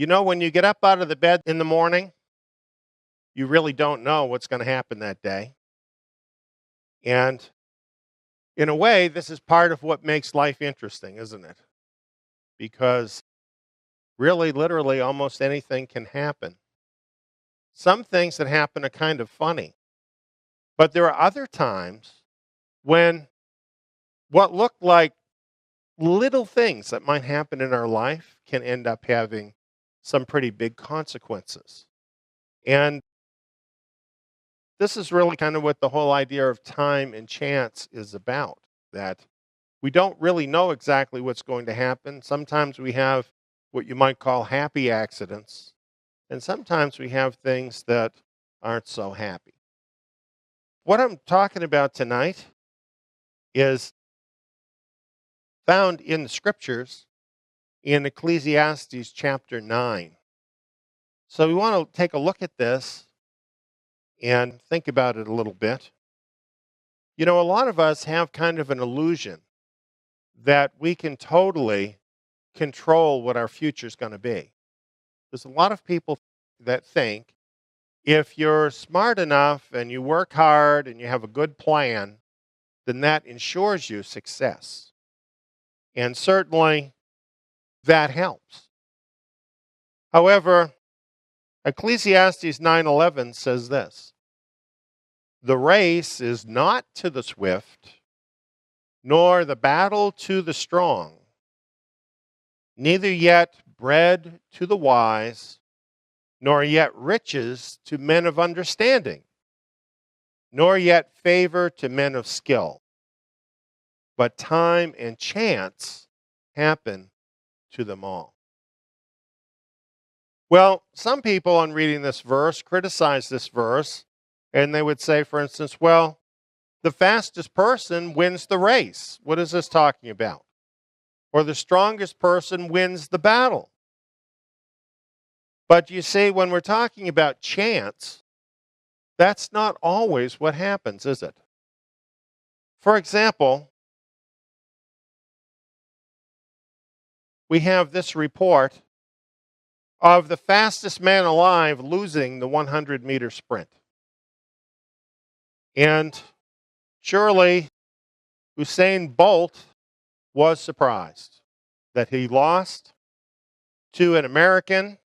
You know, when you get up out of the bed in the morning, you really don't know what's going to happen that day. And in a way, this is part of what makes life interesting, isn't it? Because really, literally, almost anything can happen. Some things that happen are kind of funny, but there are other times when what look like little things that might happen in our life can end up having some pretty big consequences. And this is really kind of what the whole idea of time and chance is about, that we don't really know exactly what's going to happen. Sometimes we have what you might call happy accidents, and sometimes we have things that aren't so happy. What I'm talking about tonight is found in the scriptures in Ecclesiastes chapter 9. So we want to take a look at this and think about it a little bit. You know, a lot of us have kind of an illusion that we can totally control what our future is going to be. There's a lot of people that think if you're smart enough and you work hard and you have a good plan, then that ensures you success. And certainly that helps. However, Ecclesiastes 9:11 says this: "The race is not to the swift, nor the battle to the strong, neither yet bread to the wise, nor yet riches to men of understanding, nor yet favor to men of skill. But time and chance happen to them all." Well, some people on reading this verse criticize this verse, and they would say, for instance, well, the fastest person wins the race. What is this talking about? Or the strongest person wins the battle. But you see, when we're talking about chance, that's not always what happens, is it? For example, we have this report of the fastest man alive losing the 100-meter sprint. And surely Usain Bolt was surprised that he lost to an American,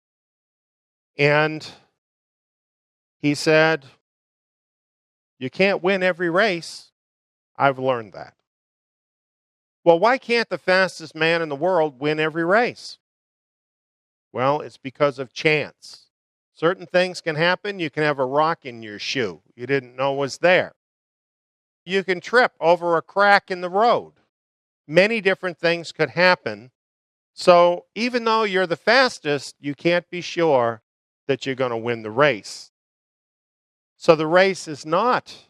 and he said, "You can't win every race. I've learned that." Well, why can't the fastest man in the world win every race? Well, it's because of chance. Certain things can happen. You can have a rock in your shoe you didn't know was there. You can trip over a crack in the road. Many different things could happen. So even though you're the fastest, you can't be sure that you're going to win the race. So the race is not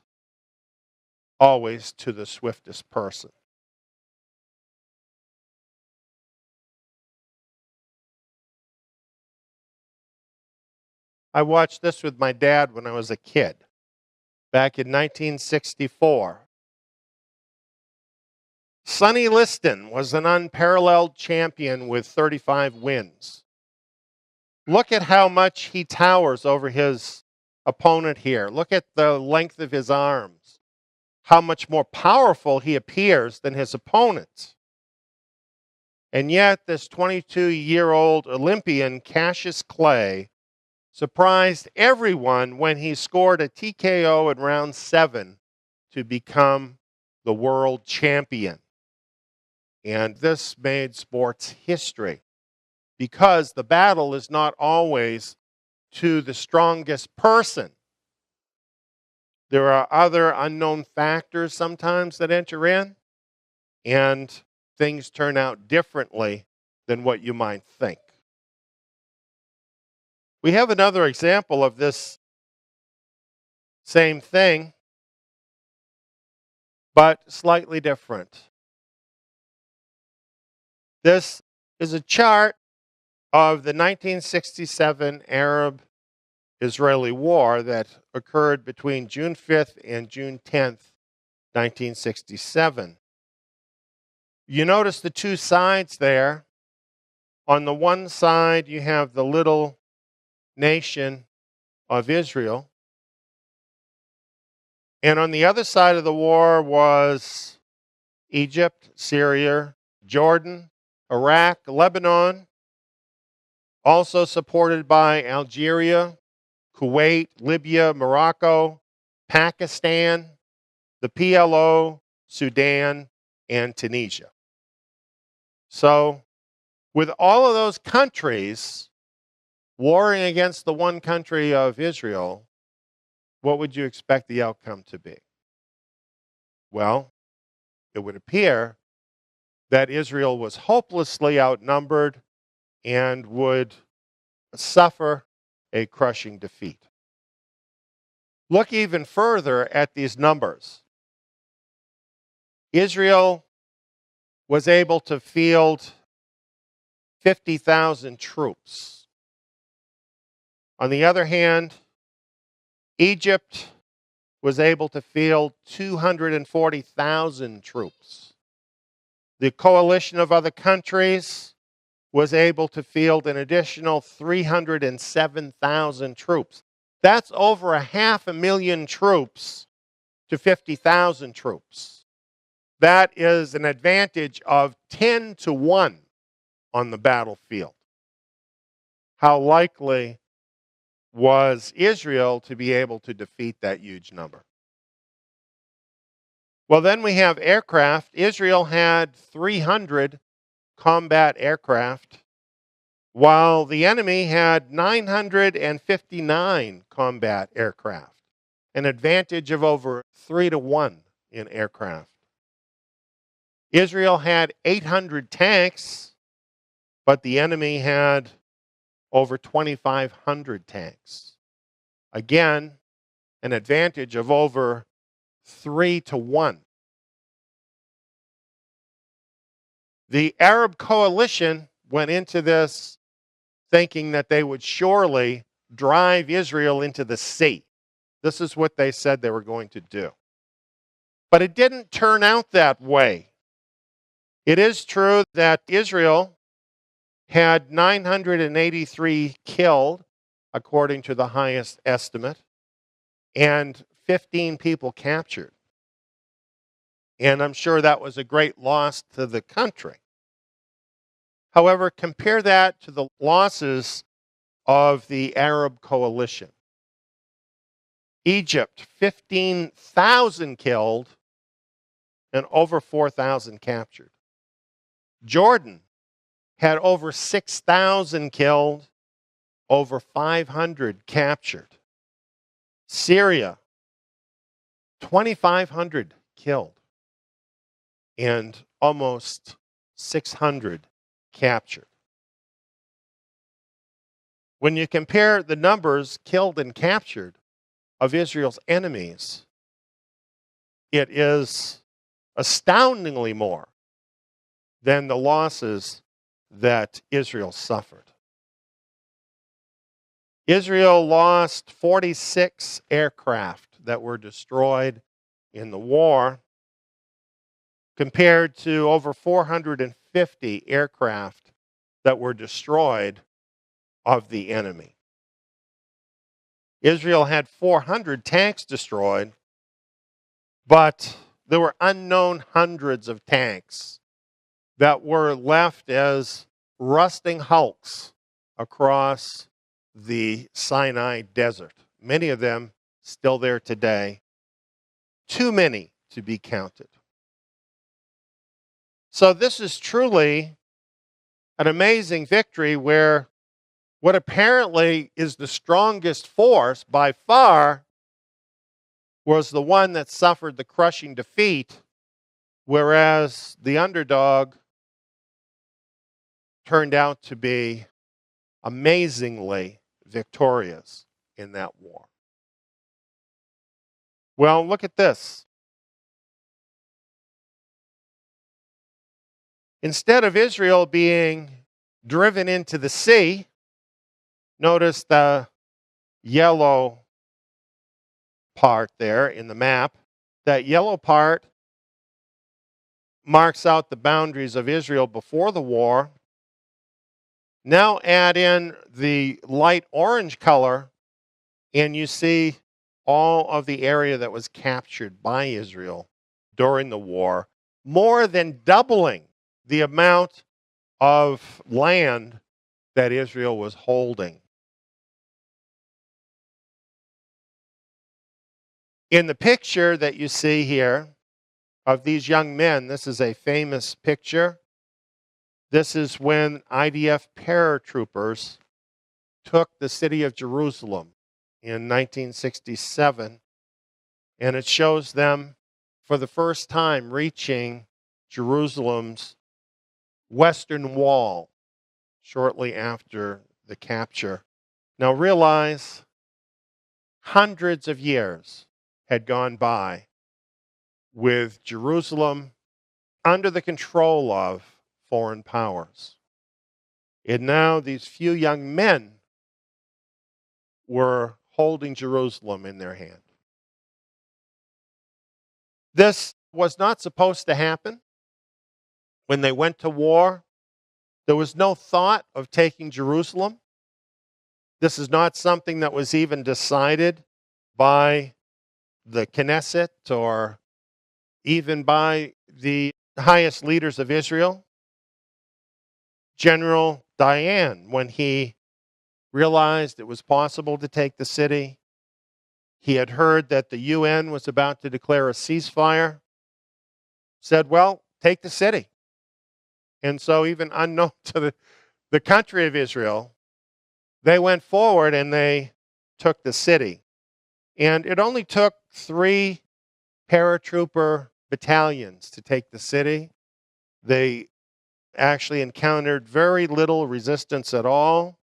always to the swiftest person. I watched this with my dad when I was a kid, back in 1964. Sonny Liston was an unparalleled champion with 35 wins. Look at how much he towers over his opponent here. Look at the length of his arms, how much more powerful he appears than his opponent. And yet, this 22-year-old Olympian, Cassius Clay, surprised everyone when he scored a TKO in round 7 to become the world champion. And this made sports history because the battle is not always to the strongest person. There are other unknown factors sometimes that enter in, and things turn out differently than what you might think. We have another example of this same thing, but slightly different. This is a chart of the 1967 Arab-Israeli War that occurred between June 5th and June 10th, 1967. You notice the two sides there On the one side, you have the little nation of Israel. And on the other side of the war was Egypt, Syria, Jordan, Iraq, Lebanon, also supported by Algeria, Kuwait, Libya, Morocco, Pakistan, the PLO, Sudan, and Tunisia. So, with all of those countries warring against the one country of Israel, what would you expect the outcome to be? Well, it would appear that Israel was hopelessly outnumbered and would suffer a crushing defeat. Look even further at these numbers. Israel was able to field 50,000 troops. On the other hand, Egypt was able to field 240,000 troops. The coalition of other countries was able to field an additional 307,000 troops. That's over 500,000 troops to 50,000 troops. That is an advantage of 10 to 1 on the battlefield. How likely was Israel to be able to defeat that huge number? Well, then we have aircraft. Israel had 300 combat aircraft, while the enemy had 959 combat aircraft, an advantage of over 3 to 1 in aircraft. Israel had 800 tanks, but the enemy had over 2,500 tanks. Again, an advantage of over 3 to 1. The Arab coalition went into this thinking that they would surely drive Israel into the sea. This is what they said they were going to do. But it didn't turn out that way. It is true that Israel had 983 killed, according to the highest estimate, and 15 people captured. And I'm sure that was a great loss to the country. However, compare that to the losses of the Arab coalition. Egypt, 15,000 killed and over 4,000 captured. Jordan had over 6,000 killed, over 500 captured. Syria, 2,500 killed and almost 600 captured. When you compare the numbers killed and captured of Israel's enemies, it is astoundingly more than the losses that Israel suffered. Israel lost 46 aircraft that were destroyed in the war, compared to over 450 aircraft that were destroyed of the enemy. Israel had 400 tanks destroyed, but there were unknown hundreds of tanks that were left as rusting hulks across the Sinai desert. Many of them still there today. Too many to be counted. So this is truly an amazing victory where what apparently is the strongest force by far was the one that suffered the crushing defeat, whereas the underdog turned out to be amazingly victorious in that war. Well, look at this. Instead of Israel being driven into the sea, notice the yellow part there in the map. That yellow part marks out the boundaries of Israel before the war. Now add in the light orange color, and you see all of the area that was captured by Israel during the war, more than doubling the amount of land that Israel was holding. In the picture that you see here of these young men, this is a famous picture. This is when IDF paratroopers took the city of Jerusalem in 1967, and it shows them for the first time reaching Jerusalem's western wall shortly after the capture. Now realize hundreds of years had gone by with Jerusalem under the control of foreign powers. And now these few young men were holding Jerusalem in their hand. This was not supposed to happen. When they went to war, there was no thought of taking Jerusalem. This is not something that was even decided by the Knesset or even by the highest leaders of Israel. General Dayan, when he realized it was possible to take the city, he had heard that the UN was about to declare a ceasefire, said, well, take the city. And so even unknown to the country of Israel, they went forward and they took the city. And it only took 3 paratrooper battalions to take the city. They actually encountered very little resistance at all.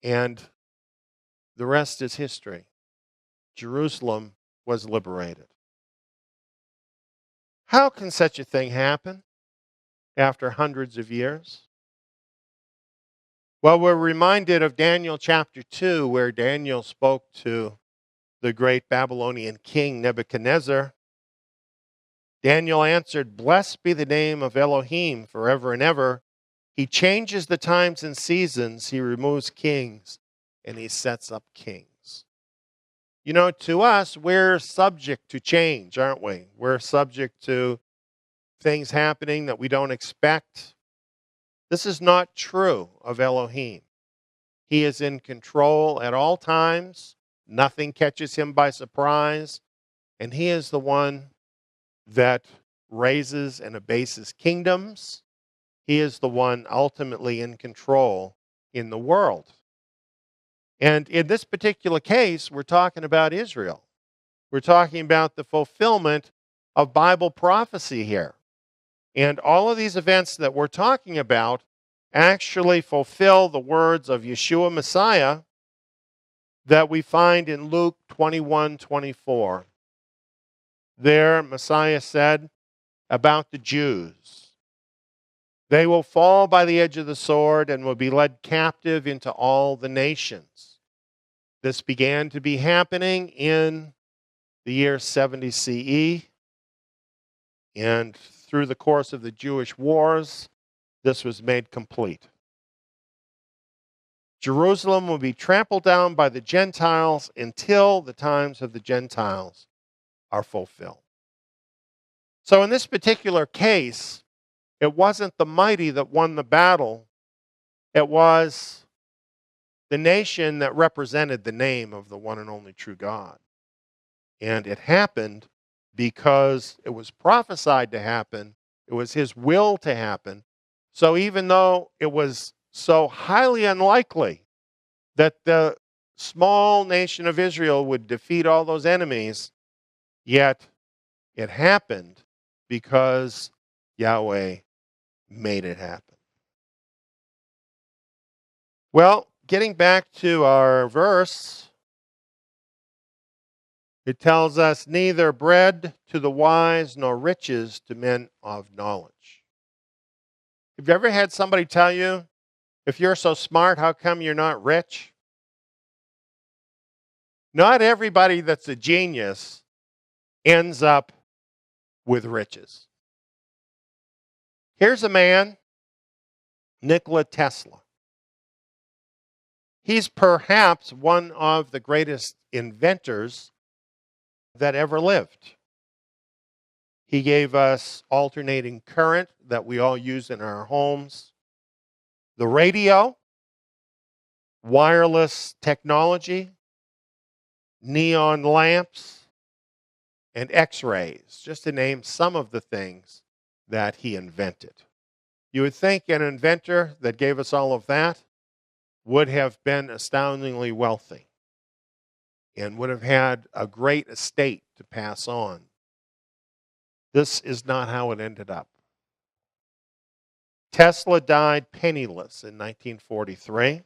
And the rest is history. Jerusalem was liberated. How can such a thing happen after hundreds of years? Well, we're reminded of Daniel chapter 2, where Daniel spoke to the great Babylonian king Nebuchadnezzar. Daniel answered, "Blessed be the name of Elohim forever and ever. He changes the times and seasons. He removes kings and he sets up kings." You know, to us, we're subject to change, aren't we? We're subject to things happening that we don't expect. This is not true of Elohim. He is in control at all times. Nothing catches him by surprise. And he is the one that raises and abases kingdoms. He is the one ultimately in control in the world. And in this particular case, we're talking about Israel. We're talking about the fulfillment of Bible prophecy here. And all of these events that we're talking about actually fulfill the words of Yeshua Messiah that we find in Luke 21:24. There, Messiah said about the Jews, "They will fall by the edge of the sword and will be led captive into all the nations." This began to be happening in the year 70 CE. And through the course of the Jewish wars, this was made complete. Jerusalem will be trampled down by the Gentiles until the times of the Gentiles are fulfilled. So in this particular case, it wasn't the mighty that won the battle. It was the nation that represented the name of the one and only true God. And it happened because it was prophesied to happen. It was his will to happen. So even though it was so highly unlikely that the small nation of Israel would defeat all those enemies, yet it happened because Yahweh made it happen. Well, getting back to our verse, it tells us, "Neither bread to the wise nor riches to men of knowledge." Have you ever had somebody tell you, if you're so smart, how come you're not rich? Not everybody that's a genius ends up with riches. Here's a man, Nikola Tesla. He's perhaps one of the greatest inventors that ever lived. He gave us alternating current that we all use in our homes, the radio, wireless technology, neon lamps, and x-rays, just to name some of the things that he invented. You would think an inventor that gave us all of that would have been astoundingly wealthy and would have had a great estate to pass on. This is not how it ended up. Tesla died penniless in 1943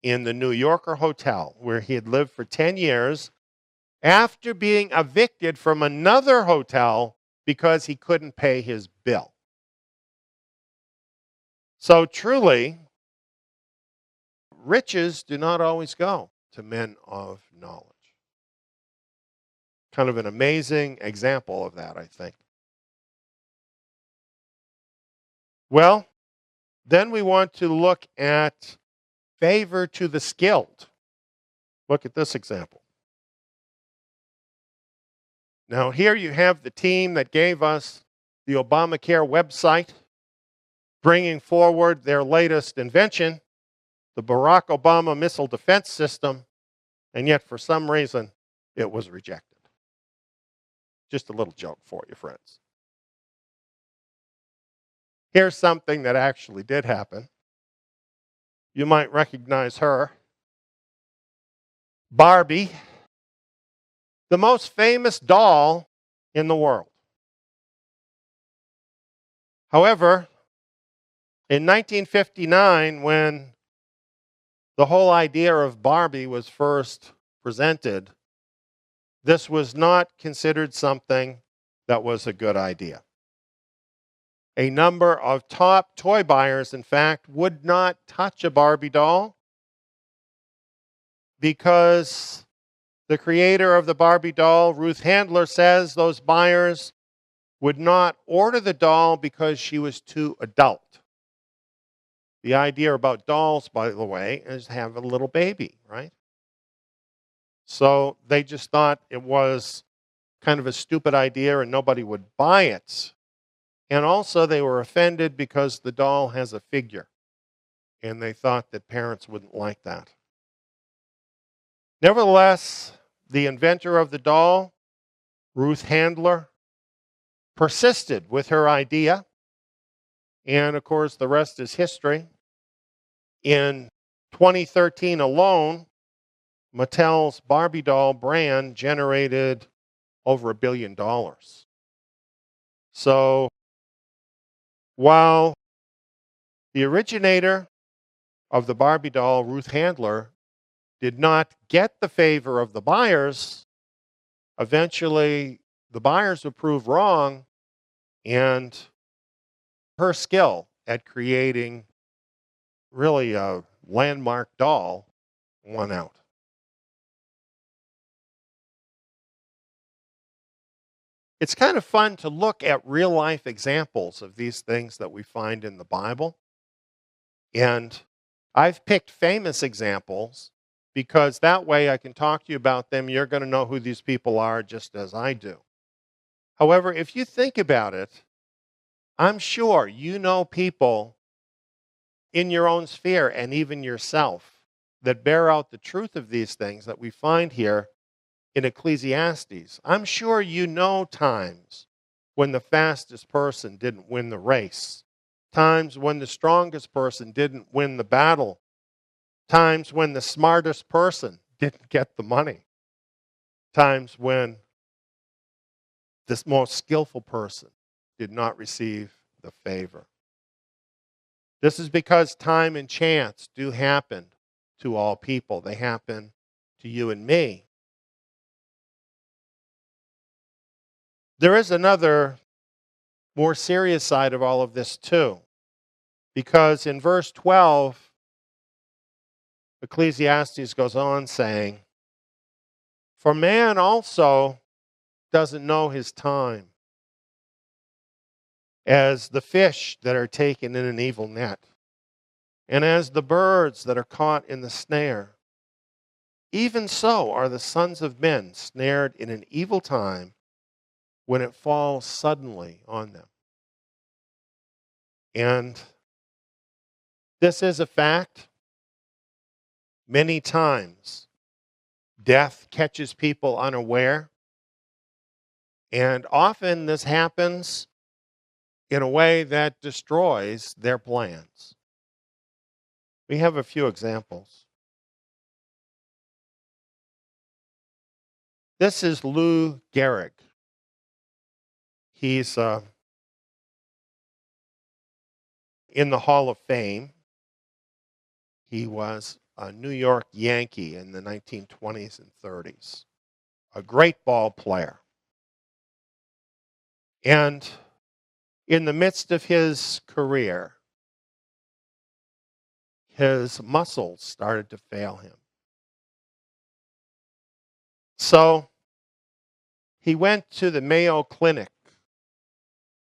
in the New Yorker hotel where he had lived for 10 years after being evicted from another hotel because he couldn't pay his bill. So truly, riches do not always go to men of knowledge. Kind of an amazing example of that, I think. Well, then we want to look at favor to the skilled. Look at this example. Now, here you have the team that gave us the Obamacare website, bringing forward their latest invention, the Barack Obama missile defense system, and yet for some reason it was rejected. Just a little joke for you, friends. Here's something that actually did happen. You might recognize her. Barbie, the most famous doll in the world. However, in 1959, when the whole idea of Barbie was first presented, this was not considered something that was a good idea. A number of top toy buyers, in fact, would not touch a Barbie doll because the creator of the Barbie doll, Ruth Handler, says those buyers would not order the doll because she was too adult. The idea about dolls, by the way, is to have a little baby, right? So they just thought it was kind of a stupid idea and nobody would buy it. And also they were offended because the doll has a figure. And they thought that parents wouldn't like that. Nevertheless, the inventor of the doll, Ruth Handler, persisted with her idea. And of course, the rest is history. In 2013 alone, Mattel's Barbie doll brand generated over $1 billion. So while the originator of the Barbie doll, Ruth Handler, did not get the favor of the buyers, eventually the buyers were proved wrong, and her skill at creating really a landmark doll won out. It's kind of fun to look at real life examples of these things that we find in the Bible. And I've picked famous examples because that way I can talk to you about them. You're going to know who these people are just as I do. However, if you think about it, I'm sure you know people in your own sphere and even yourself that bear out the truth of these things that we find here in Ecclesiastes. I'm sure you know times when the fastest person didn't win the race, times when the strongest person didn't win the battle, times when the smartest person didn't get the money, times when the most skillful person did not receive the favor. This is because time and chance do happen to all people. They happen to you and me. There is another more serious side of all of this too, because in verse 12, Ecclesiastes goes on saying, "For man also doesn't know his time, as the fish that are taken in an evil net. And as the birds that are caught in the snare, even so are the sons of men snared in an evil time when it falls suddenly on them. And this is a fact. Many times, death catches people unaware. And often this happens in a way that destroys their plans. We have a few examples. This is Lou Gehrig. He's in the Hall of Fame. He was a New York Yankee in the 1920s and 30s, a great ball player. And in the midst of his career, his muscles started to fail him. So he went to the Mayo Clinic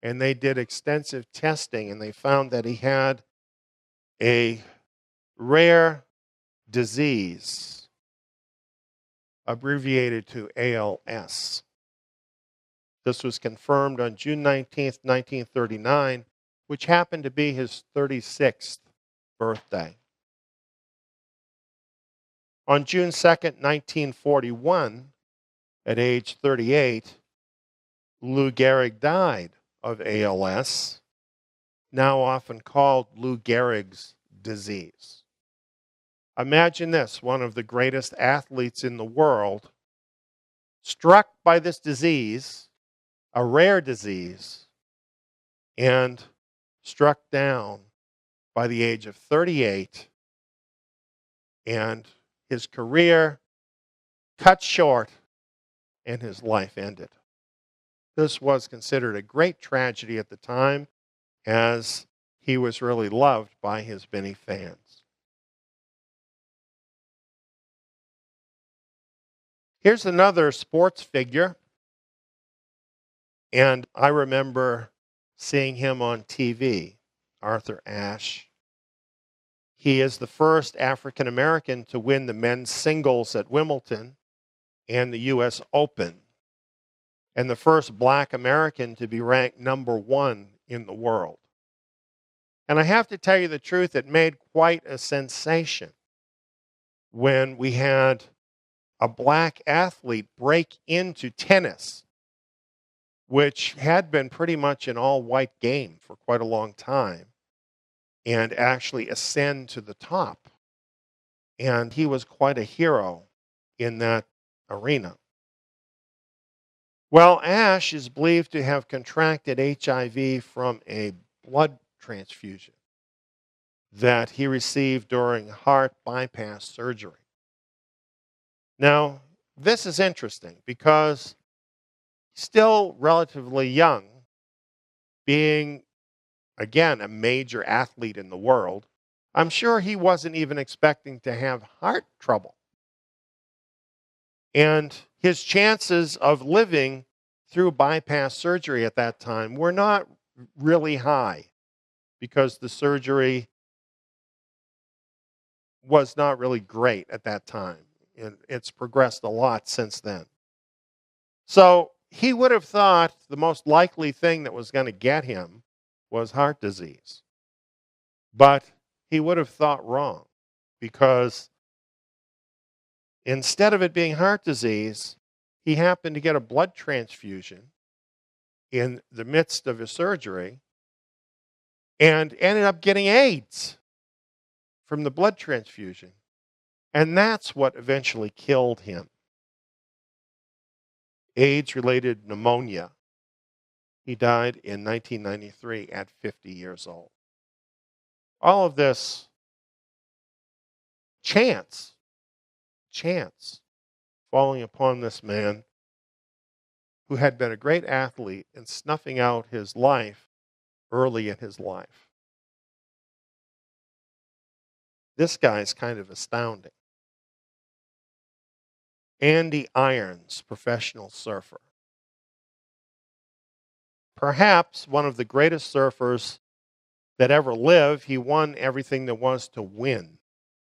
and they did extensive testing and they found that he had a rare disease abbreviated to ALS. This was confirmed on June 19th, 1939, which happened to be his 36th birthday. On June 2nd, 1941, at age 38, Lou Gehrig died of ALS, now often called Lou Gehrig's disease. Imagine this, one of the greatest athletes in the world, struck by this disease, a rare disease, and struck down by the age of 38, and his career cut short and his life ended. This was considered a great tragedy at the time, as he was really loved by his many fans. Here's another sports figure, and I remember seeing him on TV, Arthur Ashe. He is the first African American to win the men's singles at Wimbledon and the U.S. Open, and the first black American to be ranked number 1 in the world. And I have to tell you the truth, it made quite a sensation when we had a black athlete break into tennis, which had been pretty much an all-white game for quite a long time, and actually ascend to the top. And he was quite a hero in that arena. Well, Ashe is believed to have contracted HIV from a blood transfusion that he received during heart bypass surgery. Now, this is interesting because he's still relatively young, being, again, a major athlete in the world. I'm sure he wasn't even expecting to have heart trouble. And his chances of living through bypass surgery at that time were not really high because the surgery was not really great at that time. And it's progressed a lot since then. So he would have thought the most likely thing that was going to get him was heart disease. But he would have thought wrong, because instead of it being heart disease, he happened to get a blood transfusion in the midst of his surgery and ended up getting AIDS from the blood transfusion. And that's what eventually killed him. AIDS-related pneumonia. He died in 1993 at 50 years old. All of this chance falling upon this man who had been a great athlete and snuffing out his life early in his life. This guy is kind of astounding. Andy Irons, professional surfer. Perhaps one of the greatest surfers that ever lived. He won everything there was to win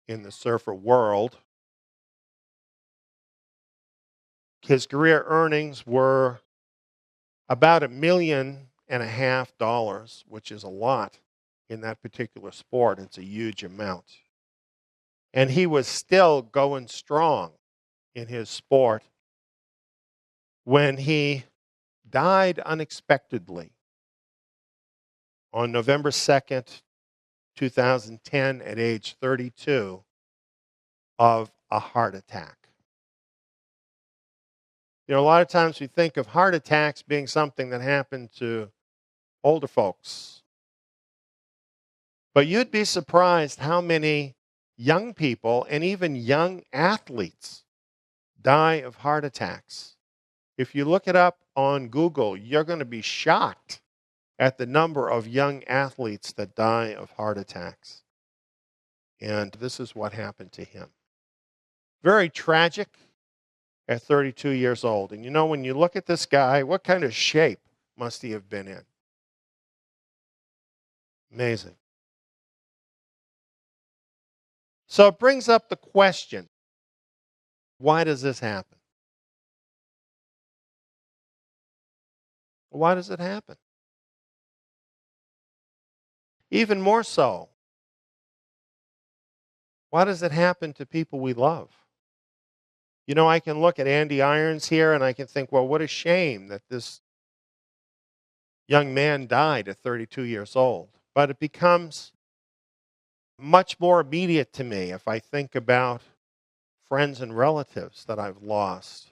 in the surfer world. His career earnings were about $1.5 million, which is a lot in that particular sport. It's a huge amount. And he was still going strong in his sport when he died unexpectedly on November 2nd, 2010, at age 32, of a heart attack. You know, a lot of times we think of heart attacks being something that happened to older folks. But you'd be surprised how many young people and even young athletes die of heart attacks. If you look it up on Google, you're going to be shocked at the number of young athletes that die of heart attacks. And this is what happened to him. Very tragic at 32 years old. And you know, when you look at this guy, what kind of shape must he have been in? Amazing. So it brings up the question, why does this happen? Why does it happen? Even more so, why does it happen to people we love? You know, I can look at Andy Irons here and I can think, well, what a shame that this young man died at 32 years old. But it becomes much more immediate to me if I think about friends and relatives that I've lost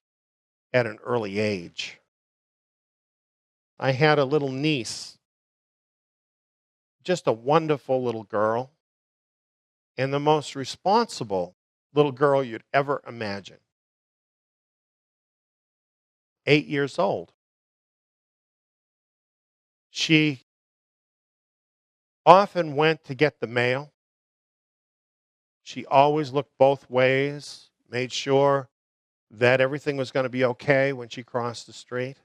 at an early age. I had a little niece, just a wonderful little girl, and the most responsible little girl you'd ever imagine. 8 years old. She often went to get the mail. She always looked both ways, made sure that everything was going to be okay when she crossed the street.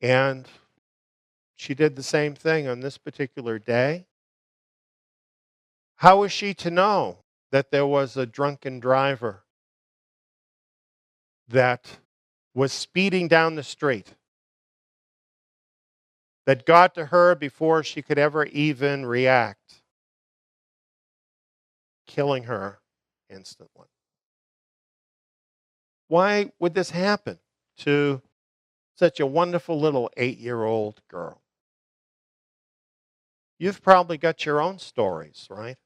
And she did the same thing on this particular day. How was she to know that there was a drunken driver that was speeding down the street, that got to her before she could ever even react, killing her instantly? Why would this happen to such a wonderful little 8-year-old girl? You've probably got your own stories, right?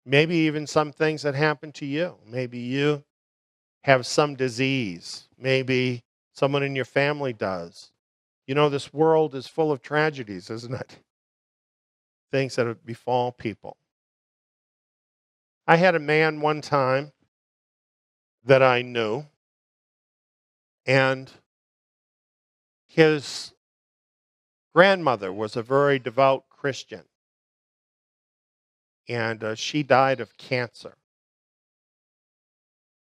Maybe even some things that happen to you. Maybe you have some disease. Maybe someone in your family does. You know, this world is full of tragedies, isn't it? Things that befall people. I had a man one time that I knew, and his grandmother was a very devout Christian, and she died of cancer.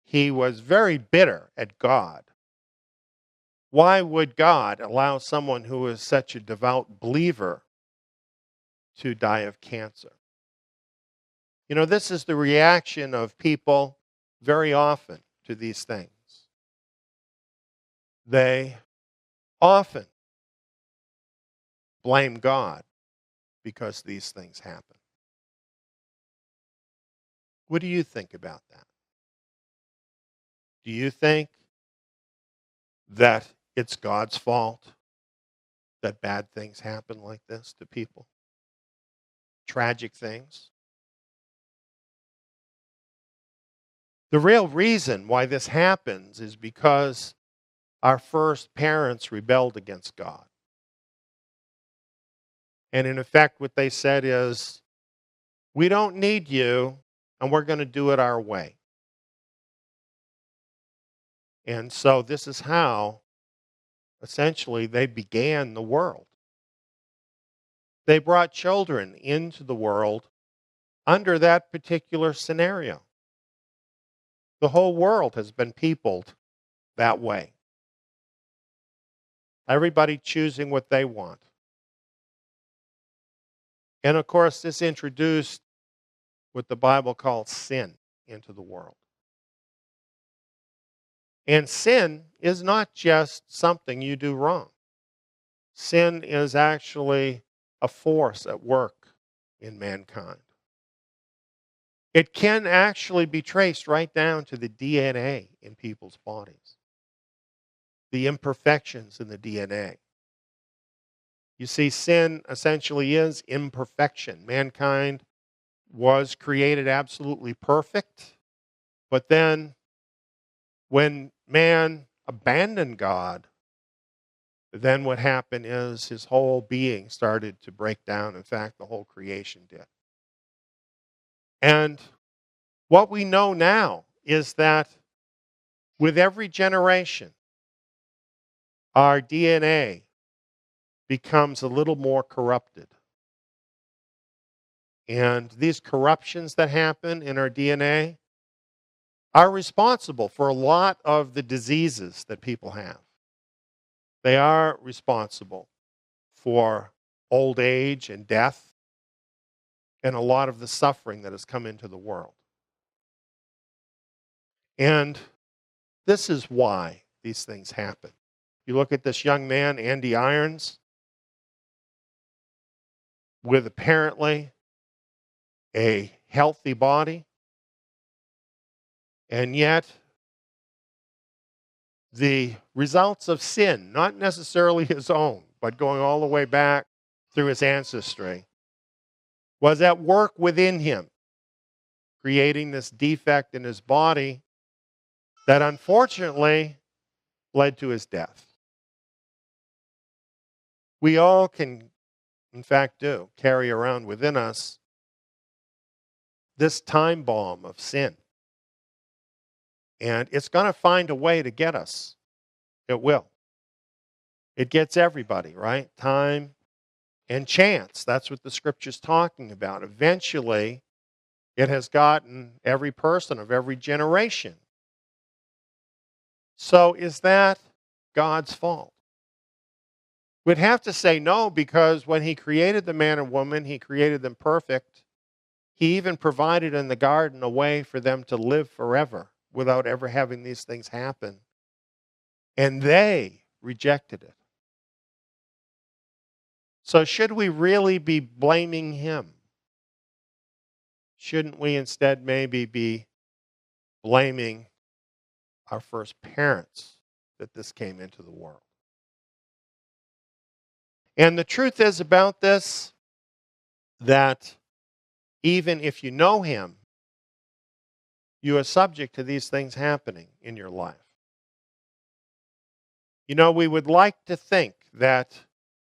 He was very bitter at God. Why would God allow someone who is such a devout believer to die of cancer? You know, this is the reaction of people very often to these things. They often blame God because these things happen. What do you think about that? Do you think that it's God's fault that bad things happen like this to people? Tragic things? The real reason why this happens is because our first parents rebelled against God. And in effect, what they said is, we don't need you, and we're going to do it our way. And so this is how, essentially, they began the world. They brought children into the world under that particular scenario. The whole world has been peopled that way. Everybody choosing what they want. And of course, this introduced what the Bible calls sin into the world. And sin is not just something you do wrong. Sin is actually a force at work in mankind. It can actually be traced right down to the DNA in people's bodies, the imperfections in the DNA. You see, sin essentially is imperfection. Mankind was created absolutely perfect, but then when man abandoned God, then what happened is his whole being started to break down. In fact, the whole creation did. And what we know now is that with every generation, our DNA becomes a little more corrupted. And these corruptions that happen in our DNA are responsible for a lot of the diseases that people have. They are responsible for old age and death and a lot of the suffering that has come into the world. And this is why these things happen. You look at this young man, Andy Irons, with apparently a healthy body, and yet the results of sin, not necessarily his own, but going all the way back through his ancestry, was at work within him, creating this defect in his body that unfortunately led to his death. We all can, in fact, carry around within us this time bomb of sin. And it's going to find a way to get us. It will. It gets everybody, right? Time and chance. That's what the scripture's talking about. Eventually, it has gotten every person of every generation. So is that God's fault? We'd have to say no, because when he created the man and woman, he created them perfect. He even provided in the garden a way for them to live forever without ever having these things happen. And they rejected it. So should we really be blaming him? Shouldn't we instead maybe be blaming our first parents that this came into the world? And the truth is about this, that even if you know him, you are subject to these things happening in your life. You know, we would like to think that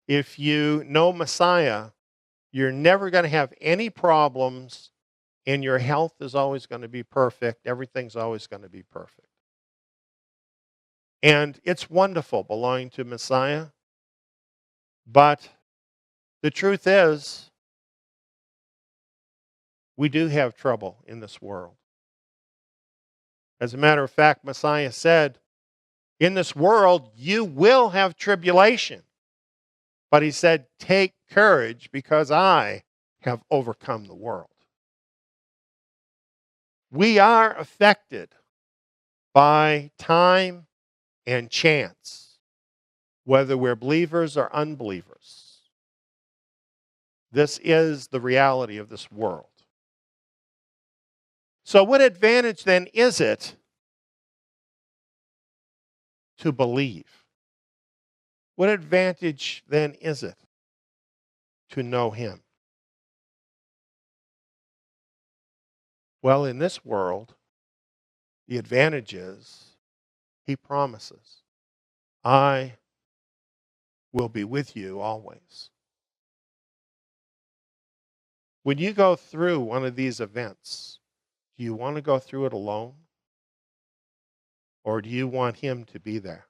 if you know Messiah, you're never going to have any problems and your health is always going to be perfect. Everything's always going to be perfect. And it's wonderful belonging to Messiah. But the truth is, we do have trouble in this world. As a matter of fact, Messiah said, in this world, you will have tribulation. But he said, take courage because I have overcome the world. We are affected by time and chance, whether we're believers or unbelievers. This is the reality of this world. So what advantage then is it to believe? What advantage then is it to know him? Well, in this world, the advantage is he promises, I will be with you always. When you go through one of these events, do you want to go through it alone? Or do you want him to be there?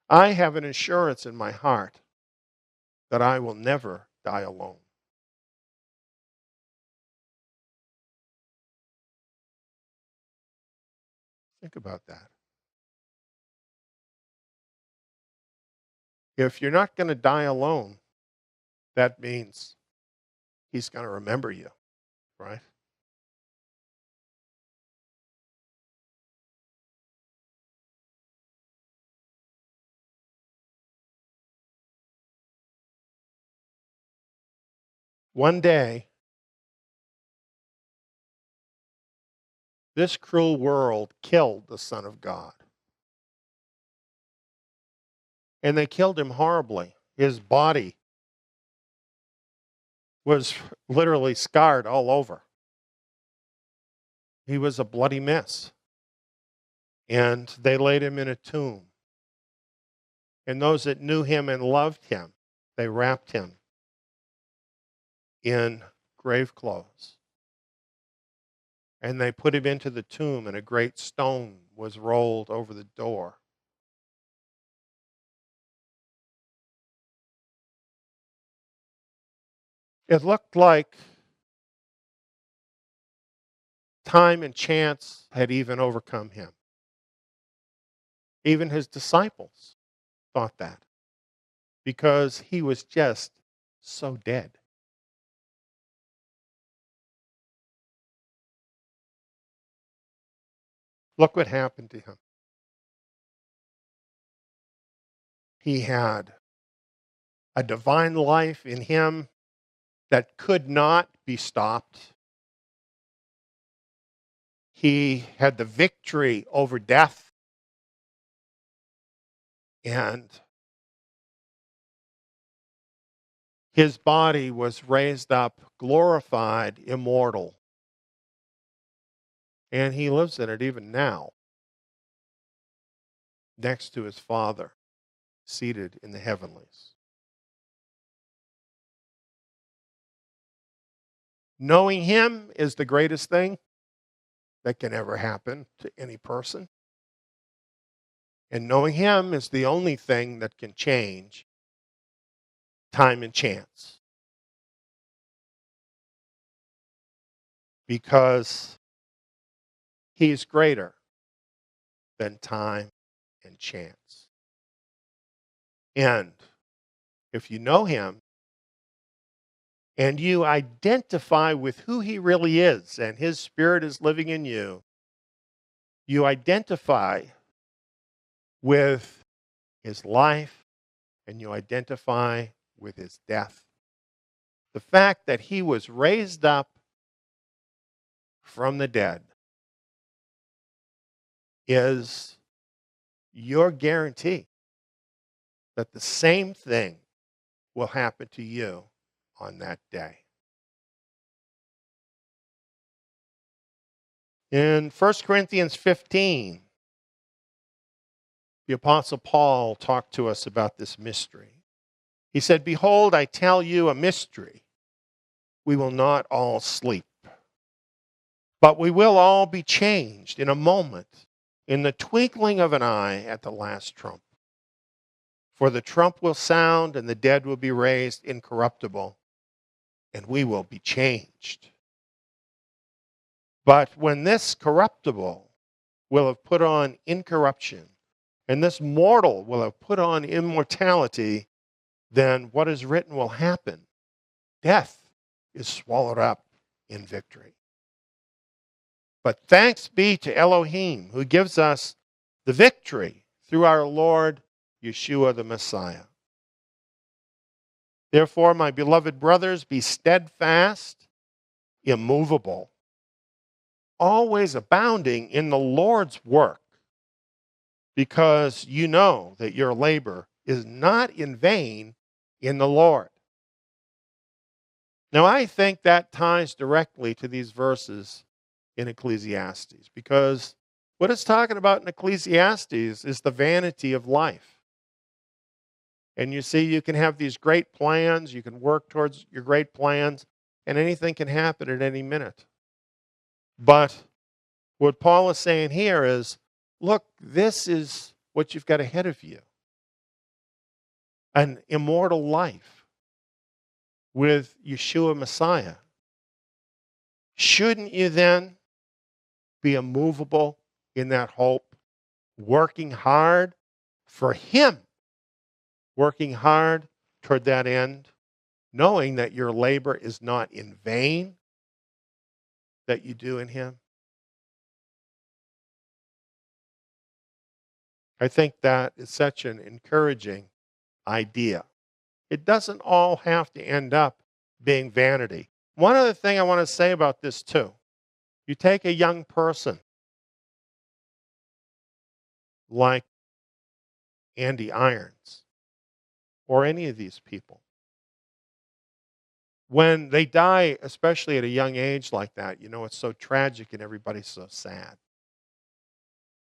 I have an assurance in my heart that I will never die alone. Think about that. If you're not going to die alone, that means he's going to remember you, right? One day, this cruel world killed the Son of God. And they killed him horribly. His body was literally scarred all over. He was a bloody mess. And they laid him in a tomb. And those that knew him and loved him, they wrapped him in grave clothes. And they put him into the tomb, and a great stone was rolled over the door. It looked like time and chance had even overcome him. Even his disciples thought that, because he was just so dead. Look what happened to him. He had a divine life in him that could not be stopped. He had the victory over death, and his body was raised up, glorified, immortal. And he lives in it even now, next to his Father, seated in the heavenlies. Knowing him is the greatest thing that can ever happen to any person. And knowing him is the only thing that can change time and chance. Because he's greater than time and chance. And if you know him and you identify with who he really is and his spirit is living in you, you identify with his life and you identify with his death. The fact that he was raised up from the dead is your guarantee that the same thing will happen to you on that day. In 1 Corinthians 15, the Apostle Paul talked to us about this mystery. He said, "Behold, I tell you a mystery. We will not all sleep, but we will all be changed in a moment, in the twinkling of an eye at the last trump. For the trump will sound, and the dead will be raised incorruptible, and we will be changed. But when this corruptible will have put on incorruption, and this mortal will have put on immortality, then what is written will happen. Death is swallowed up in victory. But thanks be to Elohim, who gives us the victory through our Lord Yeshua the Messiah. Therefore, my beloved brothers, be steadfast, immovable, always abounding in the Lord's work, because you know that your labor is not in vain in the Lord." Now, I think that ties directly to these verses in Ecclesiastes, because what it's talking about in Ecclesiastes is the vanity of life. And you see, you can have these great plans, you can work towards your great plans, and anything can happen at any minute. But what Paul is saying here is, look, this is what you've got ahead of you. An immortal life with Yeshua Messiah. Shouldn't you then be immovable in that hope, working hard for Him, working hard toward that end, knowing that your labor is not in vain that you do in Him. I think that is such an encouraging idea. It doesn't all have to end up being vanity. One other thing I want to say about this too. You take a young person like Andy Irons or any of these people. When they die, especially at a young age like that, it's so tragic and everybody's so sad.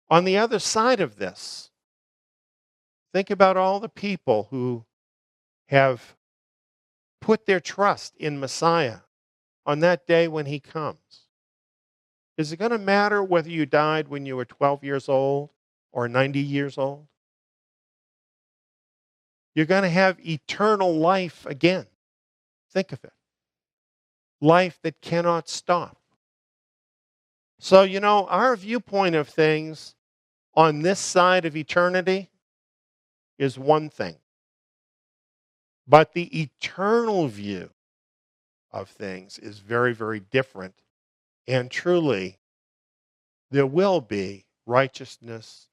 On the other side of this, think about all the people who have put their trust in Messiah on that day when He comes. Is it going to matter whether you died when you were 12 years old or 90 years old? You're going to have eternal life again. Think of it. Life that cannot stop. So, our viewpoint of things on this side of eternity is one thing. But the eternal view of things is very, very different. And truly, there will be righteousness,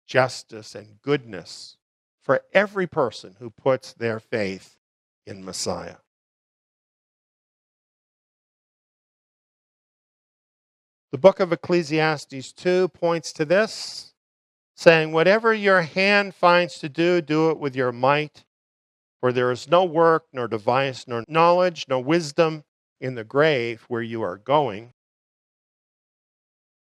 justice, and goodness for every person who puts their faith in Messiah. The book of Ecclesiastes 2 points to this, saying, "Whatever your hand finds to do, do it with your might. For there is no work, nor device, nor knowledge, nor wisdom in the grave where you are going."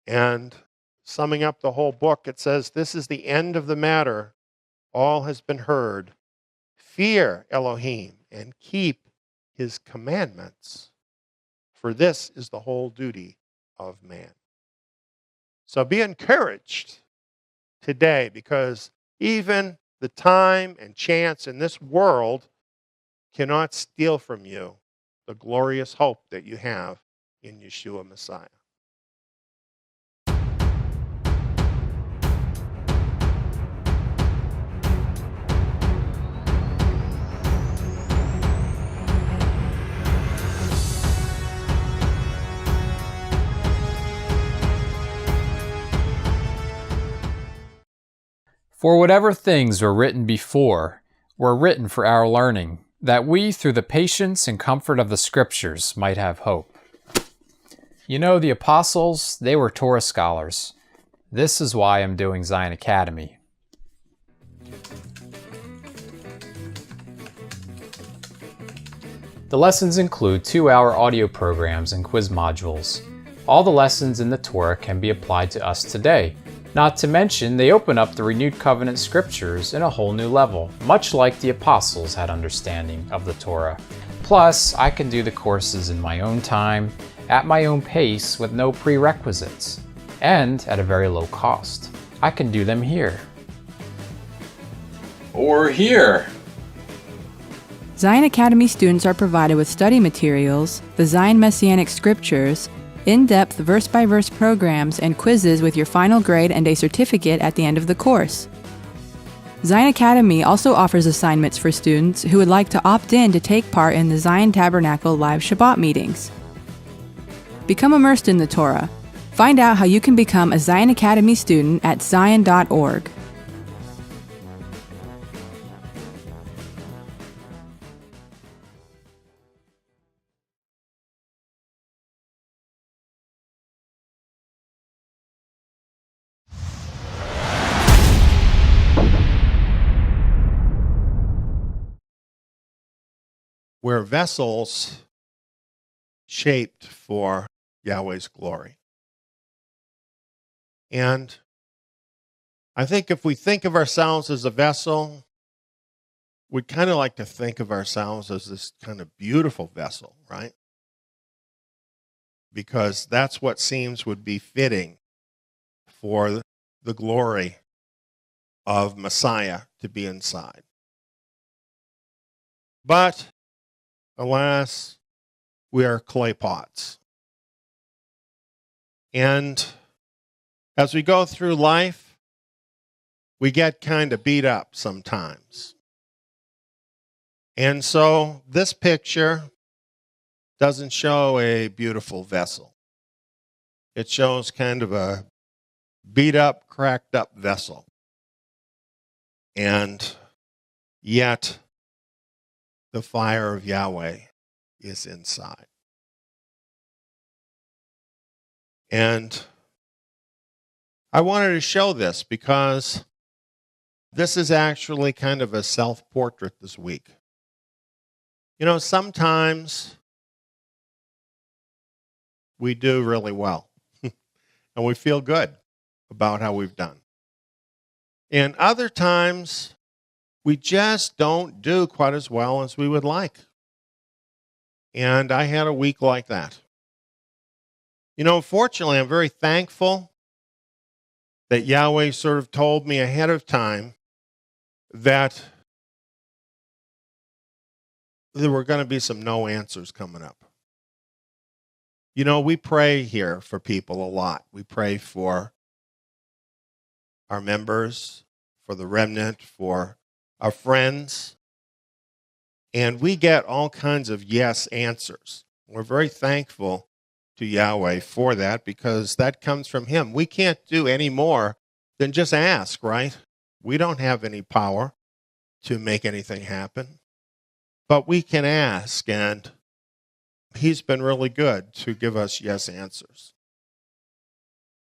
And summing up the whole book, it says, "This is the end of the matter. All has been heard. Fear Elohim and keep His commandments. For this is the whole duty of man." So be encouraged today, because even the time and chance in this world cannot steal from you the glorious hope that you have in Yeshua Messiah. For whatever things were written before were written for our learning, that we, through the patience and comfort of the Scriptures, might have hope. The apostles, they were Torah scholars. This is why I'm doing Zion Academy. The lessons include 2-hour audio programs and quiz modules. All the lessons in the Torah can be applied to us today. Not to mention, they open up the renewed covenant scriptures in a whole new level, much like the apostles had understanding of the Torah. Plus, I can do the courses in my own time, at my own pace, with no prerequisites, and at a very low cost. I can do them here. Or here. Zion Academy students are provided with study materials, the Zion Messianic Scriptures, in-depth verse-by-verse programs, and quizzes with your final grade and a certificate at the end of the course. Zion Academy also offers assignments for students who would like to opt in to take part in the Zion Tabernacle live Shabbat meetings. Become immersed in the Torah. Find out how you can become a Zion Academy student at zion.org. We're vessels shaped for Yahweh's glory. And I think if we think of ourselves as a vessel, we'd kind of like to think of ourselves as this kind of beautiful vessel, right? Because that's what seems would be fitting for the glory of Messiah to be inside. But alas, we are clay pots. And As we go through life, we get kind of beat up sometimes. And so this picture doesn't show a beautiful vessel. It shows kind of a beat up, cracked up vessel. And yet the fire of Yahweh is inside. And I wanted to show this because this is actually kind of a self-portrait this week. You know, sometimes we do really well and we feel good about how we've done. And other times we just don't do quite as well as we would like. And I had a week like that. You know, fortunately, I'm very thankful that Yahweh sort of told me ahead of time that there were going to be some no answers coming up. You know, we pray here for people a lot. We pray for our members, for the remnant, for our friends, and we get all kinds of yes answers. We're very thankful to Yahweh for that because that comes from Him. We can't do any more than just ask, right? We don't have any power to make anything happen, but we can ask, and He's been really good to give us yes answers.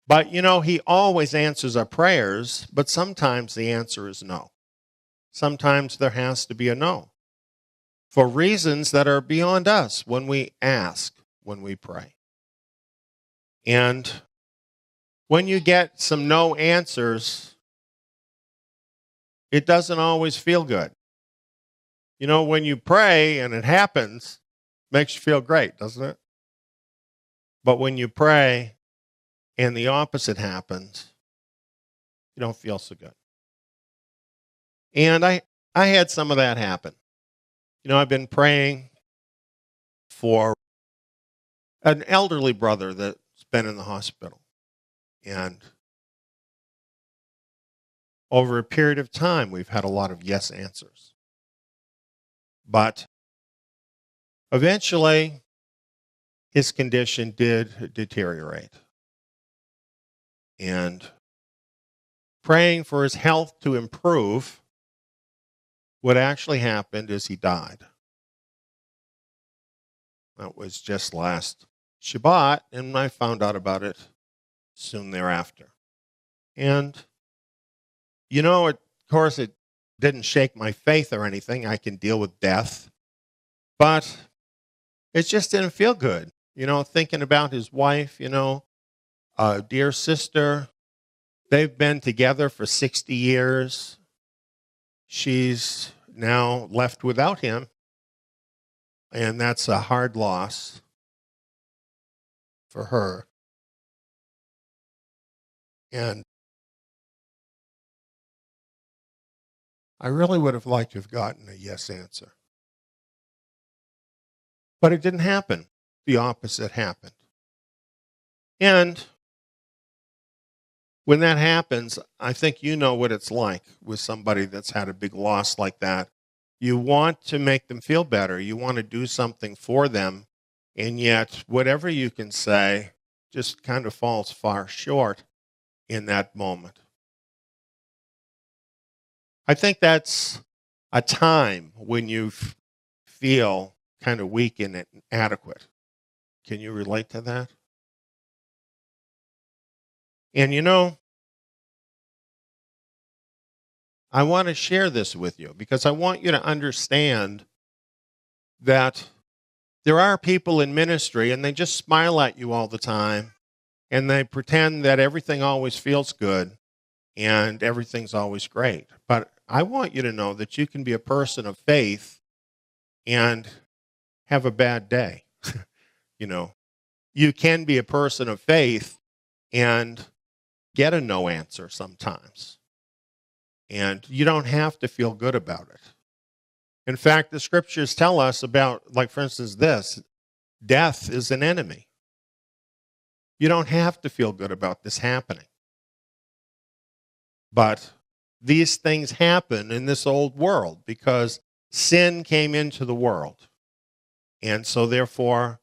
But, you know, He always answers our prayers, but sometimes the answer is no. Sometimes there has to be a no for reasons that are beyond us when we ask, when we pray. And when you get some no answers, it doesn't always feel good. You know, when you pray and it happens, it makes you feel great, doesn't it? But when you pray and the opposite happens, you don't feel so good. And I had some of that happen. You know, I've been praying for an elderly brother that's been in the hospital. And over a period of time, we've had a lot of yes answers. But eventually, his condition did deteriorate. And praying for his health to improve, what actually happened is he died. That was just last Shabbat, and I found out about it soon thereafter. And, you know, of course, it didn't shake my faith or anything. I can deal with death. But it just didn't feel good. You know, thinking about his wife, you know, dear sister, they've been together for 60 years. She's now left without him. And that's a hard loss for her. And I really would have liked to have gotten a yes answer. But it didn't happen. The opposite happened. And when that happens, I think you know what it's like with somebody that's had a big loss like that. You want to make them feel better. You want to do something for them. And yet, whatever you can say just kind of falls far short in that moment. I think that's a time when you feel kind of weak and inadequate. Can you relate to that? And you know, I want to share this with you because I want you to understand that there are people in ministry and they just smile at you all the time and they pretend that everything always feels good and everything's always great. But I want you to know that you can be a person of faith and have a bad day. You know, you can be a person of faith and get a no answer sometimes. And you don't have to feel good about it. In fact, the scriptures tell us about, like for instance, this, death is an enemy. You don't have to feel good about this happening. But these things happen in this old world because sin came into the world. And so therefore,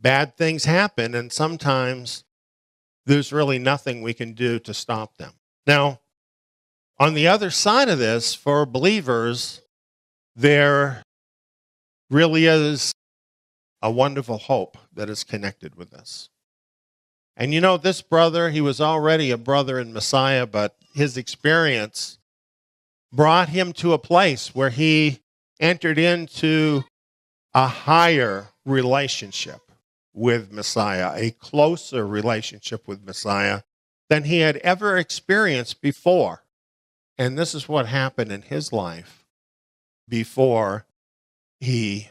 bad things happen, and sometimes there's really nothing we can do to stop them. Now, on the other side of this, for believers, there really is a wonderful hope that is connected with this. And this brother, he was already a brother in Messiah, but his experience brought him to a place where he entered into a higher relationship with Messiah, a closer relationship with Messiah than he had ever experienced before. And this is what happened in his life before he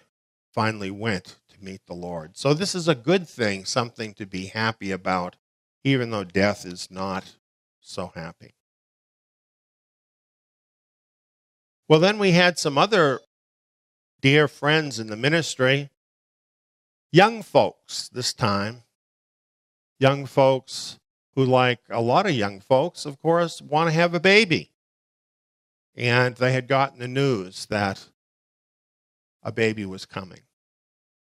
finally went to meet the Lord. So this is a good thing, something to be happy about, even though death is not so happy. Well, then we had some other dear friends in the ministry, young folks this time, young folks who, like a lot of young folks, of course, want to have a baby. And they had gotten the news that a baby was coming.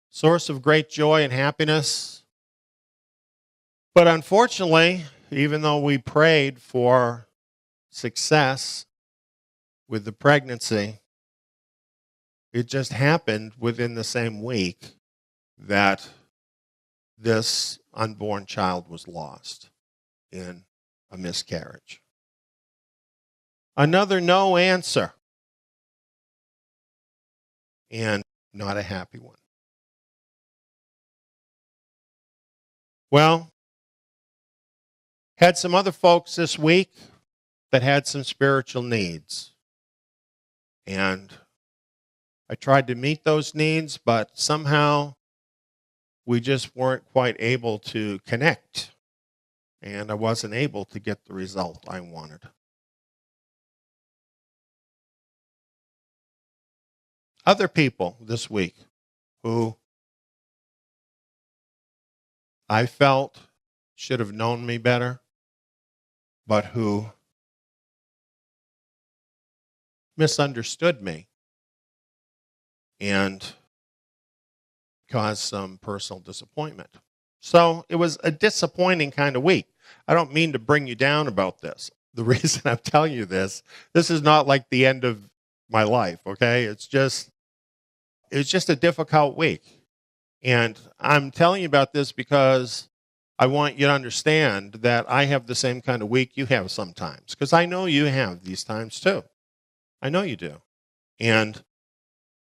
Source of great joy and happiness. But unfortunately, even though we prayed for success with the pregnancy, it just happened within the same week that this unborn child was lost in a miscarriage. Another no answer, and not a happy one. Well, had some other folks this week that had some spiritual needs. And I tried to meet those needs, but somehow we just weren't quite able to connect. And I wasn't able to get the result I wanted. Other people this week who I felt should have known me better, but who misunderstood me and caused some personal disappointment. So it was a disappointing kind of week. I don't mean to bring you down about this. The reason I'm telling you this is not like the end of my life, okay? It's just a difficult week. And I'm telling you about this because I want you to understand that I have the same kind of week you have sometimes, because I know you have these times too. I know you do. And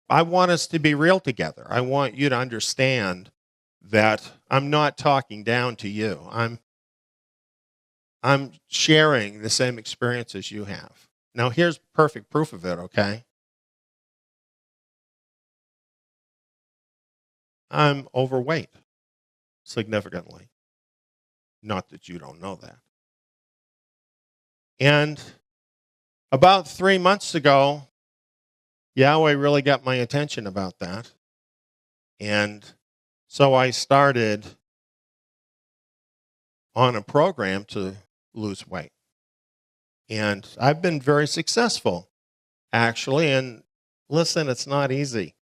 I want us to be real together. I want you to understand that I'm not talking down to you. I'm sharing the same experiences you have. Now, here's perfect proof of it, okay? I'm overweight significantly. Not that you don't know that. And about 3 months ago, Yahweh really got my attention about that. And so I started on a program to lose weight. And I've been very successful, actually. And listen, it's not easy.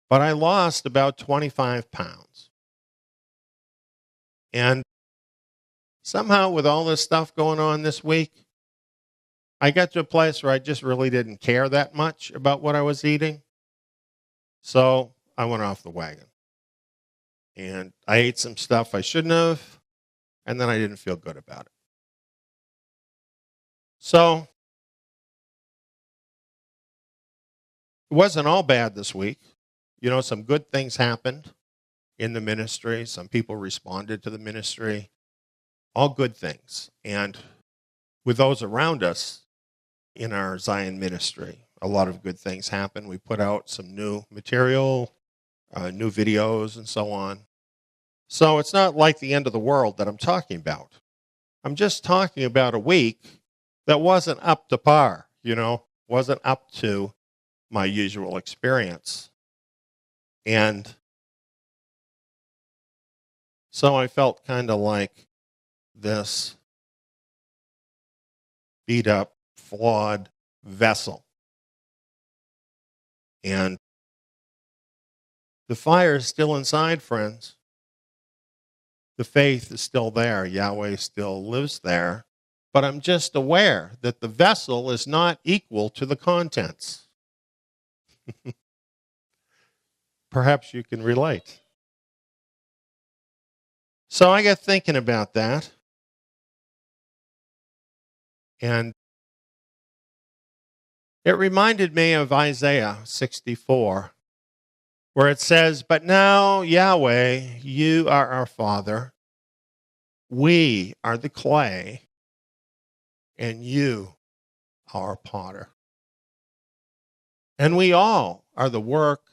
But I lost about 25 pounds. And somehow, with all this stuff going on this week, I got to a place where I just really didn't care that much about what I was eating. So I went off the wagon. And I ate some stuff I shouldn't have, and then I didn't feel good about it. So it wasn't all bad this week. Some good things happened in the ministry. Some people responded to the ministry. All good things. And with those around us in our Zion ministry, a lot of good things happened. We put out some new material, new videos, and so on. So it's not like the end of the world that I'm talking about. I'm just talking about a week that wasn't up to par, wasn't up to my usual experience. And so I felt kind of like this beat up, flawed vessel. And the fire is still inside, friends. The faith is still there. Yahweh still lives there. But I'm just aware that the vessel is not equal to the contents. Perhaps you can relate. So I got thinking about that. And it reminded me of Isaiah 64, where it says, "But now, Yahweh, you are our Father. We are the clay, and you are potter. And we all are the work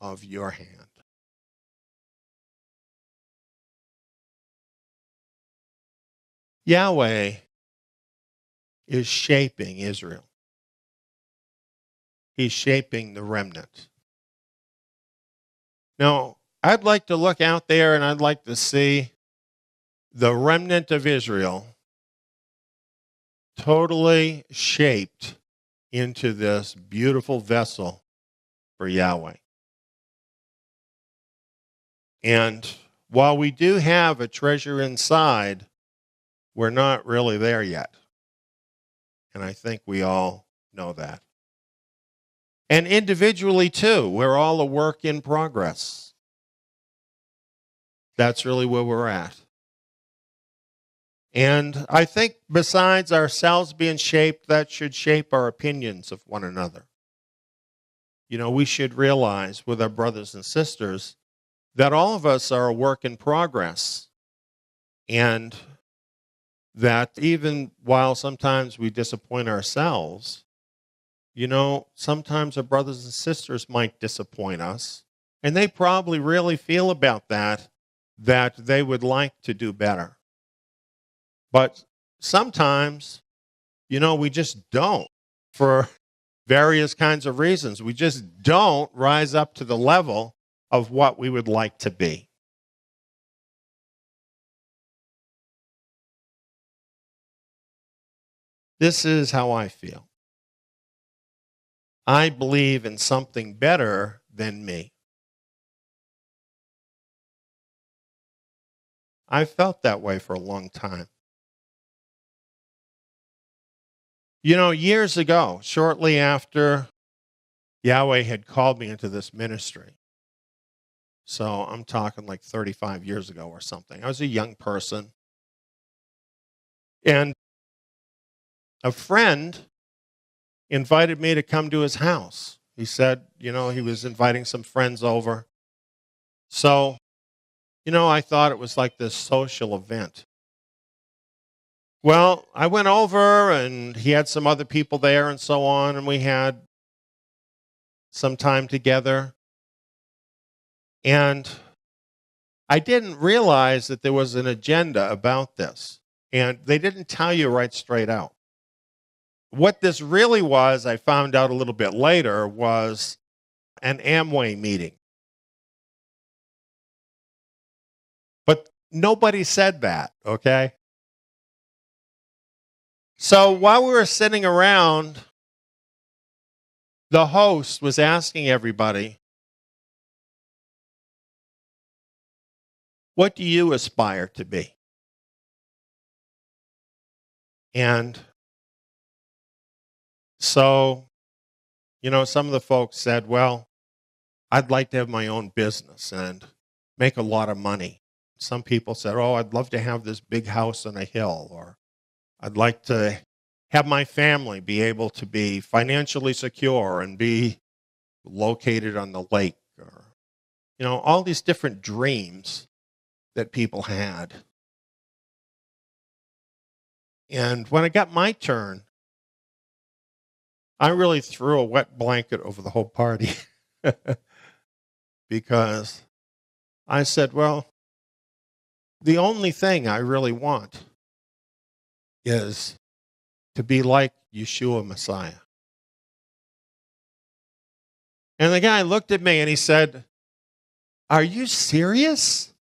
of your hand." Yahweh is shaping Israel. He's shaping the remnant. Now, I'd like to look out there and I'd like to see the remnant of Israel totally shaped into this beautiful vessel for Yahweh. And while we do have a treasure inside, we're not really there yet. And I think we all know that. And individually, too, we're all a work in progress. That's really where we're at. And I think besides ourselves being shaped, that should shape our opinions of one another. You know, we should realize with our brothers and sisters that all of us are a work in progress. And that even while sometimes we disappoint ourselves, you know, sometimes our brothers and sisters might disappoint us. And they probably really feel about that they would like to do better. But sometimes, you know, we just don't, for various kinds of reasons. We just don't rise up to the level of what we would like to be. This is how I feel. I believe in something better than me. I felt that way for a long time. You know, years ago, shortly after Yahweh had called me into this ministry, so I'm talking like 35 years ago or something, I was a young person. And a friend invited me to come to his house. He said, you know, he was inviting some friends over. So, you know, I thought it was like this social event. Well, I went over and he had some other people there and so on, and we had some time together. And I didn't realize that there was an agenda about this. And they didn't tell you right straight out. What this really was, I found out a little bit later, was an Amway meeting. But nobody said that, okay? So while we were sitting around, the host was asking everybody, "What do you aspire to be?" And so, you know, some of the folks said, "Well, I'd like to have my own business and make a lot of money." Some people said, "Oh, I'd love to have this big house on a hill," or "I'd like to have my family be able to be financially secure and be located on the lake," or, you know, all these different dreams that people had. And when it got my turn, I really threw a wet blanket over the whole party because I said, well, the only thing I really want is to be like Yeshua Messiah. And the guy looked at me and he said, "Are you serious?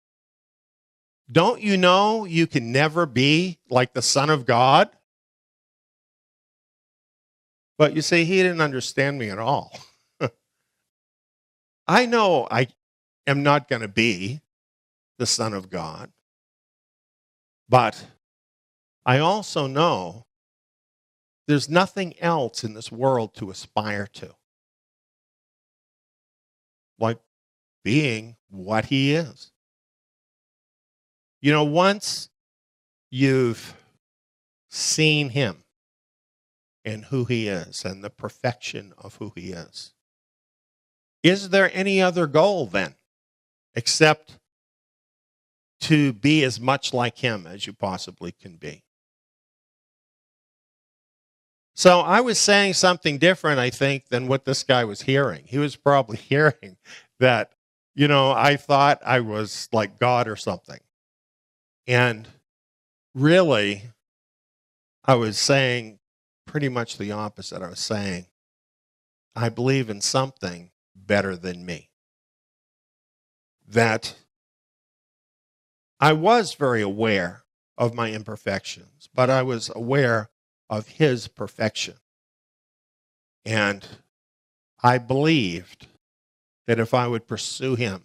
Don't you know you can never be like the Son of God?" But you see, he didn't understand me at all. I know I am not going to be the Son of God, but I also know there's nothing else in this world to aspire to, like being what he is. You know, once you've seen him and who he is and the perfection of who he is there any other goal then except to be as much like him as you possibly can be? So I was saying something different, I think, than what this guy was hearing. He was probably hearing that, I thought I was like God or something. And really, I was saying pretty much the opposite. I was saying, I believe in something better than me. That I was very aware of my imperfections, but I was aware of his perfection. And I believed that if I would pursue him,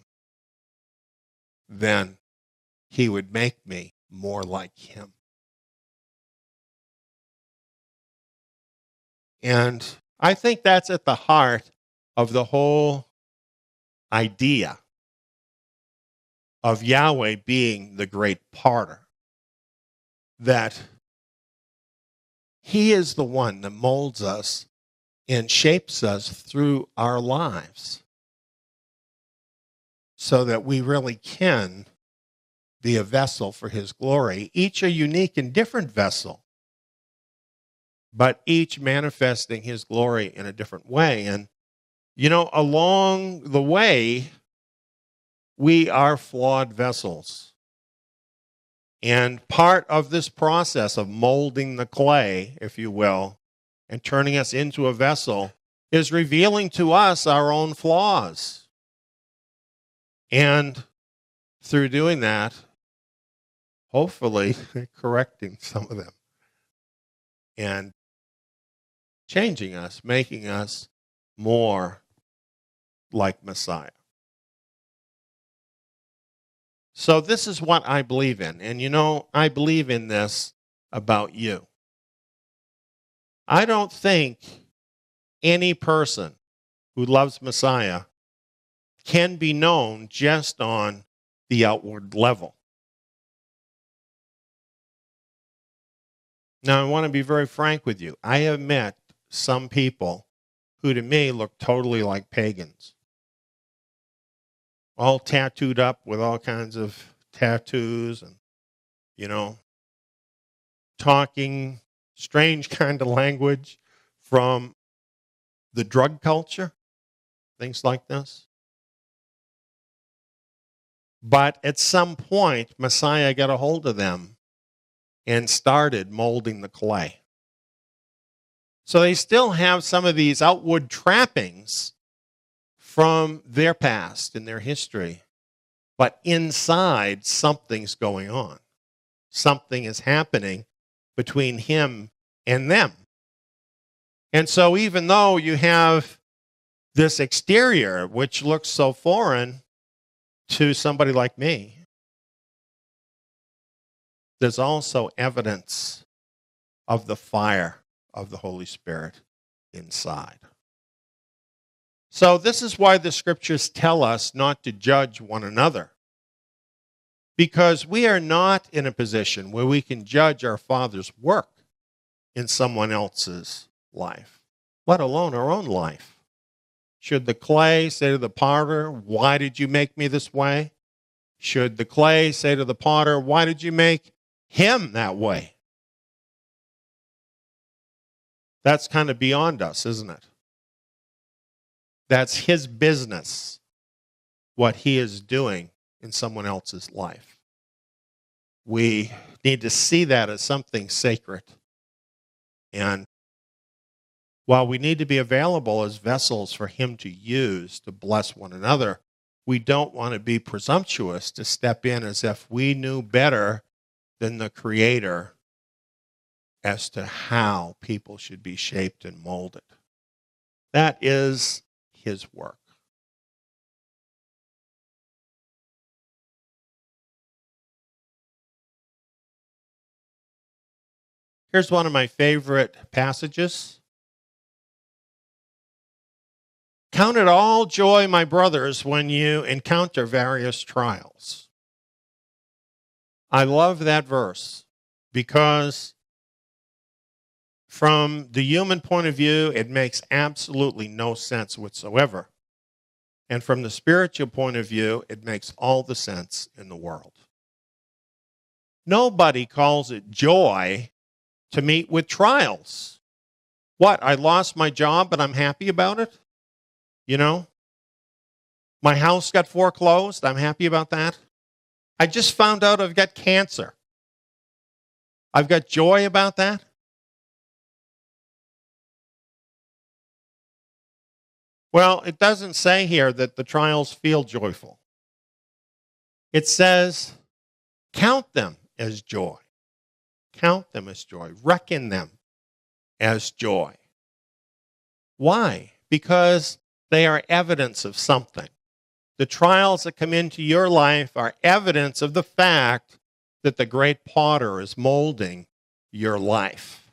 then he would make me more like him. And I think that's at the heart of the whole idea of Yahweh being the great potter. That he is the one that molds us and shapes us through our lives so that we really can be a vessel for his glory. Each a unique and different vessel, but each manifesting his glory in a different way. And, along the way, we are flawed vessels. And part of this process of molding the clay, if you will, and turning us into a vessel is revealing to us our own flaws. And through doing that, hopefully correcting some of them and changing us, making us more like Messiah. So this is what I believe in. And I believe in this about you. I don't think any person who loves Messiah can be known just on the outward level. Now, I want to be very frank with you. I have met some people who to me look totally like pagans. All tattooed up with all kinds of tattoos and, talking strange kind of language from the drug culture, things like this. But at some point, Messiah got a hold of them and started molding the clay. So they still have some of these outward trappings from their past and their history. But inside, something's going on. Something is happening between him and them. And so even though you have this exterior, which looks so foreign to somebody like me, there's also evidence of the fire of the Holy Spirit inside. So this is why the scriptures tell us not to judge one another, because we are not in a position where we can judge our Father's work in someone else's life, let alone our own life. Should the clay say to the potter, "Why did you make me this way?" Should the clay say to the potter, "Why did you make him that way?" That's kind of beyond us, isn't it? That's his business, what he is doing in someone else's life. We need to see that as something sacred. And while we need to be available as vessels for him to use to bless one another, we don't want to be presumptuous to step in as if we knew better than the Creator as to how people should be shaped and molded. That is his work. Here's one of my favorite passages. Count it all joy, my brothers, when you encounter various trials. I love that verse because from the human point of view, it makes absolutely no sense whatsoever. And from the spiritual point of view, it makes all the sense in the world. Nobody calls it joy to meet with trials. What, I lost my job, but I'm happy about it? You know? My house got foreclosed, I'm happy about that. I just found out I've got cancer. I've got joy about that. Well, it doesn't say here that the trials feel joyful. It says, count them as joy. Count them as joy. Reckon them as joy. Why? Because they are evidence of something. The trials that come into your life are evidence of the fact that the great potter is molding your life.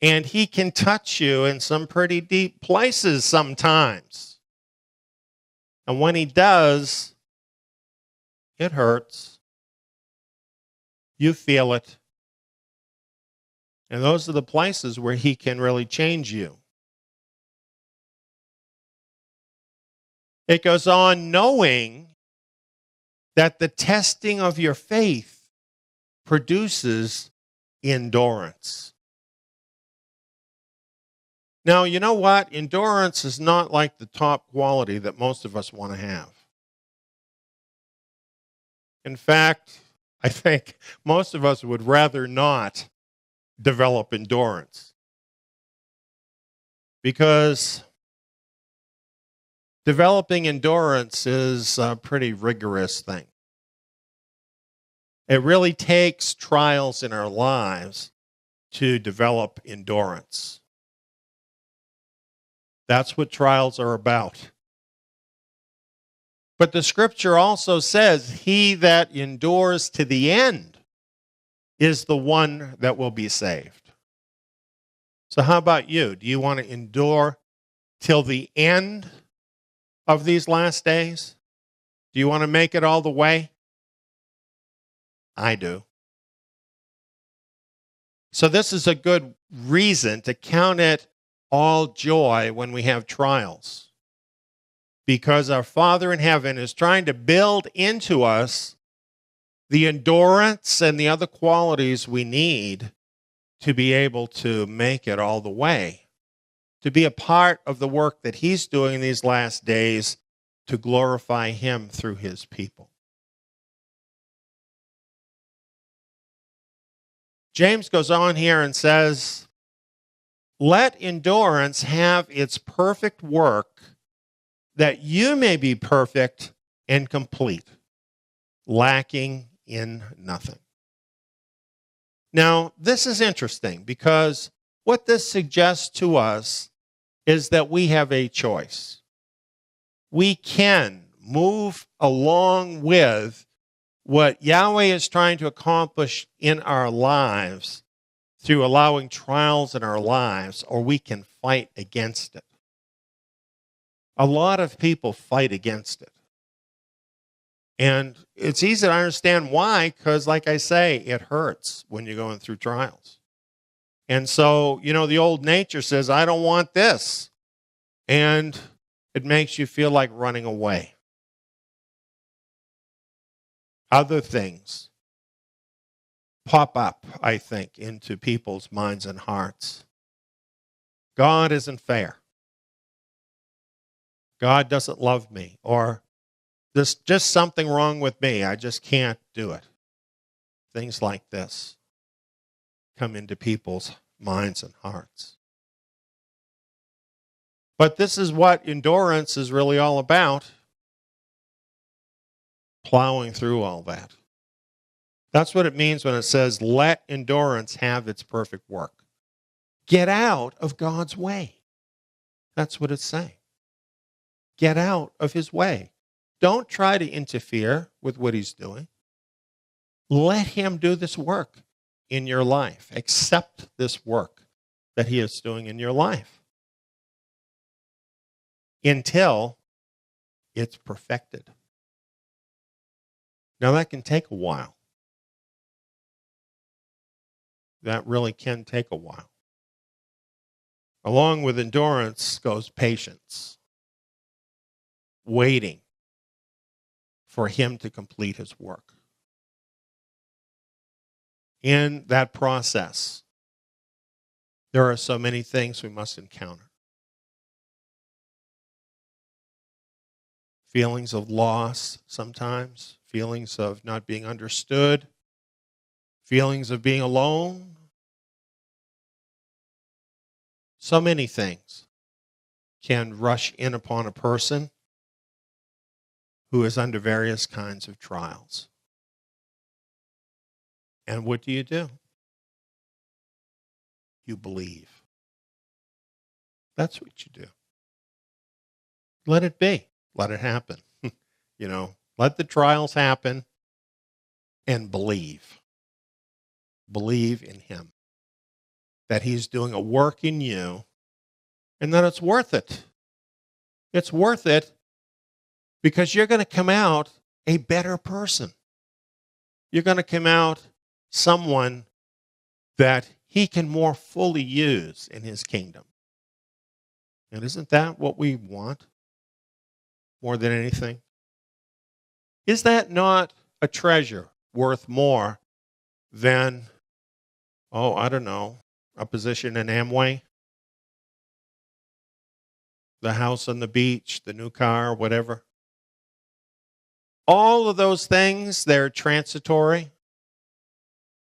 And he can touch you in some pretty deep places sometimes. And when he does, it hurts. You feel it. And those are the places where he can really change you. It goes on, knowing that the testing of your faith produces endurance. Now, you know what? Endurance is not like the top quality that most of us want to have. In fact, I think most of us would rather not develop endurance. Because developing endurance is a pretty rigorous thing. It really takes trials in our lives to develop endurance. That's what trials are about. But the scripture also says, he that endures to the end is the one that will be saved. So how about you? Do you want to endure till the end of these last days? Do you want to make it all the way? I do. So this is a good reason to count it all joy when we have trials. Because our Father in heaven is trying to build into us the endurance and the other qualities we need to be able to make it all the way, to be a part of the work that he's doing in these last days to glorify him through his people. James goes on here and says, let endurance have its perfect work, that you may be perfect and complete, lacking in nothing. Now, this is interesting because what this suggests to us is that we have a choice. We can move along with what Yahweh is trying to accomplish in our lives through allowing trials in our lives, or we can fight against it. A lot of people fight against it. And it's easy to understand why, because like I say, it hurts when you're going through trials. And so, the old nature says, I don't want this. And it makes you feel like running away. Other things pop up, I think, into people's minds and hearts. God isn't fair. God doesn't love me. Or there's just something wrong with me. I just can't do it. Things like this come into people's minds and hearts. But this is what endurance is really all about. Plowing through all that. That's what it means when it says, let endurance have its perfect work. Get out of God's way. That's what it's saying. Get out of his way. Don't try to interfere with what he's doing. Let him do this work in your life. Accept this work that he is doing in your life until it's perfected. Now, that can take a while. That really can take a while. Along with endurance goes patience, waiting for him to complete his work. In that process, there are so many things we must encounter. Feelings of loss sometimes, feelings of not being understood, feelings of being alone. So many things can rush in upon a person who is under various kinds of trials. And what do? You believe. That's what you do. Let it be. Let it happen. Let the trials happen and believe. Believe in him. That he's doing a work in you and that it's worth it. It's worth it because you're going to come out a better person. You're going to come out someone that he can more fully use in his kingdom. And isn't that what we want more than anything? Is that not a treasure worth more than, a position in Amway? The house on the beach, the new car, whatever. All of those things, they're transitory.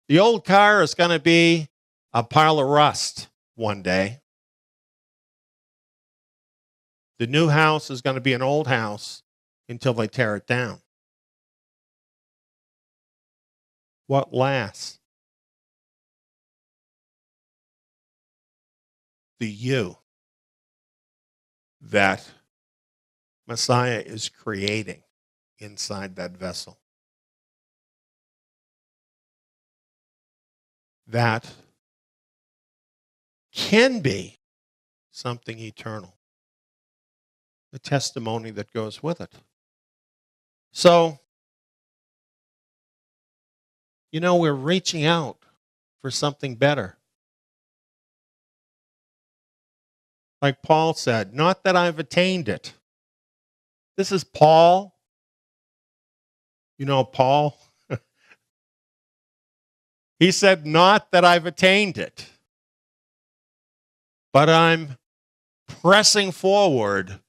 The old car is going to be a pile of rust one day. The new house is going to be an old house until they tear it down. What lasts? The you that Messiah is creating inside that vessel. That can be something eternal. The testimony that goes with it. So, we're reaching out for something better. Like Paul said, not that I've attained it. This is Paul. Paul. He said, not that I've attained it, but I'm pressing forward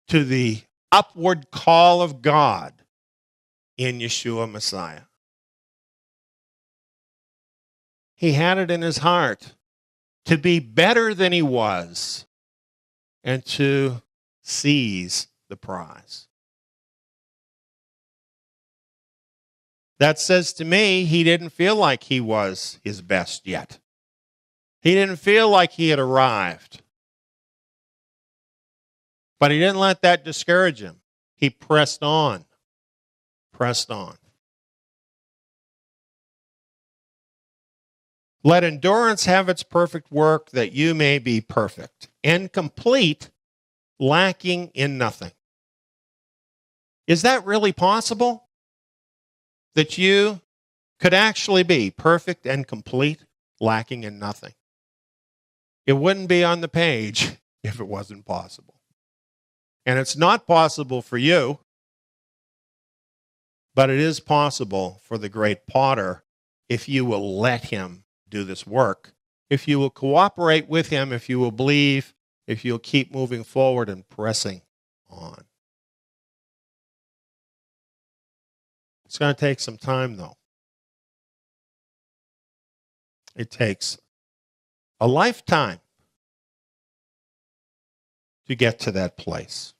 to the upward call of God in Yeshua Messiah. He had it in his heart to be better than he was and to seize the prize. That says to me, he didn't feel like he was his best yet. He didn't feel like he had arrived. But he didn't let that discourage him. He pressed on. Pressed on. Let endurance have its perfect work, that you may be perfect and complete, lacking in nothing. Is that really possible? That you could actually be perfect and complete, lacking in nothing? It wouldn't be on the page if it wasn't possible. And it's not possible for you, but it is possible for the great potter if you will let him do this work, if you will cooperate with him, if you will believe, if you'll keep moving forward and pressing on. It's going to take some time, though. It takes a lifetime to get to that place.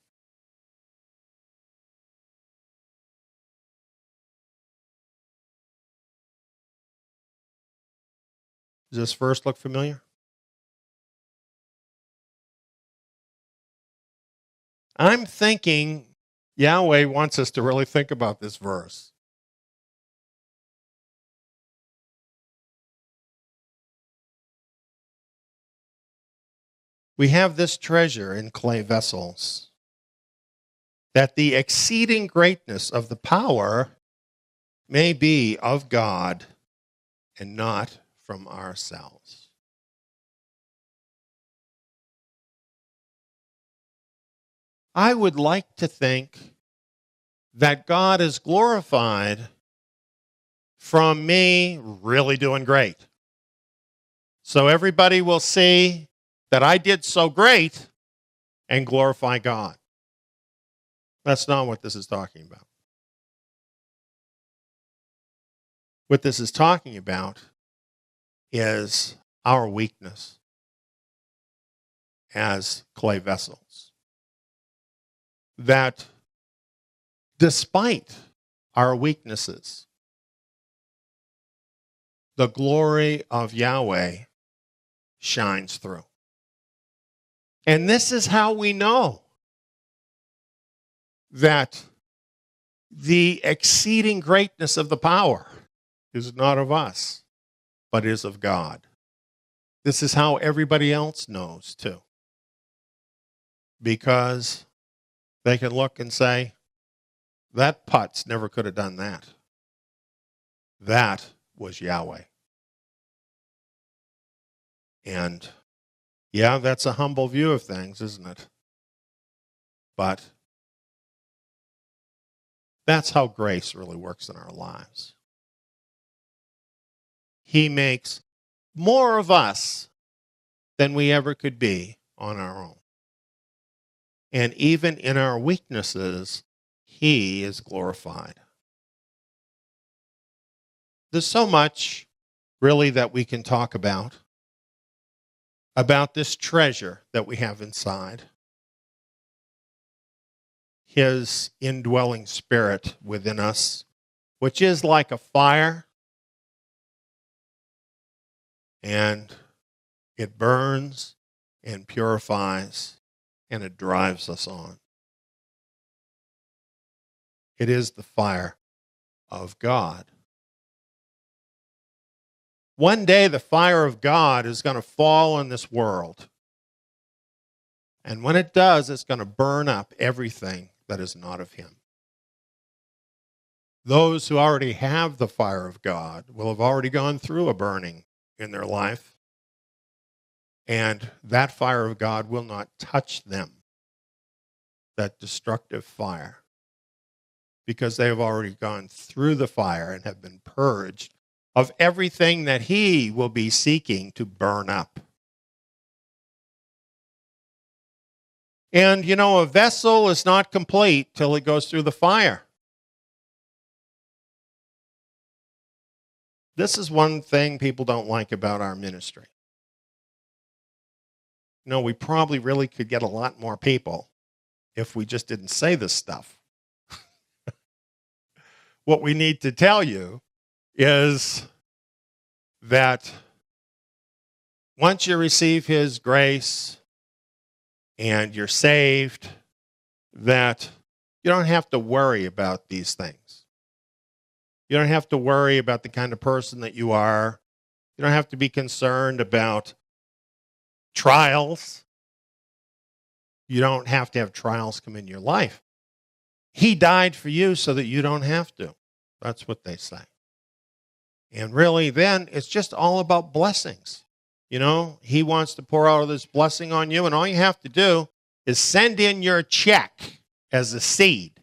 Does this verse look familiar? I'm thinking Yahweh wants us to really think about this verse. We have this treasure in clay vessels, that the exceeding greatness of the power may be of God and not from ourselves. I would like to think that God is glorified from me really doing great. So everybody will see that I did so great and glorify God. That's not what this is talking about. What this is talking about is our weakness as clay vessels. That despite our weaknesses, the glory of Yahweh shines through. And this is how we know that the exceeding greatness of the power is not of us, but is of God. This is how everybody else knows too. Because they can look and say, that putz never could have done that. That was Yahweh. And yeah, that's a humble view of things, isn't it? But that's how grace really works in our lives. He makes more of us than we ever could be on our own. And even in our weaknesses, He is glorified. There's so much really that we can talk about this treasure that we have inside. His indwelling spirit within us, which is like a fire, and it burns and purifies, and it drives us on. It is the fire of God. One day the fire of God is going to fall on this world. And when it does, it's going to burn up everything that is not of Him. Those who already have the fire of God will have already gone through a burning in their life. And that fire of God will not touch them, that destructive fire, because they have already gone through the fire and have been purged of everything that He will be seeking to burn up. And, a vessel is not complete till it goes through the fire. This is one thing people don't like about our ministry. We probably really could get a lot more people if we just didn't say this stuff. What we need to tell you is that once you receive His grace and you're saved, that you don't have to worry about these things. You don't have to worry about the kind of person that you are. You don't have to be concerned about trials. You don't have to have trials come in your life. He died for you so that you don't have to. That's what they say. And really, then, it's just all about blessings. He wants to pour out this blessing on you, and all you have to do is send in your check as a seed.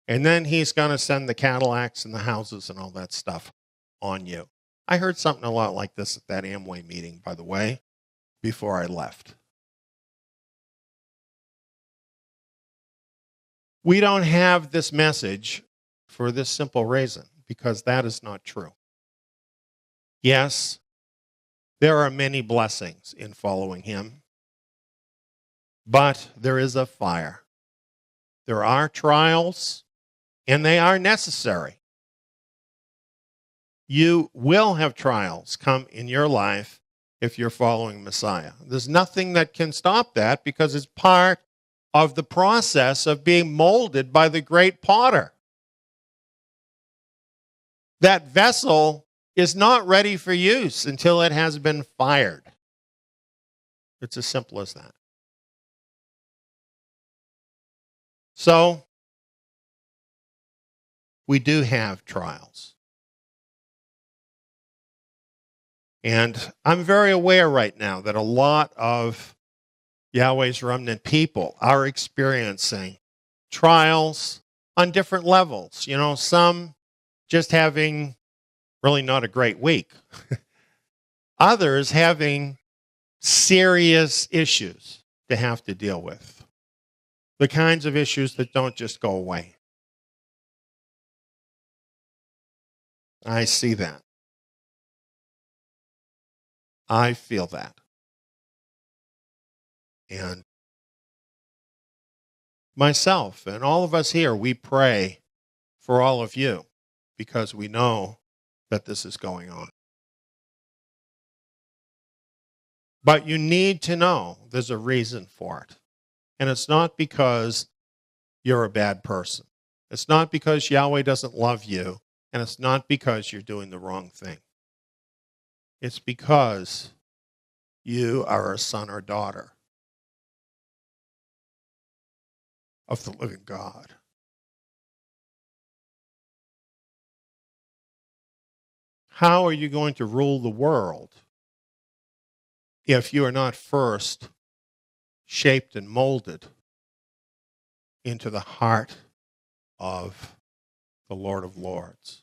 And then He's going to send the Cadillacs and the houses and all that stuff on you. I heard something a lot like this at that Amway meeting, by the way, before I left. We don't have this message for this simple reason, because that is not true. Yes, there are many blessings in following Him, but there is a fire. There are trials, and they are necessary. You will have trials come in your life if you're following Messiah. There's nothing that can stop that because it's part of the process of being molded by the great potter. That vessel is not ready for use until it has been fired. It's as simple as that. So, we do have trials. And I'm very aware right now that a lot of Yahweh's remnant people are experiencing trials on different levels. You know, some just having really not a great week. Others having serious issues to have to deal with. The kinds of issues that don't just go away. I see that. I feel that. And myself and all of us here, we pray for all of you because we know that this is going on. But you need to know there's a reason for it. And it's not because you're a bad person. It's not because Yahweh doesn't love you. And it's not because you're doing the wrong thing. It's because you are a son or daughter of the living God. How are you going to rule the world if you are not first shaped and molded into the heart of the Lord of Lords?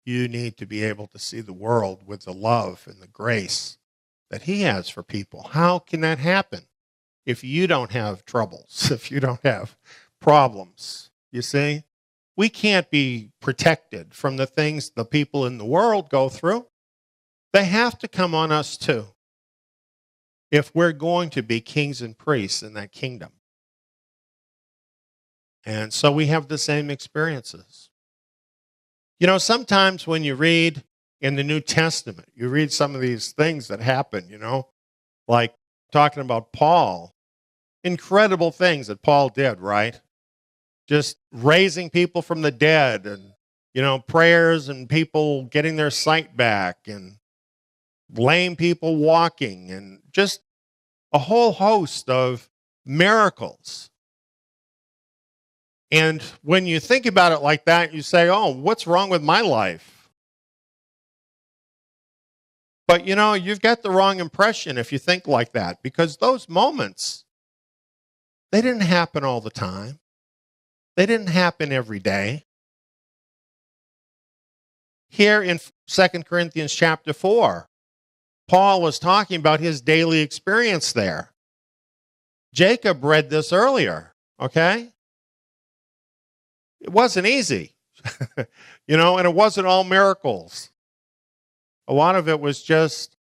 You need to be able to see the world with the love and the grace that He has for people. How can that happen if you don't have troubles, if you don't have problems? You see? We can't be protected from the things the people in the world go through. They have to come on us too, if we're going to be kings and priests in that kingdom. And so we have the same experiences. You know, sometimes when you read in the New Testament, you read some of these things that happen, you know, like talking about Paul. Incredible things that Paul did, right? Just raising people from the dead and, you know, prayers and people getting their sight back and lame people walking and just a whole host of miracles. And when you think about it like that, you say, oh, what's wrong with my life? But, you know, you've got the wrong impression if you think like that, because those moments, they didn't happen all the time. They didn't happen every day. Here in 2 Corinthians chapter 4, Paul was talking about his daily experience there. Jacob read this earlier, okay? It wasn't easy, you know, and it wasn't all miracles. A lot of it was just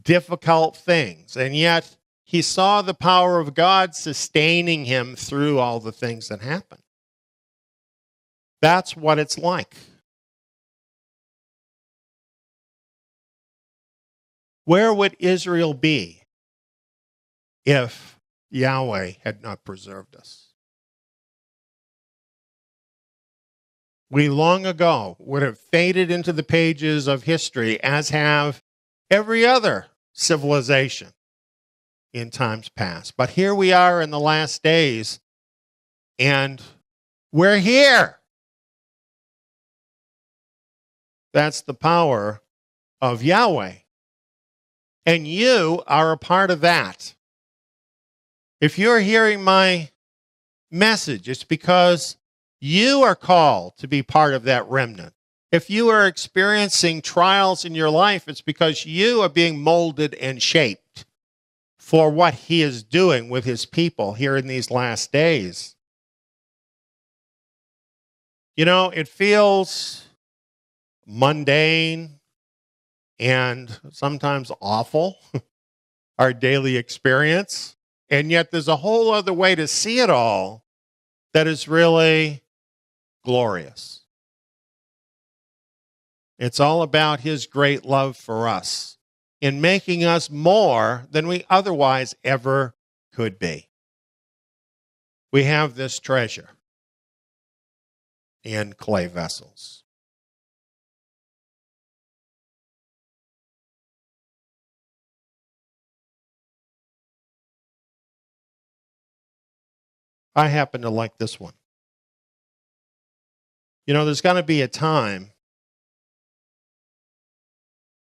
difficult things, and yet he saw the power of God sustaining him through all the things that happened. That's what it's like. Where would Israel be if Yahweh had not preserved us? We long ago would have faded into the pages of history, as have every other civilization in times past. But here we are in the last days, and we're here. That's the power of Yahweh. And you are a part of that. If you're hearing my message, it's because you are called to be part of that remnant. If you are experiencing trials in your life, it's because you are being molded and shaped for what He is doing with His people here in these last days. You know, it feels mundane and sometimes awful, our daily experience. And yet there's a whole other way to see it all that is really glorious. It's all about his great love for us in making us more than we otherwise ever could be. We have this treasure in clay vessels. I happen to like this one. You know, there's going to be a time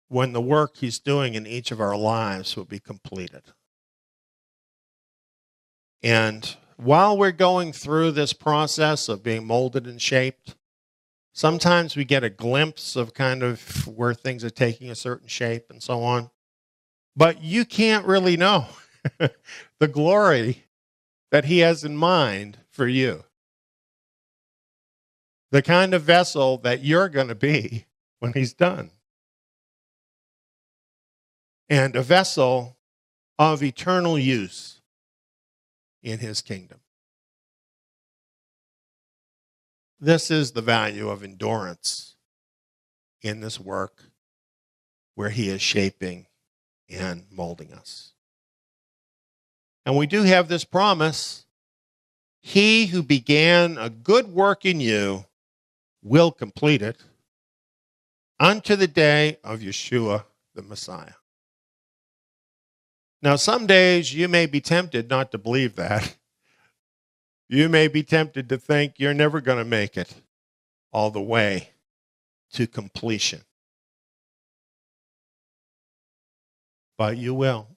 when the work he's doing in each of our lives will be completed. And while we're going through this process of being molded and shaped, sometimes we get a glimpse of kind of where things are taking a certain shape and so on. But you can't really know the glory that he has in mind for you. The kind of vessel that you're going to be when he's done. And a vessel of eternal use in his kingdom. This is the value of endurance in this work where he is shaping and molding us. And we do have this promise: he who began a good work in you will complete it unto the day of Yeshua the Messiah. Now, some days you may be tempted not to believe that. You may be tempted to think you're never going to make it all the way to completion. But you will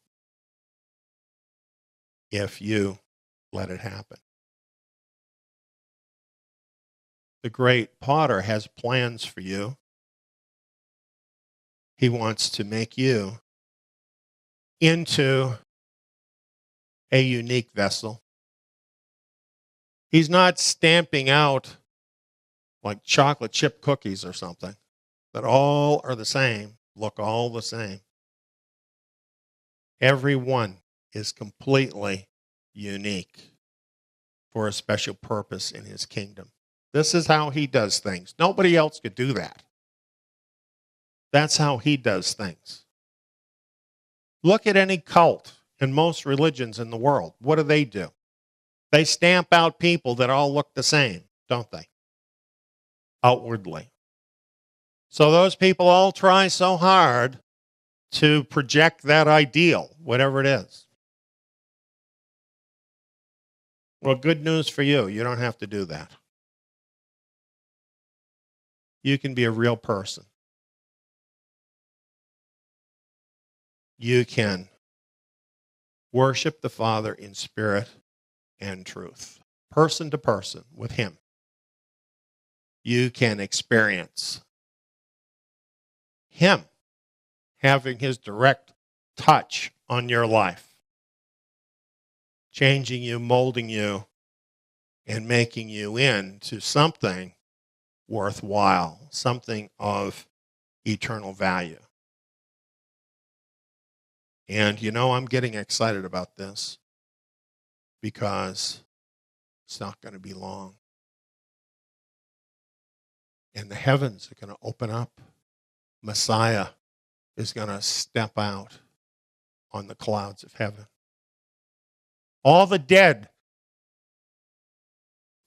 if you let it happen. The great potter has plans for you. He wants to make you into a unique vessel. He's not stamping out like chocolate chip cookies or something that all are the same, look all the same. Every one is completely unique for a special purpose in his kingdom. This is how he does things. Nobody else could do that. That's how he does things. Look at any cult and most religions in the world. What do? They stamp out people that all look the same, don't they? Outwardly. So those people all try so hard to project that ideal, whatever it is. Well, good news for you. You don't have to do that. You can be a real person. You can worship the Father in spirit and truth, person to person with him. You can experience him having his direct touch on your life, changing you, molding you, and making you into something worthwhile, something of eternal value. And you know, I'm getting excited about this because it's not going to be long. And the heavens are going to open up. Messiah is going to step out on the clouds of heaven. All the dead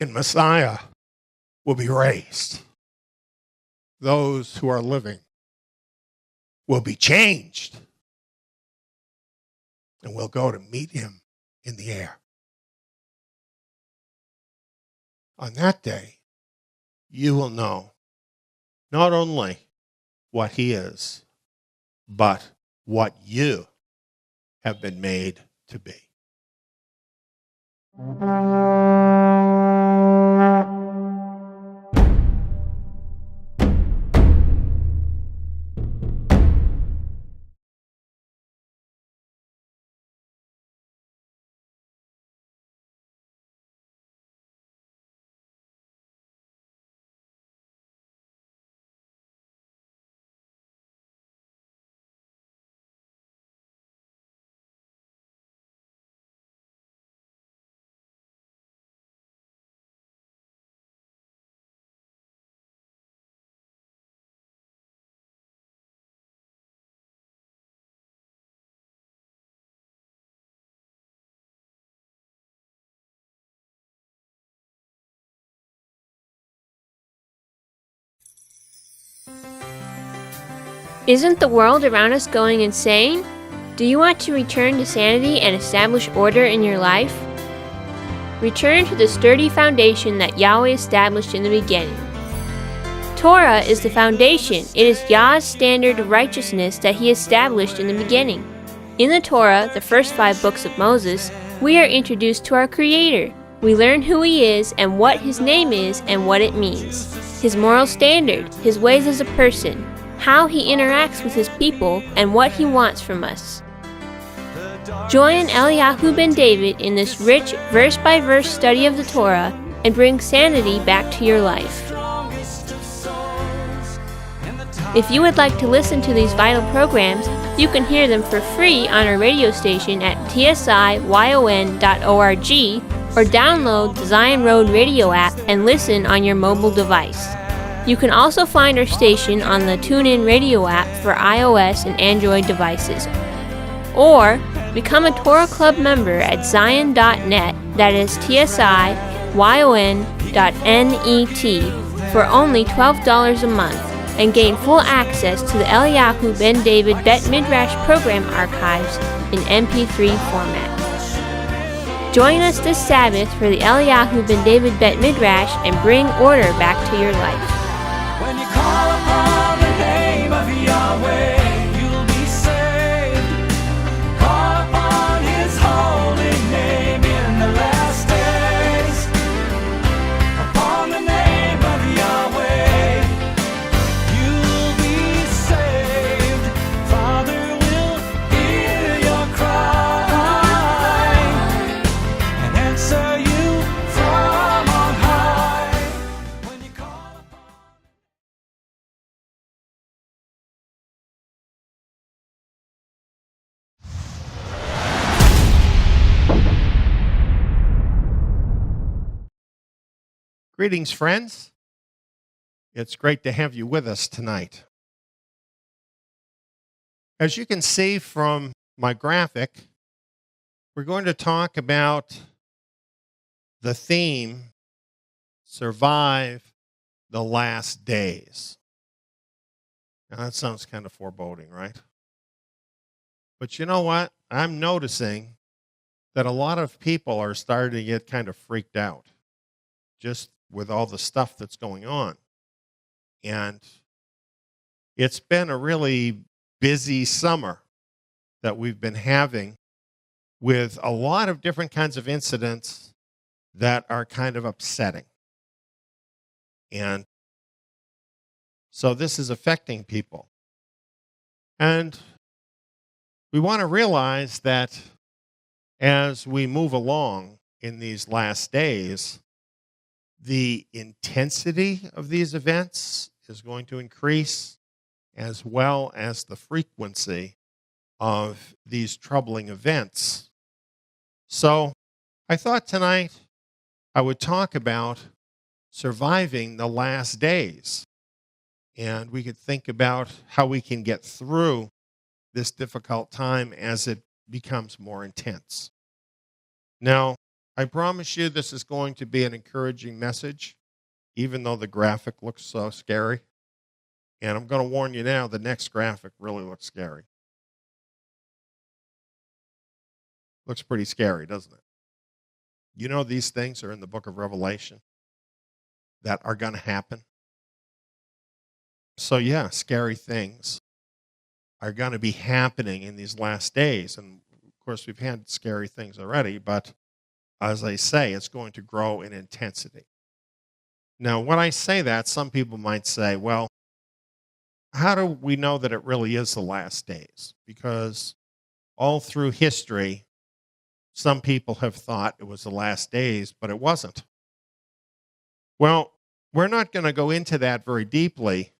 in Messiah will be raised. Those who are living will be changed. And we'll go to meet him in the air. On that day, you will know not only what he is, but what you have been made to be. Isn't the world around us going insane? Do you want to return to sanity and establish order in your life? Return to the sturdy foundation that Yahweh established in the beginning. Torah is the foundation. It is Yah's standard of righteousness that He established in the beginning. In the Torah, the first 5 books of Moses, we are introduced to our Creator. We learn who He is and what His name is and what it means. His moral standard, His ways as a person, how He interacts with His people, and what He wants from us. Join Eliyahu ben David in this rich verse-by-verse study of the Torah and bring sanity back to your life. If you would like to listen to these vital programs, you can hear them for free on our radio station at tsiyon.org or download the Zion Road radio app and listen on your mobile device. You can also find our station on the TuneIn radio app for iOS and Android devices. Or become a Torah Club member at zion.net, that is tsiyon.net, for only $12 a month, and gain full access to the Eliyahu ben David Bet Midrash program archives in MP3 format. Join us this Sabbath for the Eliyahu ben David Bet Midrash and bring order back to your life. When you call upon the name of Yahweh, you'll be saved. Call upon His holy name in the last days. Upon the name of Yahweh, you'll be saved. Father will hear your cry and answer you from on high. When you call upon Greetings, friends. It's great to have you with us tonight. As you can see from my graphic, we're going to talk about the theme, Survive the Last Days. Now, that sounds kind of foreboding, right? But you know what? I'm noticing that a lot of people are starting to get kind of freaked out just with all the stuff that's going on. And it's been a really busy summer that we've been having with a lot of different kinds of incidents that are kind of upsetting. And so this is affecting people. And we want to realize that as we move along in these last days, the intensity of these events is going to increase, as well as the frequency of these troubling events. So I thought tonight I would talk about surviving the last days. And we could think about how we can get through this difficult time as it becomes more intense. Now, I promise you this is going to be an encouraging message, even though the graphic looks so scary. And I'm going to warn you now, the next graphic really looks scary. Looks pretty scary, doesn't it? You know these things are in the book of Revelation that are going to happen. So yeah, scary things are going to be happening in these last days. And of course, we've had scary things already, but as I say, it's going to grow in intensity. Now, when I say that, some people might say, well, how do we know that it really is the last days? Because all through history, some people have thought it was the last days, but it wasn't. Well, we're not going to go into that very deeply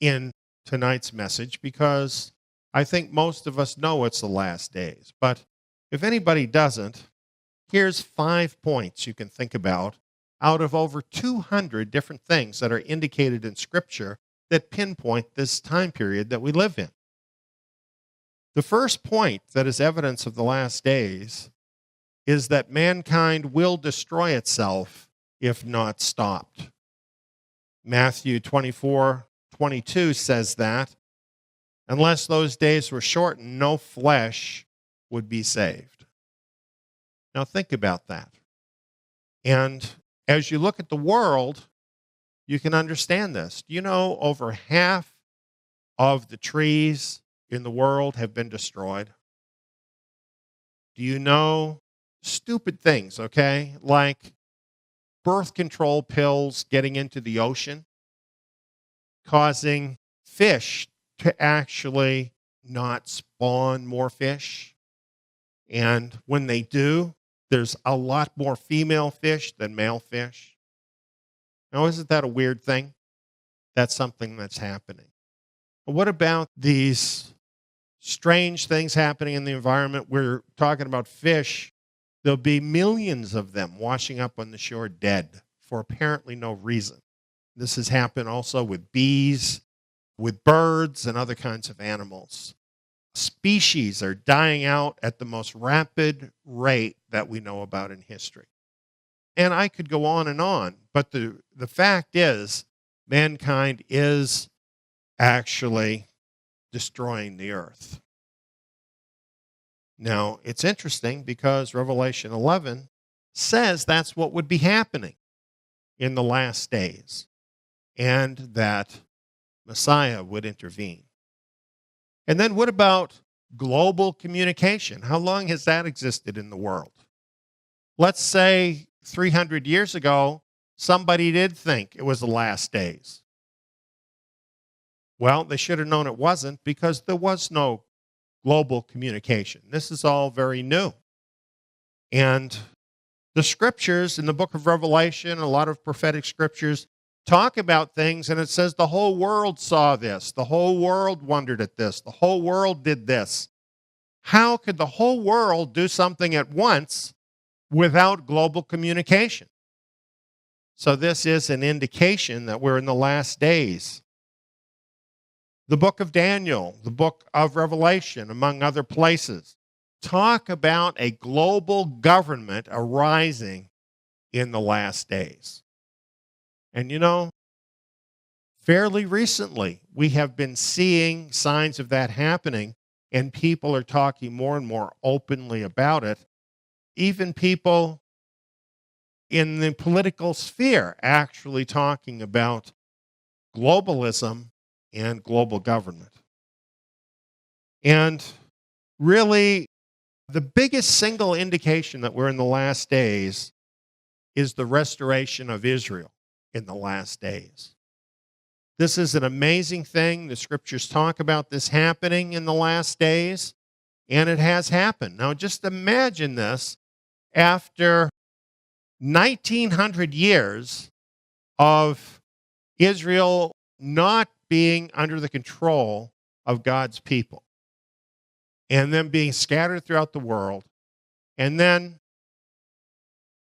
in tonight's message because I think most of us know it's the last days. But if anybody doesn't, here's 5 points you can think about out of over 200 different things that are indicated in Scripture that pinpoint this time period that we live in. The first point that is evidence of the last days is that mankind will destroy itself if not stopped. Matthew 24, 22 says that unless those days were shortened, no flesh would be saved. Now think about that. And as you look at the world, you can understand this. Do you know over half of the trees in the world have been destroyed? Do you know stupid things, okay? Like birth control pills getting into the ocean, causing fish to actually not spawn more fish. And when they do, there's a lot more female fish than male fish. Now, isn't that a weird thing? That's something that's happening. But what about these strange things happening in the environment? We're talking about fish. There'll be millions of them washing up on the shore dead for apparently no reason. This has happened also with bees, with birds, and other kinds of animals. Species are dying out at the most rapid rate that we know about in history. And I could go on, but the fact is, mankind is actually destroying the earth. Now, it's interesting because Revelation 11 says that's what would be happening in the last days, and that Messiah would intervene. And then what about global communication? How long has that existed in the world? Let's say 300 years ago, somebody did think it was the last days. Well, they should have known it wasn't because there was no global communication. This is all very new. And the scriptures in the book of Revelation, a lot of prophetic scriptures, talk about things, and it says the whole world saw this. The whole world wondered at this. The whole world did this. How could the whole world do something at once without global communication? So this is an indication that we're in the last days. The book of Daniel, the book of Revelation, among other places, talk about a global government arising in the last days. And you know, fairly recently, we have been seeing signs of that happening, and people are talking more and more openly about it. Even people in the political sphere actually talking about globalism and global government. And really, the biggest single indication that we're in the last days is the restoration of Israel in the last days. This is an amazing thing. The scriptures talk about this happening in the last days, and it has happened. Now, just imagine this. After 1,900 years of Israel not being under the control of God's people, and then being scattered throughout the world, and then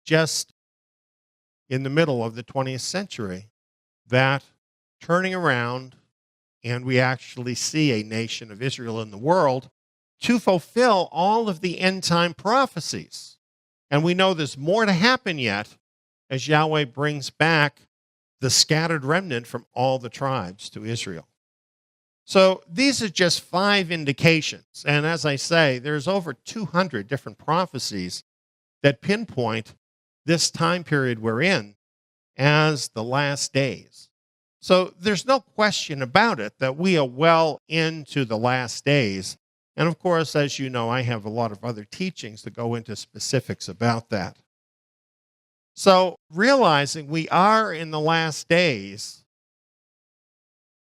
just in the middle of the 20th century, that turning around, and we actually see a nation of Israel in the world to fulfill all of the end-time prophecies. And we know there's more to happen yet as Yahweh brings back the scattered remnant from all the tribes to Israel. So these are just 5 indications. And as I say, there's over 200 different prophecies that pinpoint this time period we're in as the last days. So there's no question about it that we are well into the last days. And of course, as you know, I have a lot of other teachings that go into specifics about that. So realizing we are in the last days,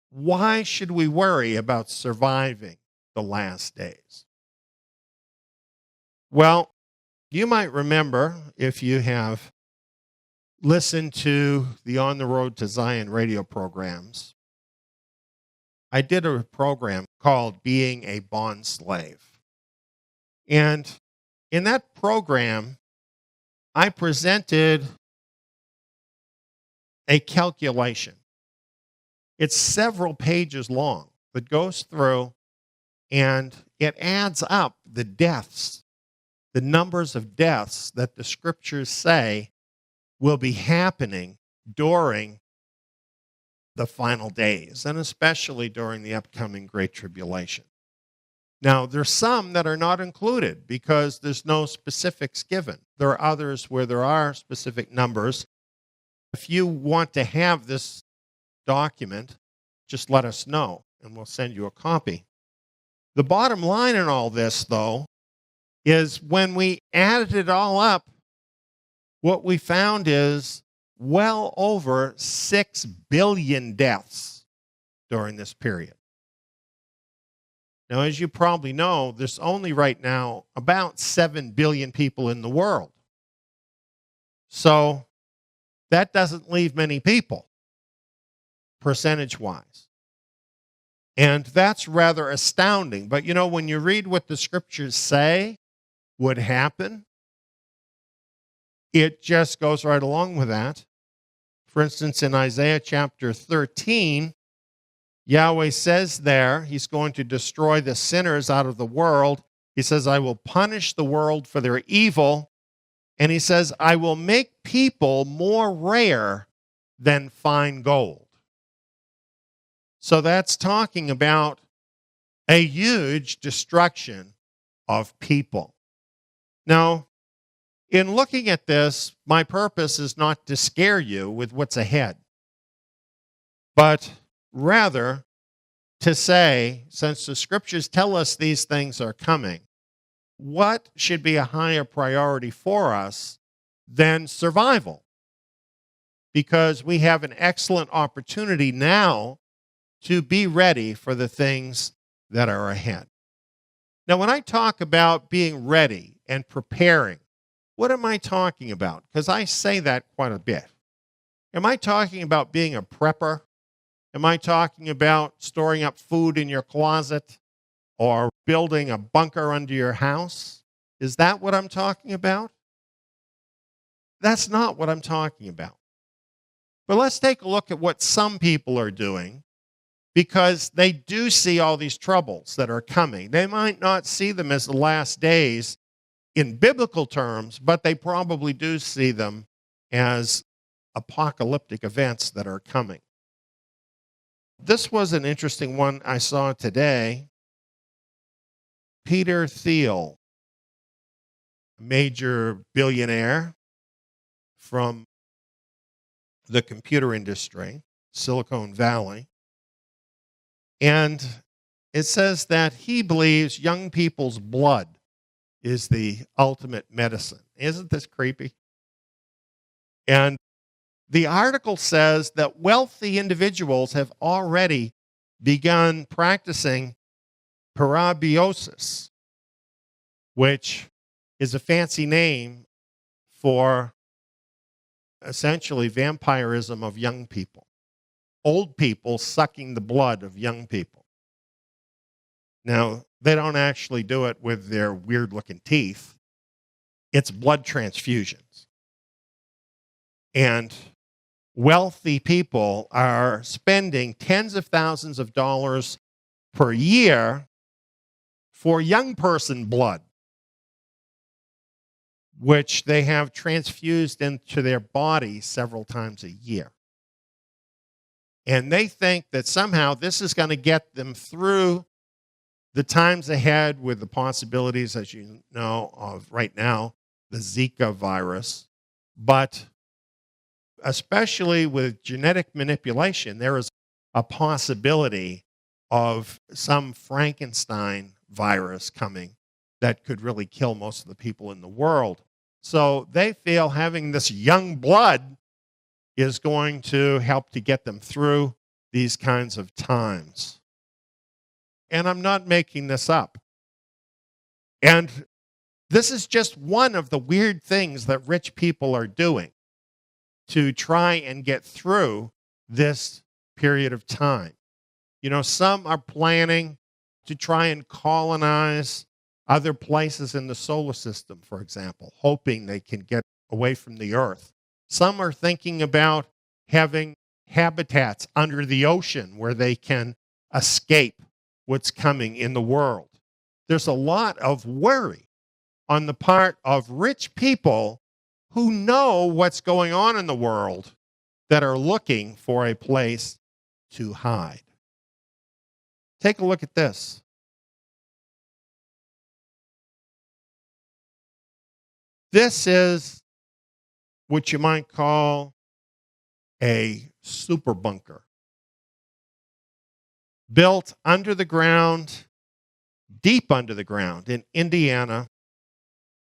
why should we worry about surviving the last days? Well, you might remember, if you have listened to the On the Road to Zion radio programs, I did a program called Being a Bond Slave. And in that program, I presented a calculation. It's several pages long that goes through, and it adds up the deaths, the numbers of deaths that the scriptures say will be happening during the final days, and especially during the upcoming Great Tribulation. Now, there's some that are not included because there's no specifics given. There are others where there are specific numbers. If you want to have this document, just let us know, and we'll send you a copy. The bottom line in all this, though, is when we added it all up, what we found is well over 6 billion deaths during this period. Now, as you probably know, there's only right now about 7 billion people in the world. So that doesn't leave many people, percentage-wise. And that's rather astounding. But you know, when you read what the scriptures say would happen, it just goes right along with that. For instance, in Isaiah chapter 13, Yahweh says there, he's going to destroy the sinners out of the world. He says, I will punish the world for their evil. And he says, I will make people more rare than fine gold. So that's talking about a huge destruction of people. Now, in looking at this, my purpose is not to scare you with what's ahead, but rather to say, since the scriptures tell us these things are coming, what should be a higher priority for us than survival? Because we have an excellent opportunity now to be ready for the things that are ahead. Now, when I talk about being ready and preparing, what am I talking about? Because I say that quite a bit. Am I talking about being a prepper? Am I talking about storing up food in your closet or building a bunker under your house? Is that what I'm talking about? That's not what I'm talking about. But let's take a look at what some people are doing, because they do see all these troubles that are coming. They might not see them as the last days in biblical terms, but they probably do see them as apocalyptic events that are coming. This was an interesting one I saw today. Peter Thiel, a major billionaire from the computer industry, Silicon Valley. And it says that he believes young people's blood is the ultimate medicine. Isn't this creepy? And the article says that wealthy individuals have already begun practicing parabiosis, which is a fancy name for essentially vampirism of young people. Old people sucking the blood of young people. Now, they don't actually do it with their weird-looking teeth. It's blood transfusions. And wealthy people are spending tens of thousands of dollars per year for young person blood, which they have transfused into their body several times a year. And they think that somehow this is going to get them through the times ahead with the possibilities, as you know, of right now, the Zika virus. But especially with genetic manipulation, there is a possibility of some Frankenstein virus coming that could really kill most of the people in the world. So they feel having this young blood is going to help to get them through these kinds of times. And I'm not making this up. And this is just one of the weird things that rich people are doing to try and get through this period of time. You know, some are planning to try and colonize other places in the solar system, for example, hoping they can get away from the Earth. Some are thinking about having habitats under the ocean where they can escape what's coming in the world. There's a lot of worry on the part of rich people who know what's going on in the world that are looking for a place to hide. Take a look at this. This is what you might call a super bunker, built under the ground, deep under the ground in Indiana,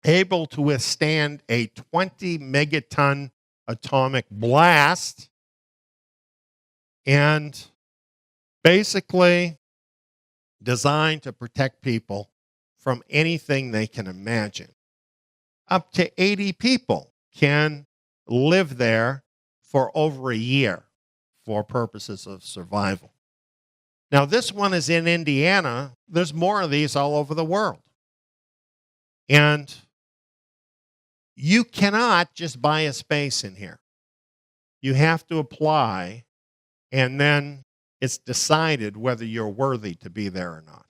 able to withstand a 20 megaton atomic blast, and basically designed to protect people from anything they can imagine. Up to 80 people can live there for over a year for purposes of survival. Now, this one is in Indiana. There's more of these all over the world. And you cannot just buy a space in here. You have to apply, and then it's decided whether you're worthy to be there or not.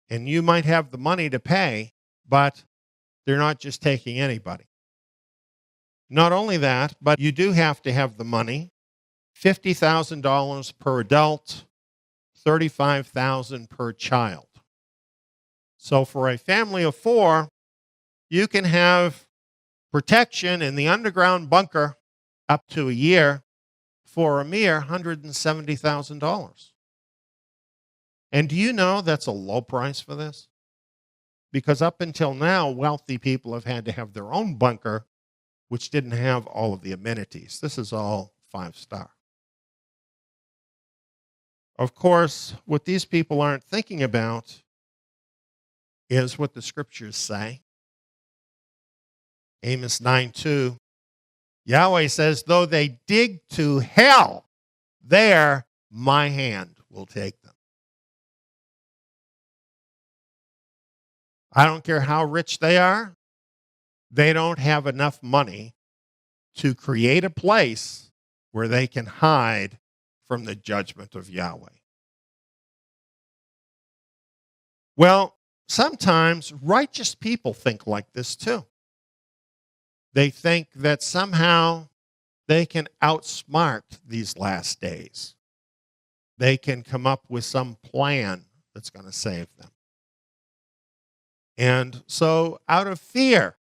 And you might have the money to pay, but they're not just taking anybody. Not only that, but you do have to have the money, $50,000 per adult, $35,000 per child. So for a family of 4, you can have protection in the underground bunker up to a year for a mere $170,000. And do you know that's a low price for this? Because up until now, wealthy people have had to have their own bunker, which didn't have all of the amenities. This is all 5-star. Of course, what these people aren't thinking about is what the scriptures say. Amos 9:2, Yahweh says, though they dig to hell, there my hand will take them. I don't care how rich they are, they don't have enough money to create a place where they can hide from the judgment of Yahweh. Well, sometimes righteous people think like this too. They think that somehow they can outsmart these last days. They can come up with some plan that's going to save them. And so out of fear,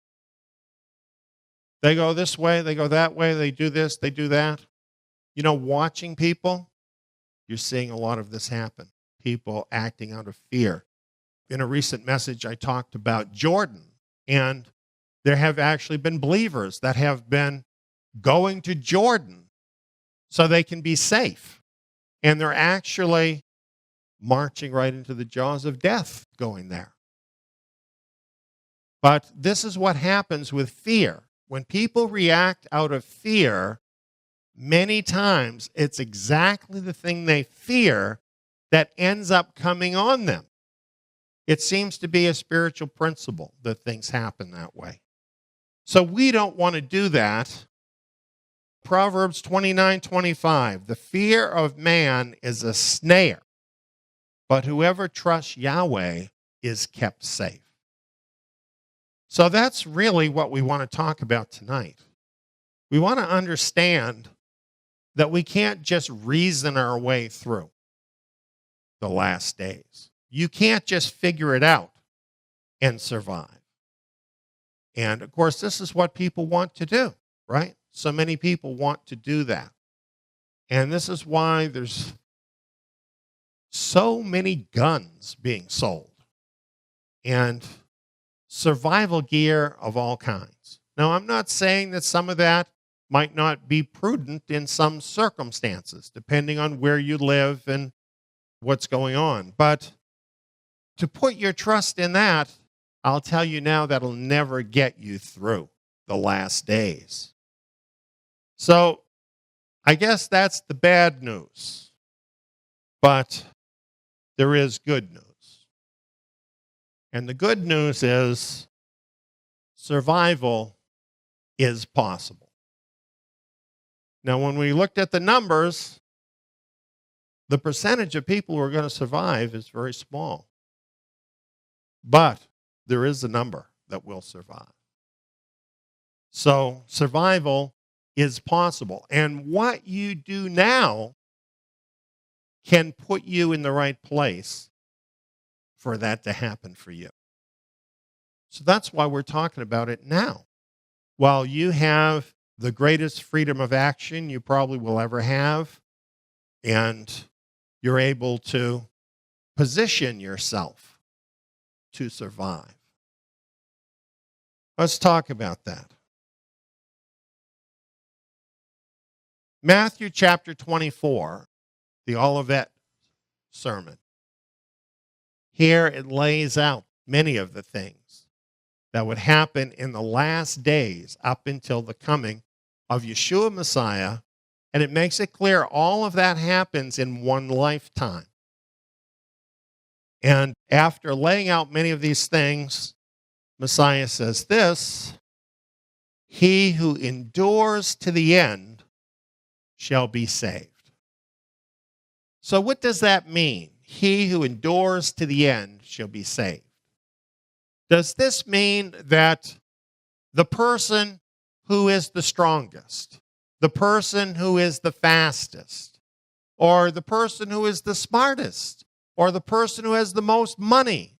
they go this way, they go that way, they do this, they do that. You know, watching people, you're seeing a lot of this happen. People acting out of fear. In a recent message, I talked about Jordan, and there have actually been believers that have been going to Jordan so they can be safe. And they're actually marching right into the jaws of death going there. But this is what happens with fear. When people react out of fear, many times it's exactly the thing they fear that ends up coming on them. It seems to be a spiritual principle that things happen that way. So we don't want to do that. Proverbs 29:25, the fear of man is a snare, but whoever trusts Yahweh is kept safe. So that's really what we want to talk about tonight. We want to understand that we can't just reason our way through the last days. You can't just figure it out and survive. And of course, this is what people want to do, right? So many people want to do that. And this is why there's so many guns being sold and survival gear of all kinds. Now, I'm not saying that some of that might not be prudent in some circumstances, depending on where you live and what's going on. But to put your trust in that, I'll tell you now, that'll never get you through the last days. So I guess that's the bad news. But there is good news. And the good news is survival is possible. Now, when we looked at the numbers, the percentage of people who are going to survive is very small. But there is a number that will survive. So survival is possible. And what you do now can put you in the right place for that to happen for you. So that's why we're talking about it now. While you have the greatest freedom of action you probably will ever have, and you're able to position yourself to survive. Let's talk about that. Matthew chapter 24, the Olivet sermon. Here it lays out many of the things that would happen in the last days up until the coming of Yeshua Messiah, and it makes it clear all of that happens in one lifetime. And after laying out many of these things, Messiah says this, "He who endures to the end shall be saved." So what does that mean? He who endures to the end shall be saved. Does this mean that the person who is the strongest, the person who is the fastest, or the person who is the smartest, or the person who has the most money,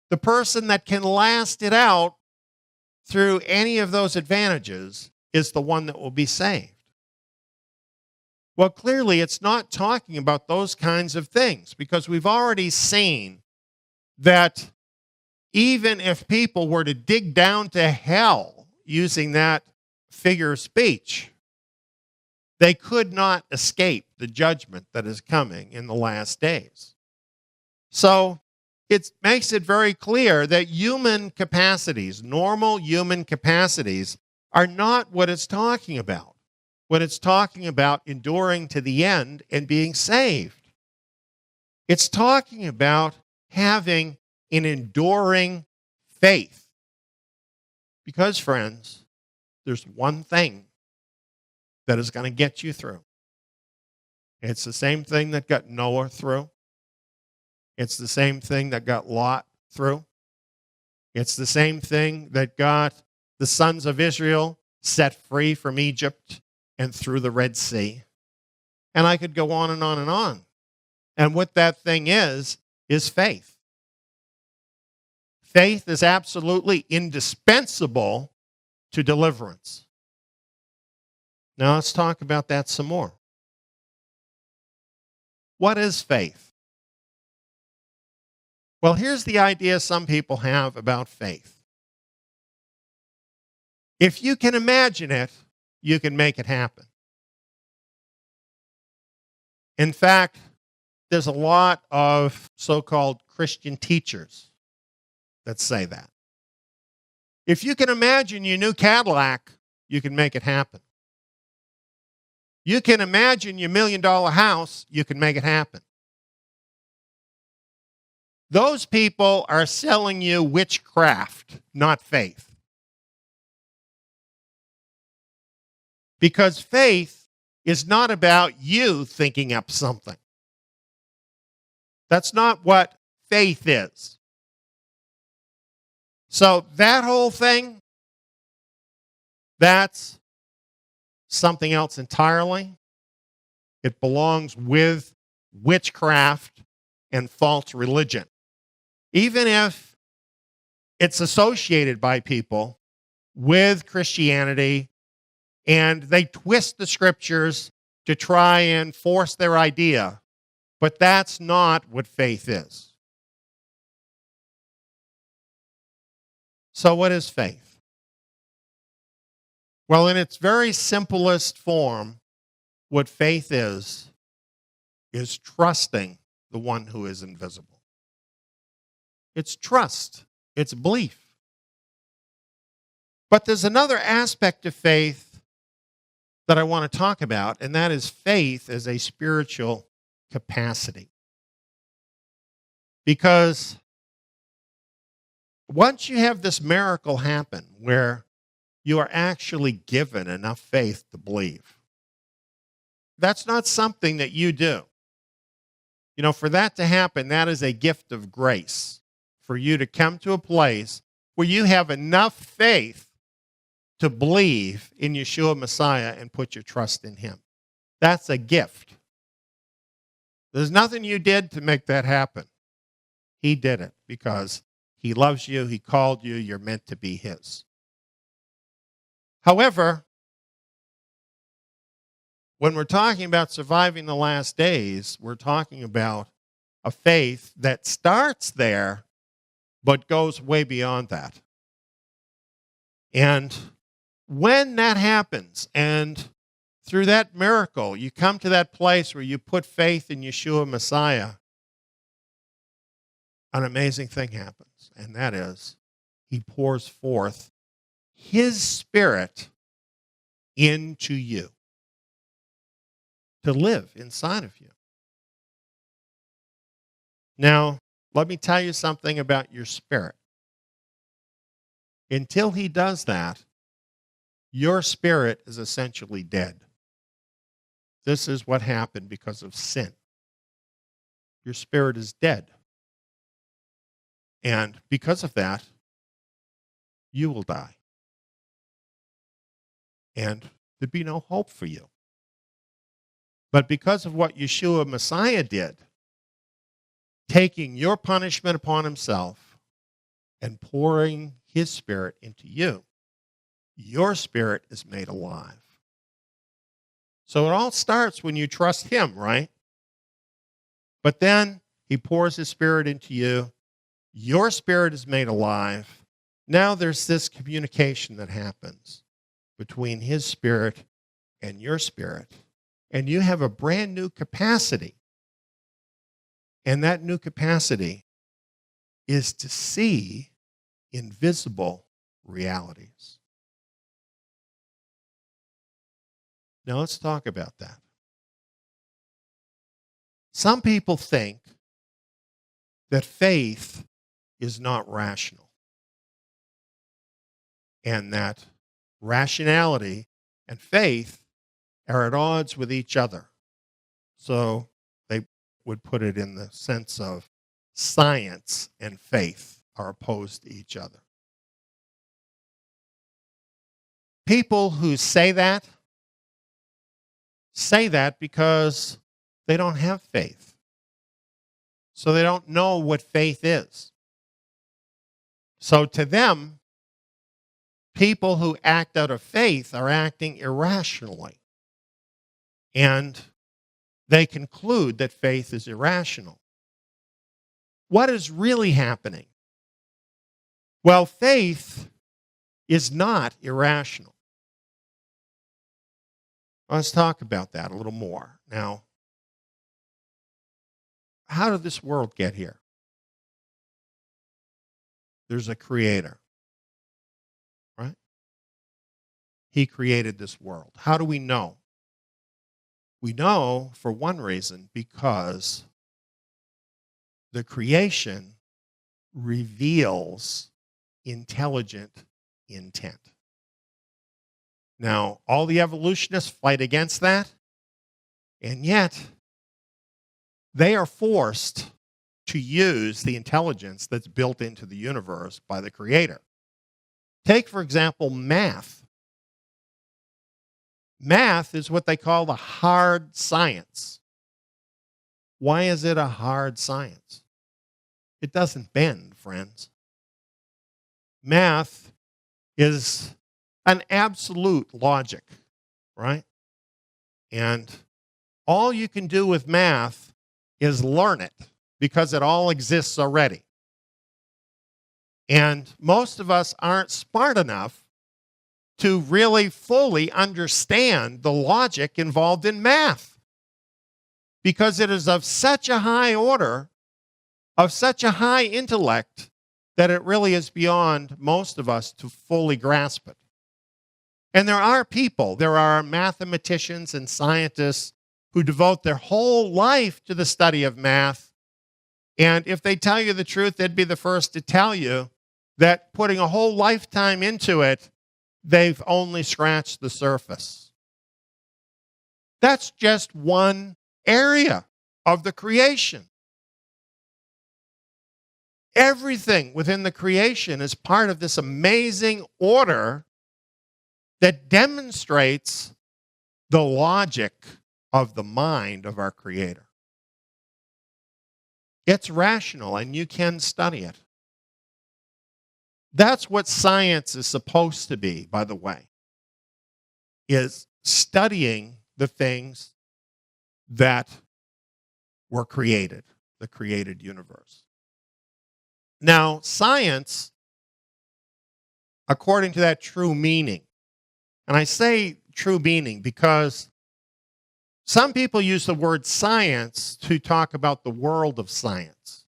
the person that can last it out through any of those advantages is the one that will be saved? Well, clearly it's not talking about those kinds of things, because we've already seen that even if people were to dig down to hell using that figure of speech, they could not escape the judgment that is coming in the last days. So it makes it very clear that human capacities, normal human capacities, are not what it's talking about. When it's talking about enduring to the end and being saved, it's talking about having an enduring faith. Because, friends, there's one thing that is going to get you through. It's the same thing that got Noah through. It's the same thing that got Lot through. It's the same thing that got the sons of Israel set free from Egypt and through the Red Sea. And I could go on and on and on. And what that thing is faith. Faith is absolutely indispensable to deliverance. Now let's talk about that some more. What is faith? Well, here's the idea some people have about faith. If you can imagine it, you can make it happen. In fact, there's a lot of so-called Christian teachers that say that. If you can imagine your new Cadillac, you can make it happen. You can imagine your $1 million house, you can make it happen. Those people are selling you witchcraft, not faith. Because faith is not about you thinking up something. That's not what faith is. So that whole thing, that's something else entirely. It belongs with witchcraft and false religion. Even if it's associated by people with Christianity and they twist the scriptures to try and force their idea, but that's not what faith is. So what is faith? Well, in its very simplest form, what faith is trusting the one who is invisible. It's trust. It's belief. But there's another aspect of faith that I want to talk about, and that is faith as a spiritual capacity. Because once you have this miracle happen where you are actually given enough faith to believe, that's not something that you do. You know, for that to happen, that is a gift of grace. For you to come to a place where you have enough faith to believe in Yeshua Messiah and put your trust in him. That's a gift. There's nothing you did to make that happen. He did it because he loves you, he called you, you're meant to be his. However, when we're talking about surviving the last days, we're talking about a faith that starts there but goes way beyond that. And when that happens, and through that miracle, you come to that place where you put faith in Yeshua Messiah, an amazing thing happens, and that is he pours forth his Spirit into you to live inside of you. Now, let me tell you something about your spirit. Until he does that, your spirit is essentially dead. This is what happened because of sin. Your spirit is dead. And because of that, you will die. And there'd be no hope for you. But because of what Yeshua Messiah did, taking your punishment upon himself and pouring his Spirit into you, your spirit is made alive. So it all starts when you trust him, right? But then he pours his Spirit into you. Your spirit is made alive. Now there's this communication that happens between his Spirit and your spirit. And you have a brand new capacity. And that new capacity is to see invisible realities. Now let's talk about that. Some people think that faith is not rational, and that rationality and faith are at odds with each other. So they would put it in the sense of science and faith are opposed to each other. People who say that because they don't have faith. So they don't know what faith is. So to them, people who act out of faith are acting irrationally. And they conclude that faith is irrational. What is really happening? Well, faith is not irrational. Let's talk about that a little more. Now, how did this world get here? There's a creator, right? He created this world. How do we know? We know, for one reason, because the creation reveals intelligent intent. Now, all the evolutionists fight against that, and yet they are forced to use the intelligence that's built into the universe by the Creator. Take, for example, math. Math is what they call the hard science. Why is it a hard science? It doesn't bend, friends. Math is an absolute logic, right? And all you can do with math is learn it because it all exists already. And most of us aren't smart enough to really fully understand the logic involved in math because it is of such a high order, of such a high intellect, that it really is beyond most of us to fully grasp it. And there are mathematicians and scientists who devote their whole life to the study of math. And if they tell you the truth, they'd be the first to tell you that putting a whole lifetime into it, they've only scratched the surface. That's just one area of the creation. Everything within the creation is part of this amazing order that demonstrates the logic of the mind of our Creator. It's rational, and you can study it. That's what science is supposed to be, by the way, is studying the things that were created, the created universe. Now, science, according to that true meaning, and I say true meaning because some people use the word science to talk about the world of science.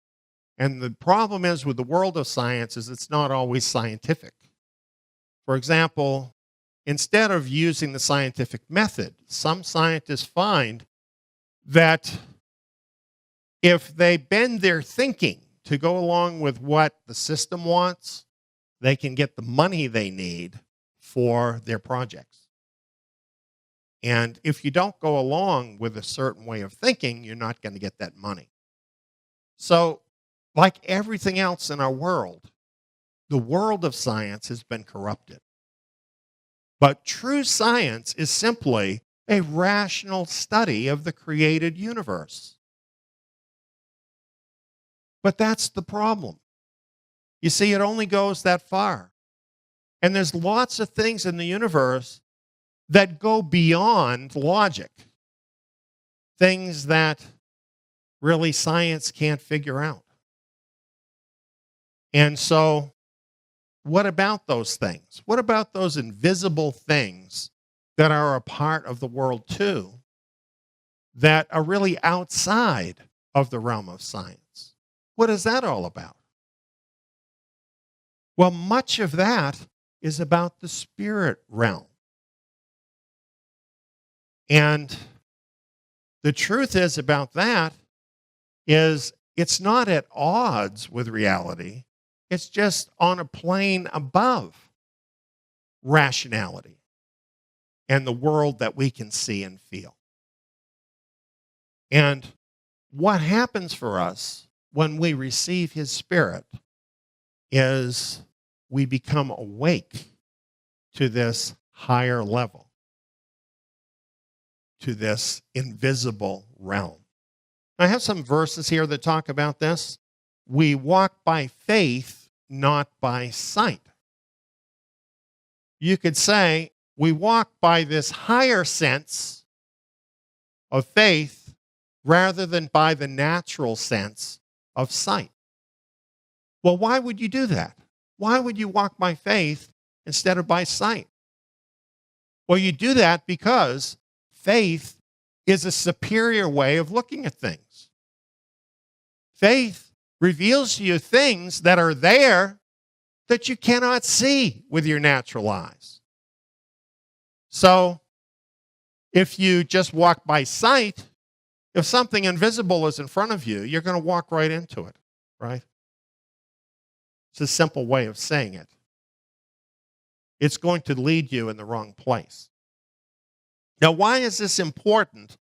And the problem is with the world of science is it's not always scientific. For example, instead of using the scientific method, some scientists find that if they bend their thinking to go along with what the system wants, they can get the money they need for their projects. And if you don't go along with a certain way of thinking, you're not going to get that money. So, like everything else in our world, the world of science has been corrupted. But true science is simply a rational study of the created universe. But that's the problem. You see, it only goes that far. And there's lots of things in the universe that go beyond logic. Things that really science can't figure out. And so, what about those things? What about those invisible things that are a part of the world too, that are really outside of the realm of science? What is that all about? Well, much of that is about the spirit realm. And the truth is about that is it's not at odds with reality. It's just on a plane above rationality and the world that we can see and feel. And what happens for us when we receive His Spirit is we become awake to this higher level, to this invisible realm. I have some verses here that talk about this. We walk by faith, not by sight. You could say we walk by this higher sense of faith rather than by the natural sense of sight. Well, why would you do that? Why would you walk by faith instead of by sight? Well, you do that because faith is a superior way of looking at things. Faith reveals to you things that are there that you cannot see with your natural eyes. So, if you just walk by sight, if something invisible is in front of you, you're going to walk right into it, right? It's a simple way of saying it. It's going to lead you in the wrong place. Now, why is this important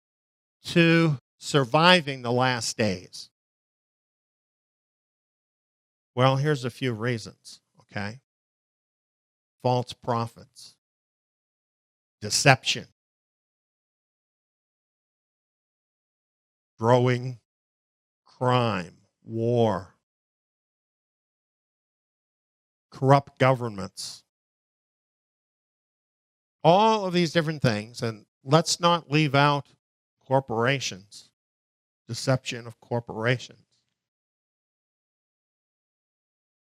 to surviving the last days? Well, here's a few reasons, okay? False prophets, deception, growing crime, war, corrupt governments, all of these different things. And let's not leave out corporations, deception of corporations.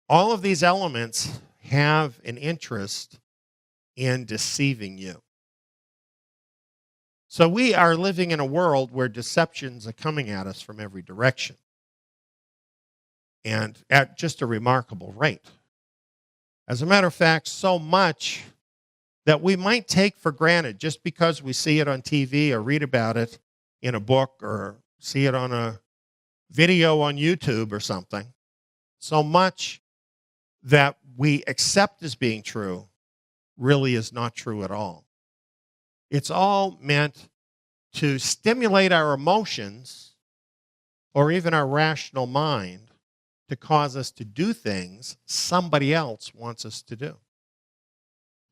All of these elements have an interest in deceiving you. So we are living in a world where deceptions are coming at us from every direction, and at just a remarkable rate. As a matter of fact, so much that we might take for granted just because we see it on TV or read about it in a book or see it on a video on YouTube or something. So much that we accept as being true really is not true at all. It's all meant to stimulate our emotions or even our rational mind to cause us to do things somebody else wants us to do.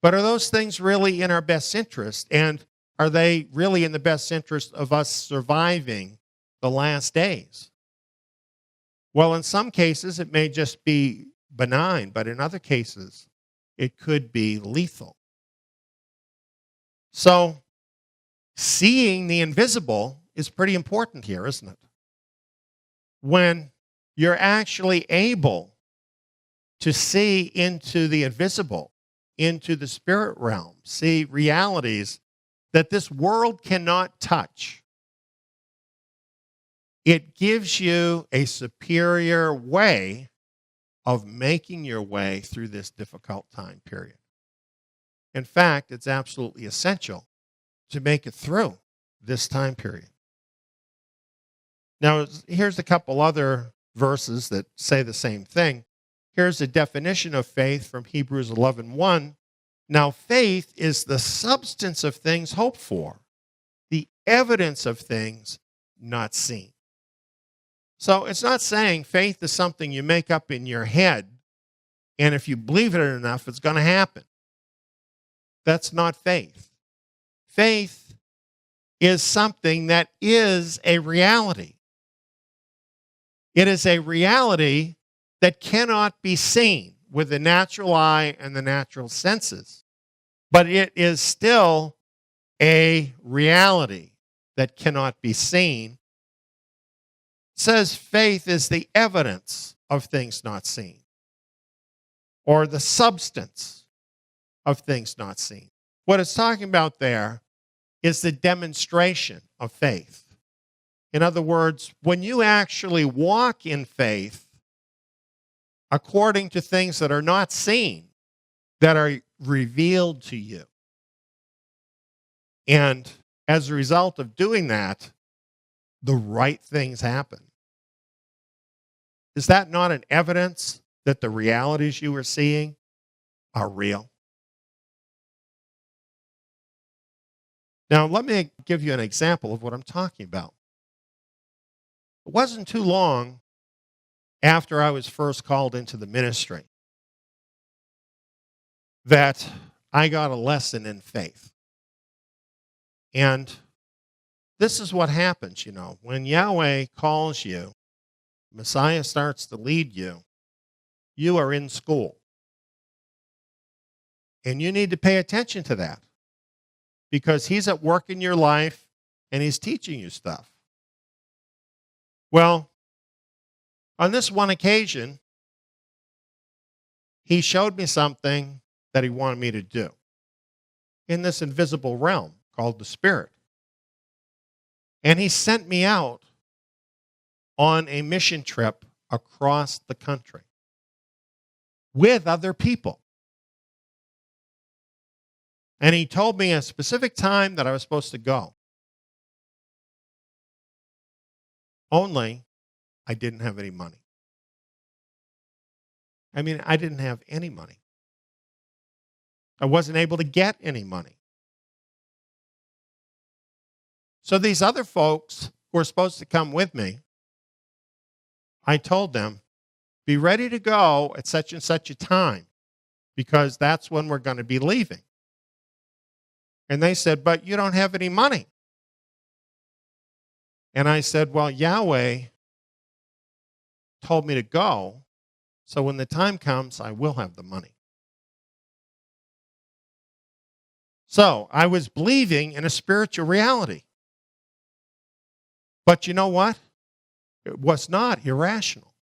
But are those things really in our best interest? And are they really in the best interest of us surviving the last days? Well, in some cases, it may just be benign, but in other cases, it could be lethal. So, seeing the invisible is pretty important here, isn't it? When you're actually able to see into the invisible, into the spirit realm, see realities that this world cannot touch, it gives you a superior way of making your way through this difficult time period. In fact, it's absolutely essential to make it through this time period. Now, here's a couple other verses that say the same thing. Here's a definition of faith from Hebrews 11:1. Now, faith is the substance of things hoped for, the evidence of things not seen. So it's not saying faith is something you make up in your head, and if you believe it enough, it's going to happen. That's not faith. Faith is something that is a reality. It is a reality that cannot be seen with the natural eye and the natural senses. But it is still a reality that cannot be seen. It says faith is the evidence of things not seen, or the substance of things not seen. What it's talking about there is the demonstration of faith. In other words, when you actually walk in faith according to things that are not seen, that are revealed to you. And as a result of doing that, the right things happen. Is that not an evidence that the realities you are seeing are real? Now, let me give you an example of what I'm talking about. It wasn't too long after I was first called into the ministry that I got a lesson in faith. And this is what happens, when Yahweh calls you, Messiah starts to lead you, you are in school. And you need to pay attention to that because he's at work in your life and he's teaching you stuff. Well, on this one occasion, he showed me something that he wanted me to do in this invisible realm called the Spirit. And he sent me out on a mission trip across the country with other people. And he told me a specific time that I was supposed to go. Only I didn't have any money. I didn't have any money. I wasn't able to get any money. So these other folks who were supposed to come with me, I told them, be ready to go at such and such a time because that's when we're going to be leaving. And they said, but you don't have any money. And I said, well, Yahweh told me to go, so when the time comes, I will have the money. So I was believing in a spiritual reality. But you know what? It was not irrational.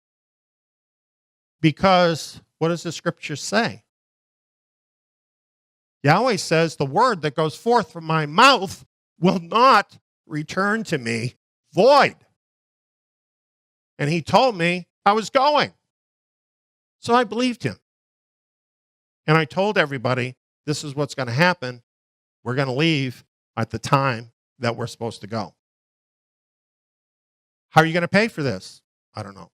Because what does the scripture say? Yahweh says, the word that goes forth from my mouth will not return to me void. And he told me I was going. So I believed him. And I told everybody, this is what's going to happen. We're going to leave at the time that we're supposed to go. How are you going to pay for this? I don't know.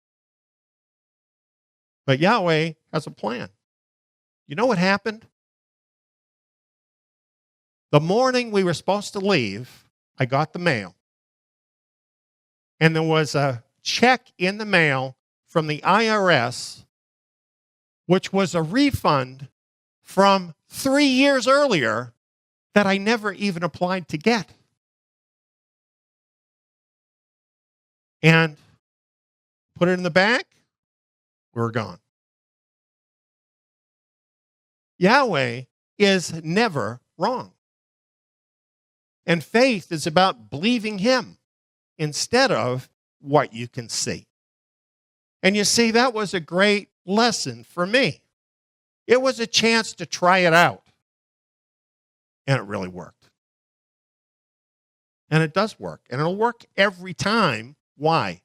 But Yahweh has a plan. You know what happened? The morning we were supposed to leave, I got the mail. And there was a check in the mail from the IRS, which was a refund from 3 years earlier that I never even applied to get. put it in the bank, we're gone. Yahweh is never wrong. And faith is about believing him instead of what you can see. And you see, that was a great lesson for me. It was a chance to try it out. And it really worked. And it does work. And it'll work every time. Why?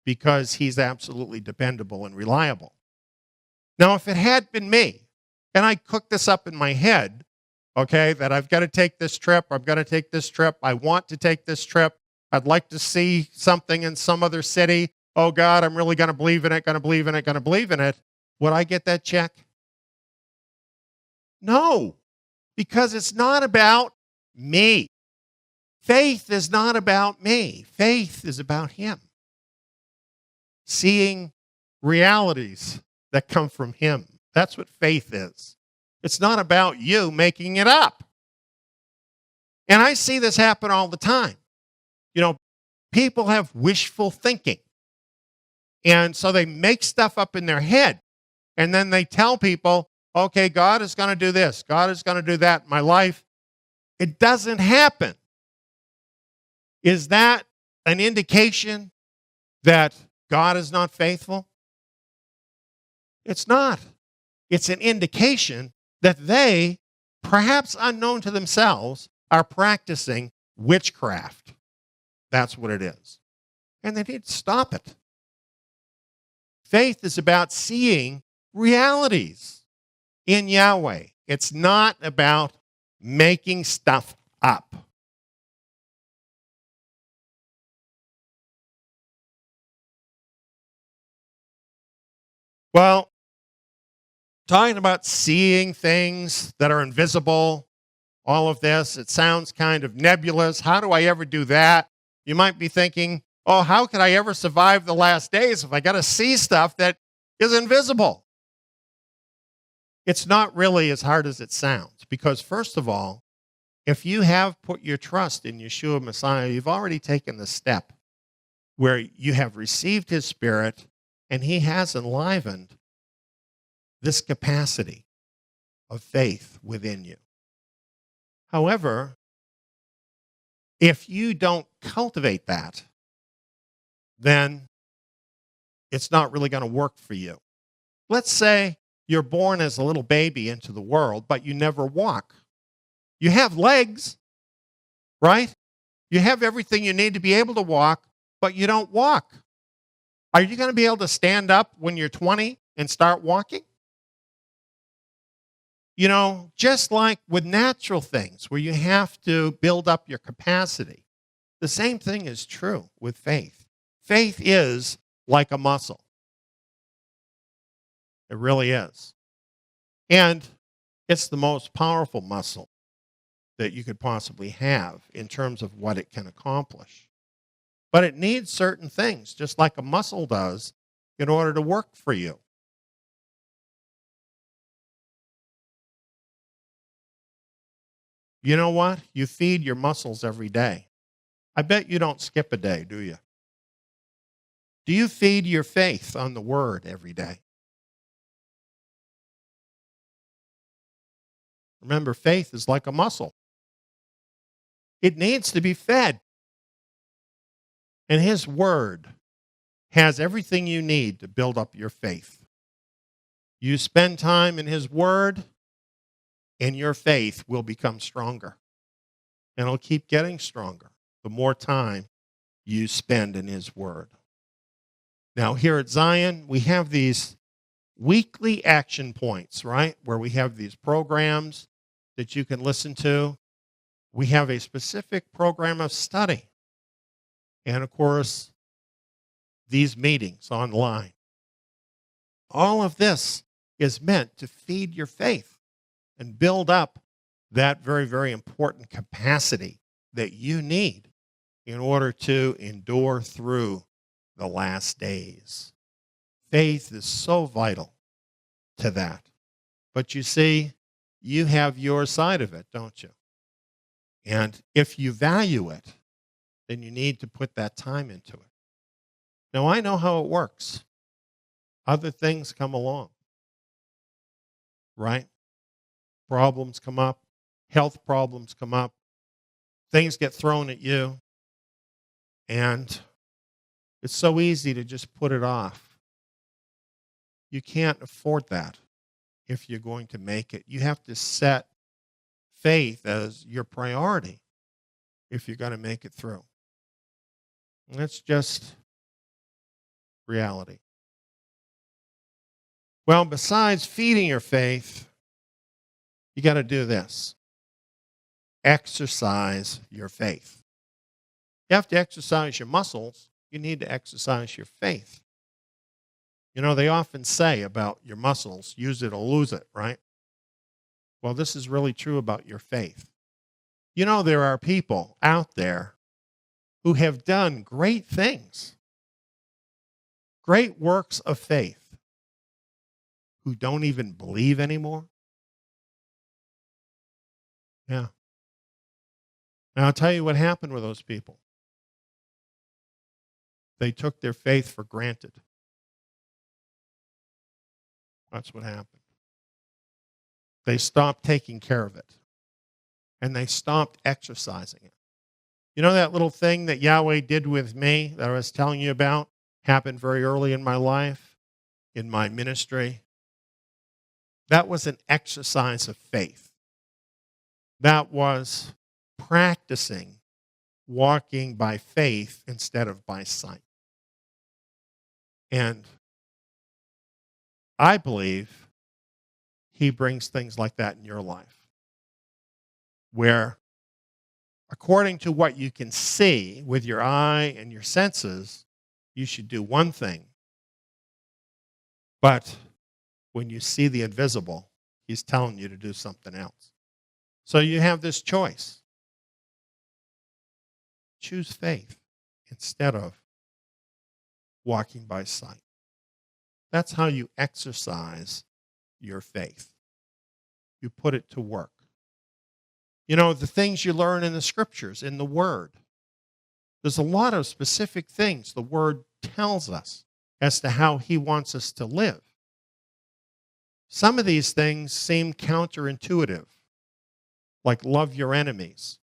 Because he's absolutely dependable and reliable. Now, if it had been me, and I cooked this up in my head, okay, that I've got to take this trip, I've got to take this trip, I want to take this trip, I'd like to see something in some other city, oh God, I'm really going to believe in it, going to believe in it, going to believe in it, would I get that check? No, because it's not about me. Faith is not about me. Faith is about him. Seeing realities that come from him. That's what faith is. It's not about you making it up. And I see this happen all the time. You know, people have wishful thinking. And so they make stuff up in their head. And then they tell people, okay, God is going to do this. God is going to do that in my life. It doesn't happen. Is that an indication that God is not faithful? It's not. It's an indication that they, perhaps unknown to themselves, are practicing witchcraft. That's what it is. And they need to stop it. Faith is about seeing realities in Yahweh. It's not about making stuff up. Well, talking about seeing things that are invisible, all of this, it sounds kind of nebulous. How do I ever do that? You might be thinking, oh, how could I ever survive the last days if I got to see stuff that is invisible? It's not really as hard as it sounds, because first of all, if you have put your trust in Yeshua Messiah, you've already taken the step where you have received his Spirit and he has enlivened this capacity of faith within you. However, if you don't cultivate that, then it's not really going to work for you. Let's say you're born as a little baby into the world, but you never walk. You have legs, right? You have everything you need to be able to walk, but you don't walk. Are you going to be able to stand up when you're 20 and start walking? You know, just like with natural things where you have to build up your capacity, the same thing is true with faith. Faith is like a muscle. It really is. And it's the most powerful muscle that you could possibly have in terms of what it can accomplish. But it needs certain things, just like a muscle does, in order to work for you. You know what? You feed your muscles every day. I bet you don't skip a day, do you? Do you feed your faith on the Word every day? Remember, faith is like a muscle. It needs to be fed. And his Word has everything you need to build up your faith. You spend time in his Word, and your faith will become stronger. And it'll keep getting stronger the more time you spend in his Word. Now, here at Zion, we have these weekly action points, right? Where we have these programs that you can listen to. We have a specific program of study. And of course, these meetings online. All of this is meant to feed your faith and build up that very, very important capacity that you need in order to endure through the last days. Faith is so vital to that. But you see, you have your side of it, don't you? And if you value it, then you need to put that time into it. Now, I know how it works. Other things come along, right? Problems come up, health problems come up, things get thrown at you, and it's so easy to just put it off. You can't afford that if you're going to make it. You have to set faith as your priority if you're going to make it through. And that's just reality. Well, besides feeding your faith, you got to do this. Exercise your faith. You have to exercise your muscles. You need to exercise your faith. You know, they often say about your muscles, use it or lose it, right? Well, this is really true about your faith. You know, there are people out there who have done great things, great works of faith, who don't even believe anymore. Yeah. Now, I'll tell you what happened with those people. They took their faith for granted. That's what happened. They stopped taking care of it, and they stopped exercising it. You know that little thing that Yahweh did with me that I was telling you about happened very early in my life, in my ministry? That was an exercise of faith. That was practicing walking by faith instead of by sight. And I believe he brings things like that in your life, where according to what you can see with your eye and your senses, you should do one thing. But when you see the invisible, he's telling you to do something else. So you have this choice. Choose faith instead of walking by sight. That's how you exercise your faith. You put it to work. You know, the things you learn in the scriptures, in the Word, there's a lot of specific things the Word tells us as to how he wants us to live. Some of these things seem counterintuitive, like love your enemies.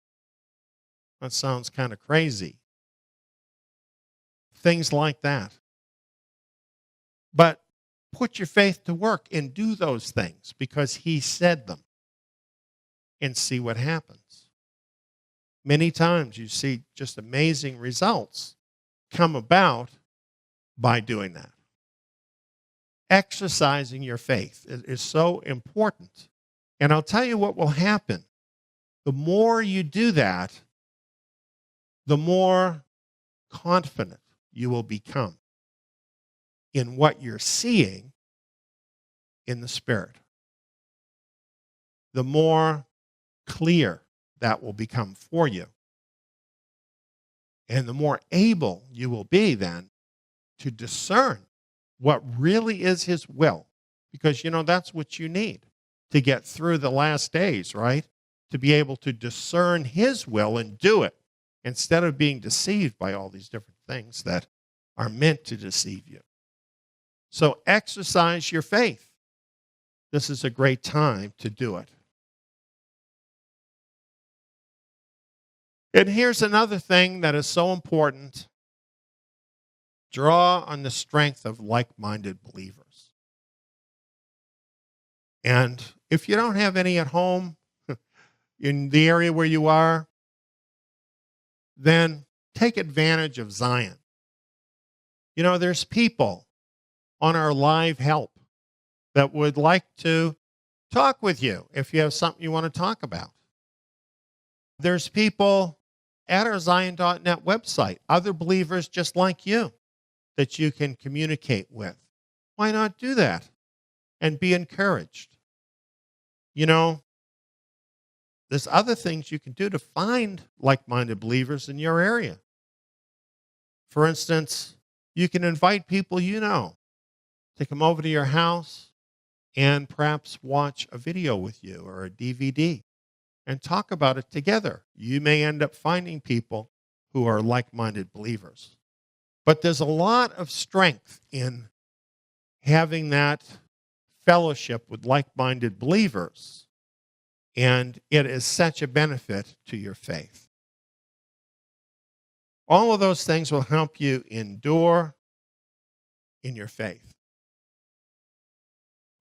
That sounds kind of crazy. Things like that. But put your faith to work and do those things because he said them and see what happens. Many times you see just amazing results come about by doing that. Exercising your faith is so important. And I'll tell you what will happen. The more you do that, the more confident you will become in what you're seeing in the Spirit. The more clear that will become for you. And the more able you will be then to discern what really is his will. Because, you know, that's what you need to get through the last days, right? To be able to discern his will and do it instead of being deceived by all these different things that are meant to deceive you. So exercise your faith. This is a great time to do it. And here's another thing that is so important. Draw on the strength of like-minded believers. And if you don't have any at home, in the area where you are, then take advantage of Zion. You know, there's people on our live help that would like to talk with you if you have something you want to talk about. There's people at our Zion.net website, other believers just like you, that you can communicate with. Why not do that and be encouraged? You know, there's other things you can do to find like-minded believers in your area. For instance, you can invite people you know to come over to your house and perhaps watch a video with you or a DVD and talk about it together. You may end up finding people who are like-minded believers. But there's a lot of strength in having that fellowship with like-minded believers, and it is such a benefit to your faith. All of those things will help you endure in your faith.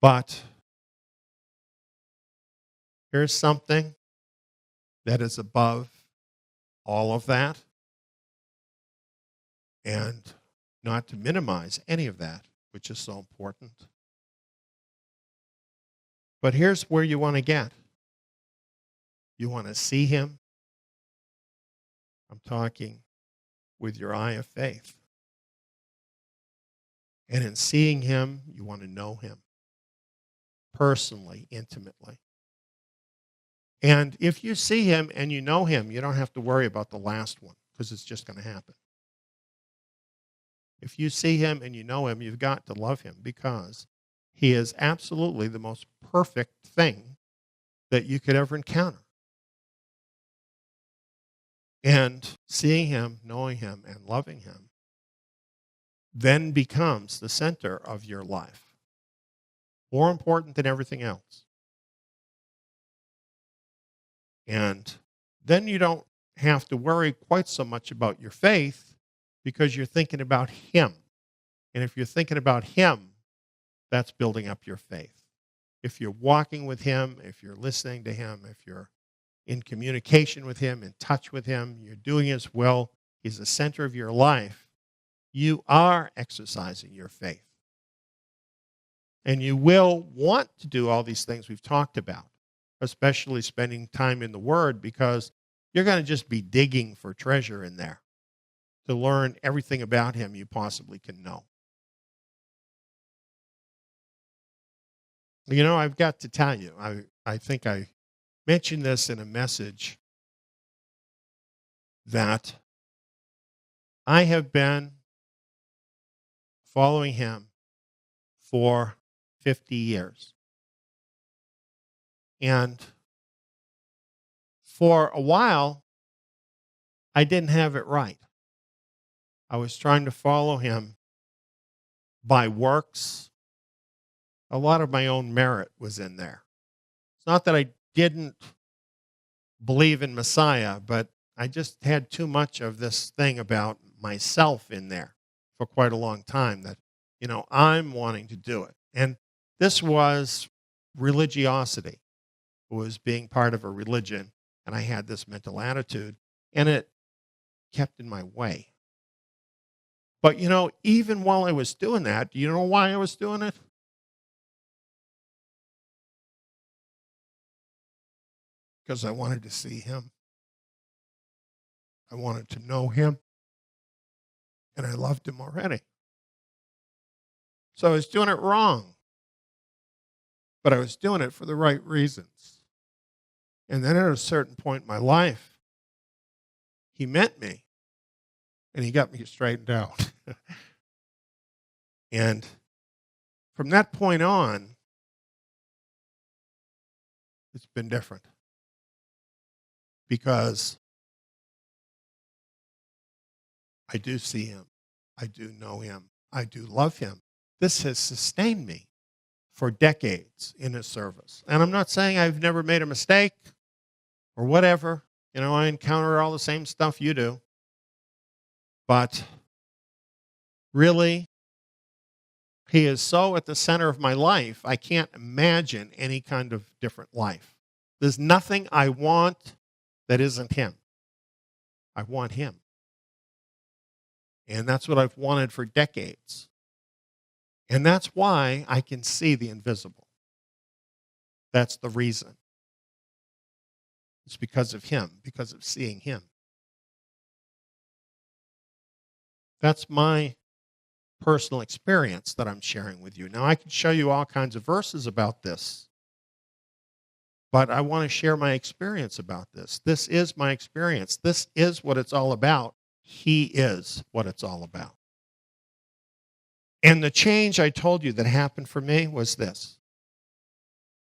But here's something that is above all of that, and not to minimize any of that, which is so important. But here's where you want to get. You want to see him. I'm talking with your eye of faith. And in seeing him, you want to know him personally, intimately. And if you see him and you know him, you don't have to worry about the last one, because it's just going to happen. If you see him and you know him, you've got to love him, because he is absolutely the most perfect thing that you could ever encounter. And seeing him, knowing him, and loving him then becomes the center of your life, more important than everything else. And then you don't have to worry quite so much about your faith, because you're thinking about him. And if you're thinking about him, that's building up your faith. If you're walking with him, if you're listening to him, if you're in communication with him, in touch with him, you're doing his will, he's the center of your life, you are exercising your faith. And you will want to do all these things we've talked about, especially spending time in the Word, because you're going to just be digging for treasure in there to learn everything about him you possibly can know. You know, I've got to tell you, I think I mentioned this in a message, that I have been following him for 50 years. And for a while, I didn't have it right. I was trying to follow him by works. A lot of my own merit was in there. It's not that I didn't believe in Messiah, but I just had too much of this thing about myself in there for quite a long time, that, you know, I'm wanting to do it. And this was religiosity. It was being part of a religion, and I had this mental attitude, and it kept in my way. But, you know, even while I was doing that, do you know why I was doing it? Because I wanted to see him. I wanted to know him. And I loved him already. So I was doing it wrong. But I was doing it for the right reasons. And then at a certain point in my life, he met me. And he got me straightened out. And from that point on, it's been different. Because I do see him. I do know him. I do love him. This has sustained me for decades in his service. And I'm not saying I've never made a mistake or whatever. You know, I encounter all the same stuff you do. But really, he is so at the center of my life, I can't imagine any kind of different life. There's nothing I want that isn't him. I want him. And that's what I've wanted for decades. And that's why I can see the invisible. That's the reason. It's because of him, because of seeing him. That's my personal experience that I'm sharing with you. Now, I could show you all kinds of verses about this, but I want to share my experience about this. This is my experience. This is what it's all about. He is what it's all about. And the change I told you that happened for me was this.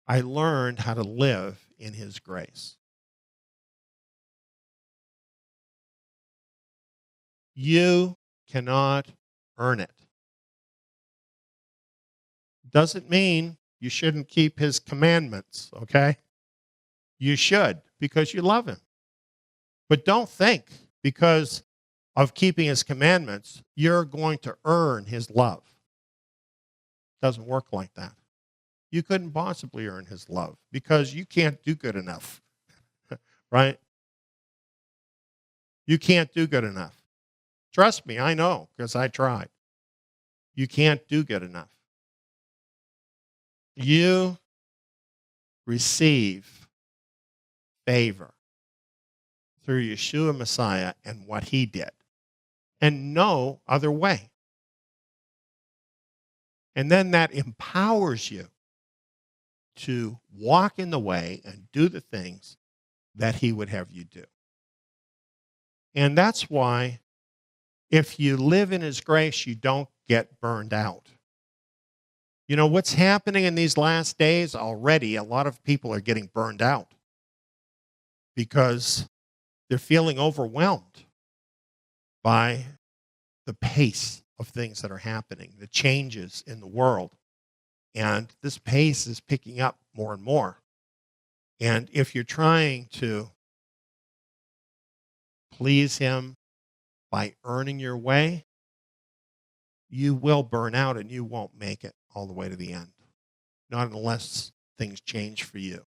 I learned how to live in his grace. You cannot earn it. Doesn't mean you shouldn't keep his commandments, okay? You should, because you love him. But don't think because of keeping his commandments, you're going to earn his love. It doesn't work like that. You couldn't possibly earn his love because you can't do good enough, right? You can't do good enough. Trust me, I know, because I tried. You can't do good enough. You receive favor through Yeshua Messiah and what he did, and no other way. And then that empowers you to walk in the way and do the things that he would have you do. And that's why if you live in his grace, you don't get burned out. You know, what's happening in these last days already, a lot of people are getting burned out because they're feeling overwhelmed by the pace of things that are happening, the changes in the world. And this pace is picking up more and more. And if you're trying to please him by earning your way, you will burn out and you won't make it all the way to the end. Not unless things change for you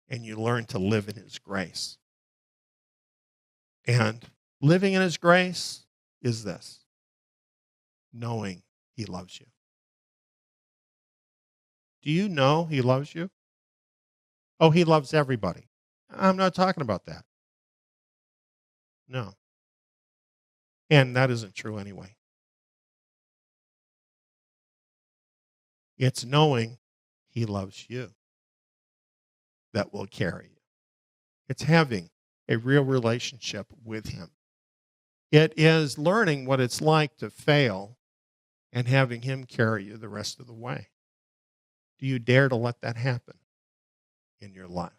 and you learn to live in his grace. And living in his grace is this: knowing he loves you. Do you know he loves you? Oh, he loves everybody. I'm not talking about that. No. And that isn't true anyway. It's knowing he loves you that will carry you. It's having a real relationship with him. It is learning what it's like to fail and having him carry you the rest of the way. Do you dare to let that happen in your life?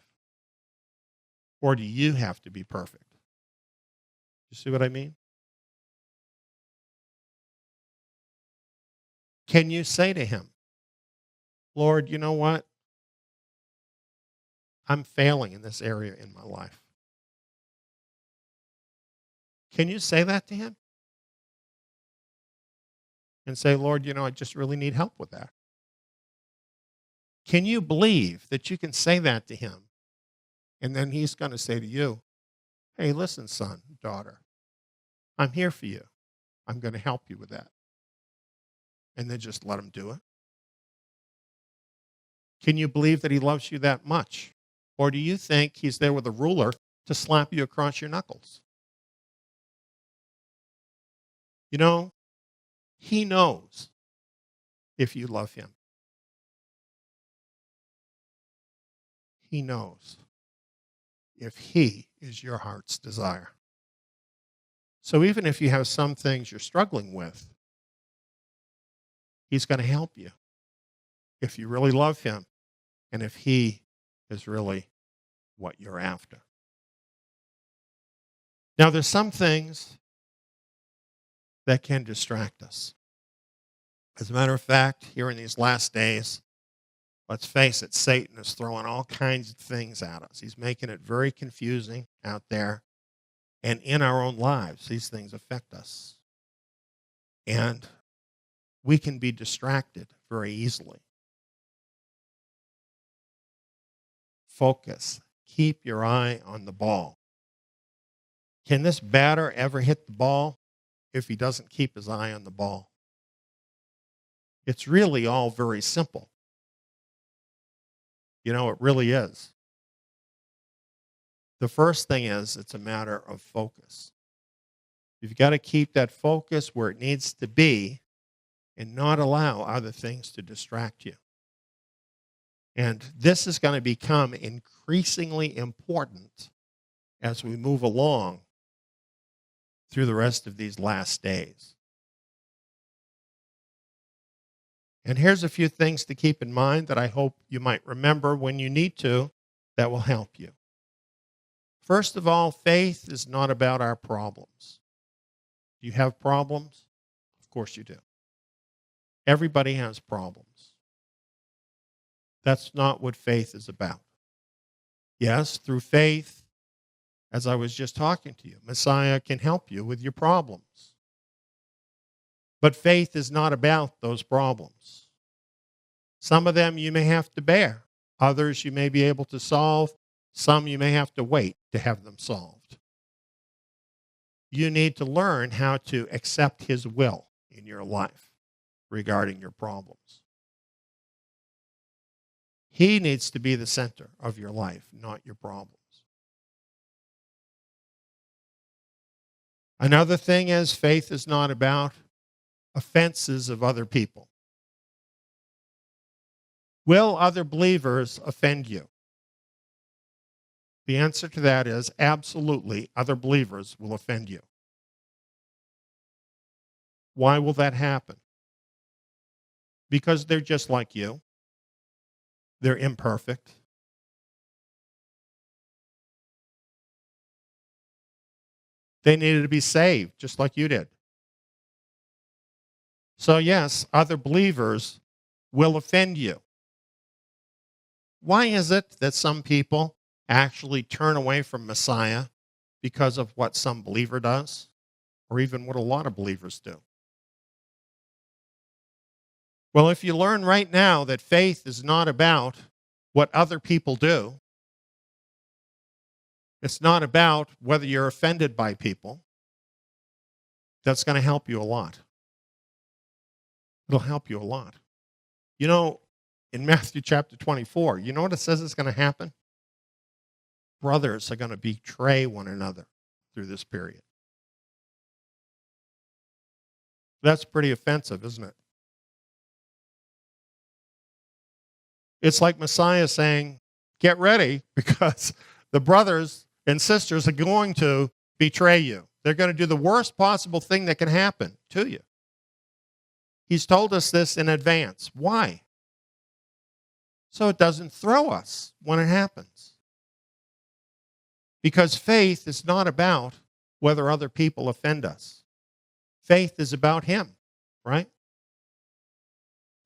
Or do you have to be perfect? You see what I mean? Can you say to him, Lord, you know what? I'm failing in this area in my life. Can you say that to him? And say, Lord, you know, I just really need help with that. Can you believe that you can say that to him? And then he's going to say to you, hey, listen, son, daughter, I'm here for you. I'm going to help you with that. And then just let him do it. Can you believe that he loves you that much? Or do you think he's there with a ruler to slap you across your knuckles? You know, he knows if you love him. He knows if he is your heart's desire. So even if you have some things you're struggling with, he's going to help you if you really love him and if he is really what you're after. Now, there's some things that can distract us. As a matter of fact, here in these last days, let's face it, Satan is throwing all kinds of things at us. He's making it very confusing out there. And in our own lives, these things affect us. And we can be distracted very easily. Focus. Keep your eye on the ball. Can this batter ever hit the ball if he doesn't keep his eye on the ball? It's really all very simple. You know, it really is. The first thing is, it's a matter of focus. You've got to keep that focus where it needs to be and not allow other things to distract you. And this is going to become increasingly important as we move along through the rest of these last days. And here's a few things to keep in mind that I hope you might remember when you need to that will help you. First of all, faith is not about our problems. Do you have problems? course you do. Everybody has problems. That's not what faith is about. Yes, through faith, as I was just talking to you, Messiah can help you with your problems. But faith is not about those problems. Some of them you may have to bear. Others you may be able to solve. Some you may have to wait to have them solved. You need to learn how to accept His will in your life regarding your problems. He needs to be the center of your life, not your problems. Another thing is, faith is not about offenses of other people. Will other believers offend you? The answer to that is absolutely, other believers will offend you. Why will that happen? Because they're just like you. They're imperfect. They needed to be saved, just like you did. So yes, other believers will offend you. Why is it that some people actually turn away from Messiah because of what some believer does, or even what a lot of believers do? Well, if you learn right now that faith is not about what other people do, it's not about whether you're offended by people, that's going to help you a lot. It'll help you a lot. You know, in Matthew chapter 24, you know what it says is going to happen? Brothers are going to betray one another through this period. That's pretty offensive, isn't it? It's like Messiah saying, get ready, because the brothers and sisters are going to betray you. They're going to do the worst possible thing that can happen to you. He's told us this in advance. Why? So it doesn't throw us when it happens. Because faith is not about whether other people offend us. Faith is about Him, right?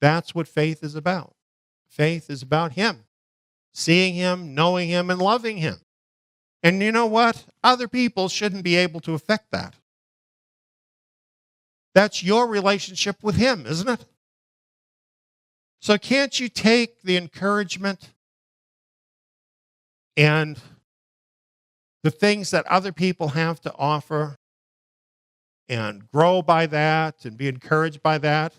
That's what faith is about. Faith is about Him. Seeing Him, knowing Him, and loving Him. And you know what? Other people shouldn't be able to affect that. That's your relationship with Him, isn't it? So can't you take the encouragement and the things that other people have to offer and grow by that and be encouraged by that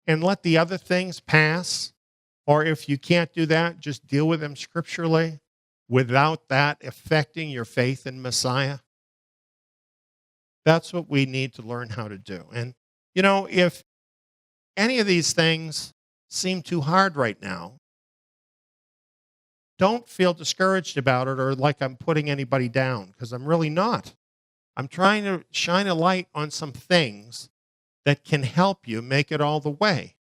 and let the other things pass? Or if you can't do that, just deal with them scripturally without that affecting your faith in Messiah? That's what we need to learn how to do. And, you know, if any of these things seem too hard right now, don't feel discouraged about it or like I'm putting anybody down, because I'm really not. I'm trying to shine a light on some things that can help you make it all the way.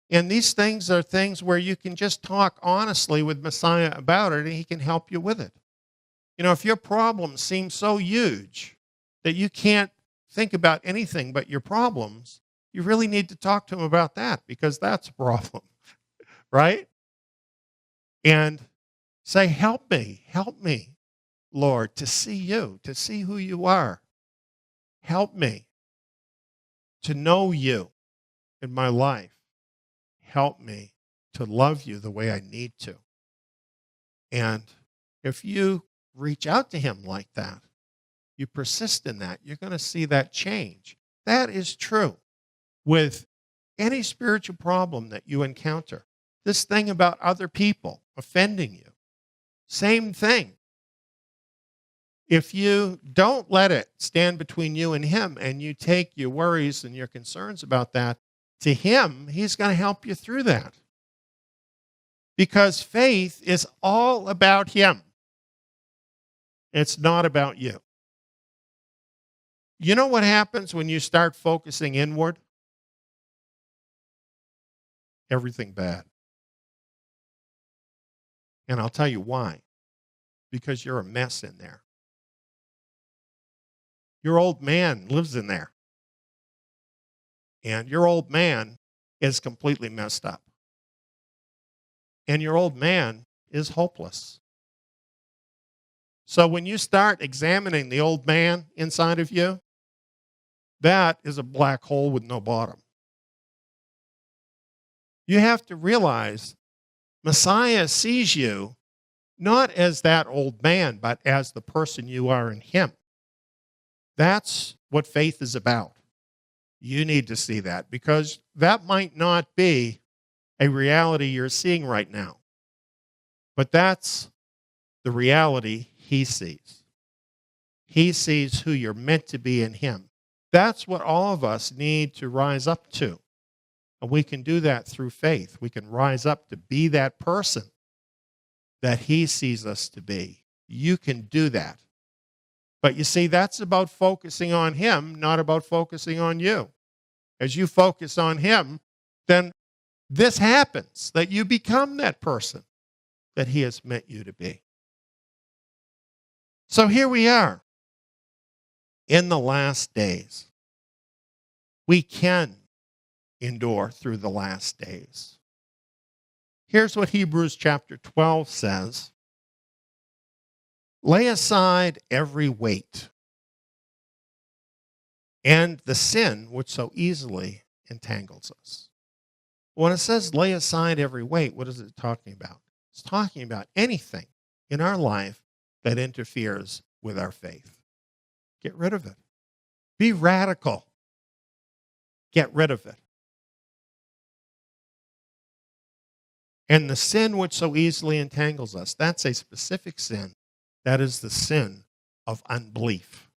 And these things are things where you can just talk honestly with Messiah about it, and He can help you with it. You know, if your problems seem so huge that you can't think about anything but your problems, you really need to talk to Him about that, because that's a problem, right? And say, help me, Lord, to see You, to see who You are. Help me to know You in my life. Help me to love You the way I need to. And if you reach out to Him like that, you persist in that, you're going to see that change. That is true with any spiritual problem that you encounter. This thing about other people offending you, same thing. If you don't let it stand between you and Him, and you take your worries and your concerns about that to Him, He's going to help you through that. Because faith is all about Him. It's not about you. You know what happens when you start focusing inward? Everything bad. And I'll tell you why. Because you're a mess in there. Your old man lives in there. And your old man is completely messed up. And your old man is hopeless. So when you start examining the old man inside of you, that is a black hole with no bottom. You have to realize Messiah sees you not as that old man, but as the person you are in him. That's what faith is about. You need to see that, because that might not be a reality you're seeing right now. But that's the reality he sees. He sees who you're meant to be in him. That's what all of us need to rise up to. And we can do that through faith. We can rise up to be that person that he sees us to be. You can do that. But you see, that's about focusing on him, not about focusing on you. As you focus on him, then this happens, that you become that person that he has meant you to be. So here we are in the last days. We can endure through the last days. Here's what Hebrews chapter 12 says. Lay aside every weight and the sin which so easily entangles us. When it says lay aside every weight, what is it talking about? It's talking about anything in our life that interferes with our faith. Get rid of it. Be radical. Get rid of it. And the sin which so easily entangles us, that's a specific sin. That is the sin of unbelief.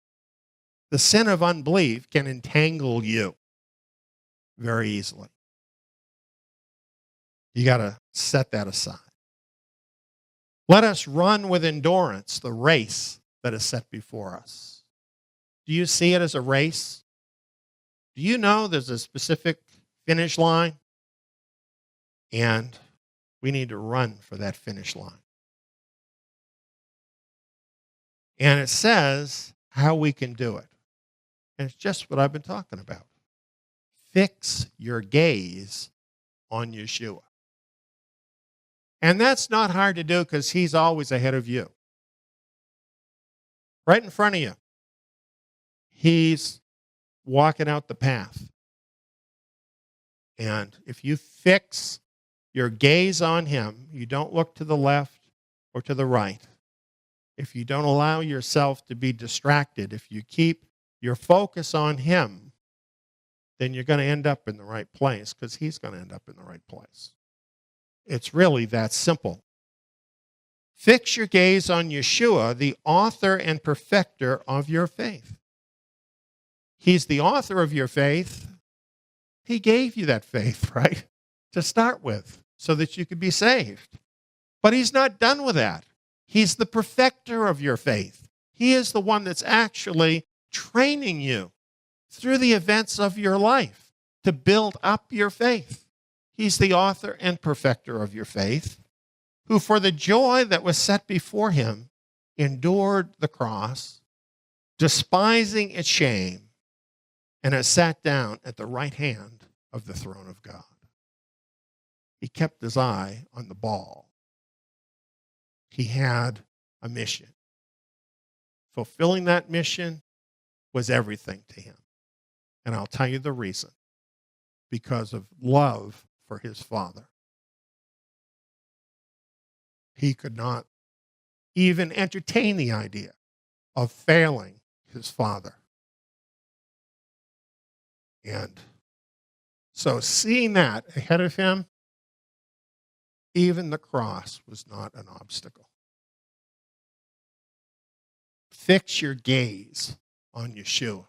The sin of unbelief can entangle you very easily. You got to set that aside. Let us run with endurance the race that is set before us. Do you see it as a race? Do you know there's a specific finish line? And we need to run for that finish line. And it says how we can do it. And it's just what I've been talking about. Fix your gaze on Yeshua. And that's not hard to do because he's always ahead of you. Right in front of you. He's walking out the path. And if you fix your gaze on him, you don't look to the left or to the right. If you don't allow yourself to be distracted, if you keep your focus on him, then you're going to end up in the right place because he's going to end up in the right place. It's really that simple. Fix your gaze on Yeshua, the author and perfecter of your faith. He's the author of your faith. He gave you that faith, right, to start with so that you could be saved. But he's not done with that. He's the perfecter of your faith. He is the one that's actually training you through the events of your life to build up your faith. He's the author and perfecter of your faith, who for the joy that was set before him endured the cross, despising its shame, and has sat down at the right hand of the throne of God. He kept his eye on the ball. He had a mission. Fulfilling that mission was everything to him. And I'll tell you the reason. Because of love for his Father. He could not even entertain the idea of failing his Father. And so seeing that ahead of him, even the cross was not an obstacle. Fix your gaze on Yeshua,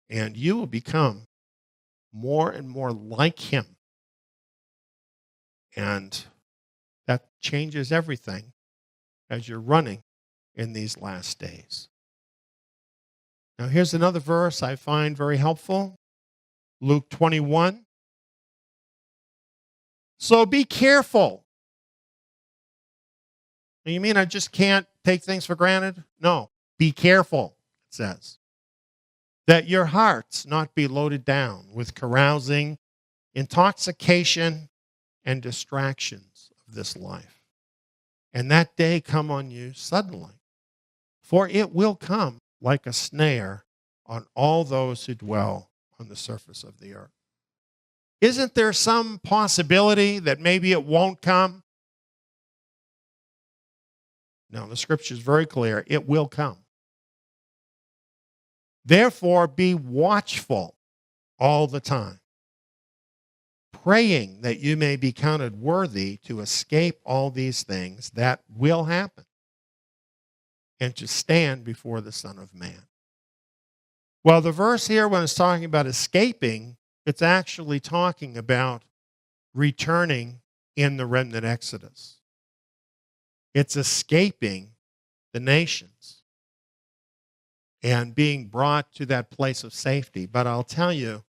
and you will become more and more like him. And that changes everything as you're running in these last days. Now, here's another verse I find very helpful. Luke 21. So be careful. You mean I just can't take things for granted? No, be careful, it says. that your hearts not be loaded down with carousing, intoxication, and distractions of this life. And that day come on you suddenly, for it will come like a snare on all those who dwell on the surface of the earth. Isn't there some possibility that maybe it won't come? No, the scripture is very clear. It will come. Therefore, be watchful all the time, praying that you may be counted worthy to escape all these things that will happen and to stand before the Son of Man. Well, the verse here, when it's talking about escaping, it's actually talking about returning in the remnant exodus. It's escaping the nations and being brought to that place of safety. But I'll tell you,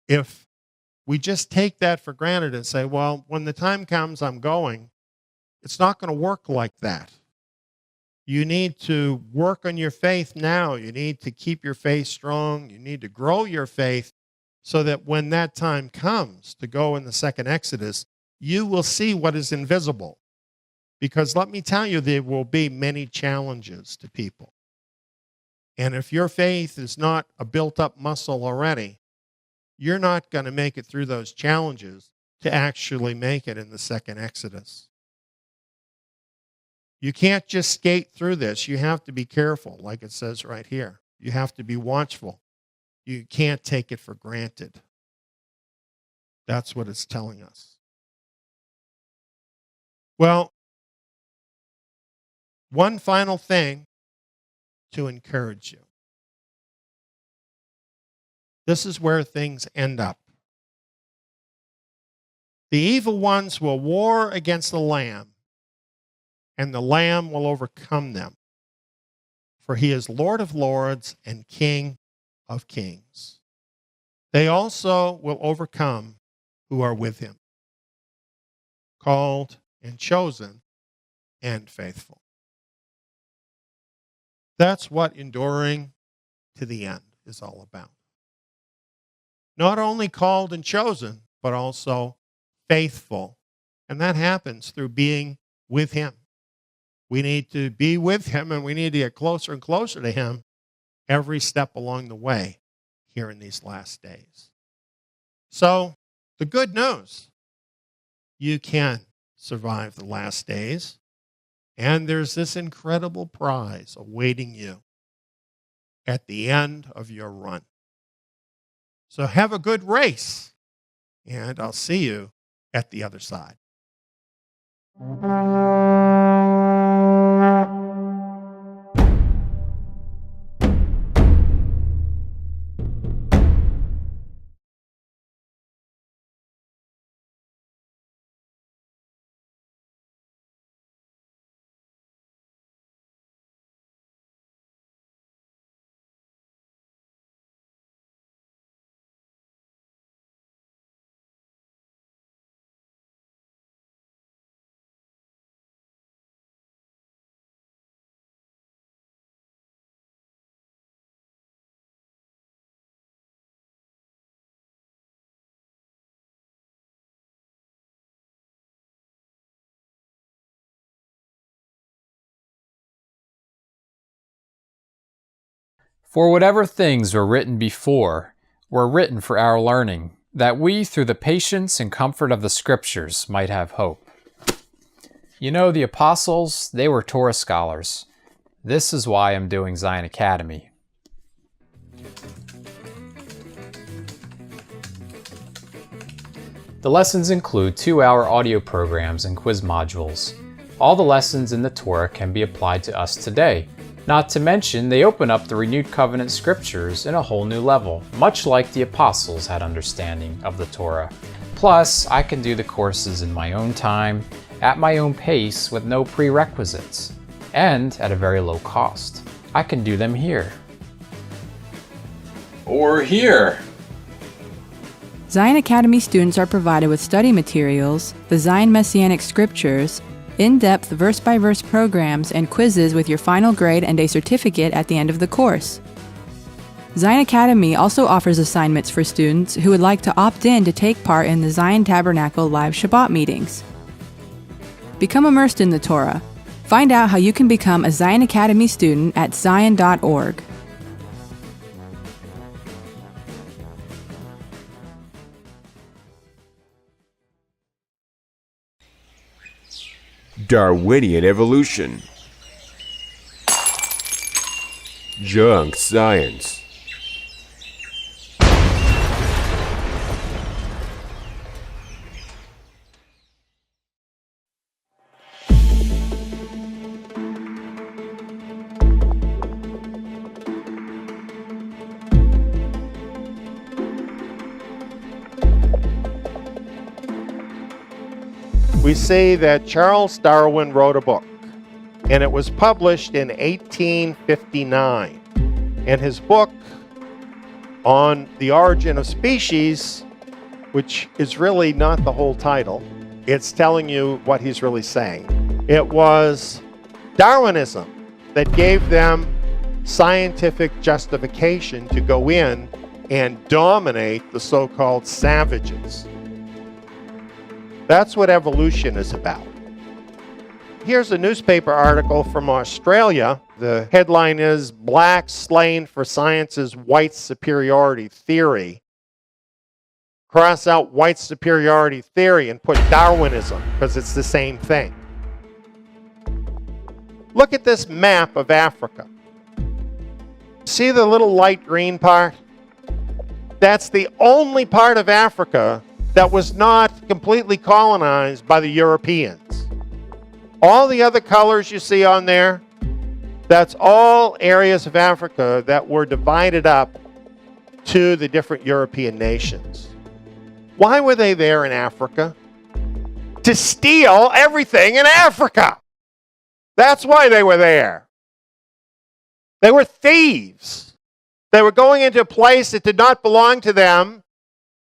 if we just take that for granted and say, well, when the time comes, I'm going, it's not going to work like that. You need to work on your faith now. You need to keep your faith strong. You need to grow your faith so that when that time comes to go in the second Exodus, you will see what is invisible. Because let me tell you, there will be many challenges to people. And if your faith is not a built-up muscle already, you're not going to make it through those challenges to actually make it in the second Exodus. You can't just skate through this. You have to be careful, like it says right here. You have to be watchful. You can't take it for granted. That's what it's telling us. Well, one final thing to encourage you. This is where things end up. The evil ones will war against the Lamb, and the Lamb will overcome them. For he is Lord of lords and King of kings. They also will overcome who are with him, called and chosen and faithful. That's what enduring to the end is all about. Not only called and chosen, but also faithful. And that happens through being with him. We need to be with him, and we need to get closer and closer to him every step along the way here in these last days. So, the good news, you can survive the last days, and there's this incredible prize awaiting you at the end of your run. So have a good race, and I'll see you at the other side. For whatever things were written before were written for our learning, that we, through the patience and comfort of the Scriptures, might have hope. You know, the apostles, they were Torah scholars. This is why I'm doing Zion Academy. The lessons include 2-hour audio programs and quiz modules. All the lessons in the Torah can be applied to us today. Not to mention, they open up the renewed covenant scriptures in a whole new level, much like the apostles had understanding of the Torah. Plus, I can do the courses in my own time, at my own pace, with no prerequisites, and at a very low cost. I can do them here. Or here. Zion Academy students are provided with study materials, the Zion Messianic Scriptures, in-depth verse-by-verse programs, and quizzes with your final grade and a certificate at the end of the course. Zion Academy also offers assignments for students who would like to opt in to take part in the Zion Tabernacle live Shabbat meetings. Become immersed in the Torah. Find out how you can become a Zion Academy student at zion.org. Darwinian evolution. Junk science. We say that Charles Darwin wrote a book, and it was published in 1859. And his book on the origin of species, which is really not the whole title, it's telling you what he's really saying. It was Darwinism that gave them scientific justification to go in and dominate the so-called savages. That's what evolution is about. Here's a newspaper article from Australia. The headline is "Blacks Slain for Science's White Superiority Theory." Cross out white superiority theory and put Darwinism, because it's the same thing. Look at this map of Africa. See the little light green part? That's the only part of Africa that was not completely colonized by the Europeans. All the other colors you see on there, that's all areas of Africa that were divided up to the different European nations. Why were they there in Africa? To steal everything in Africa. That's why they were there. They were thieves. They were going into a place that did not belong to them,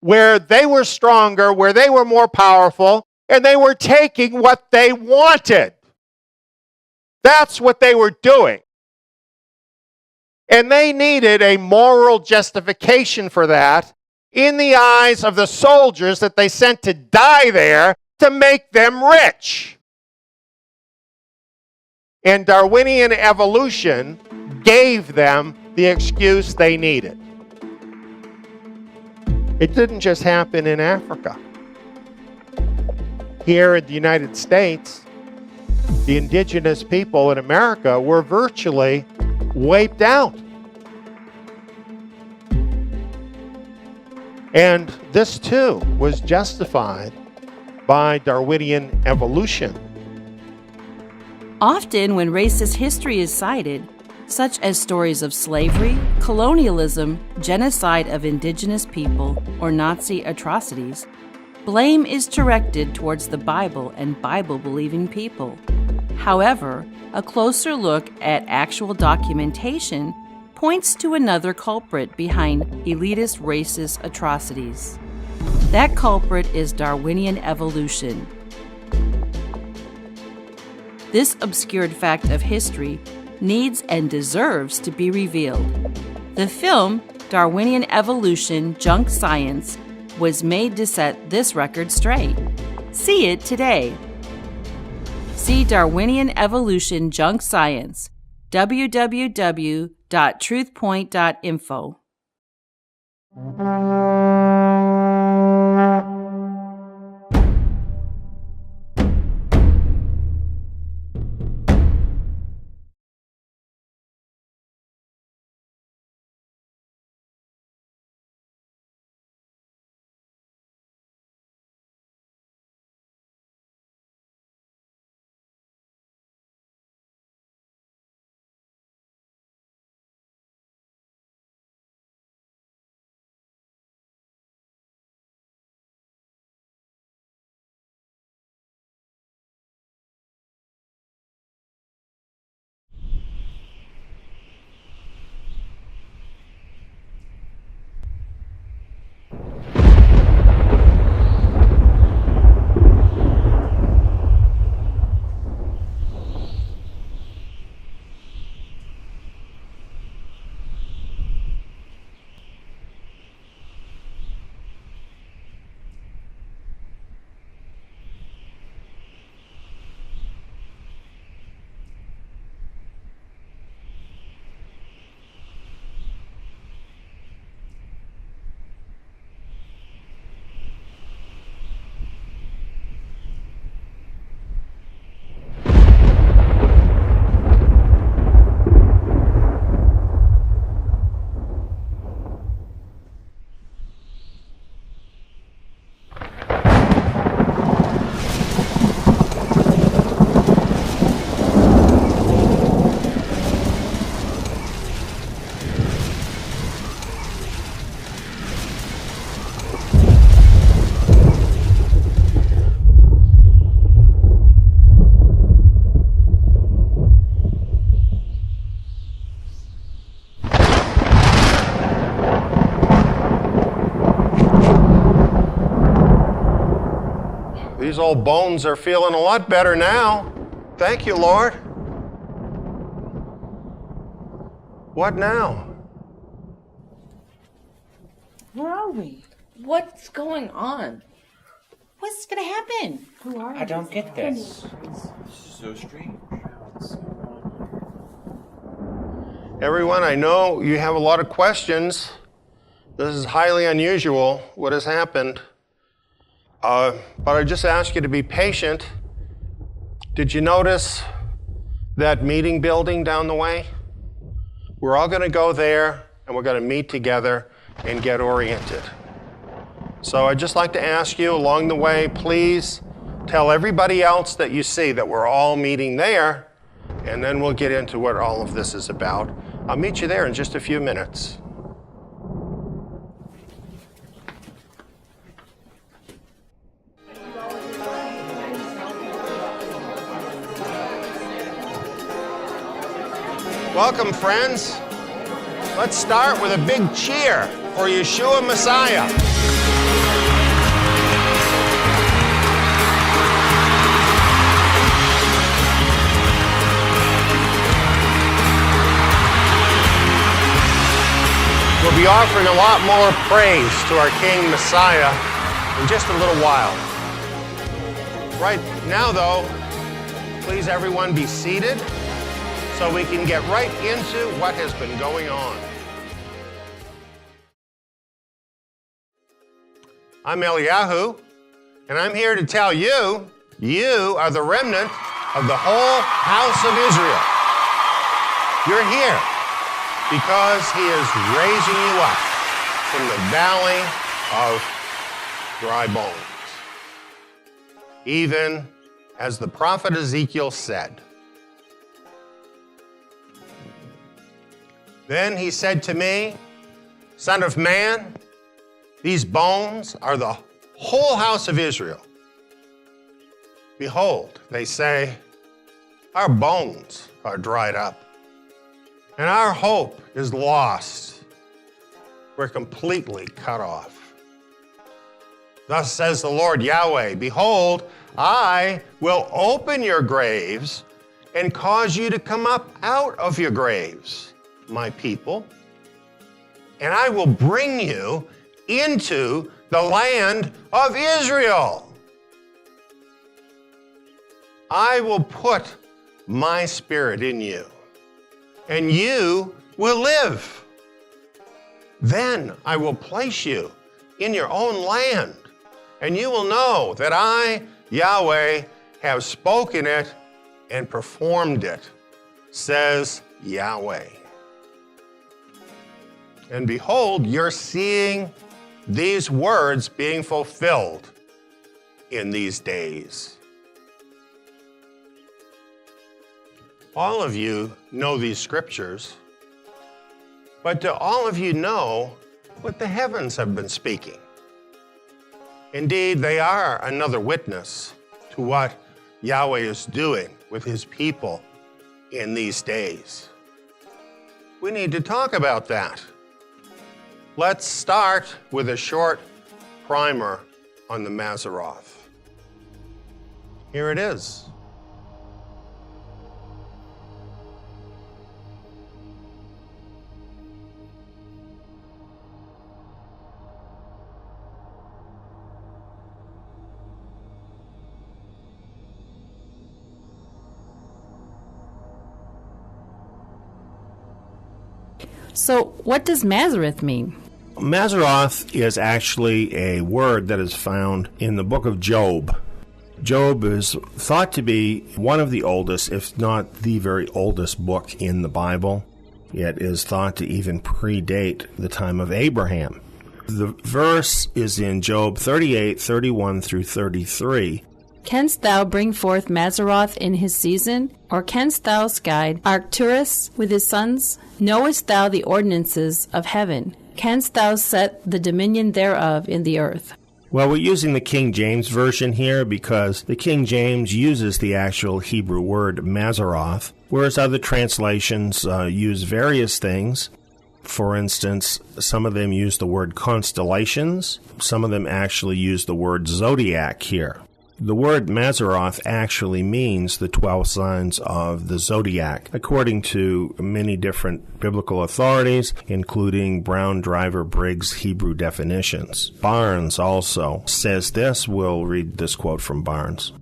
where they were stronger, where they were more powerful, and they were taking what they wanted. That's what they were doing. And they needed a moral justification for that in the eyes of the soldiers that they sent to die there to make them rich. And Darwinian evolution gave them the excuse they needed. It didn't just happen in Africa. Here in the United States, the indigenous people in America were virtually wiped out. And this too was justified by Darwinian evolution. Often when racist history is cited, such as stories of slavery, colonialism, genocide of indigenous people, or Nazi atrocities, blame is directed towards the Bible and Bible-believing people. However, a closer look at actual documentation points to another culprit behind elitist racist atrocities. That culprit is Darwinian evolution. This obscured fact of history needs and deserves to be revealed. The film, Darwinian Evolution Junk Science, was made to set this record straight. See it today. See Darwinian Evolution Junk Science, www.truthpoint.info. these old bones are feeling a lot better now. Thank you, Lord. What now? Where are we? What's going on? What's gonna happen? Who are I don't get this. So strange. Everyone, I know you have a lot of questions. This is highly unusual, what has happened. But I just ask you to be patient. Did you notice that meeting building down the way? We're all going to go there, and we're going to meet together and get oriented. So I'd just like to ask you along the way, please tell everybody else that you see that we're all meeting there, and then we'll get into what all of this is about. I'll meet you there in just a few minutes. Welcome, friends. Let's start with a big cheer for Yeshua Messiah. We'll be offering a lot more praise to our King Messiah in just a little while. Right now, though, please everyone be seated so we can get right into what has been going on. I'm Eliyahu, and I'm here to tell you, you are the remnant of the whole house of Israel. You're here because he is raising you up from the valley of dry bones. Even as the prophet Ezekiel said. Then he said to me, Son of man, these bones are the whole house of Israel. Behold, they say, our bones are dried up, and our hope is lost. We're completely cut off. Thus says the Lord Yahweh, behold, I will open your graves and cause you to come up out of your graves, my people, and I will bring you into the land of Israel. I will put my spirit in you, and you will live. Then I will place you in your own land, and you will know that I, Yahweh, have spoken it and performed it, says Yahweh. And behold, you're seeing these words being fulfilled in these days. All of you know these scriptures, but do all of you know what the heavens have been speaking? Indeed, they are another witness to what Yahweh is doing with his people in these days. We need to talk about that. Let's start with a short primer on the Maseroth. Here it is. So, what does Mazareth mean? Maseroth is actually a word that is found in the book of Job. Job is thought to be one of the oldest, if not the very oldest book in the Bible. It is thought to even predate the time of Abraham. The verse is in Job 38, 31 through 33. Canst thou bring forth Maseroth in his season? Or canst thou guide Arcturus with his sons? Knowest thou the ordinances of heaven? Canst thou set the dominion thereof in the earth? Well, we're using the King James Version here because the King James uses the actual Hebrew word Maseroth, whereas other translations use various things. For instance, some of them use the word constellations. Some of them actually use the word zodiac here. The word Mazzaroth actually means the 12 signs of the zodiac, according to many different biblical authorities, including Brown, Driver, Briggs' Hebrew definitions. Barnes also says this. We'll read this quote from Barnes.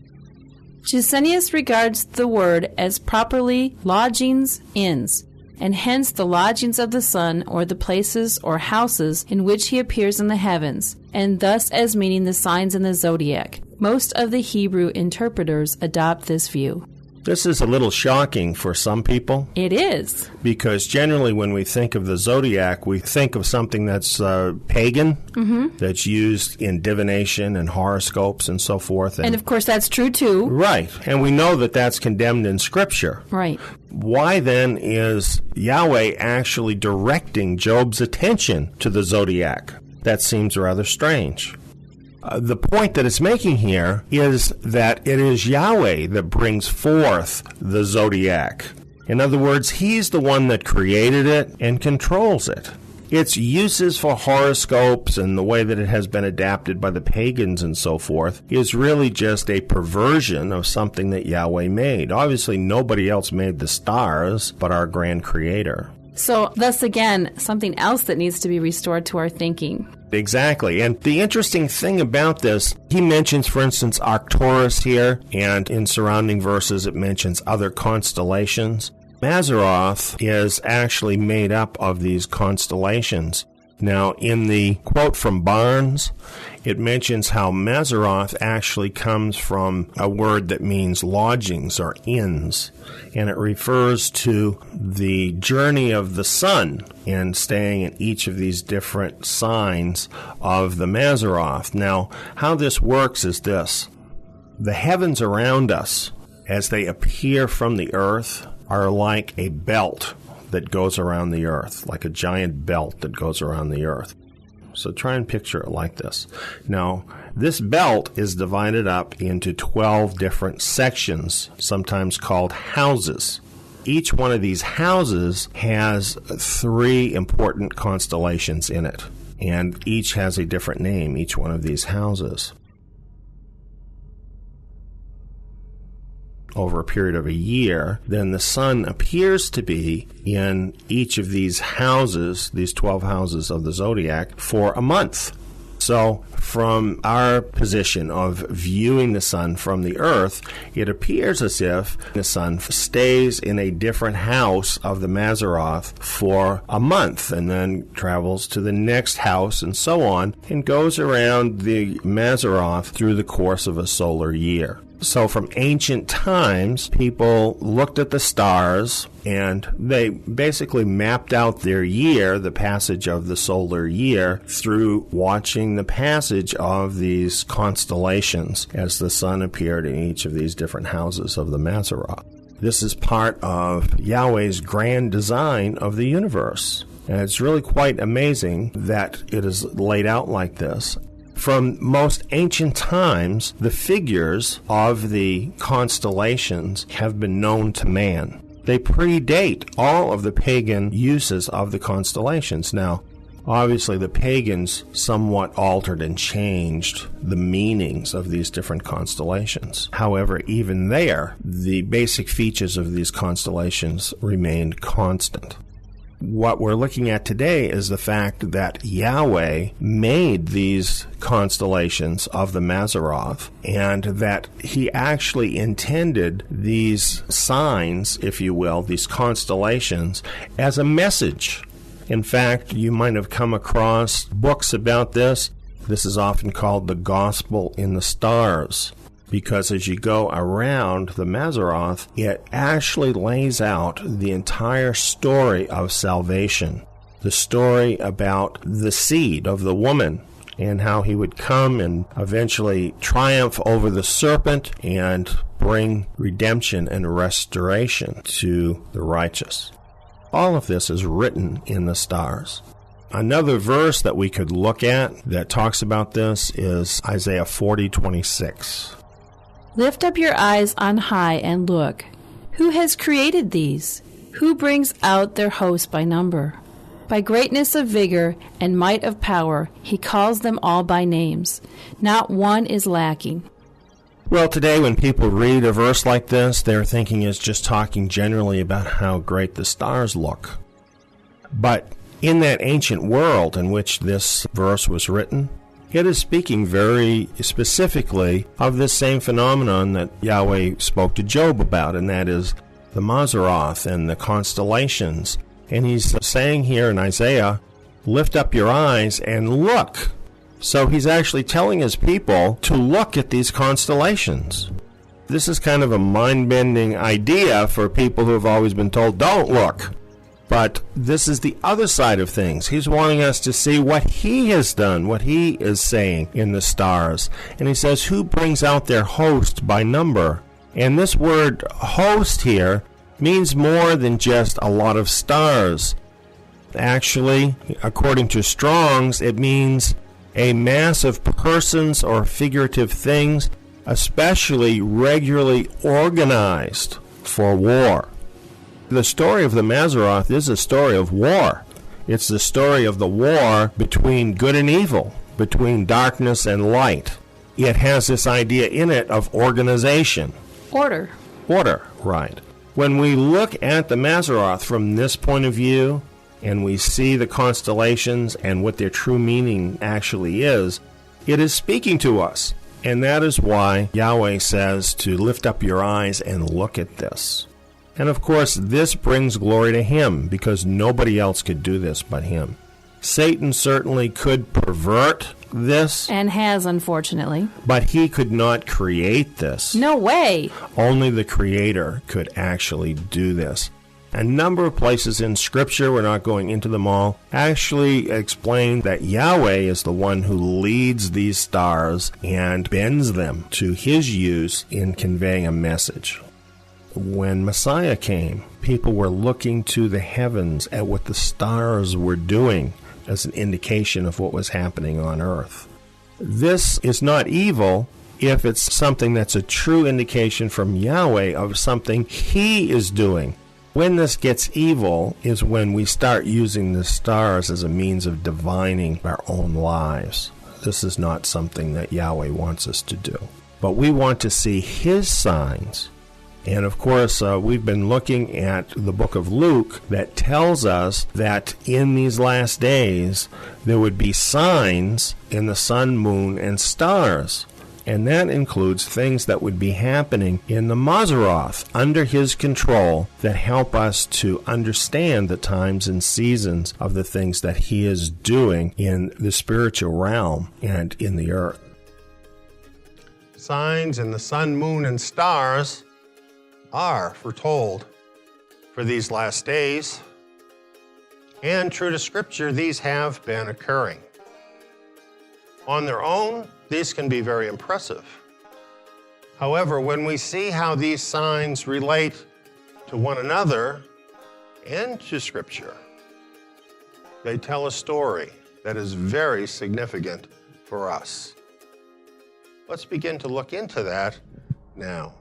Gesenius regards the word as properly lodgings, inns, and hence the lodgings of the sun, or the places or houses in which he appears in the heavens, and thus as meaning the signs in the zodiac. Most of the Hebrew interpreters adopt this view. This is a little shocking for some people. It is. Because generally when we think of the zodiac, we think of something that's pagan, that's used in divination and horoscopes and so forth. And of course that's true too. Right. And we know that that's condemned in Scripture. Right. Why then is Yahweh actually directing Job's attention to the zodiac? That seems rather strange. The point that it's making here is that it is Yahweh that brings forth the zodiac. In other words, He's the one that created it and controls it. Its uses for horoscopes and the way that it has been adapted by the pagans and so forth is really just a perversion of something that Yahweh made. Obviously, nobody else made the stars but our grand creator. So, thus again, something else that needs to be restored to our thinking. Exactly. And the interesting thing about this, he mentions, for instance, Arcturus here, and in surrounding verses it mentions other constellations. Mazzaroth is actually made up of these constellations. Now, in the quote from Barnes, it mentions how Mazzaroth actually comes from a word that means lodgings or inns, and it refers to the journey of the sun and staying in each of these different signs of the Mazzaroth. Now, how this works is this. The heavens around us, as they appear from the earth, are like a belt that goes around the earth, like a giant belt that goes around the earth. So try and picture it like this. Now, this belt is divided up into 12 different sections, sometimes called houses. Each one of these houses has 3 important constellations in it, and each has a different name, each one of these houses. Over a period of a year, then the sun appears to be in each of these houses, these 12 houses of the zodiac, for a month. So from our position of viewing the sun from the earth, it appears as if the sun stays in a different house of the Mazzaroth for a month and then travels to the next house and so on and goes around the Mazzaroth through the course of a solar year. So from ancient times, people looked at the stars and they basically mapped out their year, the passage of the solar year, through watching the passage of these constellations as the sun appeared in each of these different houses of the Mazzaroth. This is part of Yahweh's grand design of the universe. And it's really quite amazing that it is laid out like this. From most ancient times, the figures of the constellations have been known to man. They predate all of the pagan uses of the constellations. Now, obviously, the pagans somewhat altered and changed the meanings of these different constellations. However, even there, the basic features of these constellations remained constant. What we're looking at today is the fact that Yahweh made these constellations of the Mazzaroth, and that He actually intended these signs, if you will, these constellations, as a message. In fact, you might have come across books about this. This is often called the Gospel in the Stars, because as you go around the Mazzaroth, it actually lays out the entire story of salvation. The story about the seed of the woman and how he would come and eventually triumph over the serpent and bring redemption and restoration to the righteous. All of this is written in the stars. Another verse that we could look at that talks about this is Isaiah 40:26. Lift up your eyes on high and look. Who has created these? Who brings out their host by number? By greatness of vigor and might of power, He calls them all by names. Not one is lacking. Well, today when people read a verse like this, they're thinking it's just talking generally about how great the stars look. But in that ancient world in which this verse was written, it is speaking very specifically of this same phenomenon that Yahweh spoke to Job about, and that is the Mazzaroth and the constellations. And he's saying here in Isaiah, lift up your eyes and look. So he's actually telling his people to look at these constellations. This is kind of a mind-bending idea for people who have always been told, don't look. But this is the other side of things. He's wanting us to see what he has done, what he is saying in the stars. And he says, who brings out their host by number? And this word host here means more than just a lot of stars. Actually, according to Strong's, it means a mass of persons or figurative things, especially regularly organized for war. The story of the Mazzaroth is a story of war. It's the story of the war between good and evil, between darkness and light. It has this idea in it of organization. Order. Order, right. When we look at the Mazzaroth from this point of view, and we see the constellations and what their true meaning actually is, it is speaking to us. And that is why Yahweh says to lift up your eyes and look at this. And of course, this brings glory to him, because nobody else could do this but him. Satan certainly could pervert this. And has, unfortunately. But he could not create this. No way! Only the Creator could actually do this. A number of places in Scripture, we're not going into them all, actually explain that Yahweh is the one who leads these stars and bends them to his use in conveying a message. When Messiah came, people were looking to the heavens at what the stars were doing as an indication of what was happening on earth. This is not evil if it's something that's a true indication from Yahweh of something he is doing. When this gets evil is when we start using the stars as a means of divining our own lives. This is not something that Yahweh wants us to do. But we want to see his signs. And of course, we've been looking at the book of Luke that tells us that in these last days there would be signs in the sun, moon, and stars. And that includes things that would be happening in the Mazzaroth under his control that help us to understand the times and seasons of the things that he is doing in the spiritual realm and in the earth. Signs in the sun, moon, and stars are foretold for these last days. And true to Scripture, these have been occurring. On their own, these can be very impressive. However, when we see how these signs relate to one another and to Scripture, they tell a story that is very significant for us. Let's begin to look into that now.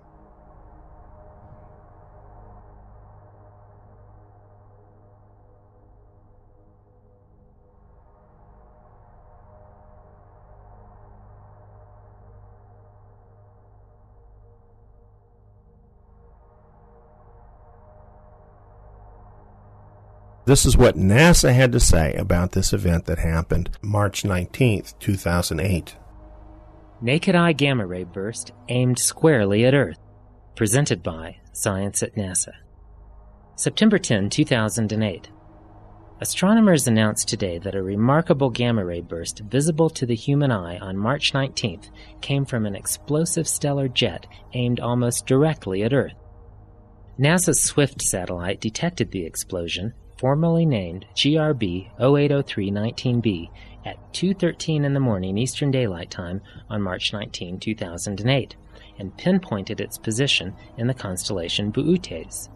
This is what NASA had to say about this event that happened March 19th, 2008. Naked Eye Gamma Ray Burst aimed squarely at Earth. Presented by Science at NASA. September 10, 2008. Astronomers announced today that a remarkable gamma ray burst visible to the human eye on March 19th came from an explosive stellar jet aimed almost directly at Earth. NASA's SWIFT satellite detected the explosion, formally named GRB 0803-19b, at 2:13 in the morning Eastern Daylight Time on March 19, 2008, and pinpointed its position in the constellation Boötes.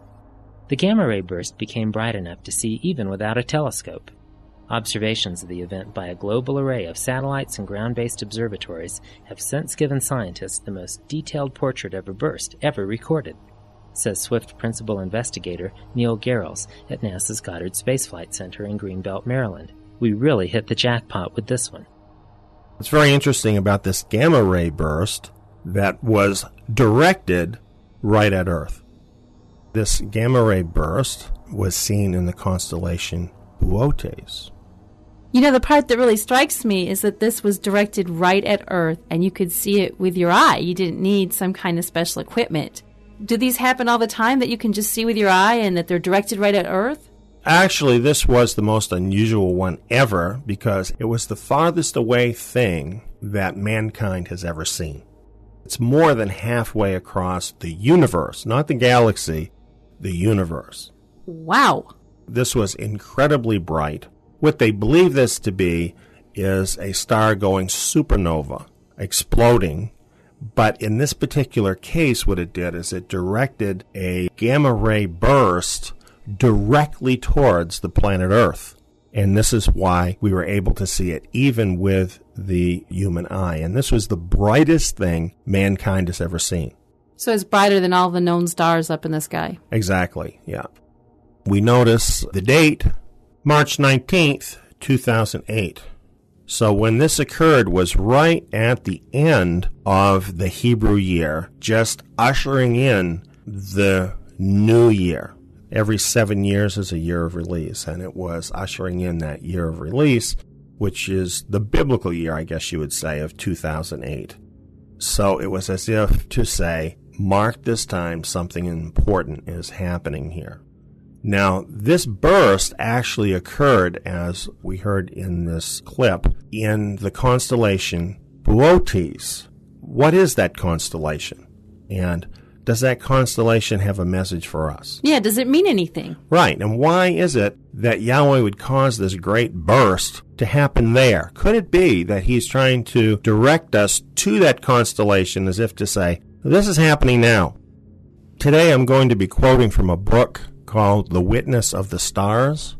The gamma ray burst became bright enough to see even without a telescope. Observations of the event by a global array of satellites and ground-based observatories have since given scientists the most detailed portrait of a burst ever recorded, says SWIFT principal investigator Neil Garrels at NASA's Goddard Space Flight Center in Greenbelt, Maryland. We really hit the jackpot with this one. What's very interesting about this gamma ray burst that was directed right at Earth. This gamma ray burst was seen in the constellation Boötes. You know, the part that really strikes me is that this was directed right at Earth, and you could see it with your eye. You didn't need some kind of special equipment. Do these happen all the time, that you can just see with your eye and that they're directed right at Earth? Actually, this was the most unusual one ever because it was the farthest away thing that mankind has ever seen. It's more than halfway across the universe, not the galaxy, the universe. Wow. This was incredibly bright. What they believe this to be is a star going supernova, exploding. But in this particular case, what it did is it directed a gamma ray burst directly towards the planet Earth. And this is why we were able to see it even with the human eye. And this was the brightest thing mankind has ever seen. So it's brighter than all the known stars up in the sky. Exactly, yeah. We notice the date, March 19th, 2008. So when this occurred was right at the end of the Hebrew year, just ushering in the new year. Every 7 years is a year of release, and it was ushering in that year of release, which is the biblical year, I guess you would say, of 2008. So it was as if to say, mark this time, something important is happening here. Now, this burst actually occurred, as we heard in this clip, in the constellation Boötes. What is that constellation? And does that constellation have a message for us? Yeah, does it mean anything? Right, and why is it that Yahweh would cause this great burst to happen there? Could it be that he's trying to direct us to that constellation as if to say, this is happening now? Today I'm going to be quoting from a book called The Witness of the Stars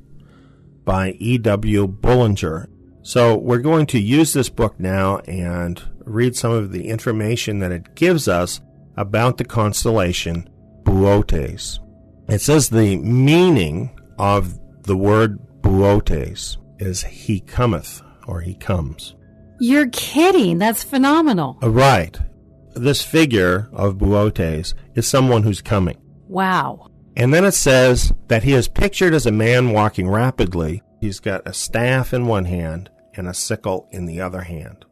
by E.W. Bullinger. So we're going to use this book now and read some of the information that it gives us about the constellation Boötes. It says the meaning of the word Boötes is he cometh, or he comes. You're kidding. That's phenomenal. Right. This figure of Boötes is someone who's coming. Wow. And then it says that he is pictured as a man walking rapidly. He's got a staff in one hand and a sickle in the other hand.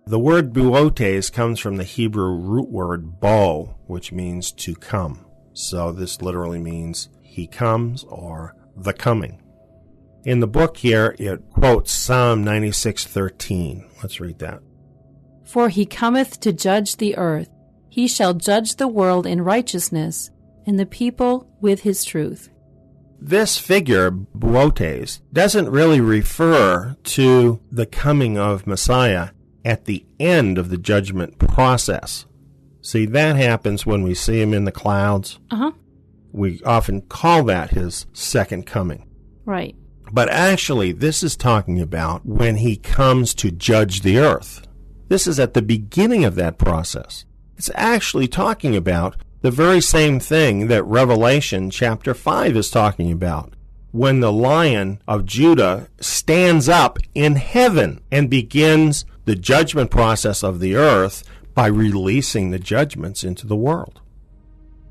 The word Boötes comes from the Hebrew root word bo, which means to come. So this literally means he comes or the coming. In the book here, it quotes Psalm 96:13. Let's read that. For he cometh to judge the earth. He shall judge the world in righteousness, and the people with his truth. This figure, Boötes, doesn't really refer to the coming of Messiah at the end of the judgment process. See, that happens when we see him in the clouds. We often call that his second coming. Right. But actually, this is talking about when he comes to judge the earth. This is at the beginning of that process. It's actually talking about the very same thing that Revelation chapter 5 is talking about, when the Lion of Judah stands up in heaven and begins the judgment process of the earth by releasing the judgments into the world.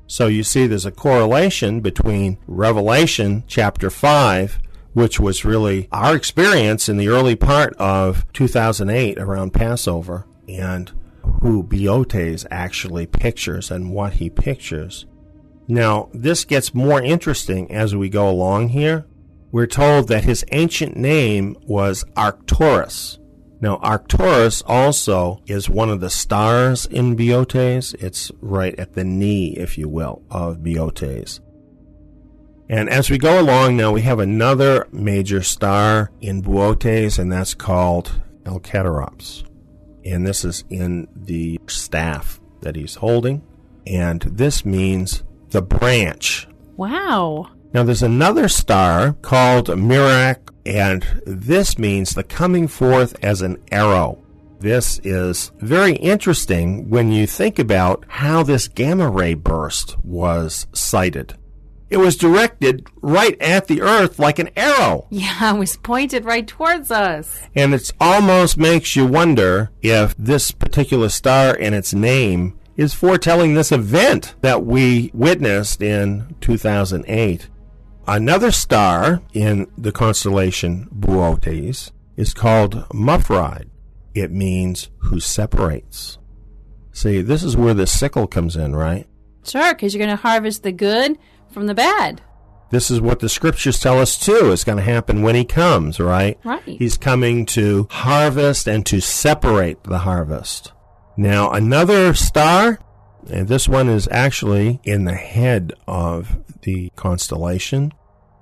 So you see there's a correlation between Revelation chapter 5, which was really our experience in the early part of 2008 around Passover, and who Boötes actually pictures and what he pictures. Now, this gets more interesting as we go along here. We're told that his ancient name was Arcturus. Now, Arcturus also is one of the stars in Boötes. It's right at the knee, if you will, of Boötes. And as we go along now, we have another major star in Boötes, and that's called Alcatarops. And this is in the staff that he's holding. And this means the branch. Wow. Now, there's another star called Merak, and this means the coming forth as an arrow. This is very interesting when you think about how this gamma ray burst was sighted. It was directed right at the earth like an arrow. Yeah, it was pointed right towards us. And it almost makes you wonder if this particular star and its name is foretelling this event that we witnessed in 2008. Another star in the constellation Boötes is called Muphride. It means who separates. See, this is where the sickle comes in, right? Sure, because you're going to harvest the good from the bad. This is what the scriptures tell us, too, is going to happen when he comes, right? Right. He's coming to harvest and to separate the harvest. Now, another star, and this one is actually in the head of the constellation,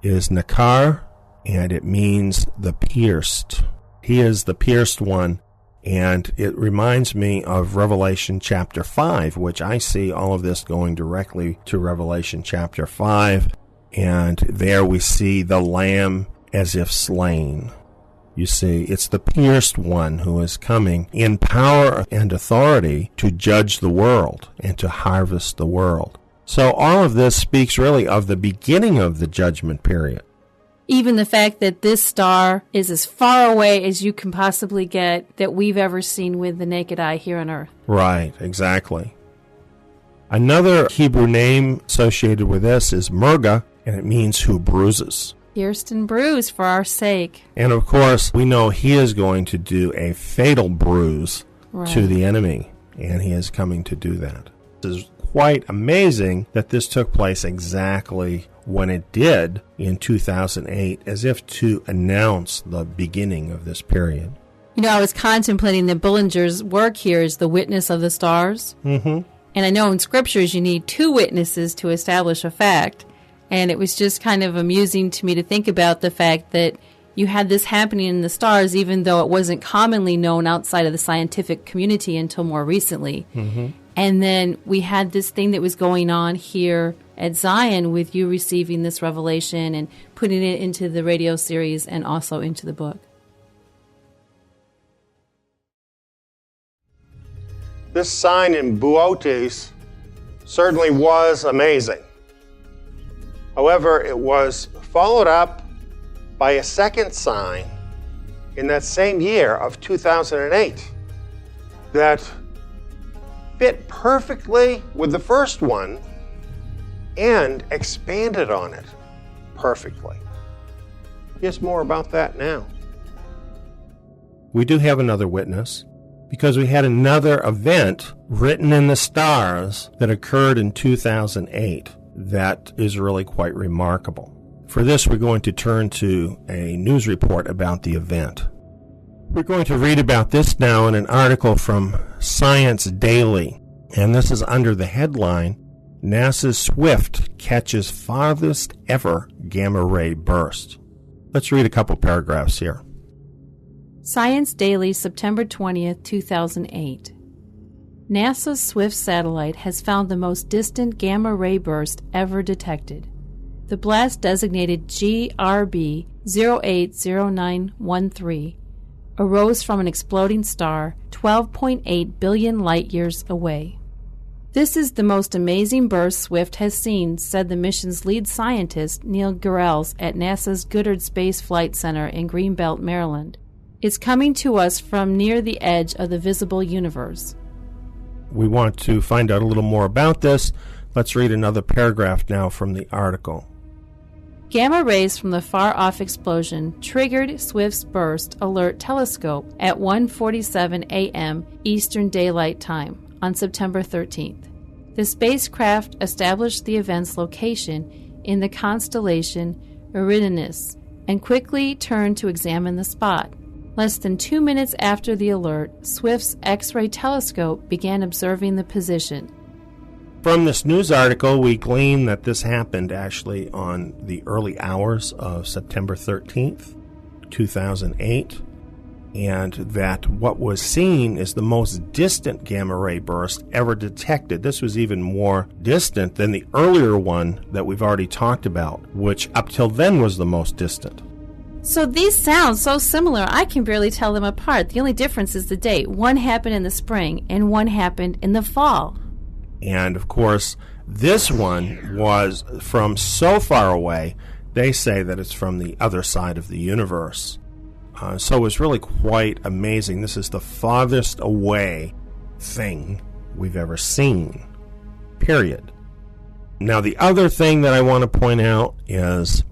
is Nakar, and it means the pierced. He is the pierced one, and it reminds me of Revelation chapter 5, which I see all of this going directly to Revelation chapter 5, and there we see the Lamb as if slain. You see, it's the pierced one who is coming in power and authority to judge the world and to harvest the world. So all of this speaks really of the beginning of the judgment period. Even the fact that this star is as far away as you can possibly get that we've ever seen with the naked eye here on Earth. Right, exactly. Another Hebrew name associated with this is Merga, and it means who bruises. Pierced and bruised for our sake. And of course, we know he is going to do a fatal bruise to the enemy, and he is coming to do that. It is quite amazing that this took place exactly when it did in 2008, as if to announce the beginning of this period. You know, I was contemplating that Bullinger's work here is the witness of the stars. Mm-hmm. And I know in scriptures you need two witnesses to establish a fact. And it was just kind of amusing to me to think about the fact that you had this happening in the stars, even though it wasn't commonly known outside of the scientific community until more recently. Mm-hmm. And then we had this thing that was going on here at Zion with you receiving this revelation and putting it into the radio series and also into the book. This sign in Boötes certainly was amazing. However, it was followed up by a second sign in that same year of 2008 that fit perfectly with the first one and expanded on it perfectly. Here's more about that now. We do have another witness because we had another event written in the stars that occurred in 2008 that is really quite remarkable. For this, we're going to turn to a news report about the event. We're going to read about this now in an article from Science Daily, and this is under the headline, NASA's Swift catches farthest ever gamma ray burst. Let's read a couple paragraphs here. Science Daily, September 20th, 2008. NASA's Swift satellite has found the most distant gamma ray burst ever detected. The blast, designated GRB 080913, arose from an exploding star 12.8 billion light-years away. This is the most amazing burst Swift has seen, said the mission's lead scientist, Neil Gehrels, at NASA's Goddard Space Flight Center in Greenbelt, Maryland. It's coming to us from near the edge of the visible universe. We want to find out a little more about this. Let's read another paragraph now from the article. Gamma rays from the far-off explosion triggered Swift's burst alert telescope at 1:47 a.m. Eastern Daylight Time on September 13th. The spacecraft established the event's location in the constellation Eridanus and quickly turned to examine the spot. Less than 2 minutes after the alert, Swift's X-ray telescope began observing the position. From this news article, we glean that this happened actually on the early hours of September 13th, 2008, and that what was seen is the most distant gamma ray burst ever detected. This was even more distant than the earlier one that we've already talked about, which up till then was the most distant. So these sound so similar, I can barely tell them apart. The only difference is the date. One happened in the spring and one happened in the fall. And of course, This one was from so far away, they say that it's from the other side of the universe. So it was really quite amazing. This is the farthest away thing we've ever seen, period. Now, the other thing that I want to point out is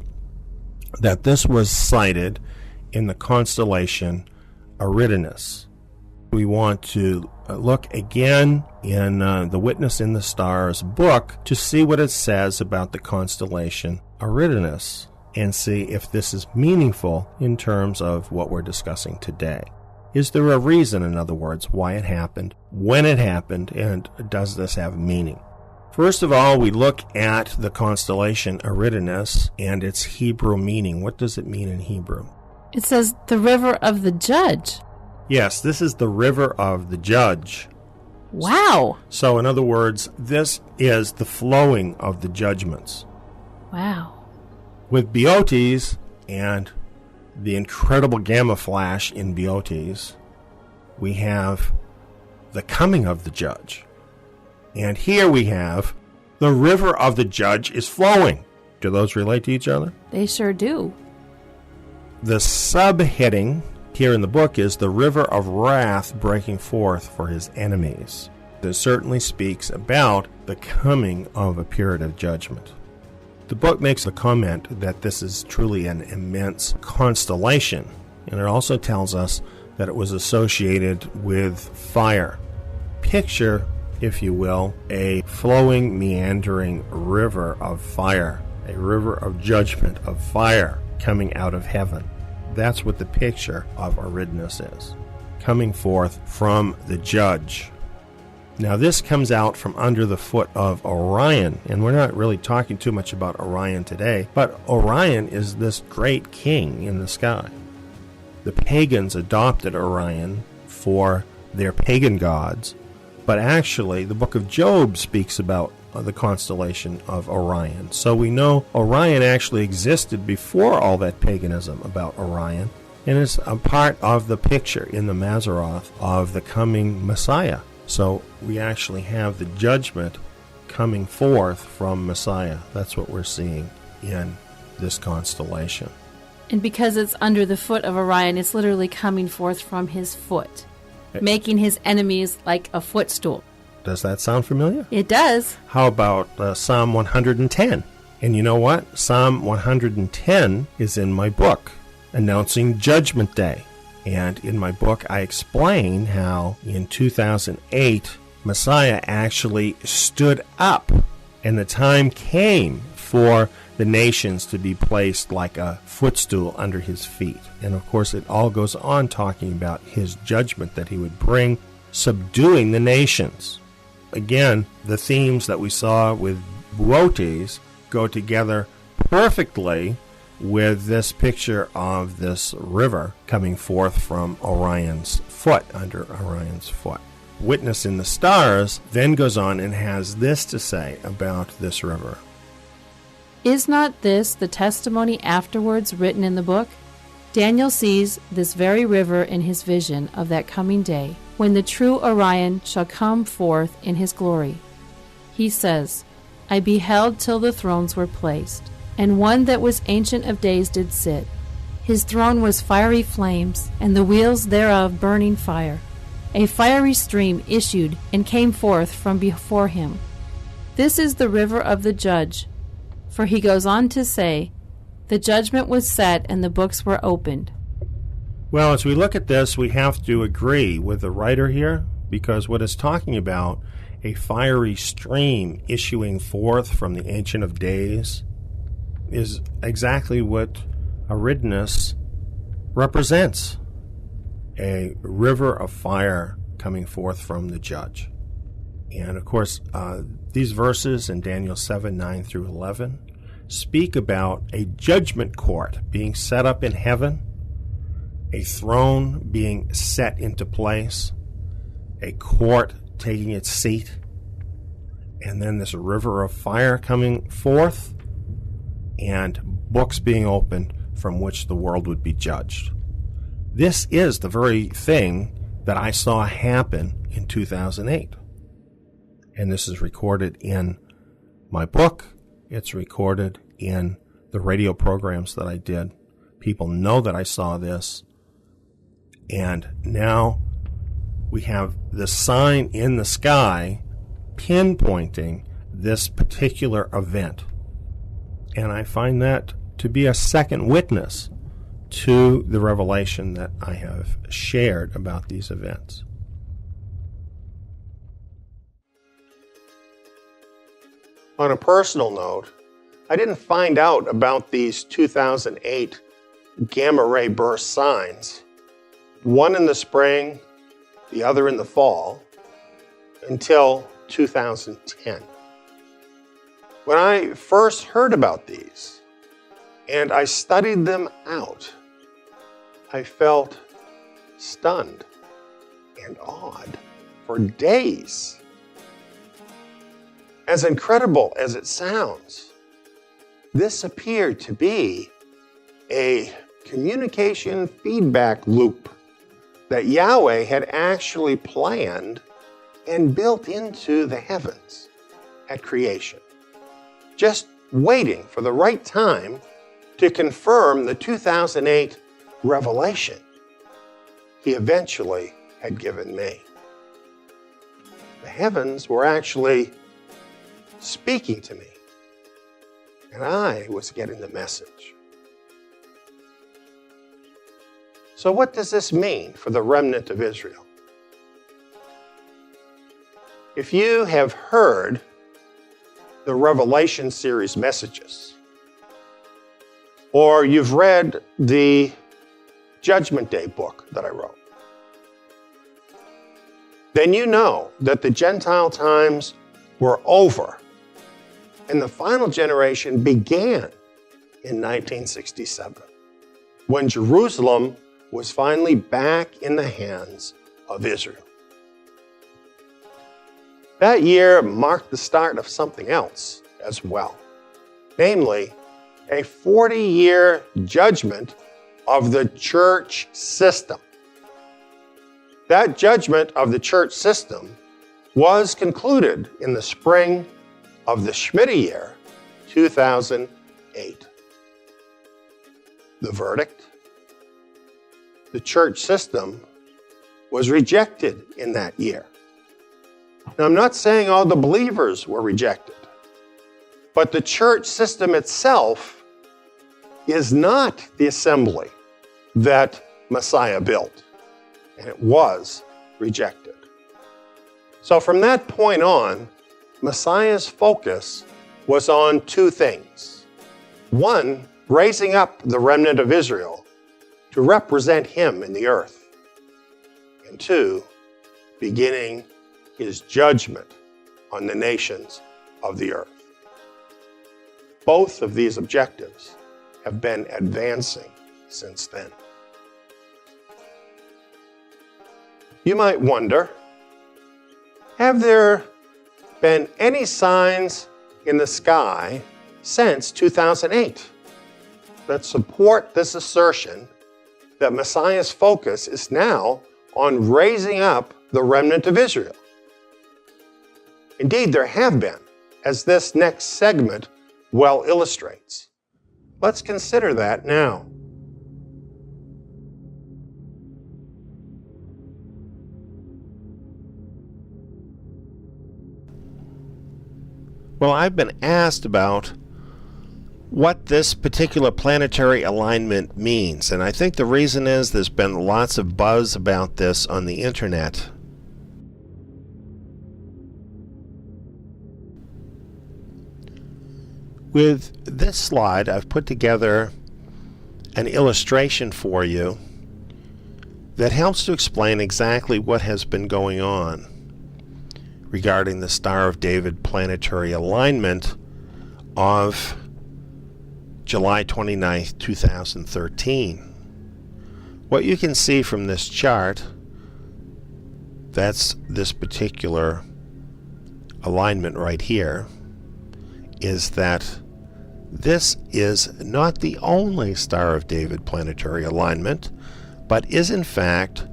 that this was cited in the constellation Eridanus. We want to look again in the Witness in the Stars book to see what it says about the constellation Eridanus and see if this is meaningful in terms of what we're discussing today. Is there a reason, in other words, why it happened, when it happened, and does this have meaning? First of all, we look at the constellation Eridanus and its Hebrew meaning. What does it mean in Hebrew? It says the river of the judge. Yes, this is the river of the judge. Wow. So, in other words, this is the flowing of the judgments. Wow. With Boetes and the incredible gamma flash in Boetes, we have the coming of the judge. And here we have the river of the judge is flowing. Do those relate to each other? They sure do. The subheading here in the book is the river of wrath breaking forth for his enemies. This certainly speaks about the coming of a period of judgment. The book makes the comment that this is truly an immense constellation, and it also tells us that it was associated with fire. Picture, if you will, a flowing, meandering river of fire, a river of judgment, of fire coming out of heaven. That's what the picture of Eridanus is, coming forth from the judge. Now, this comes out from under the foot of Orion, and we're not really talking too much about Orion today, but Orion is this great king in the sky. The pagans adopted Orion for their pagan gods, but actually the book of Job speaks about the constellation of Orion. So we know Orion actually existed before all that paganism about Orion, and is a part of the picture in the Mazzaroth of the coming Messiah. So we actually have the judgment coming forth from Messiah. That's what we're seeing in this constellation. And because it's under the foot of Orion, it's literally coming forth from his foot, making his enemies like a footstool. Does that sound familiar? It does. How about Psalm 110? And you know what? Psalm 110 is in my book, announcing Judgment Day. And in my book, I explain how in 2008, Messiah actually stood up, and the time came for the nations to be placed like a footstool under his feet. And of course, it all goes on talking about his judgment that he would bring, subduing the nations. Again, the themes that we saw with Boetes go together perfectly with this picture of this river coming forth from Orion's foot, under Orion's foot. Witness in the Stars then goes on and has this to say about this river. Is not this the testimony afterwards written in the book? Daniel sees this very river in his vision of that coming day, when the true Orion shall come forth in his glory. He says, I beheld till the thrones were placed, and one that was ancient of days did sit. His throne was fiery flames, and the wheels thereof burning fire. A fiery stream issued and came forth from before him. This is the river of the judge. For he goes on to say, the judgment was set and the books were opened. Well, as we look at this, we have to agree with the writer here, because what it's talking about, a fiery stream issuing forth from the Ancient of Days, is exactly what Eridanus represents. A river of fire coming forth from the judge. And of course, these verses in Daniel 7, 9 through 11 speak about a judgment court being set up in heaven, a throne being set into place, a court taking its seat, and then this river of fire coming forth, and books being opened from which the world would be judged. This is the very thing that I saw happen in 2008. And this is recorded in my book. It's recorded in the radio programs that I did. People know that I saw this. And now we have the sign in the sky pinpointing this particular event. And I find that to be a second witness to the revelation that I have shared about these events. On a personal note, I didn't find out about these 2008 gamma ray burst signs, one in the spring, the other in the fall, until 2010. When I first heard about these and I studied them out, I felt stunned and awed for days. As incredible as it sounds, this appeared to be a communication feedback loop that Yahweh had actually planned and built into the heavens at creation, just waiting for the right time to confirm the 2008 revelation he eventually had given me. The heavens were actually speaking to me, and I was getting the message. So what does this mean for the remnant of Israel? If you have heard the Revelation series messages, or you've read the Judgment Day book that I wrote, then you know that the Gentile times were over and the final generation began in 1967, when Jerusalem was finally back in the hands of Israel. That year marked the start of something else as well, namely a 40-year judgment of the church system. That judgment of the church system was concluded in the spring of the Shemitah year, 2008. The verdict? The church system was rejected in that year. Now, I'm not saying all the believers were rejected, but the church system itself is not the assembly that Messiah built, and it was rejected. So from that point on, Messiah's focus was on two things. One, raising up the remnant of Israel to represent him in the earth. And two, beginning his judgment on the nations of the earth. Both of these objectives have been advancing since then. You might wonder, have there been any signs in the sky since 2008 that support this assertion that Messiah's focus is now on raising up the remnant of Israel? Indeed, there have been, as this next segment well illustrates. Let's consider that now. Well, I've been asked about what this particular planetary alignment means, and I think the reason is there's been lots of buzz about this on the internet. With this slide, I've put together an illustration for you that helps to explain exactly what has been going on regarding the Star of David planetary alignment of July 29th, 2013. What you can see from this chart, that's this particular alignment right here, is that this is not the only Star of David planetary alignment, but is in fact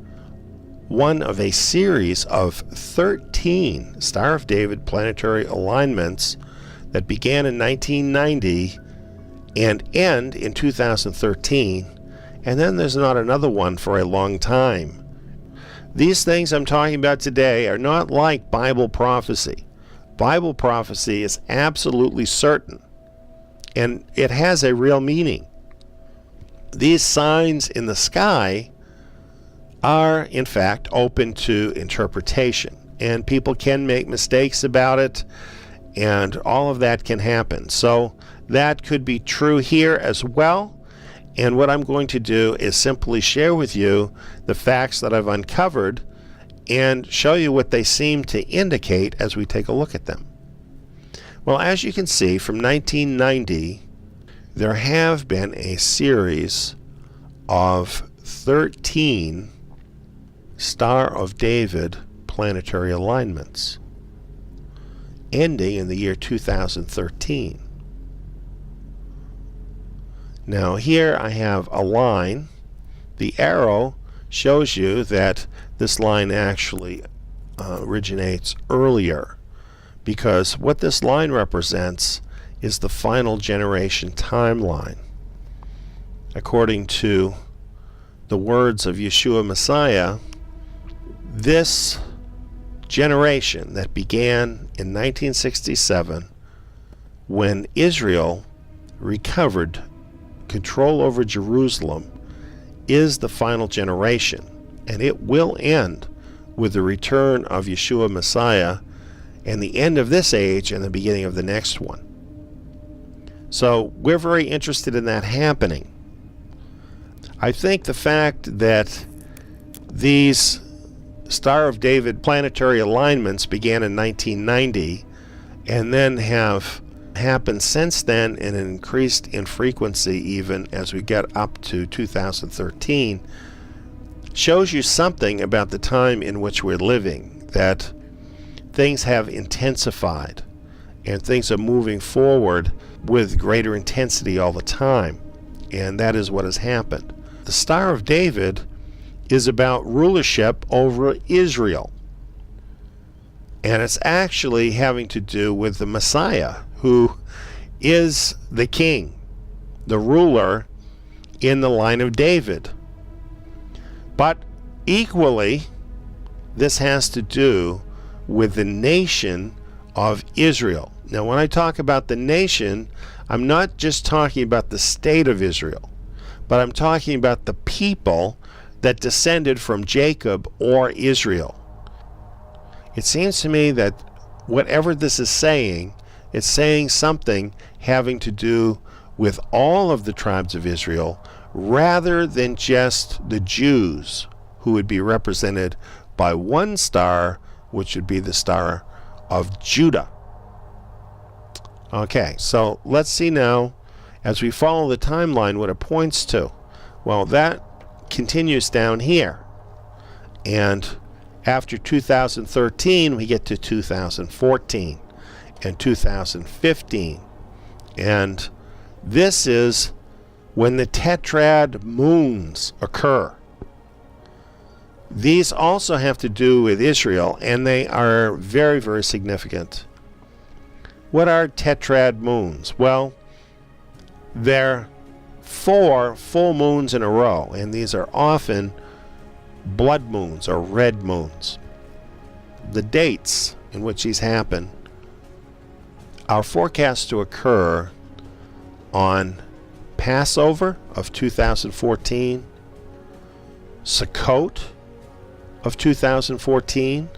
one of a series of 13 Star of David planetary alignments that began in 1990 and end in 2013, and then there's not another one for a long time. These things I'm talking about today are not like Bible prophecy. Bible prophecy is absolutely certain, and it has a real meaning. These signs in the sky are, in fact, open to interpretation, and people can make mistakes about it, and all of that can happen. So that could be true here as well. And what I'm going to do is simply share with you the facts that I've uncovered and show you what they seem to indicate as we take a look at them. Well, as you can see, from 1990, there have been a series of 13 Star of David planetary alignments, ending in the year 2013. Now here I have a line. The arrow shows you that this line actually originates earlier, because what this line represents is the final generation timeline. According to the words of Yeshua Messiah, this generation that began in 1967, when Israel recovered control over Jerusalem, is the final generation, and it will end with the return of Yeshua Messiah and the end of this age and the beginning of the next one. So we're very interested in that happening. I think the fact that these Star of David planetary alignments began in 1990 and then have happened since then and increased in frequency even as we get up to 2013 shows you something about the time in which we're living, that things have intensified and things are moving forward with greater intensity all the time, and that is what has happened. The Star of David is about rulership over Israel, and it's actually having to do with the Messiah, who is the king, the ruler in the line of David. But equally, this has to do with the nation of Israel. Now, when I talk about the nation, I'm not just talking about the state of Israel, but I'm talking about the people that descended from Jacob or Israel. It seems to me that whatever this is saying, it's saying something having to do with all of the tribes of Israel rather than just the Jews, who would be represented by one star, which would be the Star of Judah. Okay, so let's see now, as we follow the timeline, what it points to. Well, that continues down here. And after 2013, we get to 2014 and 2015. And this is when the tetrad moons occur. These also have to do with Israel, and they are very, very significant. What are tetrad moons? Well, they're 4 full moons in a row, and these are often blood moons or red moons. The dates in which these happen are forecast to occur on Passover of 2014, Sukkot of 2014,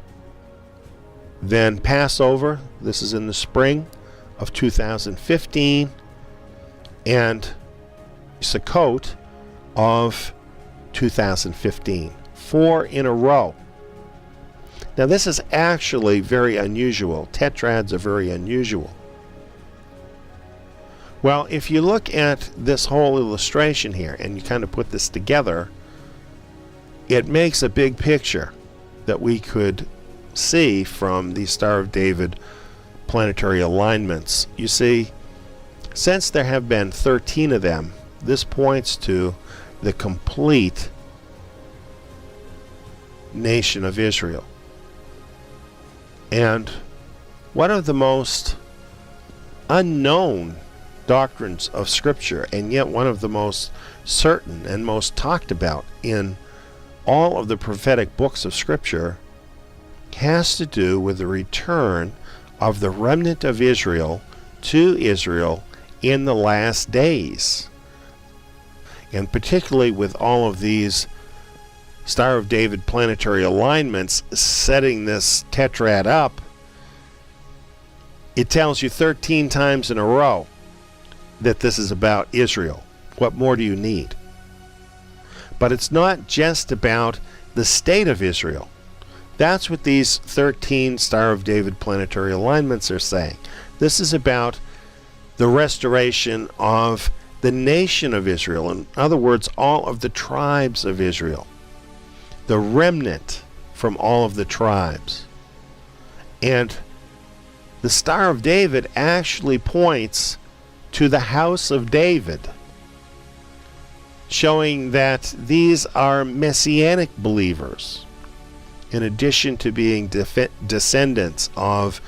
then Passover, this is in the spring of 2015, and Sukkot of 2015. 4 in a row. Now this is actually very unusual. Tetrads are very unusual. Well, if you look at this whole illustration here and you kind of put this together, it makes a big picture that we could see from the Star of David planetary alignments. You see, since there have been 13 of them, this points to the complete nation of Israel. And one of the most unknown doctrines of Scripture, and yet one of the most certain and most talked about in all of the prophetic books of Scripture, has to do with the return of the remnant of Israel to Israel in the last days. And particularly with all of these Star of David planetary alignments setting this tetrad up, it tells you 13 times in a row that this is about Israel. What more do you need? But it's not just about the state of Israel. That's what these 13 Star of David planetary alignments are saying. This is about the restoration of the nation of Israel. In other words, all of the tribes of Israel. The remnant from all of the tribes. And the Star of David actually points to the house of David, showing that these are messianic believers, in addition to being descendants of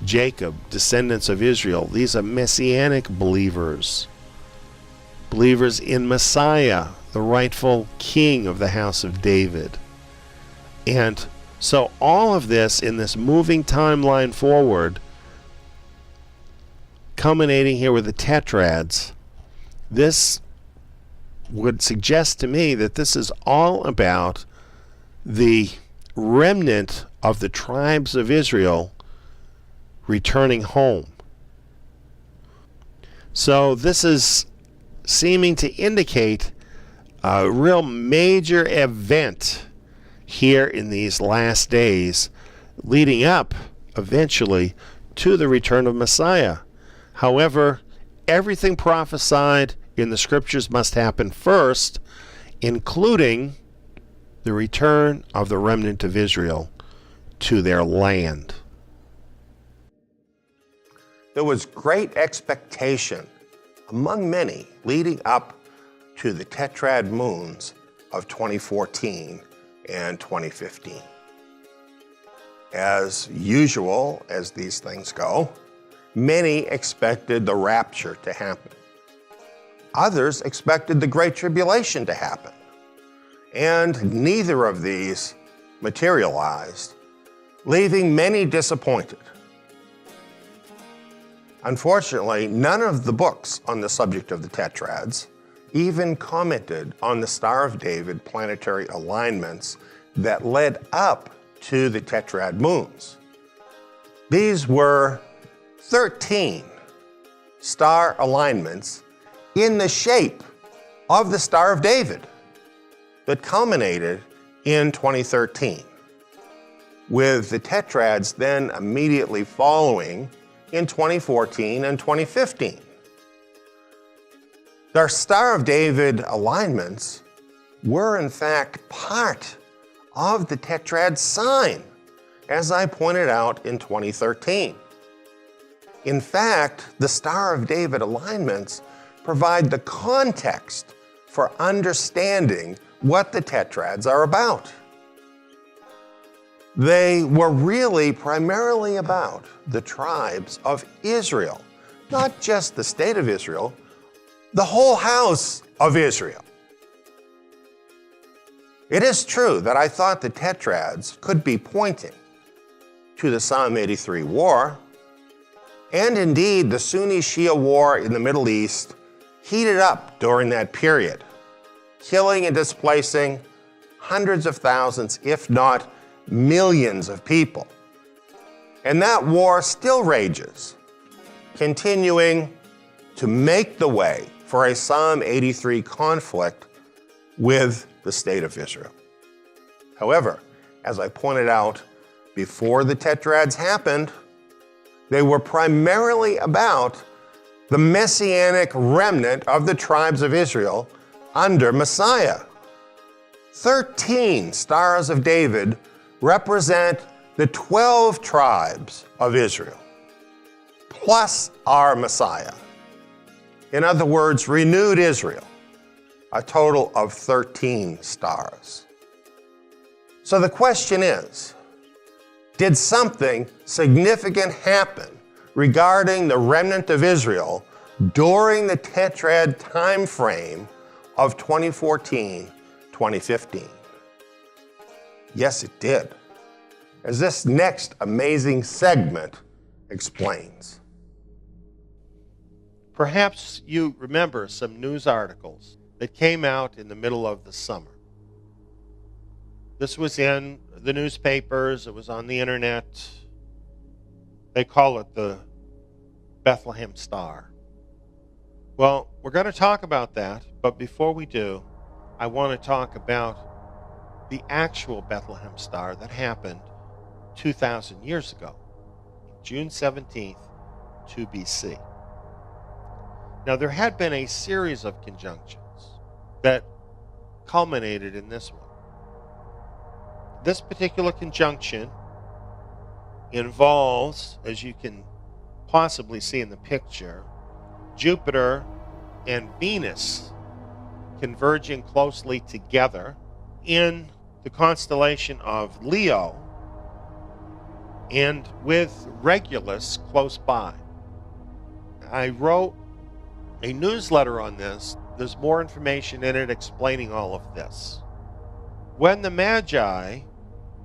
Jacob, descendants of Israel. These are messianic believers, believers in Messiah, the rightful king of the house of David. And so all of this in this moving timeline forward, culminating here with the tetrads, this would suggest to me that this is all about the remnant of the tribes of Israel returning home. So this is seeming to indicate a real major event here in these last days, leading up eventually to the return of Messiah. However, everything prophesied in the Scriptures must happen first, including the return of the remnant of Israel to their land. There was great expectation among many leading up to the tetrad moons of 2014 and 2015. As usual, as these things go, many expected the rapture to happen. Others expected the Great Tribulation to happen. And neither of these materialized, leaving many disappointed. Unfortunately, none of the books on the subject of the tetrads even commented on the Star of David planetary alignments that led up to the tetrad moons. These were 13 star alignments in the shape of the Star of David that culminated in 2013, with the tetrads then immediately following in 2014 and 2015. Their Star of David alignments were in fact part of the tetrad sign, as I pointed out in 2013. In fact, the Star of David alignments provide the context for understanding what the tetrads are about. They were really primarily about the tribes of Israel, not just the state of Israel, the whole house of Israel. It is true that I thought the tetrads could be pointing to the Psalm 83 war, and indeed the Sunni-Shia war in the Middle East heated up during that period, killing and displacing hundreds of thousands, if not millions of people. And that war still rages, continuing to make the way for a Psalm 83 conflict with the state of Israel. However, as I pointed out before the tetrads happened, they were primarily about the messianic remnant of the tribes of Israel under Messiah. 13 stars of David represent the 12 tribes of Israel, plus our Messiah. In other words, renewed Israel, a total of 13 stars. So the question is, did something significant happen regarding the remnant of Israel during the Tetrad time frame of 2014-2015. Yes, it did, as this next amazing segment explains. Perhaps you remember some news articles that came out in the middle of the summer. This was in the newspapers, it was on the internet. They call it the Bethlehem Star. Well, we're going to talk about that, but before we do, I want to talk about the actual Bethlehem Star that happened 2,000 years ago, June 17th, 2 BC. Now, there had been a series of conjunctions that culminated in this one. This particular conjunction involves, as you can possibly see in the picture, Jupiter and Venus converging closely together in the constellation of Leo and with Regulus close by. I wrote a newsletter on this. There's more information in it explaining all of this. When the Magi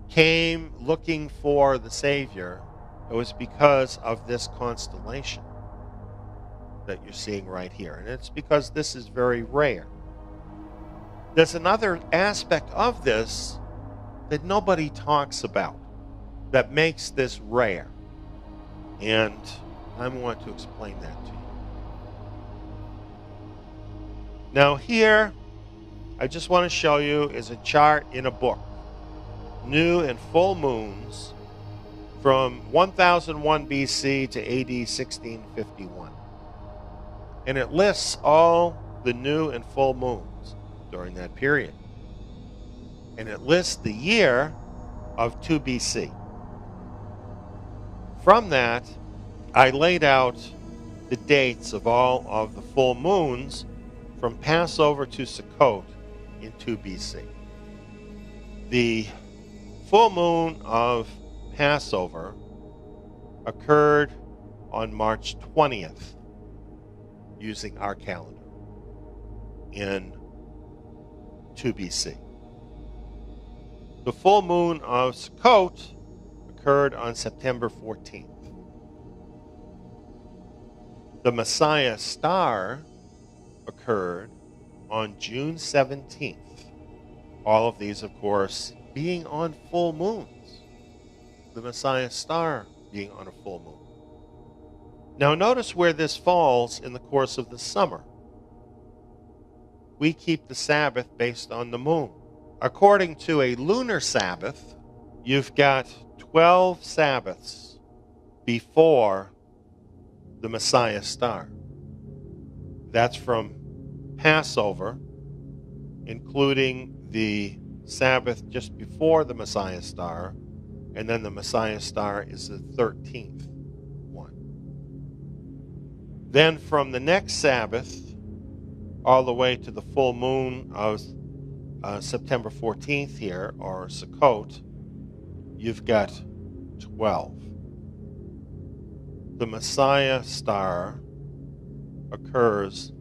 came looking for the Savior, it was because of this constellation that you're seeing right here. And it's because this is very rare. There's another aspect of this that nobody talks about that makes this rare. And I want to explain that to you. Now here, I just want to show you is a chart in a book. New and full moons from 1001 BC to AD 1651. And it lists all the new and full moons during that period. And it lists the year of 2 BC. From that, I laid out the dates of all of the full moons from Passover to Sukkot in 2 BC. The full moon of Passover occurred on March 20th using our calendar in 2 BC. The full moon of Sukkot occurred on September 14th. The Messiah star occurred on June 17th. All of these, of course, being on full moons. The Messiah star being on a full moon. Now notice where this falls in the course of the summer. We keep the Sabbath based on the moon. According to a lunar Sabbath, you've got 12 Sabbaths before the Messiah star. That's from Passover, including the Sabbath just before the Messiah star, and then the Messiah star is the 13th one. Then from the next Sabbath all the way to the full moon of September 14th here, or Sukkot, you've got 12. The Messiah star occurs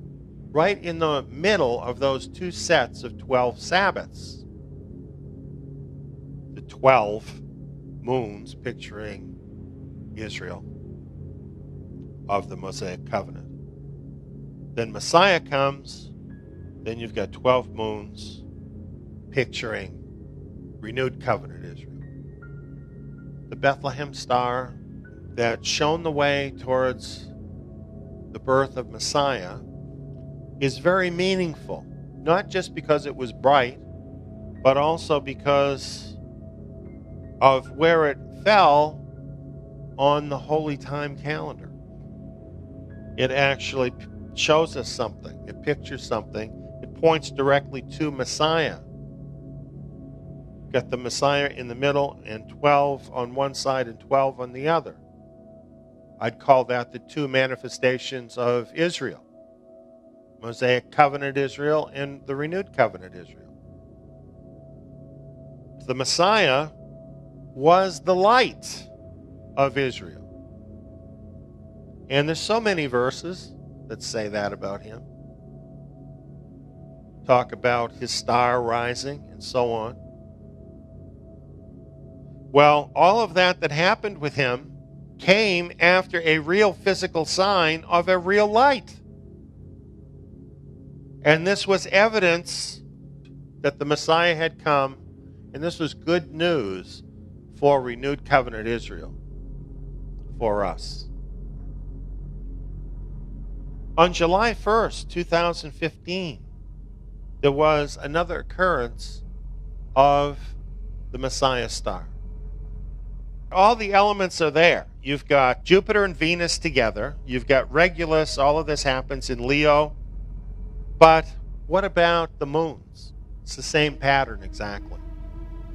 right in the middle of those two sets of 12 Sabbaths. The 12 moons picturing Israel of the Mosaic covenant. Then Messiah comes, then you've got 12 moons picturing renewed covenant Israel. The Bethlehem star that shone the way towards the birth of Messiah is very meaningful, not just because it was bright, but also because of where it fell on the holy time calendar. It actually shows us something. It pictures something. It points directly to Messiah. Got the Messiah in the middle and 12 on one side and 12 on the other. I'd call that the two manifestations of Israel. Mosaic covenant Israel and the renewed covenant Israel. The Messiah was the light of Israel. And there's so many verses that say that about him. Talk about his star rising and so on. Well, all of that happened with him came after a real physical sign of a real light. And this was evidence that the Messiah had come, and this was good news for renewed covenant Israel, for us. On July 1st, 2015, there was another occurrence of the Messiah star. All the elements are there. You've got Jupiter and Venus together. You've got Regulus. All of this happens in Leo. But what about the moons? It's the same pattern exactly.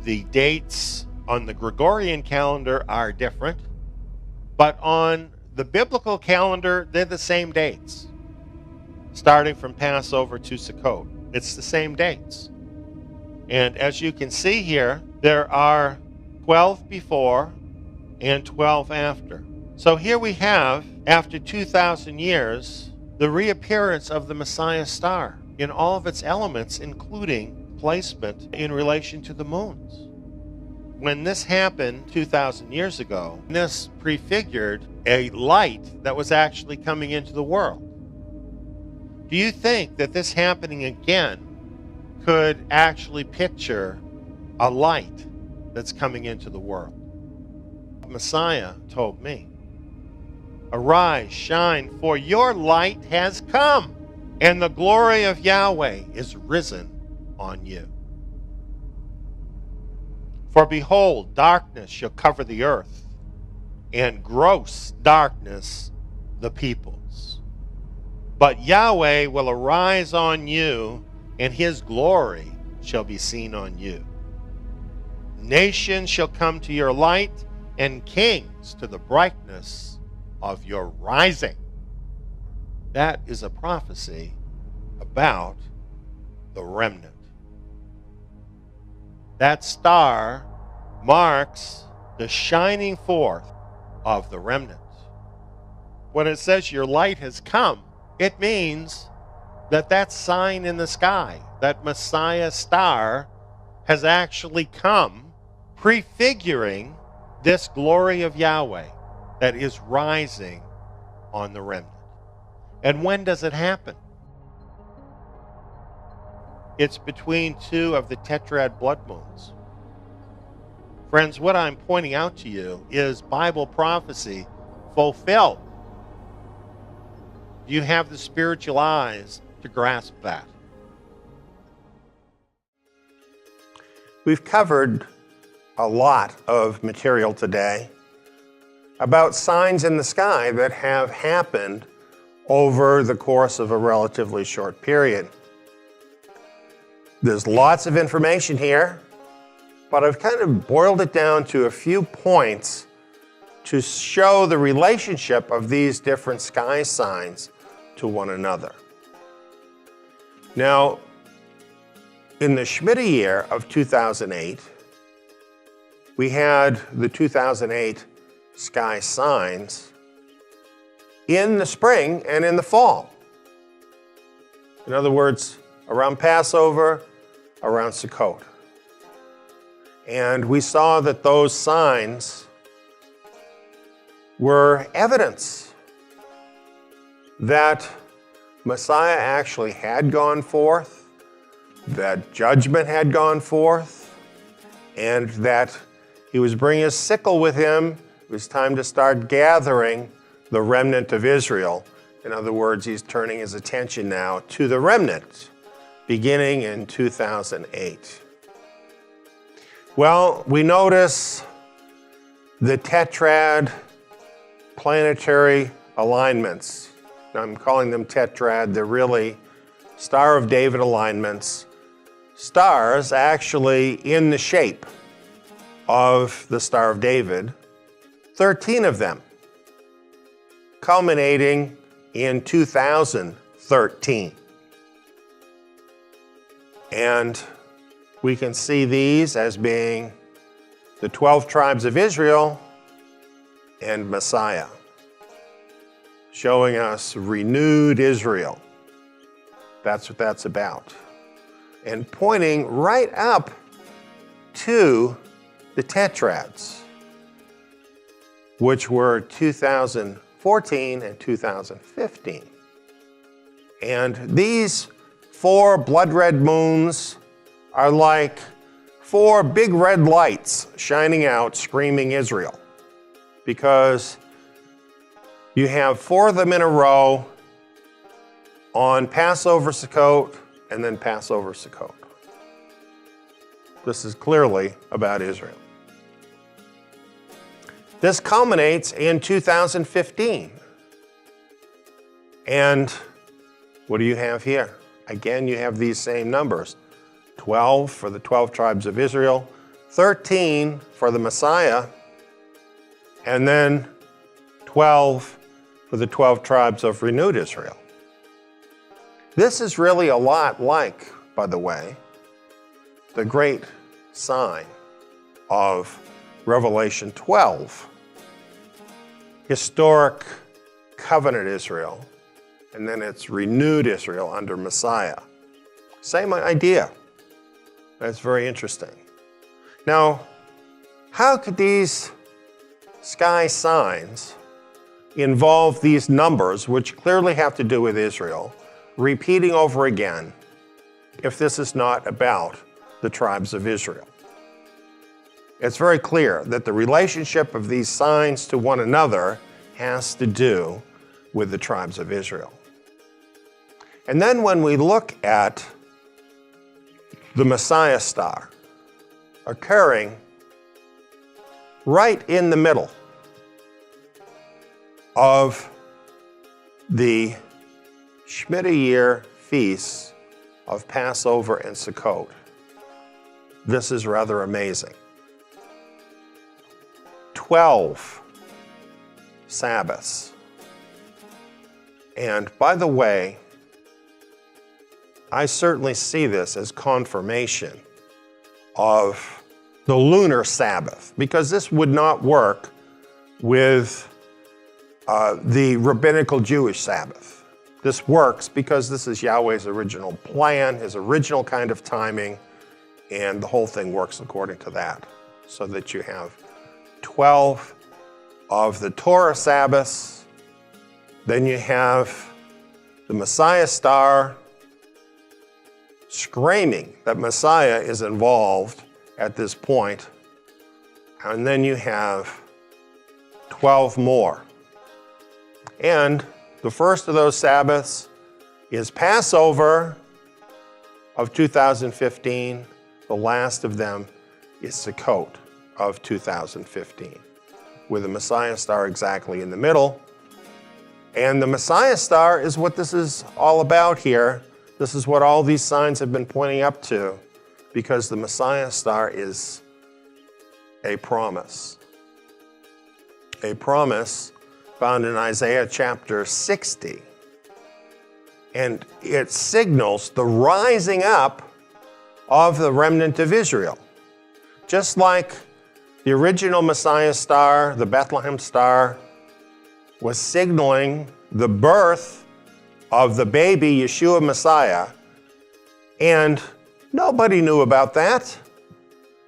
The dates on the Gregorian calendar are different, but on the biblical calendar, they're the same dates. Starting from Passover to Sukkot. It's the same dates. And as you can see here, there are 12 before and 12 after. So here we have, after 2,000 years, the reappearance of the Messiah star in all of its elements, including placement in relation to the moons. When this happened 2,000 years ago, this prefigured a light that was actually coming into the world. Do you think that this happening again could actually picture a light that's coming into the world? Messiah told me, "Arise, shine, for your light has come, and the glory of Yahweh is risen on you. For behold, darkness shall cover the earth, and gross darkness the peoples. But Yahweh will arise on you, and his glory shall be seen on you. Nations shall come to your light, and kings to the brightness of your rising." That is a prophecy about the remnant. That star marks the shining forth of the remnant. When it says your light has come, it means that that sign in the sky, that Messiah star, has actually come, prefiguring this glory of Yahweh that is rising on the remnant. And when does it happen? It's between two of the tetrad blood moons. Friends, what I'm pointing out to you is Bible prophecy fulfilled. Do you have the spiritual eyes to grasp that? We've covered a lot of material today about signs in the sky that have happened over the course of a relatively short period. There's lots of information here, but I've kind of boiled it down to a few points to show the relationship of these different sky signs to one another. Now, in the Shemitah year of 2008, we had the 2008 sky signs in the spring and in the fall. In other words, around Passover, around Sukkot. And we saw that those signs were evidence that Messiah actually had gone forth, that judgment had gone forth, and that he was bringing his sickle with him. It was time to start gathering the remnant of Israel. In other words, he's turning his attention now to the remnant, beginning in 2008. Well, we notice the tetrad planetary alignments. Now, I'm calling them tetrad. They're really Star of David alignments. Stars actually in the shape of the Star of David, 13 of them, culminating in 2013. And we can see these as being the 12 tribes of Israel and Messiah. showing us renewed Israel. That's what that's about. And pointing right up to the tetrads, which were 2014 and 2015. And these 4 blood red moons are like 4 big red lights shining out, screaming Israel. Because you have 4 of them in a row on Passover, Sukkot, and then Passover, Sukkot. This is clearly about Israel. This culminates in 2015. And what do you have here? Again, you have these same numbers. 12 for the 12 tribes of Israel, 13 for the Messiah, and then 12 for the 12 tribes of renewed Israel. This is really a lot like, by the way, the great sign of Revelation 12. Historic covenant Israel, and then it's renewed Israel under Messiah. Same idea. That's very interesting. Now, how could these sky signs involve these numbers, which clearly have to do with Israel, repeating over again, if this is not about the tribes of Israel? It's very clear that the relationship of these signs to one another has to do with the tribes of Israel. And then when we look at the Messiah star occurring right in the middle of the Shemitah year feasts of Passover and Sukkot, this is rather amazing. 12 Sabbaths. And by the way, I certainly see this as confirmation of the lunar Sabbath, because this would not work with the rabbinical Jewish Sabbath. This works because this is Yahweh's original plan, his original kind of timing, and the whole thing works according to that, so that you have 12 of the Torah Sabbaths, then you have the Messiah star screaming that Messiah is involved at this point, and then you have 12 more. And the first of those Sabbaths is Passover of 2015. The last of them is Sukkot of 2015, with the Messiah star exactly in the middle. And the Messiah star is what this is all about here. This is what all these signs have been pointing up to, because the Messiah star is a promise. A promise found in Isaiah chapter 60. And it signals the rising up of the remnant of Israel. Just like the original Messiah star, the Bethlehem star, was signaling the birth of the baby Yeshua Messiah, and nobody knew about that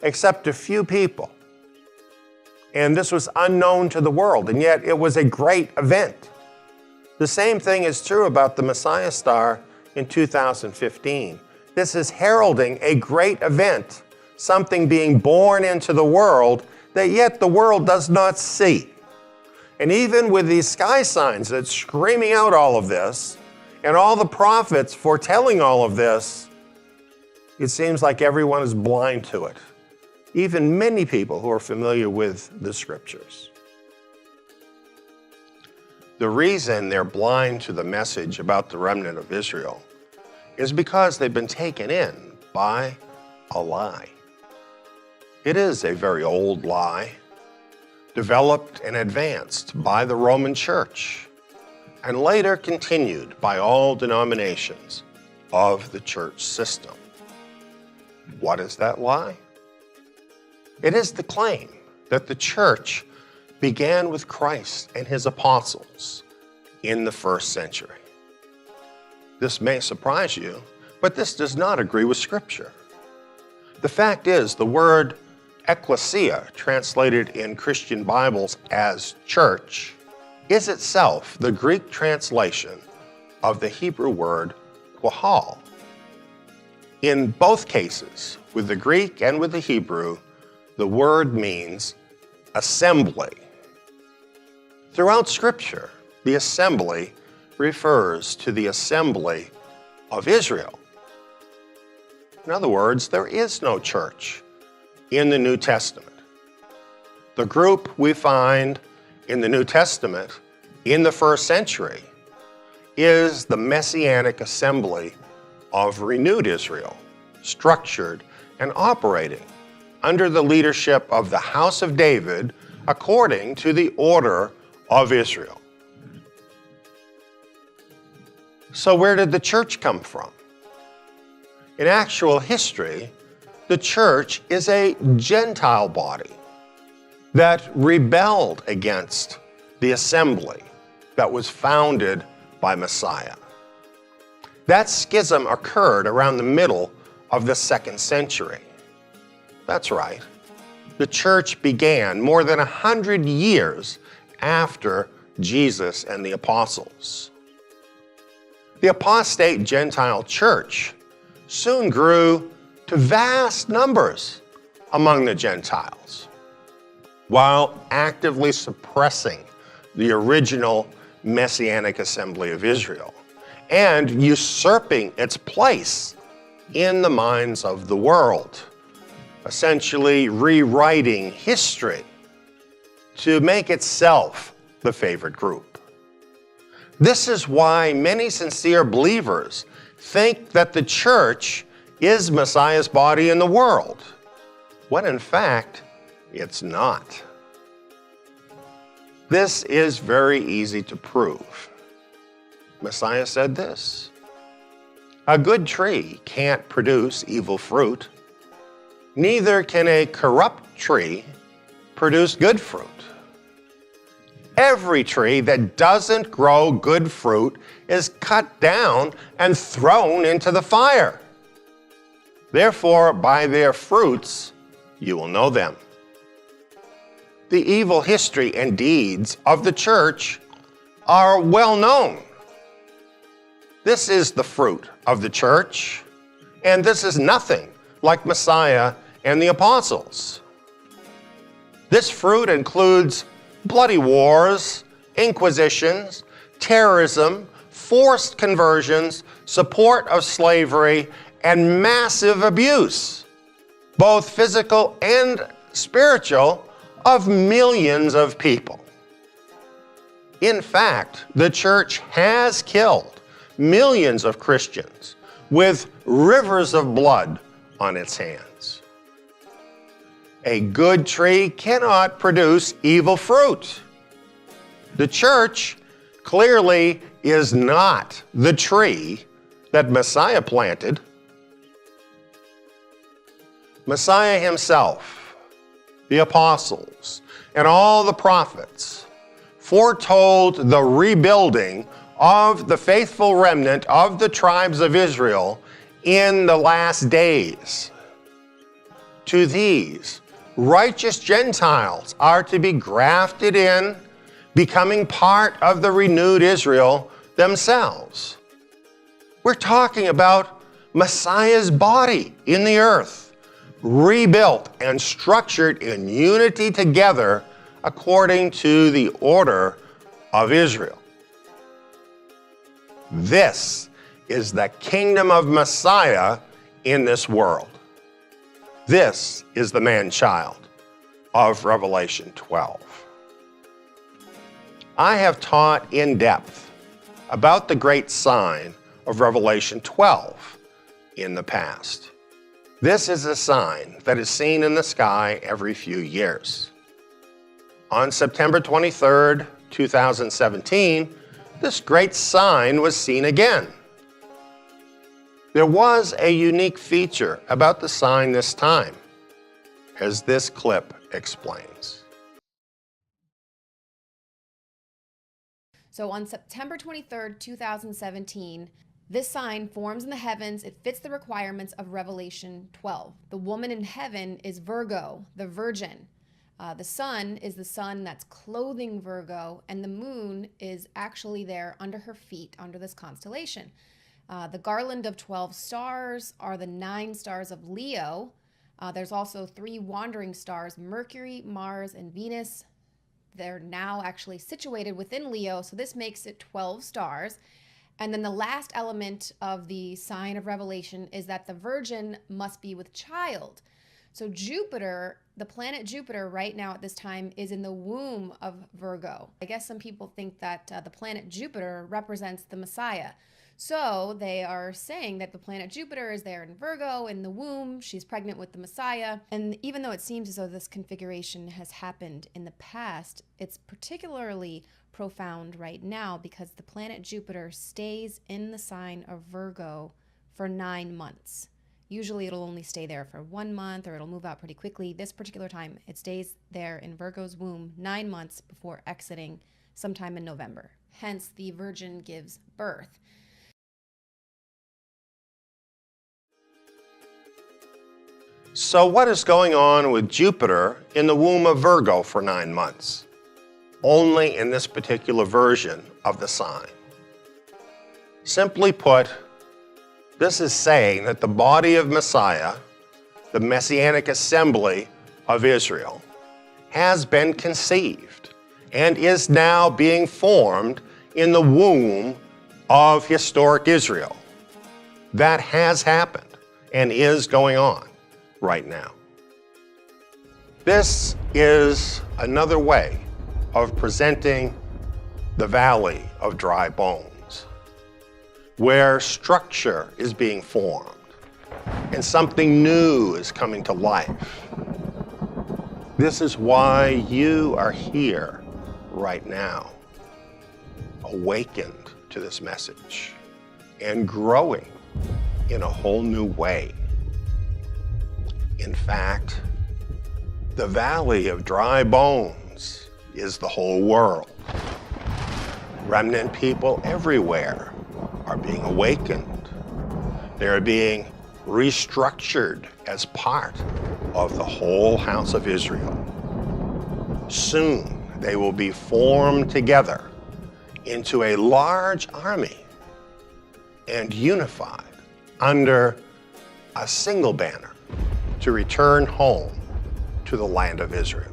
except a few people. And this was unknown to the world, and yet it was a great event. The same thing is true about the Messiah star in 2015. This is heralding a great event, something being born into the world that yet the world does not see. And even with these sky signs that's screaming out all of this, and all the prophets foretelling all of this, it seems like everyone is blind to it. Even many people who are familiar with the scriptures. The reason they're blind to the message about the remnant of Israel is because they've been taken in by a lie. It is a very old lie, developed and advanced by the Roman Church, and later continued by all denominations of the church system. What is that lie? It is the claim that the church began with Christ and his apostles in the first century. This may surprise you, but this does not agree with Scripture. The fact is, the word ecclesia, translated in Christian Bibles as church, is itself the Greek translation of the Hebrew word qahal. In both cases, with the Greek and with the Hebrew, the word means assembly. Throughout Scripture, the assembly refers to the assembly of Israel. In other words, there is no church in the New Testament. The group we find in the New Testament in the first century is the Messianic assembly of renewed Israel, structured and operating under the leadership of the house of David according to the order of Israel. So where did the church come from? In actual history, the church is a Gentile body that rebelled against the assembly that was founded by Messiah. That schism occurred around the middle of the 2nd century. That's right. The church began more than 100 years after Jesus and the apostles. The apostate Gentile church soon grew to vast numbers among the Gentiles, while actively suppressing the original Messianic assembly of Israel and usurping its place in the minds of the world, essentially rewriting history to make itself the favored group. This is why many sincere believers think that the church is Messiah's body in the world, when in fact, it's not. This is very easy to prove. Messiah said this: "A good tree can't produce evil fruit, neither can a corrupt tree produce good fruit. Every tree that doesn't grow good fruit is cut down and thrown into the fire. Therefore, by their fruits you will know them." The evil history and deeds of the church are well known. This is the fruit of the church, and this is nothing like Messiah and the apostles. This fruit includes bloody wars, inquisitions, terrorism, forced conversions, support of slavery, and massive abuse, both physical and spiritual, of millions of people. In fact, the church has killed millions of Christians with rivers of blood on its hands. A good tree cannot produce evil fruit. The church clearly is not the tree that Messiah planted. Messiah himself, the apostles, and all the prophets foretold the rebuilding of the faithful remnant of the tribes of Israel in the last days. To these, righteous Gentiles are to be grafted in, becoming part of the renewed Israel themselves. We're talking about Messiah's body in the earth, rebuilt and structured in unity together according to the order of Israel. This is the kingdom of Messiah in this world. This is the man-child of Revelation 12. I have taught in depth about the great sign of Revelation 12 in the past. This is a sign that is seen in the sky every few years. On September 23rd, 2017, this great sign was seen again. There was a unique feature about the sign this time, as this clip explains. So on September 23rd, 2017, this sign forms in the heavens. It fits the requirements of Revelation 12. The woman in heaven is Virgo, the virgin. The sun is the sun that's clothing Virgo, and the moon is actually there under her feet, under this constellation. The garland of 12 stars are the 9 stars of Leo. There's also 3 wandering stars, Mercury, Mars, and Venus. They're now actually situated within Leo, so this makes it 12 stars. And then the last element of the sign of Revelation is that the virgin must be with child. So Jupiter, the planet Jupiter right now at this time is in the womb of Virgo. I guess some people think that the planet Jupiter represents the Messiah. So they are saying that the planet Jupiter is there in Virgo, in the womb. She's pregnant with the Messiah. And even though it seems as though this configuration has happened in the past, it's particularly profound right now because the planet Jupiter stays in the sign of Virgo for 9 months. Usually it'll only stay there for 1 month or it'll move out pretty quickly. This particular time, it stays there in Virgo's womb 9 months before exiting sometime in November. Hence, the Virgin gives birth. So what is going on with Jupiter in the womb of Virgo for 9 months? Only in this particular version of the sign. Simply put, this is saying that the body of Messiah, the Messianic assembly of Israel, has been conceived and is now being formed in the womb of historic Israel. That has happened and is going on right now. This is another way of presenting the valley of dry bones, where structure is being formed and something new is coming to life. This is why you are here right now, awakened to this message and growing in a whole new way. In fact, the valley of dry bones is the whole world. Remnant people everywhere are being awakened. They are being restructured as part of the whole house of Israel. Soon they will be formed together into a large army and unified under a single banner to return home to the land of Israel.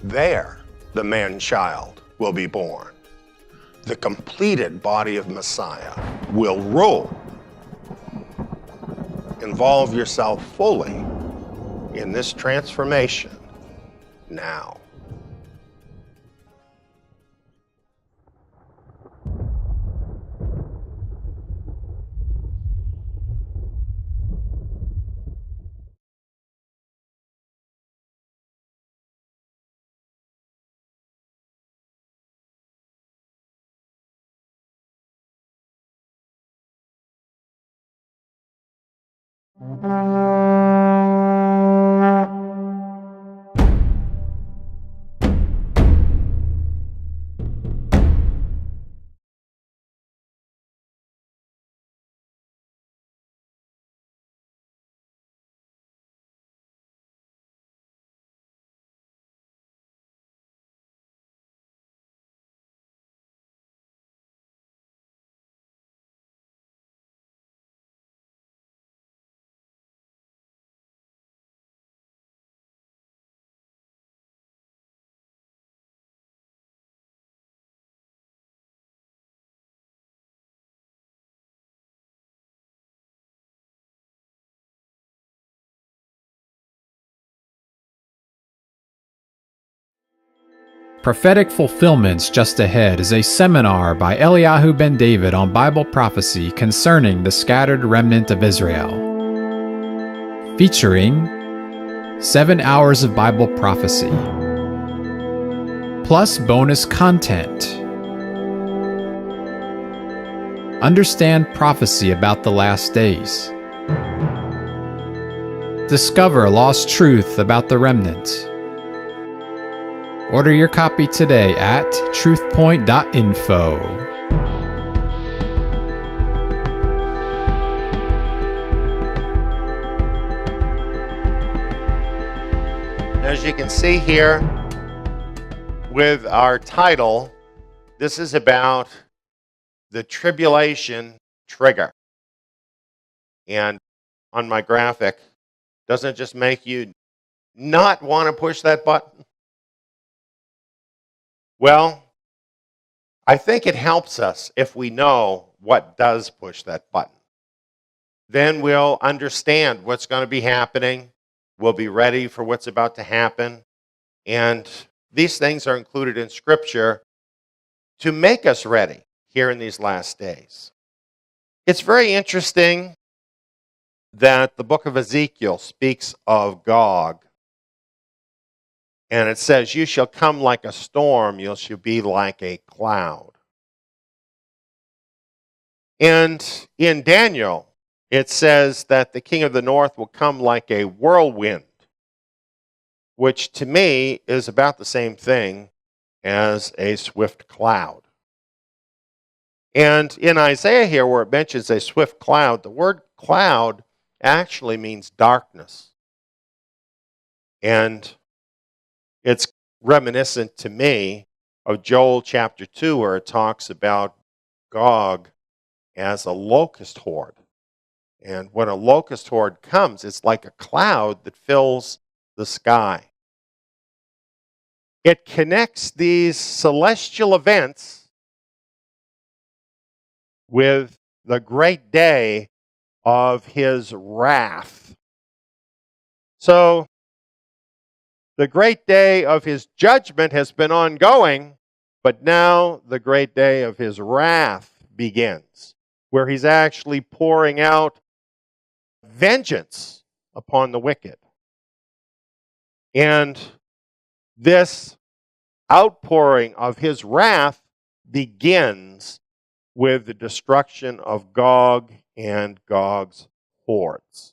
There, the man-child will be born. The completed body of Messiah will rule. Involve yourself fully in this transformation now. Prophetic Fulfillments Just Ahead is a seminar by Eliyahu Ben David on Bible prophecy concerning the scattered remnant of Israel. Featuring 7 hours of Bible prophecy, plus bonus content. Understand prophecy about the last days. Discover lost truth about the remnant. Order your copy today at truthpoint.info. As you can see here with our title, this is about the tribulation trigger. And on my graphic, doesn't it just make you not want to push that button? Well, I think it helps us if we know what does push that button. Then we'll understand what's going to be happening. We'll be ready for what's about to happen. And these things are included in Scripture to make us ready here in these last days. It's very interesting that the book of Ezekiel speaks of Gog. And it says, "You shall come like a storm, you shall be like a cloud." And in Daniel, it says that the king of the north will come like a whirlwind, which to me is about the same thing as a swift cloud. And in Isaiah here, where it mentions a swift cloud, the word cloud actually means darkness. And it's reminiscent to me of Joel chapter 2, where it talks about Gog as a locust horde. And when a locust horde comes, it's like a cloud that fills the sky. It connects these celestial events with the great day of his wrath. So, the great day of his judgment has been ongoing, but now the great day of his wrath begins, where he's actually pouring out vengeance upon the wicked. And this outpouring of his wrath begins with the destruction of Gog and Gog's hordes.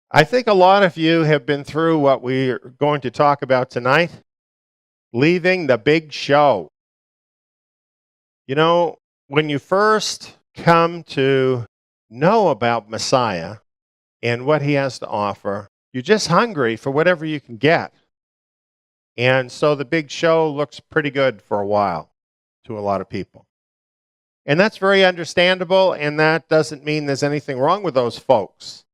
I think a lot of you have been through what we're going to talk about tonight, leaving the big show. You know, when you first come to know about Messiah and what he has to offer, you're just hungry for whatever you can get. And so the big show looks pretty good for a while to a lot of people. And that's very understandable, and that doesn't mean there's anything wrong with those folks.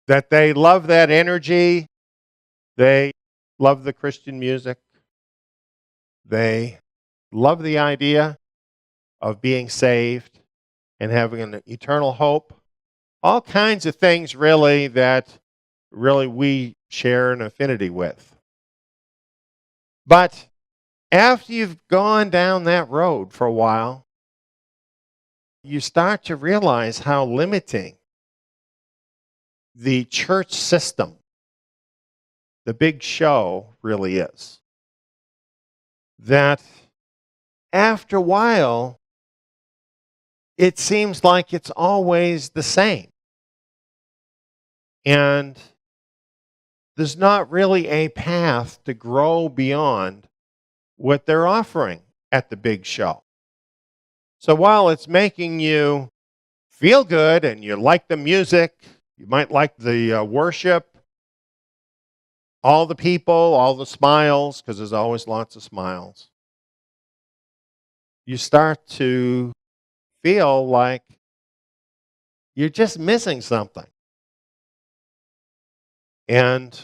That they love that energy, they love the Christian music, they love the idea of being saved and having an eternal hope. All kinds of things really that really we share an affinity with. But after you've gone down that road for a while, you start to realize how limiting the church system, the big show, really is. That after a while, it seems like it's always the same. And there's not really a path to grow beyond what they're offering at the big show. So while it's making you feel good and you like the music, you might like the worship, all the people, all the smiles, because there's always lots of smiles, you start to feel like you're just missing something. And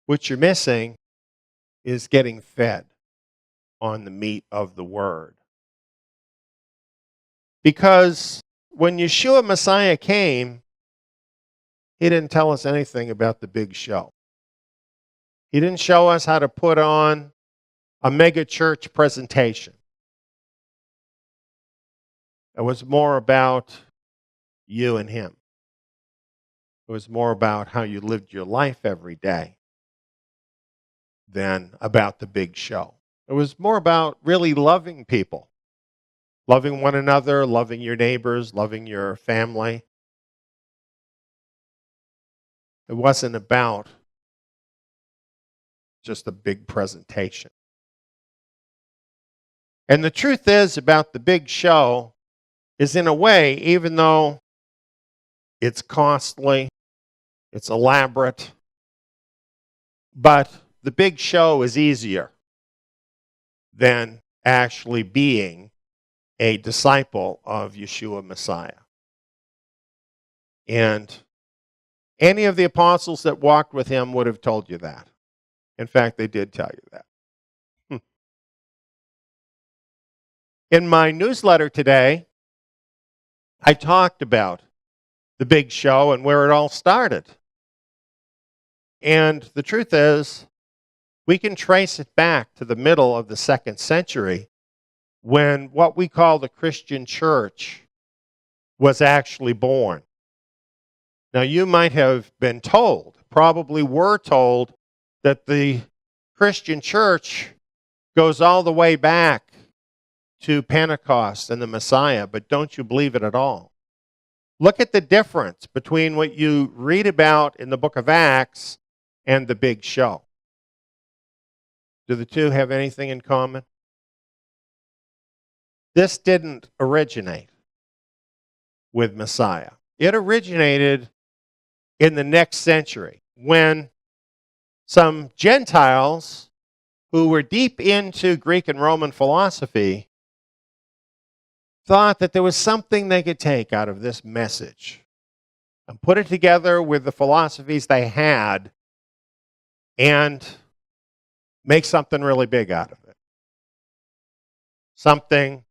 what you're missing is getting fed on the meat of the word. Because when Yeshua Messiah came, he didn't tell us anything about the big show. He didn't show us how to put on a mega church presentation. It was more about you and him. It was more about how you lived your life every day than about the big show. It was more about really loving people, loving one another, loving your neighbors, loving your family. It wasn't about just a big presentation. And the truth is about the big show is, in a way, even though it's costly, it's elaborate, but the big show is easier than actually being a disciple of Yeshua Messiah. And any of the apostles that walked with him would have told you that. In fact, they did tell you that. In my newsletter today, I talked about the big show and where it all started. And the truth is, we can trace it back to the middle of the 2nd century when what we call the Christian church was actually born. Now, you might have been told, probably were told, that the Christian church goes all the way back to Pentecost and the Messiah, but don't you believe it at all. Look at the difference between what you read about in the book of Acts and the big show. Do the two have anything in common? This didn't originate with Messiah. It originated in the next century when some Gentiles who were deep into Greek and Roman philosophy thought that there was something they could take out of this message and put it together with the philosophies they had and make something really big out of it. Something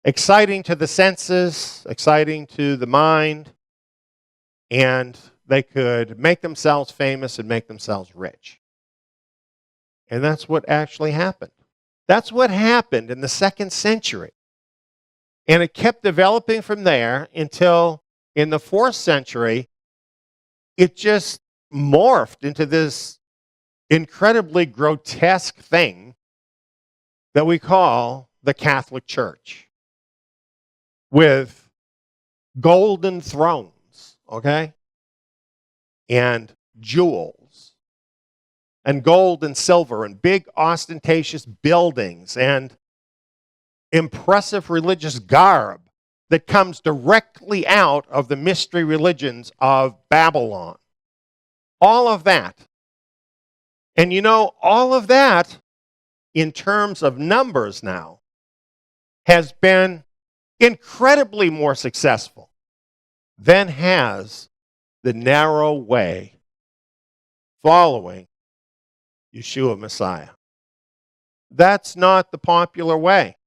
exciting to the senses, exciting to the mind, and they could make themselves famous and make themselves rich. And that's what actually happened. That's what happened in the 2nd century. And it kept developing from there until in the 4th century, it just morphed into this incredibly grotesque thing that we call the Catholic Church, with golden thrones, okay? And jewels, and gold and silver, and big ostentatious buildings, and impressive religious garb that comes directly out of the mystery religions of Babylon. All of that. And you know, all of that, in terms of numbers now, has been incredibly more successful than has the narrow way following Yeshua Messiah. That's not the popular way.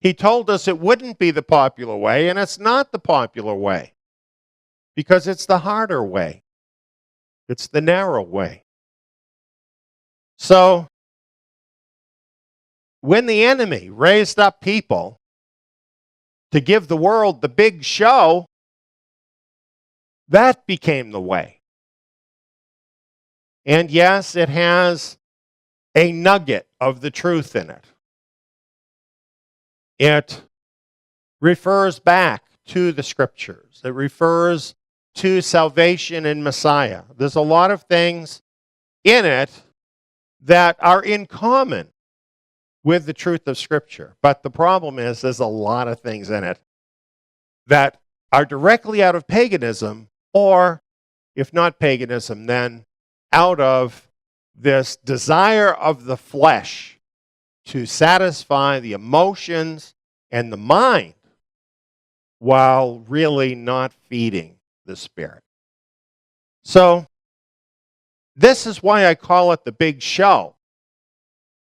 He told us it wouldn't be the popular way, and it's not the popular way because it's the harder way. It's the narrow way. So, when the enemy raised up people to give the world the big show, that became the way. And yes, it has a nugget of the truth in it. It refers back to the scriptures. It refers to salvation in Messiah. There's a lot of things in it that are in common with the truth of Scripture. But the problem is there's a lot of things in it that are directly out of paganism, or if not paganism, then out of this desire of the flesh to satisfy the emotions and the mind while really not feeding the Spirit. So, this is why I call it the big show.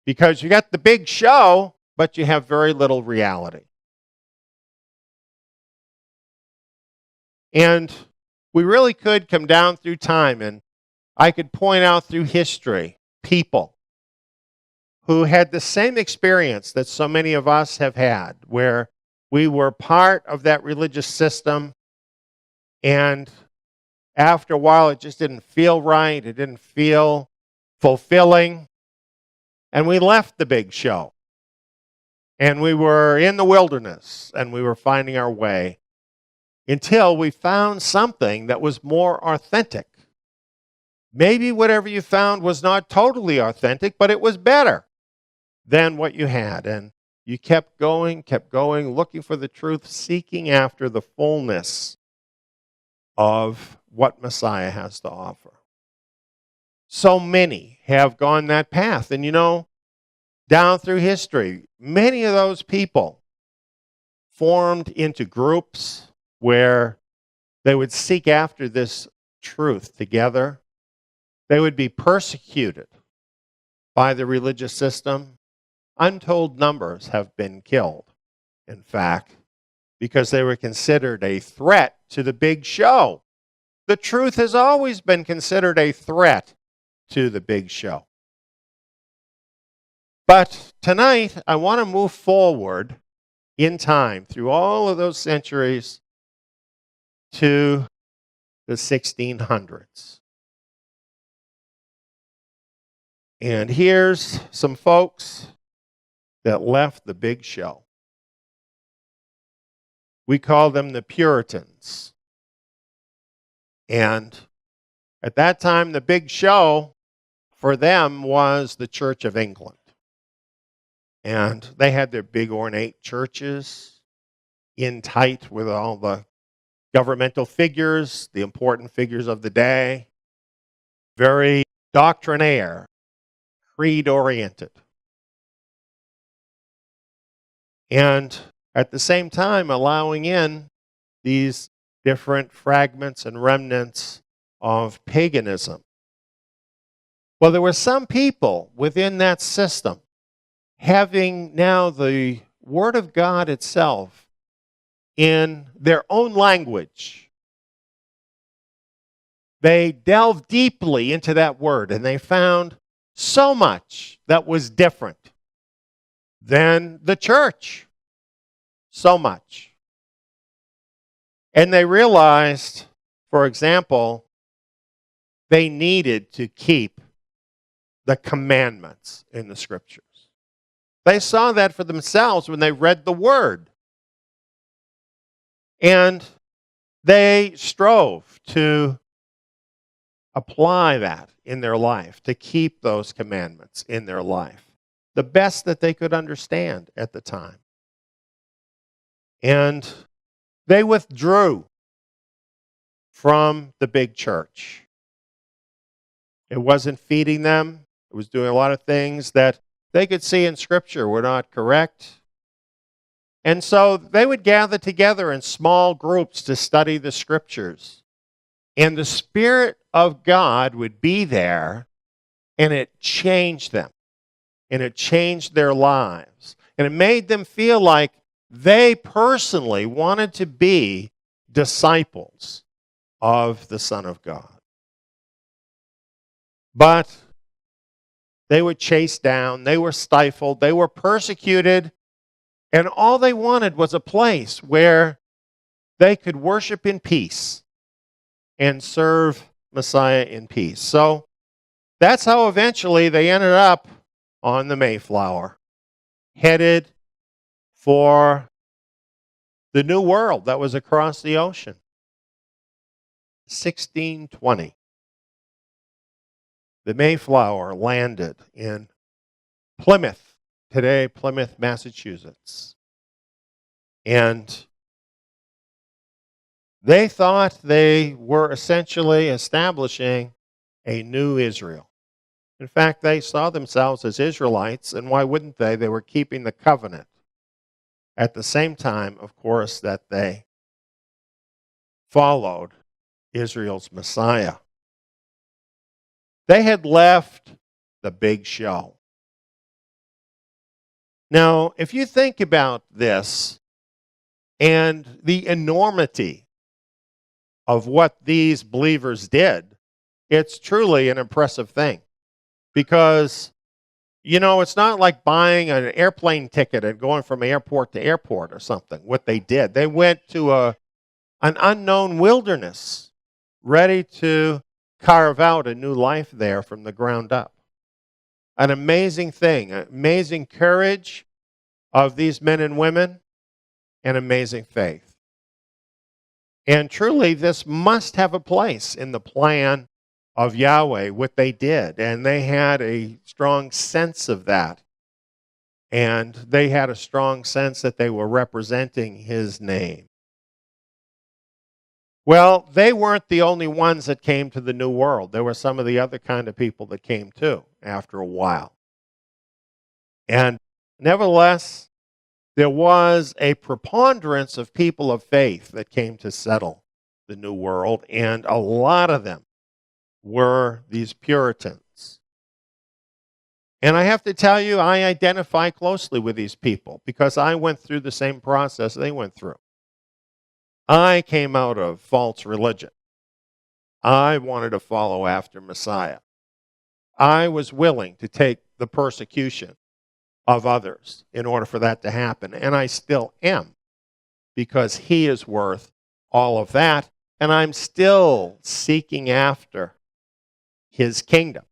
Because you got the big show, but you have very little reality. And we really could come down through time, and I could point out through history people who had the same experience that so many of us have had, where we were part of that religious system, and after a while it just didn't feel right, it didn't feel fulfilling, and we left the big show. And we were in the wilderness, and we were finding our way until we found something that was more authentic. Maybe whatever you found was not totally authentic, but it was better than what you had. And you kept going, looking for the truth, seeking after the fullness of what Messiah has to offer. So many have gone that path. And you know, down through history, many of those people formed into groups where they would seek after this truth together. They would be persecuted by the religious system. Untold numbers have been killed, in fact, because they were considered a threat to the big show. The truth has always been considered a threat to the big show. But tonight, I want to move forward in time through all of those centuries to the 1600s. And here's some folks that left the big show. We call them the Puritans. And at that time, the big show for them was the Church of England. And they had their big ornate churches in tight with all the governmental figures, the important figures of the day, very doctrinaire, creed-oriented. And at the same time, allowing in these different fragments and remnants of paganism. Well, there were some people within that system having now the Word of God itself in their own language. They delved deeply into that Word, and they found so much that was different than the church. So much. And they realized, for example, they needed to keep the commandments in the Scriptures. They saw that for themselves when they read the Word. And they strove to apply that in their life, to keep those commandments in their life, the best that they could understand at the time. And they withdrew from the big church. It wasn't feeding them. It was doing a lot of things that they could see in Scripture were not correct. And so they would gather together in small groups to study the Scriptures. And the Spirit of God would be there, and it changed them. And it changed their lives. And it made them feel like they personally wanted to be disciples of the Son of God. But they were chased down, they were stifled, they were persecuted, and all they wanted was a place where they could worship in peace and serve Messiah in peace. So that's how eventually they ended up on the Mayflower, headed for the new world that was across the ocean. 1620, the Mayflower landed in Plymouth, today Plymouth, Massachusetts. And they thought they were essentially establishing a new Israel. In fact, they saw themselves as Israelites, and why wouldn't they? They were keeping the covenant. At the same time, of course, that they followed Israel's Messiah. They had left the big show. Now, if you think about this and the enormity of what these believers did, it's truly an impressive thing. Because, you know, it's not like buying an airplane ticket and going from airport to airport or something, what they did. They went to an unknown wilderness, ready to carve out a new life there from the ground up. An amazing thing, amazing courage of these men and women, and amazing faith. And truly, this must have a place in the plan of Yahweh, what they did. And they had a strong sense of that. And they had a strong sense that they were representing His name. Well, they weren't the only ones that came to the New World. There were some of the other kind of people that came too after a while. And nevertheless, there was a preponderance of people of faith that came to settle the New World, and a lot of them were these Puritans. And I have to tell you, I identify closely with these people because I went through the same process they went through. I came out of false religion. I wanted to follow after Messiah. I was willing to take the persecution of others in order for that to happen, and I still am, because He is worth all of that, and I'm still seeking after His kingdom,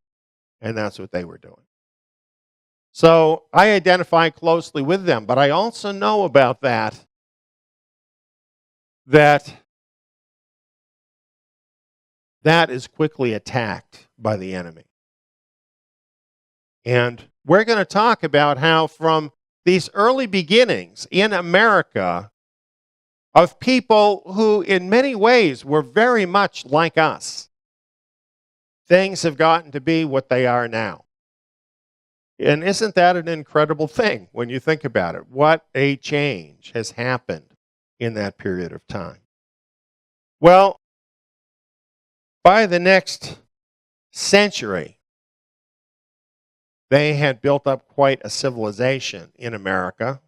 and that's what they were doing. So I identify closely with them, but I also know about that is quickly attacked by the enemy. And we're going to talk about how from these early beginnings in America of people who in many ways were very much like us, things have gotten to be what they are now. And isn't that an incredible thing when you think about it? What a change has happened in that period of time. Well, by the next century, they had built up quite a civilization in America.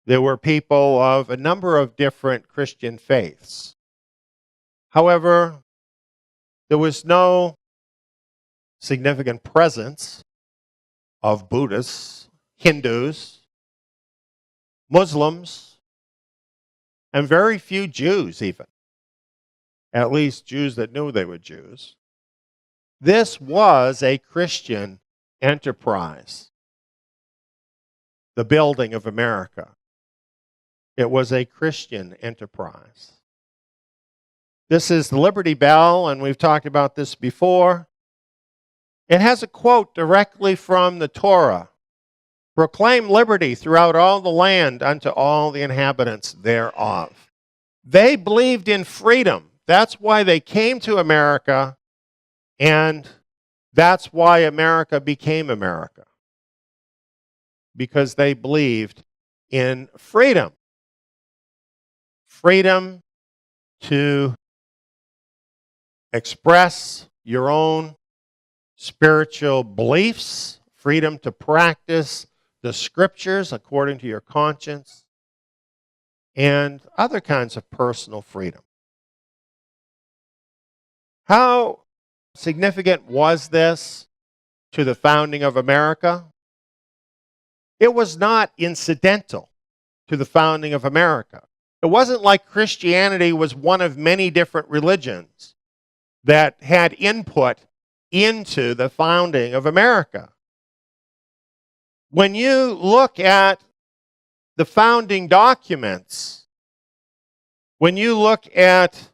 There were people of a number of different Christian faiths. However, there was no significant presence of Buddhists, Hindus, Muslims, and very few Jews even. At least Jews that knew they were Jews. This was a Christian enterprise, the building of America. It was a Christian enterprise. This is the Liberty Bell, and we've talked about this before. It has a quote directly from the Torah. Proclaim liberty throughout all the land unto all the inhabitants thereof. They believed in freedom. That's why they came to America, and that's why America became America. Because they believed in freedom. Freedom to express your own spiritual beliefs, freedom to practice the scriptures according to your conscience, and other kinds of personal freedom. How significant was this to the founding of America? It was not incidental to the founding of America. It wasn't like Christianity was one of many different religions that had input into the founding of America. When you look at the founding documents, when you look at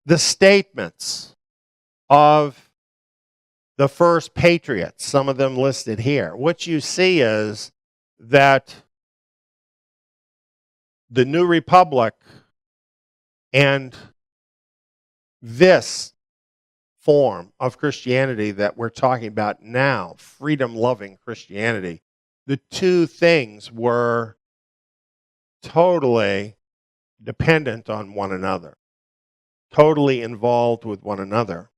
the statements of the first patriots, some of them listed here, what you see is that the new republic and this form of Christianity that we're talking about now, freedom-loving Christianity, the two things were totally dependent on one another, totally involved with one another.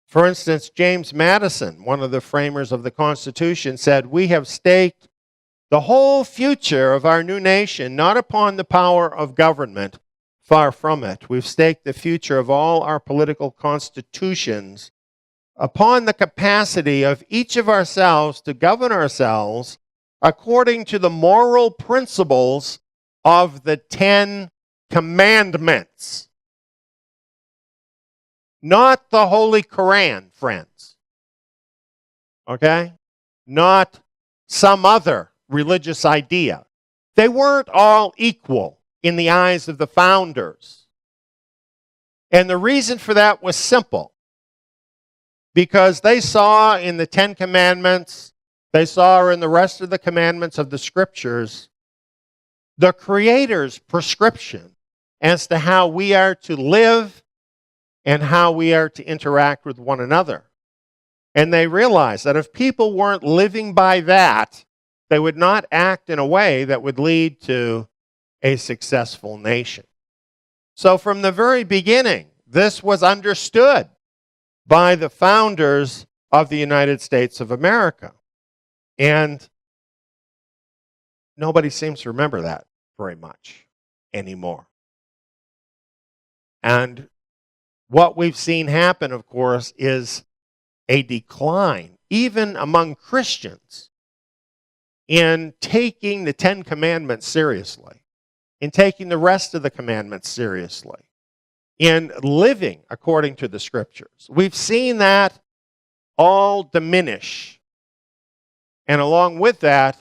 For instance, James Madison, one of the framers of the Constitution, said, "We have staked the whole future of our new nation not upon the power of government, far from it. We've staked the future of all our political constitutions upon the capacity of each of ourselves to govern ourselves according to the moral principles of the 10 Commandments." Not the Holy Quran, friends. Okay? Not some other religious idea. They weren't all equal in the eyes of the founders. And the reason for that was simple. Because they saw in the 10 Commandments, they saw in the rest of the commandments of the Scriptures, the Creator's prescription as to how we are to live and how we are to interact with one another. And they realized that if people weren't living by that, they would not act in a way that would lead to a successful nation. So from the very beginning, this was understood by the founders of the United States of America. And nobody seems to remember that very much anymore. And what we've seen happen, of course, is a decline, even among Christians, in taking the 10 Commandments seriously, in taking the rest of the commandments seriously, in living according to the Scriptures. We've seen that all diminish. And along with that,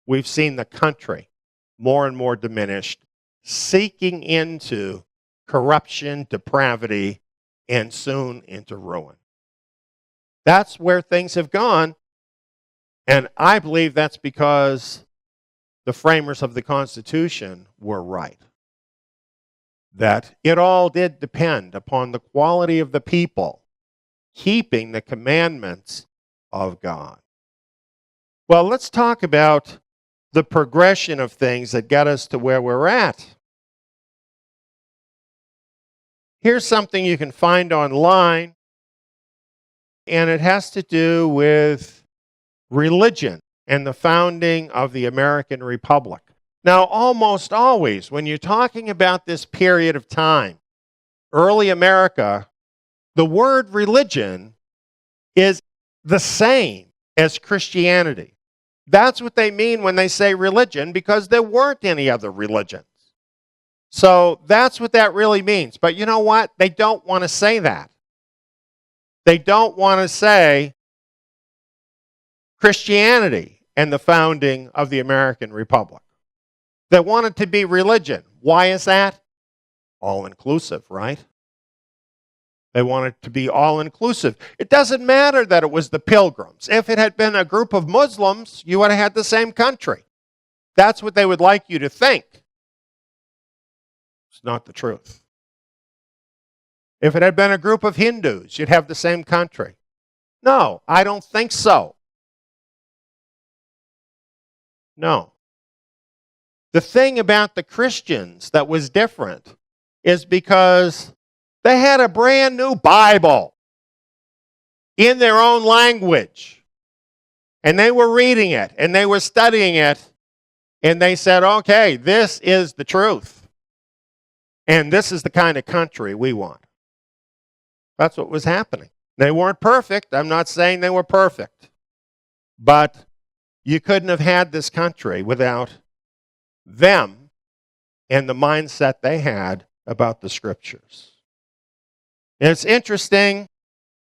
we've seen the country more and more diminished, seeking into corruption, depravity, and soon into ruin. That's where things have gone, and I believe that's because the framers of the Constitution were right. That it all did depend upon the quality of the people keeping the commandments of God. Well, let's talk about the progression of things that got us to where we're at. Here's something you can find online, and it has to do with religion and the founding of the American Republic. Now, almost always, when you're talking about this period of time, early America, the word religion is the same as Christianity. That's what they mean when they say religion, because there weren't any other religions. So that's what that really means. But you know what? They don't want to say that. They don't want to say Christianity and the founding of the American Republic. They want it to be religion. Why is that? All-inclusive, right? They want it to be all-inclusive. It doesn't matter that it was the Pilgrims. If it had been a group of Muslims, you would have had the same country. That's what they would like you to think. It's not the truth. If it had been a group of Hindus, you'd have the same country. No, I don't think so. No. The thing about the Christians that was different is because they had a brand new Bible in their own language. And they were reading it, and they were studying it, and they said, okay, this is the truth. And this is the kind of country we want. That's what was happening. They weren't perfect. I'm not saying they were perfect. But you couldn't have had this country without them and the mindset they had about the Scriptures. And it's interesting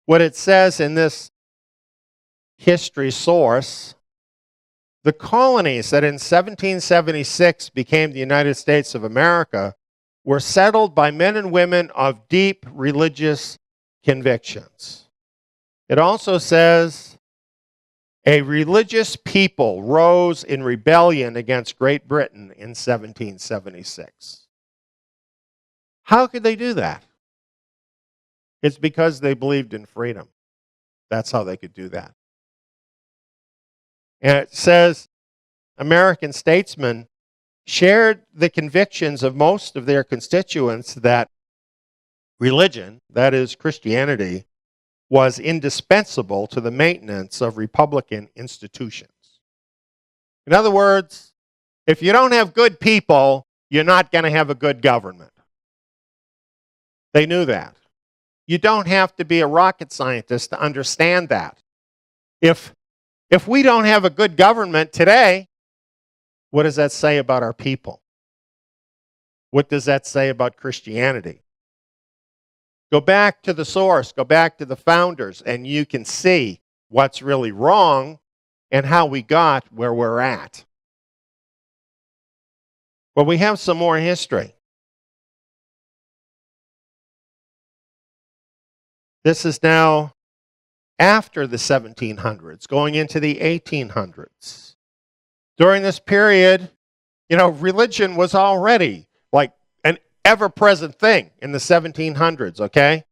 what it says in this history source. The colonies that in 1776 became the United States of America were settled by men and women of deep religious convictions. It also says, a religious people rose in rebellion against Great Britain in 1776. How could they do that? It's because they believed in freedom. That's how they could do that. And it says, American statesmen shared the convictions of most of their constituents that religion, that is Christianity, was indispensable to the maintenance of Republican institutions. In other words, if you don't have good people, you're not going to have a good government. They knew that. You don't have to be a rocket scientist to understand that. If we don't have a good government today, what does that say about our people? What does that say about Christianity? Go back to the source, go back to the founders, and you can see what's really wrong and how we got where we're at. Well, we have some more history. This is now after the 1700s, going into the 1800s. During this period, religion was already like an ever-present thing in the 1700s, okay?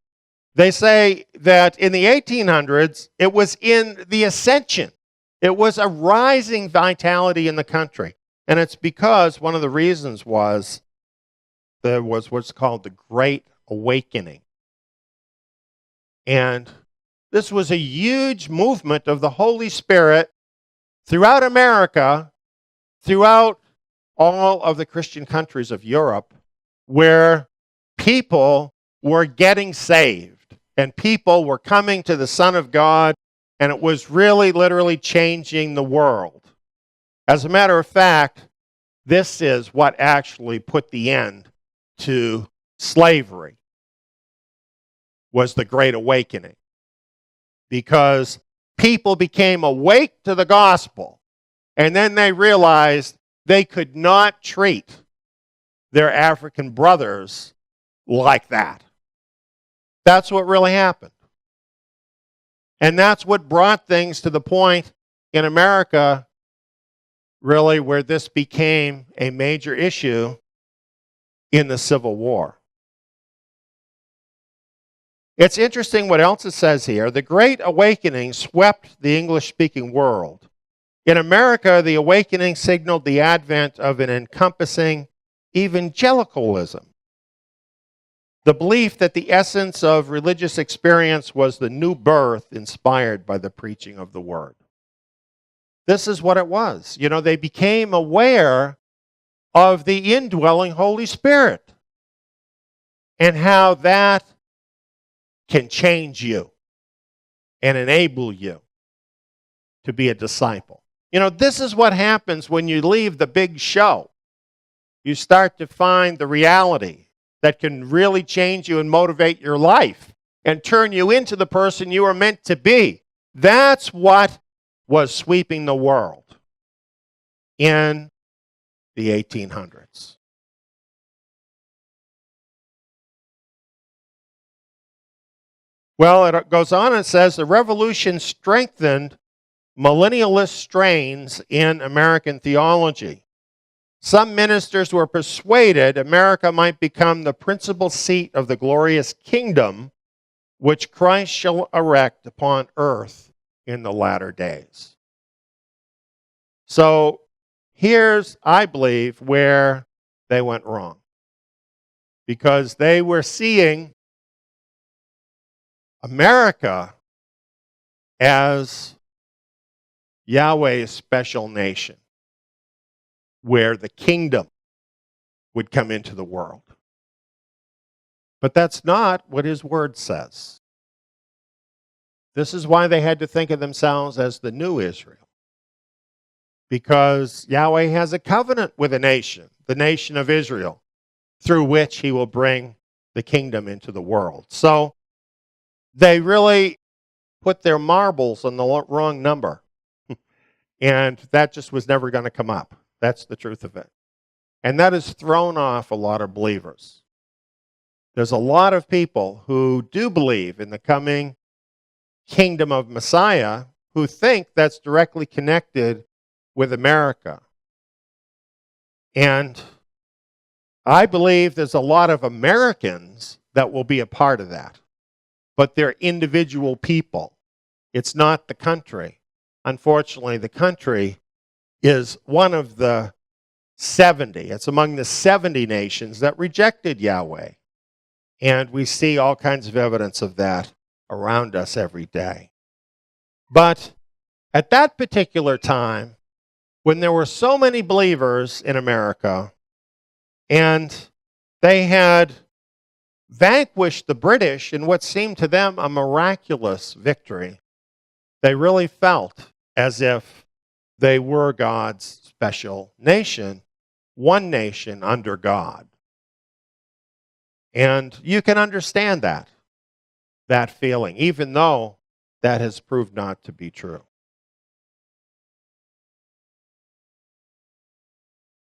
They say that in the 1800s, it was in the ascension. It was a rising vitality in the country. And it's because one of the reasons was there was what's called the Great Awakening. And this was a huge movement of the Holy Spirit throughout America, throughout all of the Christian countries of Europe, where people were getting saved and people were coming to the Son of God, and it was really literally changing the world. As a matter of fact, this is what actually put the end to slavery, was the Great Awakening. Because people became awake to the gospel, and then they realized they could not treat their African brothers like that. That's what really happened. And that's what brought things to the point in America, really, where this became a major issue in the Civil War. It's interesting what else it says here. The Great Awakening swept the English-speaking world. In America, the awakening signaled the advent of an encompassing evangelicalism. The belief that the essence of religious experience was the new birth inspired by the preaching of the word. This is what it was. They became aware of the indwelling Holy Spirit and how that can change you and enable you to be a disciple. This is what happens when you leave the big show. You start to find the reality that can really change you and motivate your life and turn you into the person you are meant to be. That's what was sweeping the world in the 1800s. Well, it goes on and says the revolution strengthened millennialist strains in American theology. Some ministers were persuaded America might become the principal seat of the glorious kingdom which Christ shall erect upon earth in the latter days. So here's, I believe, where they went wrong. Because they were seeing America as Yahweh's special nation, where the kingdom would come into the world. But that's not what his word says. This is why they had to think of themselves as the new Israel. Because Yahweh has a covenant with a nation, the nation of Israel, through which he will bring the kingdom into the world. So they really put their marbles on the wrong number. And that just was never going to come up. That's the truth of it. And that has thrown off a lot of believers. There's a lot of people who do believe in the coming kingdom of Messiah who think that's directly connected with America. And I believe there's a lot of Americans that will be a part of that. But they're individual people. It's not the country. Unfortunately, the country is one of the 70. It's among the 70 nations that rejected Yahweh. And we see all kinds of evidence of that around us every day. But at that particular time, when there were so many believers in America, and they had vanquished the British in what seemed to them a miraculous victory, they really felt as if they were God's special nation, one nation under God. And you can understand that feeling, even though that has proved not to be true.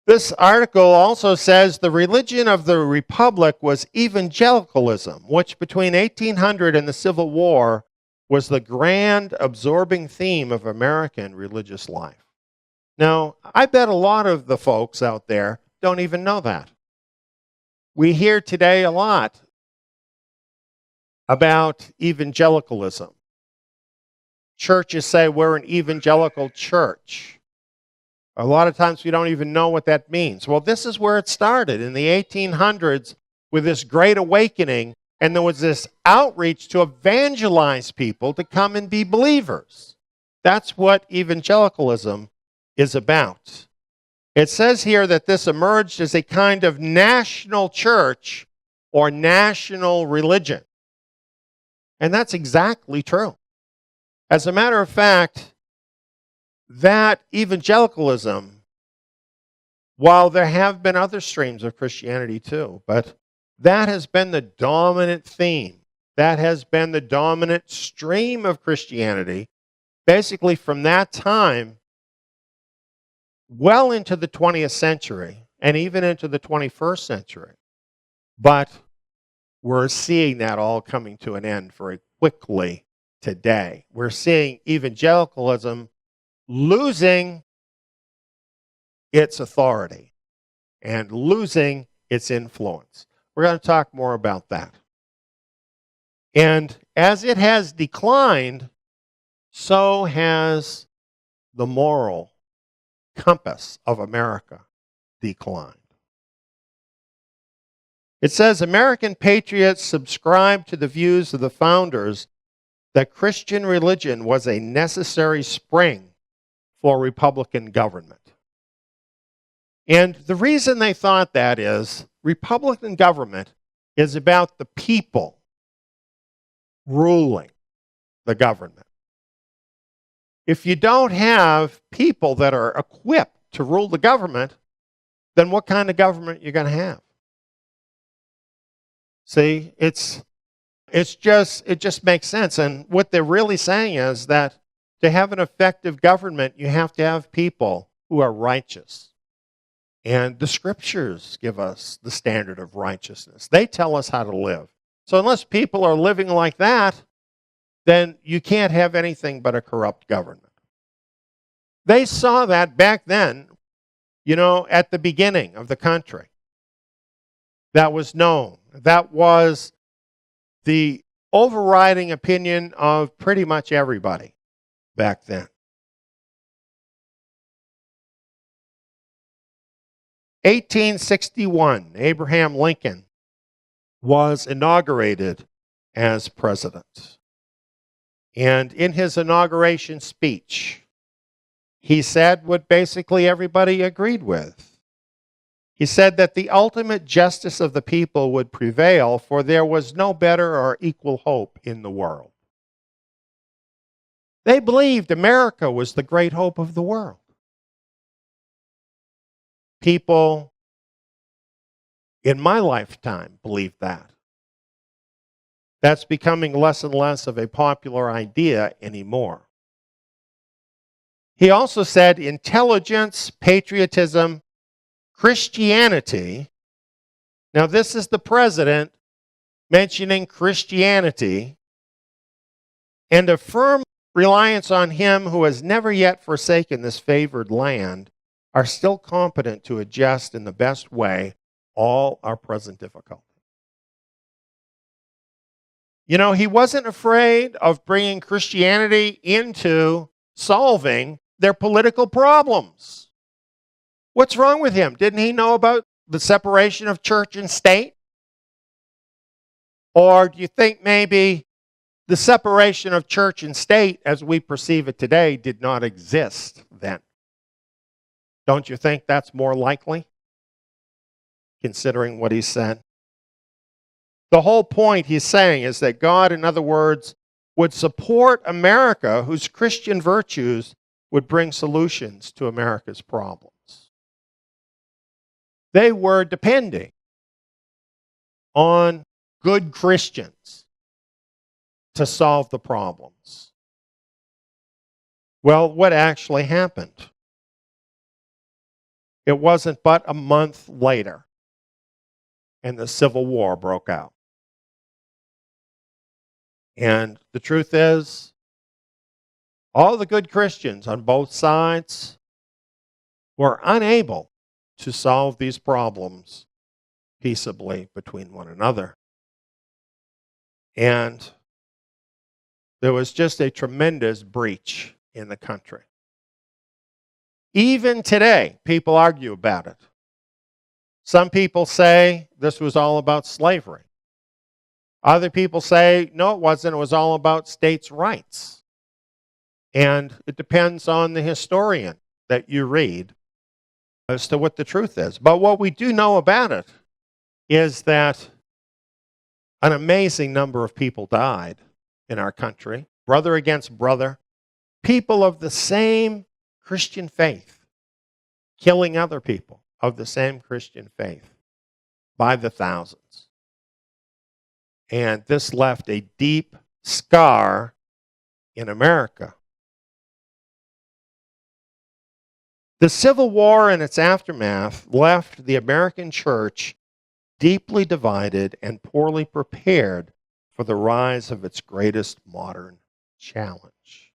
This article also says the religion of the Republic was evangelicalism, which between 1800 and the Civil War was the grand absorbing theme of American religious life. Now, I bet a lot of the folks out there don't even know that. We hear today a lot about evangelicalism. Churches say we're an evangelical church. A lot of times we don't even know what that means. Well, this is where it started in the 1800s with this great awakening, and there was this outreach to evangelize people to come and be believers. That's what evangelicalism is about. It says here that this emerged as a kind of national church or national religion. And that's exactly true. As a matter of fact, that evangelicalism, while there have been other streams of Christianity too, but that has been the dominant theme. That has been the dominant stream of Christianity, basically from that time well into the 20th century and even into the 21st century. But we're seeing that all coming to an end very quickly today. We're seeing evangelicalism losing its authority and losing its influence. We're going to talk more about that. And as it has declined, so has the moral compass of America declined. It says American patriots subscribed to the views of the founders that Christian religion was a necessary spring for Republican government. And the reason they thought that is Republican government is about the people ruling the government. If you don't have people that are equipped to rule the government, then what kind of government you're going to have? See, it just makes sense. And what they're really saying is that to have an effective government, you have to have people who are righteous. And the scriptures give us the standard of righteousness. They tell us how to live. So unless people are living like that, then you can't have anything but a corrupt government. They saw that back then, at the beginning of the country. That was known. That was the overriding opinion of pretty much everybody back then. 1861, Abraham Lincoln was inaugurated as president. And in his inauguration speech, he said what basically everybody agreed with. He said that the ultimate justice of the people would prevail, for there was no better or equal hope in the world. They believed America was the great hope of the world. People in my lifetime believe that. That's becoming less and less of a popular idea anymore. He also said intelligence, patriotism, Christianity, now this is the president mentioning Christianity, and a firm reliance on him who has never yet forsaken this favored land, are still competent to adjust in the best way all our present difficulty. You know, he wasn't afraid of bringing Christianity into solving their political problems. What's wrong with him? Didn't he know about the separation of church and state? Or do you think maybe the separation of church and state as we perceive it today did not exist then? Don't you think that's more likely, considering what he said? The whole point he's saying is that God, in other words, would support America, whose Christian virtues would bring solutions to America's problems. They were depending on good Christians to solve the problems. Well, what actually happened? It wasn't but a month later, and the Civil War broke out. And the truth is, all the good Christians on both sides were unable to solve these problems peaceably between one another. And there was just a tremendous breach in the country. Even today, people argue about it. Some people say this was all about slavery. Other people say, no, it wasn't. It was all about states' rights. And it depends on the historian that you read as to what the truth is. But what we do know about it is that an amazing number of people died in our country, brother against brother, people of the same Christian faith, killing other people of the same Christian faith by the thousands. And this left a deep scar in America. The Civil War and its aftermath left the American church deeply divided and poorly prepared for the rise of its greatest modern challenge.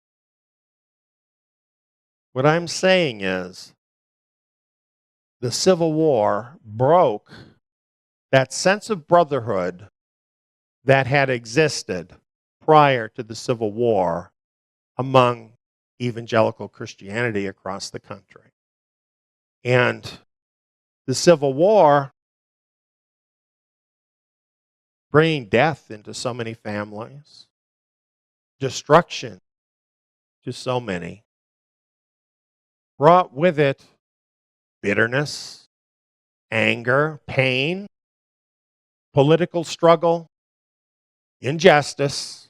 What I'm saying is, the Civil War broke that sense of brotherhood that had existed prior to the Civil War among evangelical Christianity across the country. And the Civil War, bringing death into so many families, destruction to so many, brought with it bitterness, anger, pain, political struggle, injustice,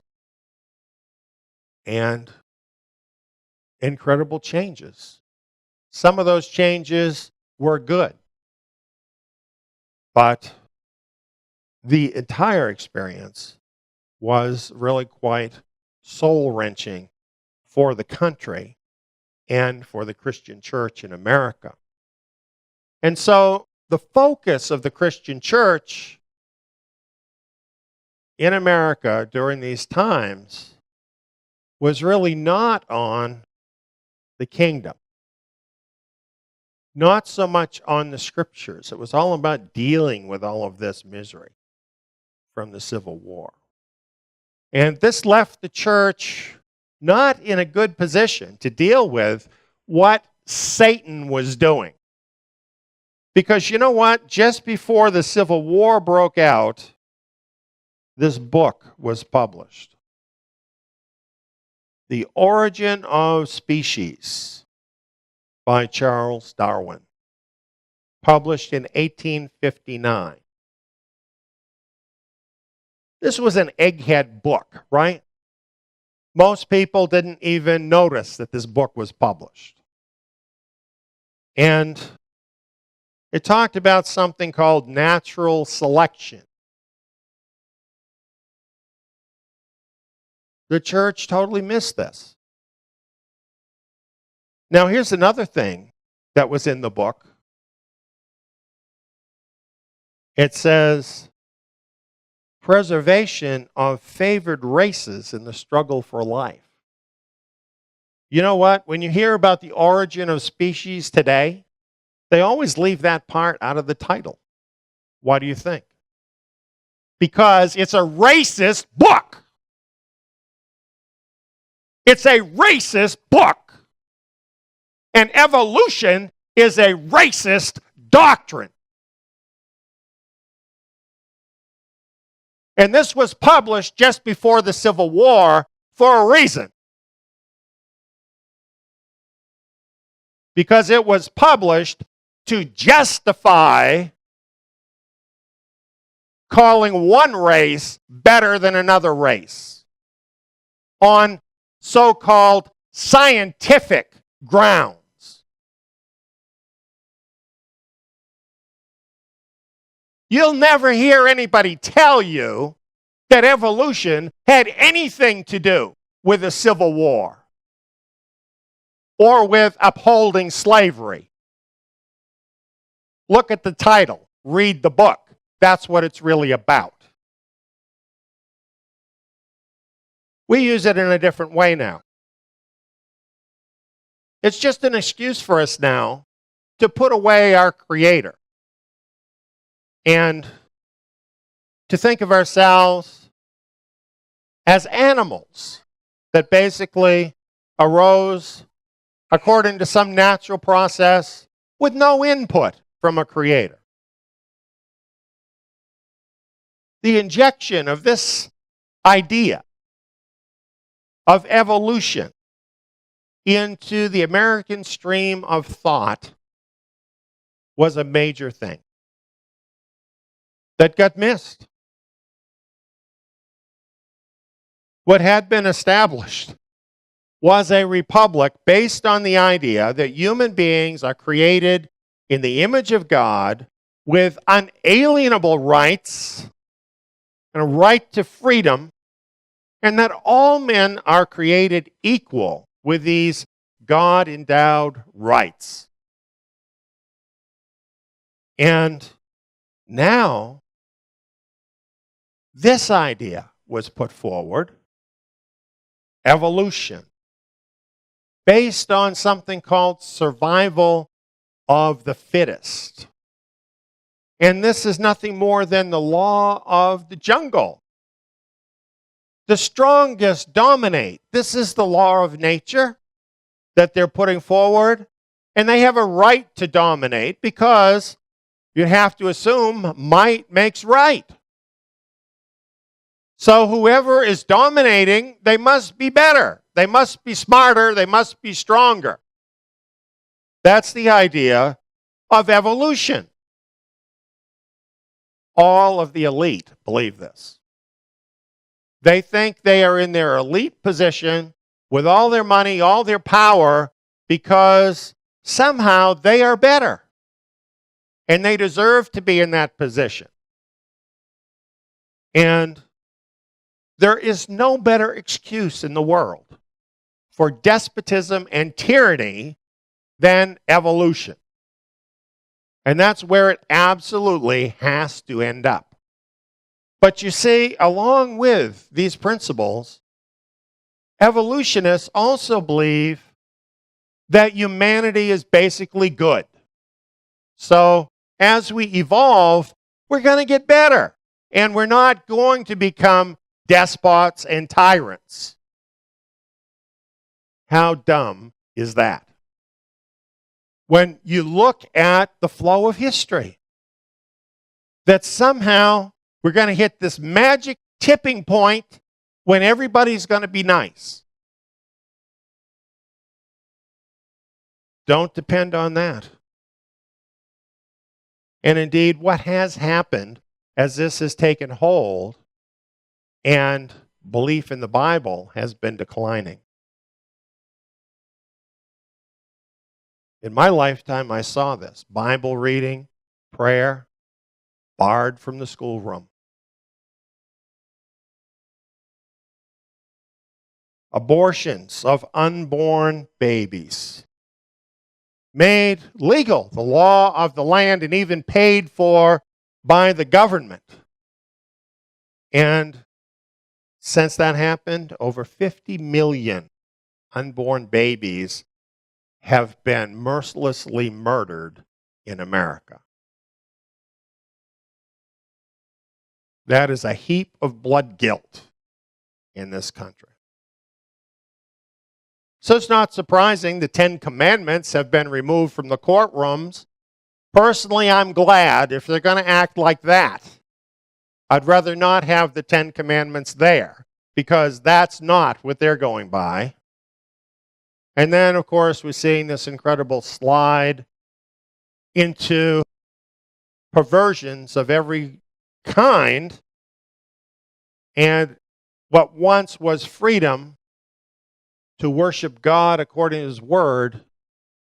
and incredible changes. Some of those changes were good, but the entire experience was really quite soul-wrenching for the country and for the Christian church in America. And so the focus of the Christian church in America during these times was really not on the kingdom, not so much on the scriptures. It was all about dealing with all of this misery from the Civil War. And this left the church not in a good position to deal with what Satan was doing. Because you know what? Just before the Civil War broke out, this book was published. The Origin of Species by Charles Darwin, published in 1859. This was an egghead book, right? Most people didn't even notice that this book was published. And it talked about something called natural selection. The church totally missed this. Now, here's another thing that was in the book It says, preservation of favored races in the struggle for life. You know what? When you hear about the origin of species today, they always leave that part out of the title. Why do you think? Because it's a racist book. It's a racist book. And evolution is a racist doctrine. And this was published just before the Civil War for a reason. Because it was published to justify calling one race better than another race on so-called scientific grounds. You'll never hear anybody tell you that evolution had anything to do with the Civil War or with upholding slavery. Look at the title. Read the book. That's what it's really about. We use it in a different way now. It's just an excuse for us now to put away our Creator and to think of ourselves as animals that basically arose according to some natural process with no input from a Creator. The injection of this idea of evolution into the American stream of thought was a major thing that got missed. What had been established was a republic based on the idea that human beings are created in the image of God with unalienable rights and a right to freedom, and that all men are created equal with these God-endowed rights. And now, this idea was put forward, evolution, based on something called survival of the fittest. And this is nothing more than the law of the jungle. The strongest dominate. This is the law of nature that they're putting forward. And they have a right to dominate because you have to assume might makes right. So whoever is dominating, they must be better. They must be smarter. They must be stronger. That's the idea of evolution. All of the elite believe this. They think they are in their elite position with all their money, all their power, because somehow they are better. And they deserve to be in that position. And there is no better excuse in the world for despotism and tyranny than evolution. And that's where it absolutely has to end up. But you see, along with these principles, evolutionists also believe that humanity is basically good. So as we evolve, we're going to get better. And we're not going to become despots and tyrants. How dumb is that? When you look at the flow of history, that somehow we're going to hit this magic tipping point when everybody's going to be nice. Don't depend on that. And indeed, what has happened as this has taken hold and belief in the Bible has been declining. In my lifetime, I saw this. Bible reading, prayer, barred from the schoolroom. Abortions of unborn babies. Made legal, the law of the land, and even paid for by the government. And since that happened, over 50 million unborn babies have been mercilessly murdered in America. That is a heap of blood guilt in this country. So it's not surprising the 10 Commandments have been removed from the courtrooms. Personally, I'm glad if they're going to act like that. I'd rather not have the 10 Commandments there, because that's not what they're going by. And then, of course, we're seeing this incredible slide into perversions of every kind. And what once was freedom to worship God according to His Word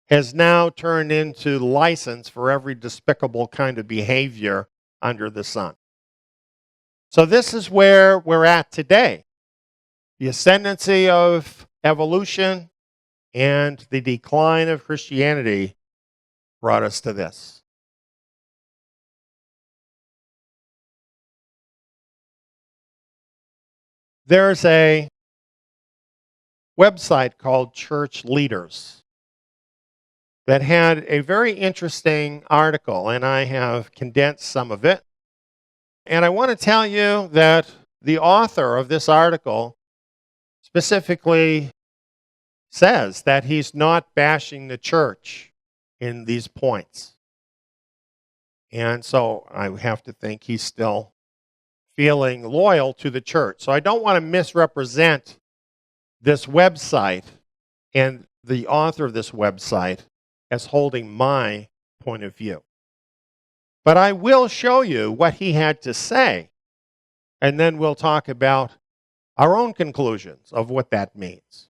has now turned into license for every despicable kind of behavior under the sun. So this is where we're at today. The ascendancy of evolution and the decline of Christianity brought us to this. There's a website called Church Leaders that had a very interesting article, and I have condensed some of it. And I want to tell you that the author of this article specifically says that he's not bashing the church in these points. And so I have to think he's still feeling loyal to the church. So I don't want to misrepresent this website and the author of this website as holding my point of view. But I will show you what he had to say, and then we'll talk about our own conclusions of what that means.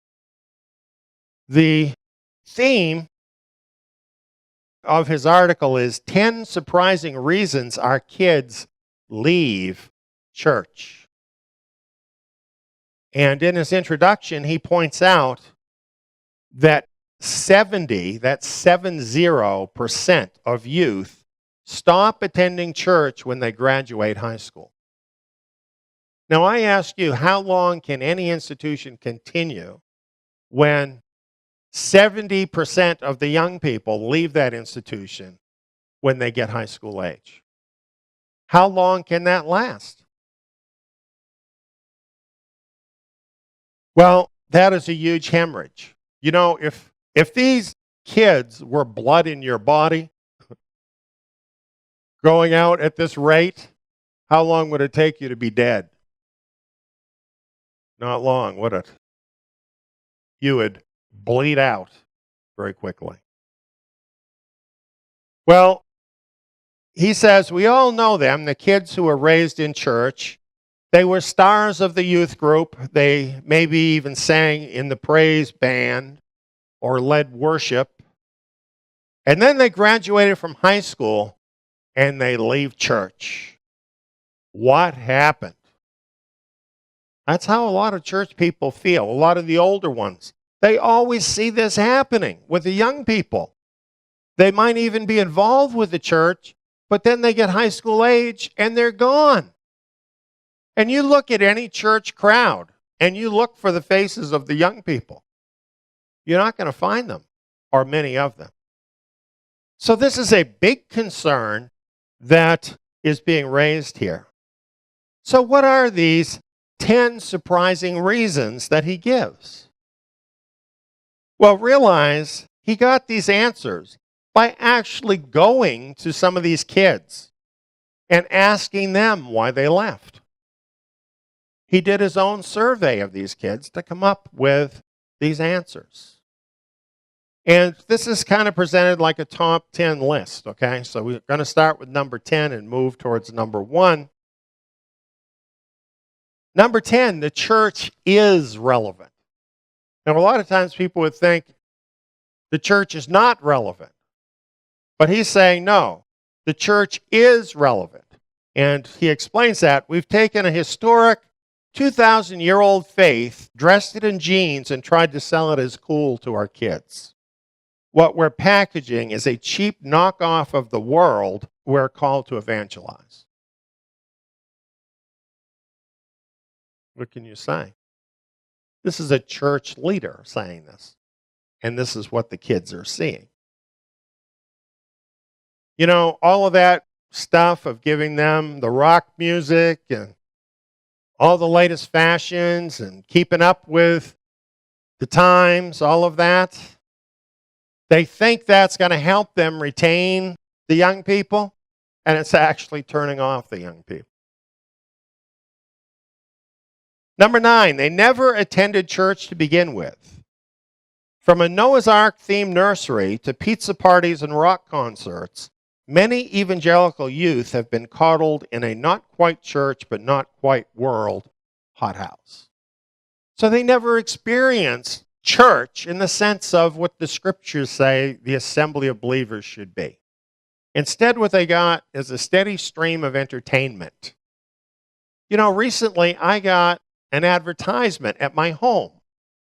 The theme of his article is 10 surprising reasons our kids leave church. And in his introduction, he points out that 70% of youth stop attending church when they graduate high school. Now, I ask you, how long can any institution continue when 70% of the young people leave that institution when they get high school age? How long can that last? Well, that is a huge hemorrhage. You know, if these kids were blood in your body, going out at this rate, how long would it take you to be dead? Not long, would it? You would bleed out very quickly. Well, he says, we all know them, the kids who were raised in church. They were stars of the youth group. They maybe even sang in the praise band or led worship. And then they graduated from high school and they leave church. What happened? That's how a lot of church people feel, a lot of the older ones. They always see this happening with the young people. They might even be involved with the church, but then they get high school age and they're gone. And you look at any church crowd and you look for the faces of the young people. You're not going to find them, or many of them. So this is a big concern that is being raised here. So what are these 10 surprising reasons that he gives? Well, realize he got these answers by actually going to some of these kids and asking them why they left. He did his own survey of these kids to come up with these answers. And this is kind of presented like a top 10 list, okay? So we're going to start with number 10 and move towards number 1. Number 10, the church is relevant. Now, a lot of times people would think the church is not relevant. But he's saying, no, the church is relevant. And he explains that. We've taken a historic 2,000-year-old faith, dressed it in jeans, and tried to sell it as cool to our kids. What we're packaging is a cheap knockoff of the world we're called to evangelize. What can you say? This is a church leader saying this, and this is what the kids are seeing. You know, all of that stuff of giving them the rock music and all the latest fashions and keeping up with the times, all of that, they think that's going to help them retain the young people, and it's actually turning off the young people. Number 9, they never attended church to begin with. From a Noah's Ark themed nursery to pizza parties and rock concerts, many evangelical youth have been coddled in a not quite church but not quite world hothouse. So they never experienced church in the sense of what the scriptures say the assembly of believers should be. Instead, what they got is a steady stream of entertainment. You know, recently I got an advertisement at my home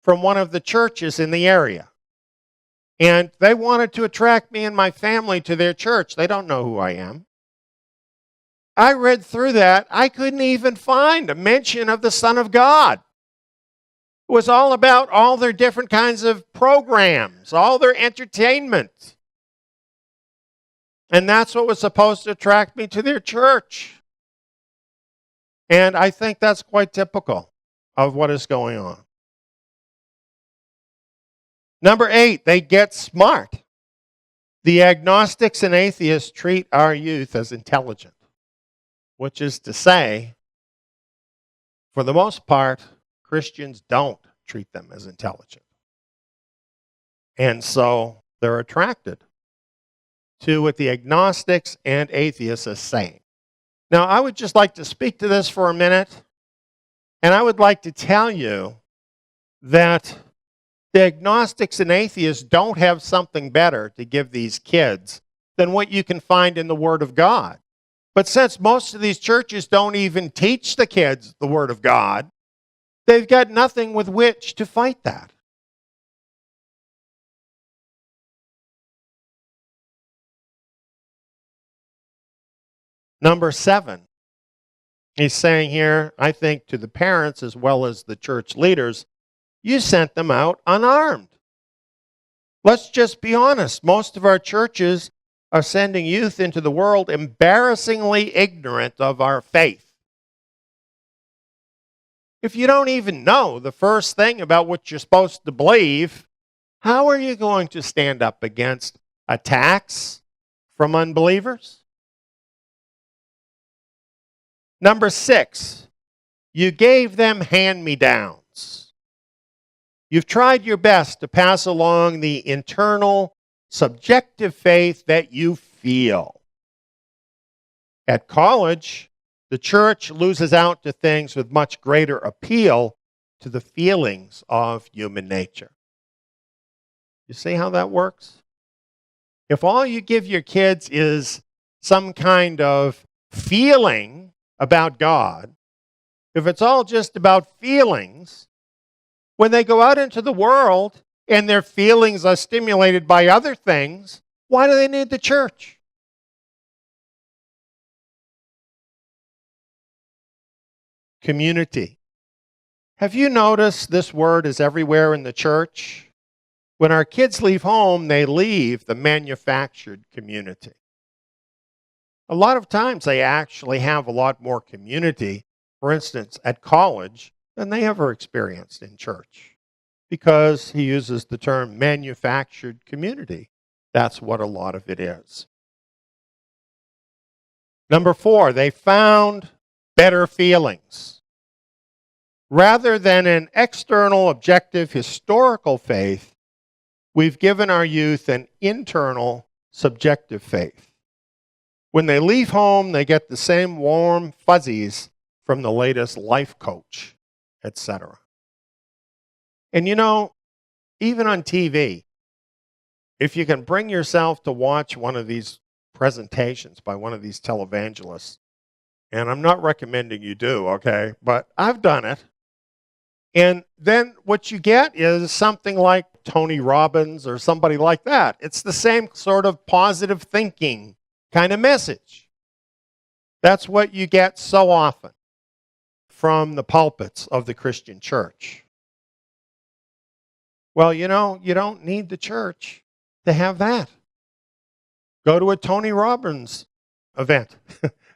from one of the churches in the area. And they wanted to attract me and my family to their church. They don't know who I am. I read through that. I couldn't even find a mention of the Son of God. It was all about all their different kinds of programs, all their entertainment. And that's what was supposed to attract me to their church. And I think that's quite typical of what is going on. Number 8, they get smart. The agnostics and atheists treat our youth as intelligent, which is to say, for the most part, Christians don't treat them as intelligent. And so they're attracted to what the agnostics and atheists are saying. Now, I would just like to speak to this for a minute, and I would like to tell you that the agnostics and atheists don't have something better to give these kids than what you can find in the Word of God. But since most of these churches don't even teach the kids the Word of God, they've got nothing with which to fight that. Number 7, he's saying here, I think to the parents as well as the church leaders, you sent them out unarmed. Let's just be honest. Most of our churches are sending youth into the world embarrassingly ignorant of our faith. If you don't even know the first thing about what you're supposed to believe, how are you going to stand up against attacks from unbelievers? Number 6, you gave them hand-me-downs. You've tried your best to pass along the internal, subjective faith that you feel. At college, the church loses out to things with much greater appeal to the feelings of human nature. You see how that works? If all you give your kids is some kind of feeling about God, if it's all just about feelings, when they go out into the world and their feelings are stimulated by other things, why do they need the church? Community. Have you noticed this word is everywhere in the church? When our kids leave home, they leave the manufactured community. A lot of times they actually have a lot more community, for instance, at college, than they ever experienced in church, because he uses the term manufactured community. That's what a lot of it is. Number 4, they found better feelings. Rather than an external, objective, historical faith, we've given our youth an internal, subjective faith. When they leave home, they get the same warm fuzzies from the latest life coach, etc. And you know, even on TV, if you can bring yourself to watch one of these presentations by one of these televangelists, and I'm not recommending you do, okay, but I've done it, and then what you get is something like Tony Robbins or somebody like that. It's the same sort of positive thinking kind of message. That's what you get so often from the pulpits of the Christian church. Well, you don't need the church to have that. Go to a Tony Robbins event.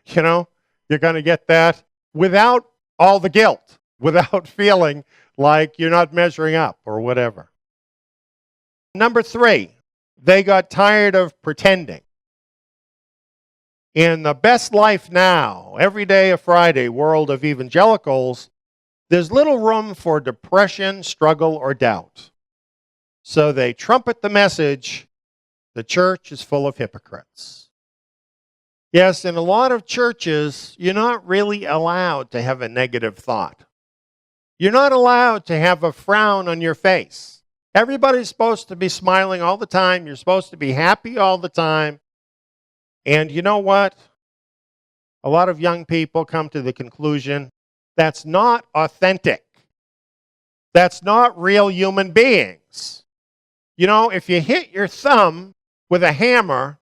You're going to get that without all the guilt, without feeling like you're not measuring up or whatever. Number 3, they got tired of pretending. In the best life now, every day a Friday world of evangelicals, there's little room for depression, struggle, or doubt. So they trumpet the message, the church is full of hypocrites. Yes, in a lot of churches, you're not really allowed to have a negative thought. You're not allowed to have a frown on your face. Everybody's supposed to be smiling all the time. You're supposed to be happy all the time. And you know what? A lot of young people come to the conclusion that's not authentic. That's not real human beings. If you hit your thumb with a hammer,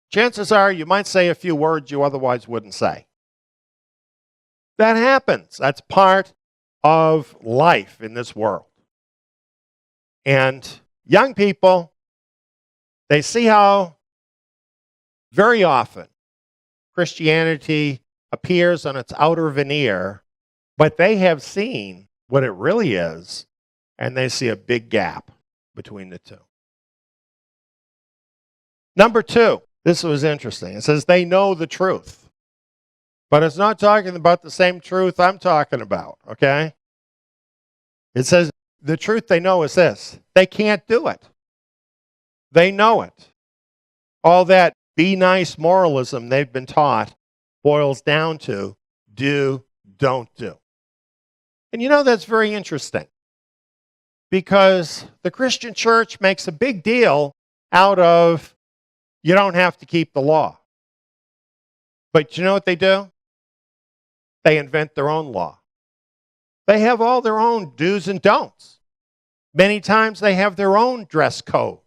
chances are you might say a few words you otherwise wouldn't say. That happens. That's part of life in this world. And young people, they see how very often Christianity appears on its outer veneer, but they have seen what it really is, and they see a big gap between the two. Number 2, this was interesting. It says they know the truth. But it's not talking about the same truth I'm talking about, okay? It says the truth they know is this. They can't do it. They know it. All that be nice moralism they've been taught boils down to do, don't do. And that's very interesting because the Christian church makes a big deal out of you don't have to keep the law. But you know what they do? They invent their own law. They have all their own do's and don'ts. Many times they have their own dress code.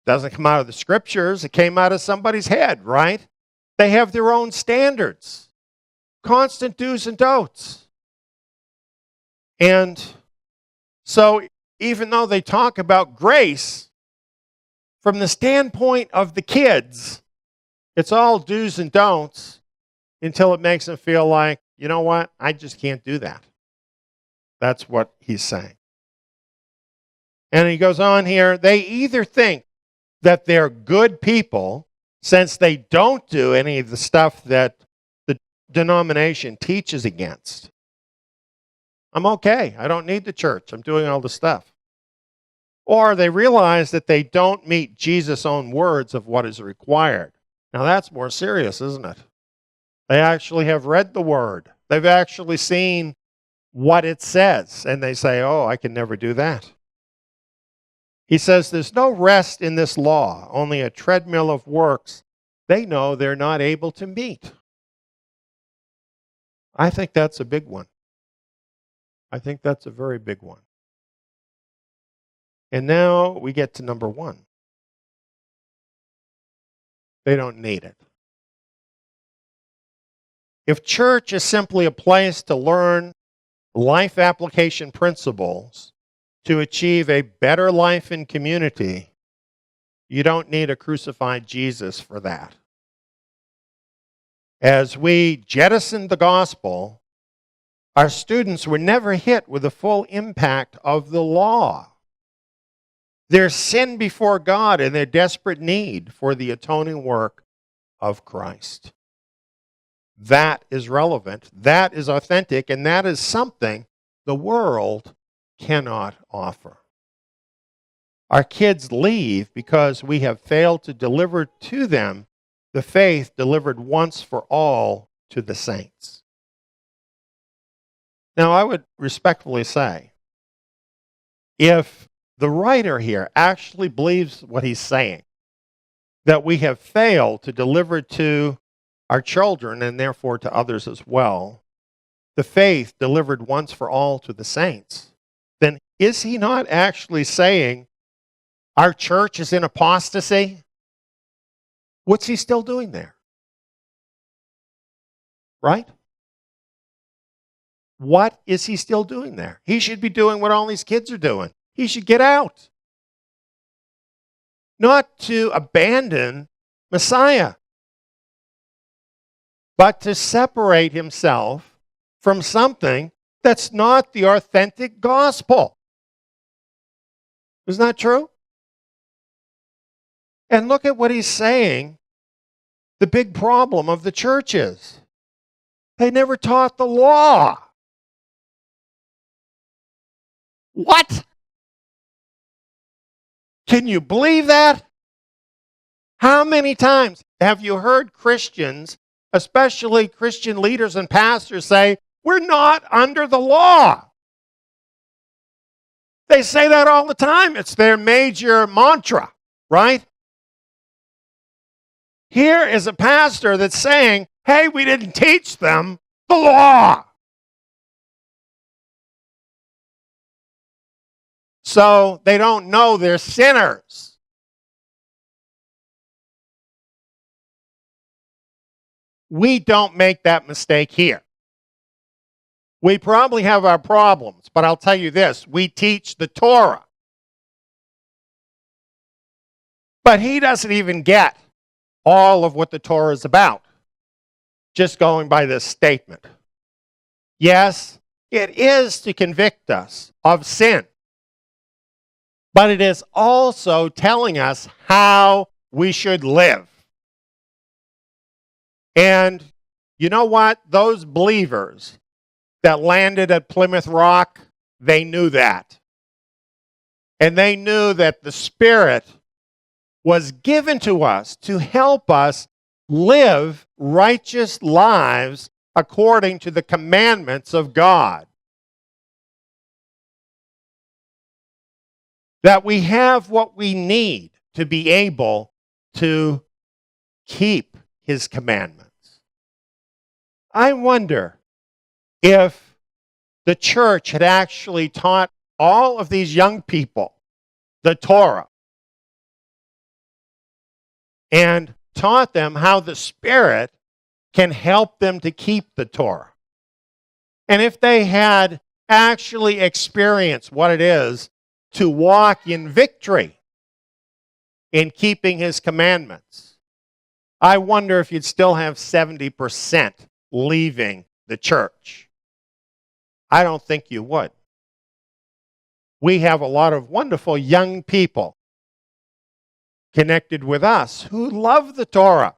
Doesn't come out of the scriptures. It came out of somebody's head, right? They have their own standards. Constant do's and don'ts. And so even though they talk about grace, from the standpoint of the kids, it's all do's and don'ts until it makes them feel like, you know what, I just can't do that. That's what he's saying. And he goes on here, they either think that they're good people since they don't do any of the stuff that the denomination teaches against. I'm okay. I don't need the church. I'm doing all the stuff. Or they realize that they don't meet Jesus' own words of what is required. Now that's more serious, isn't it? They actually have read the word. They've actually seen what it says. And they say, oh, I can never do that. He says there's no rest in this law, only a treadmill of works they know they're not able to meet. I think that's a big one. I think that's a very big one. And now we get to number 1. They don't need it. If church is simply a place to learn life application principles to achieve a better life in community, you don't need a crucified Jesus for that. As we jettisoned the gospel, our students were never hit with the full impact of the law. Their sin before God and their desperate need for the atoning work of Christ. That is relevant, that is authentic, and that is something the world cannot offer. Our kids leave because we have failed to deliver to them the faith delivered once for all to the saints. Now, I would respectfully say, if the writer here actually believes what he's saying, that we have failed to deliver to our children and therefore to others as well, the faith delivered once for all to the saints, then is he not actually saying our church is in apostasy? What's he still doing there? Right? What is he still doing there? He should be doing what all these kids are doing. He should get out. Not to abandon Messiah, but to separate himself from something that's not the authentic gospel. Isn't that true? And look at what he's saying. The big problem of the church is they never taught the law. What? Can you believe that? How many times have you heard Christians, especially Christian leaders and pastors, say, we're not under the law? They say that all the time. It's their major mantra, right? Here is a pastor that's saying, hey, we didn't teach them the law. So they don't know they're sinners. We don't make that mistake here. We probably have our problems, but I'll tell you this, we teach the Torah. But he doesn't even get all of what the Torah is about, just going by this statement. Yes, it is to convict us of sin, but it is also telling us how we should live. And you know what? Those believers that landed at Plymouth Rock, they knew that. And they knew that the Spirit was given to us to help us live righteous lives according to the commandments of God. That we have what we need to be able to keep his commandments. I wonder if the church had actually taught all of these young people the Torah and taught them how the Spirit can help them to keep the Torah. And if they had actually experienced what it is to walk in victory in keeping his commandments, I wonder if you'd still have 70% leaving the church. I don't think you would. We have a lot of wonderful young people connected with us who love the Torah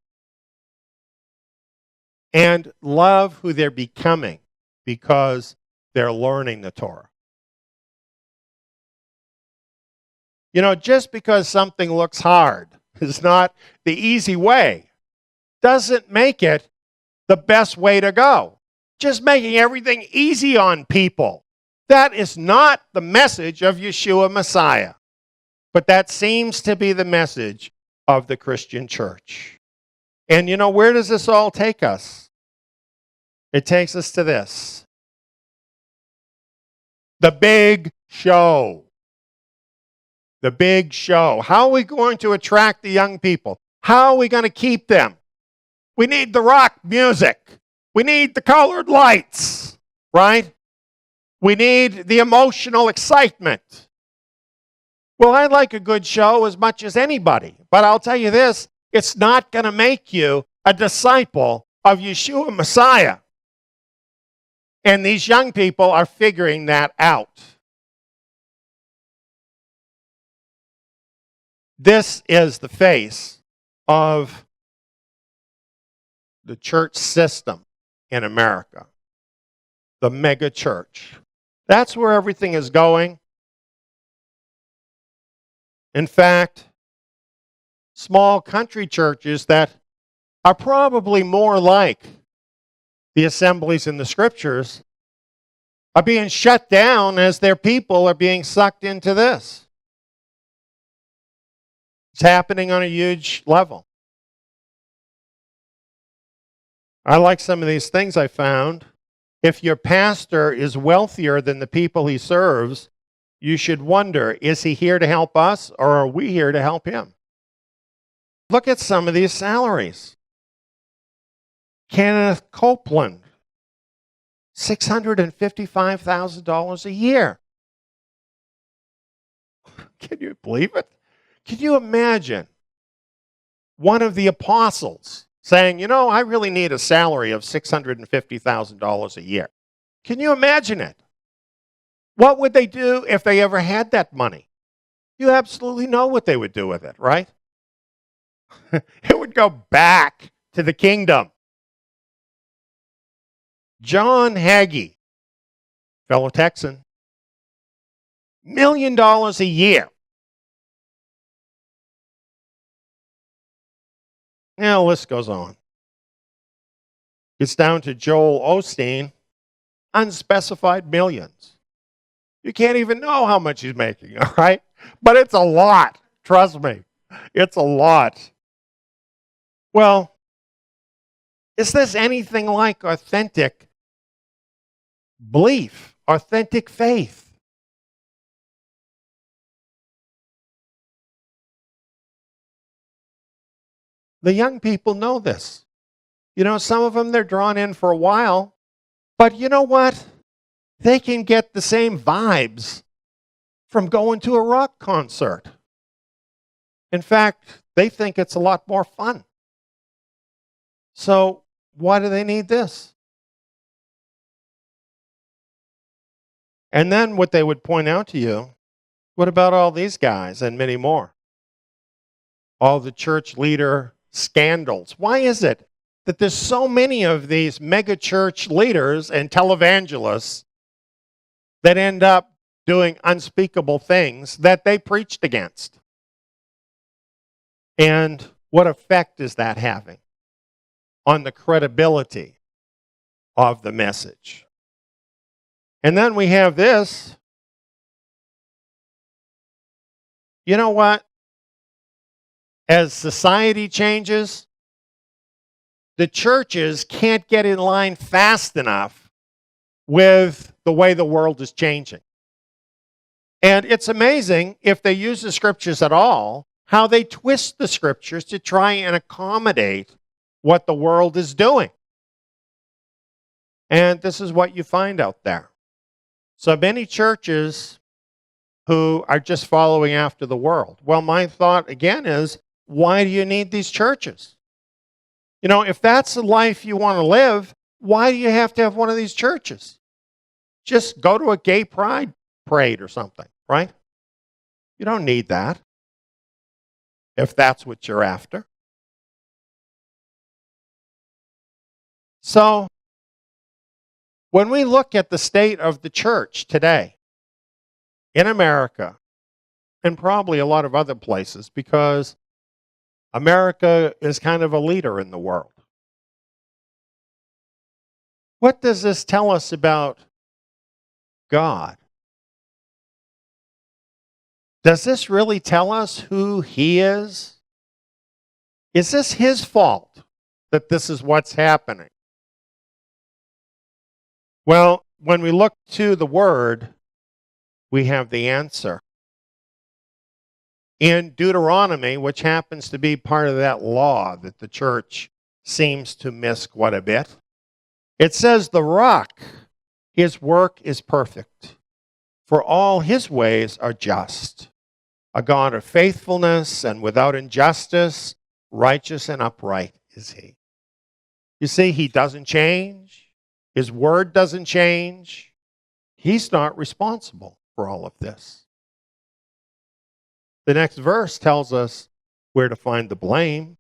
and love who they're becoming because they're learning the Torah. You know, just because something looks hard is not the easy way, doesn't make it the best way to go. Just making everything easy on people. That is not the message of Yeshua Messiah. But that seems to be the message of the Christian church. And you know, where does this all take us? It takes us to this. The big show. The big show. How are we going to attract the young people? How are we going to keep them? We need the rock music. We need the colored lights, right? We need the emotional excitement. Well, I like a good show as much as anybody, but I'll tell you this, it's not going to make you a disciple of Yeshua Messiah. And these young people are figuring that out. This is the face of the church system in America, the mega church. That's where everything is going. In fact, small country churches that are probably more like the assemblies in the scriptures are being shut down as their people are being sucked into this. It's happening on a huge level. I like some of these things I found. If your pastor is wealthier than the people he serves, you should wonder, is he here to help us or are we here to help him? Look at some of these salaries. Kenneth Copeland, $655,000 a year. Can you believe it? Can you imagine one of the apostles saying, you know, I really need a salary of $650,000 a year? Can you imagine it? What would they do if they ever had that money? You absolutely know what they would do with it, right? It would go back to the kingdom. John Hagee, fellow Texan, $1 million a year. Yeah, the list goes on. It's down to Joel Osteen, unspecified millions. You can't even know how much he's making, all right? But it's a lot. Trust me. It's a lot. Well, is this anything like authentic belief, authentic faith? The young people know this. You know, some of them, they're drawn in for a while, but you know what? They can get the same vibes from going to a rock concert. In fact, they think it's a lot more fun. So why do they need this? And then what they would point out to you, what about all these guys and many more? All the church leader scandals. Why is it that there's so many of these mega church leaders and televangelists that end up doing unspeakable things that they preached against? And what effect is that having on the credibility of the message? And then we have this. You know what? As society changes, the churches can't get in line fast enough with the way the world is changing. And it's amazing, if they use the scriptures at all, how they twist the scriptures to try and accommodate what the world is doing. And this is what you find out there. So many churches who are just following after the world. Well, my thought again is, why do you need these churches? You know, if that's the life you want to live, why do you have to have one of these churches? Just go to a gay pride parade or something, right? You don't need that if that's what you're after. So, when we look at the state of the church today in America, and probably a lot of other places, because America is kind of a leader in the world. What does this tell us about God? Does this really tell us who He is? Is this His fault that this is what's happening? Well, when we look to the Word, we have the answer. In Deuteronomy, which happens to be part of that law that the church seems to miss quite a bit, it says, the rock, His work is perfect, for all His ways are just. A God of faithfulness and without injustice, righteous and upright is He. You see, He doesn't change. His word doesn't change. He's not responsible for all of this. The next verse tells us where to find the blame.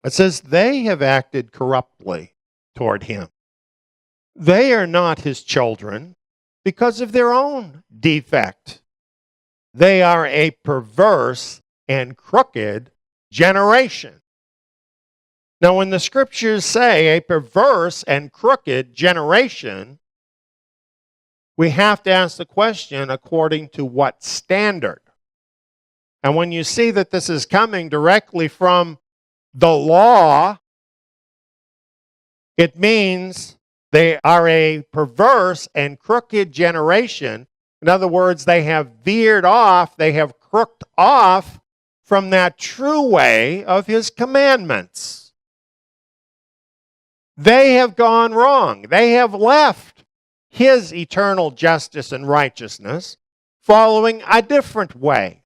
It says, they have acted corruptly toward Him. They are not His children because of their own defect. They are a perverse and crooked generation. Now, when the scriptures say a perverse and crooked generation, we have to ask the question, according to what standard? And when you see that this is coming directly from the law, it means they are a perverse and crooked generation. In other words, they have veered off, they have crooked off from that true way of his commandments. They have gone wrong. They have left his eternal justice and righteousness, following a different way.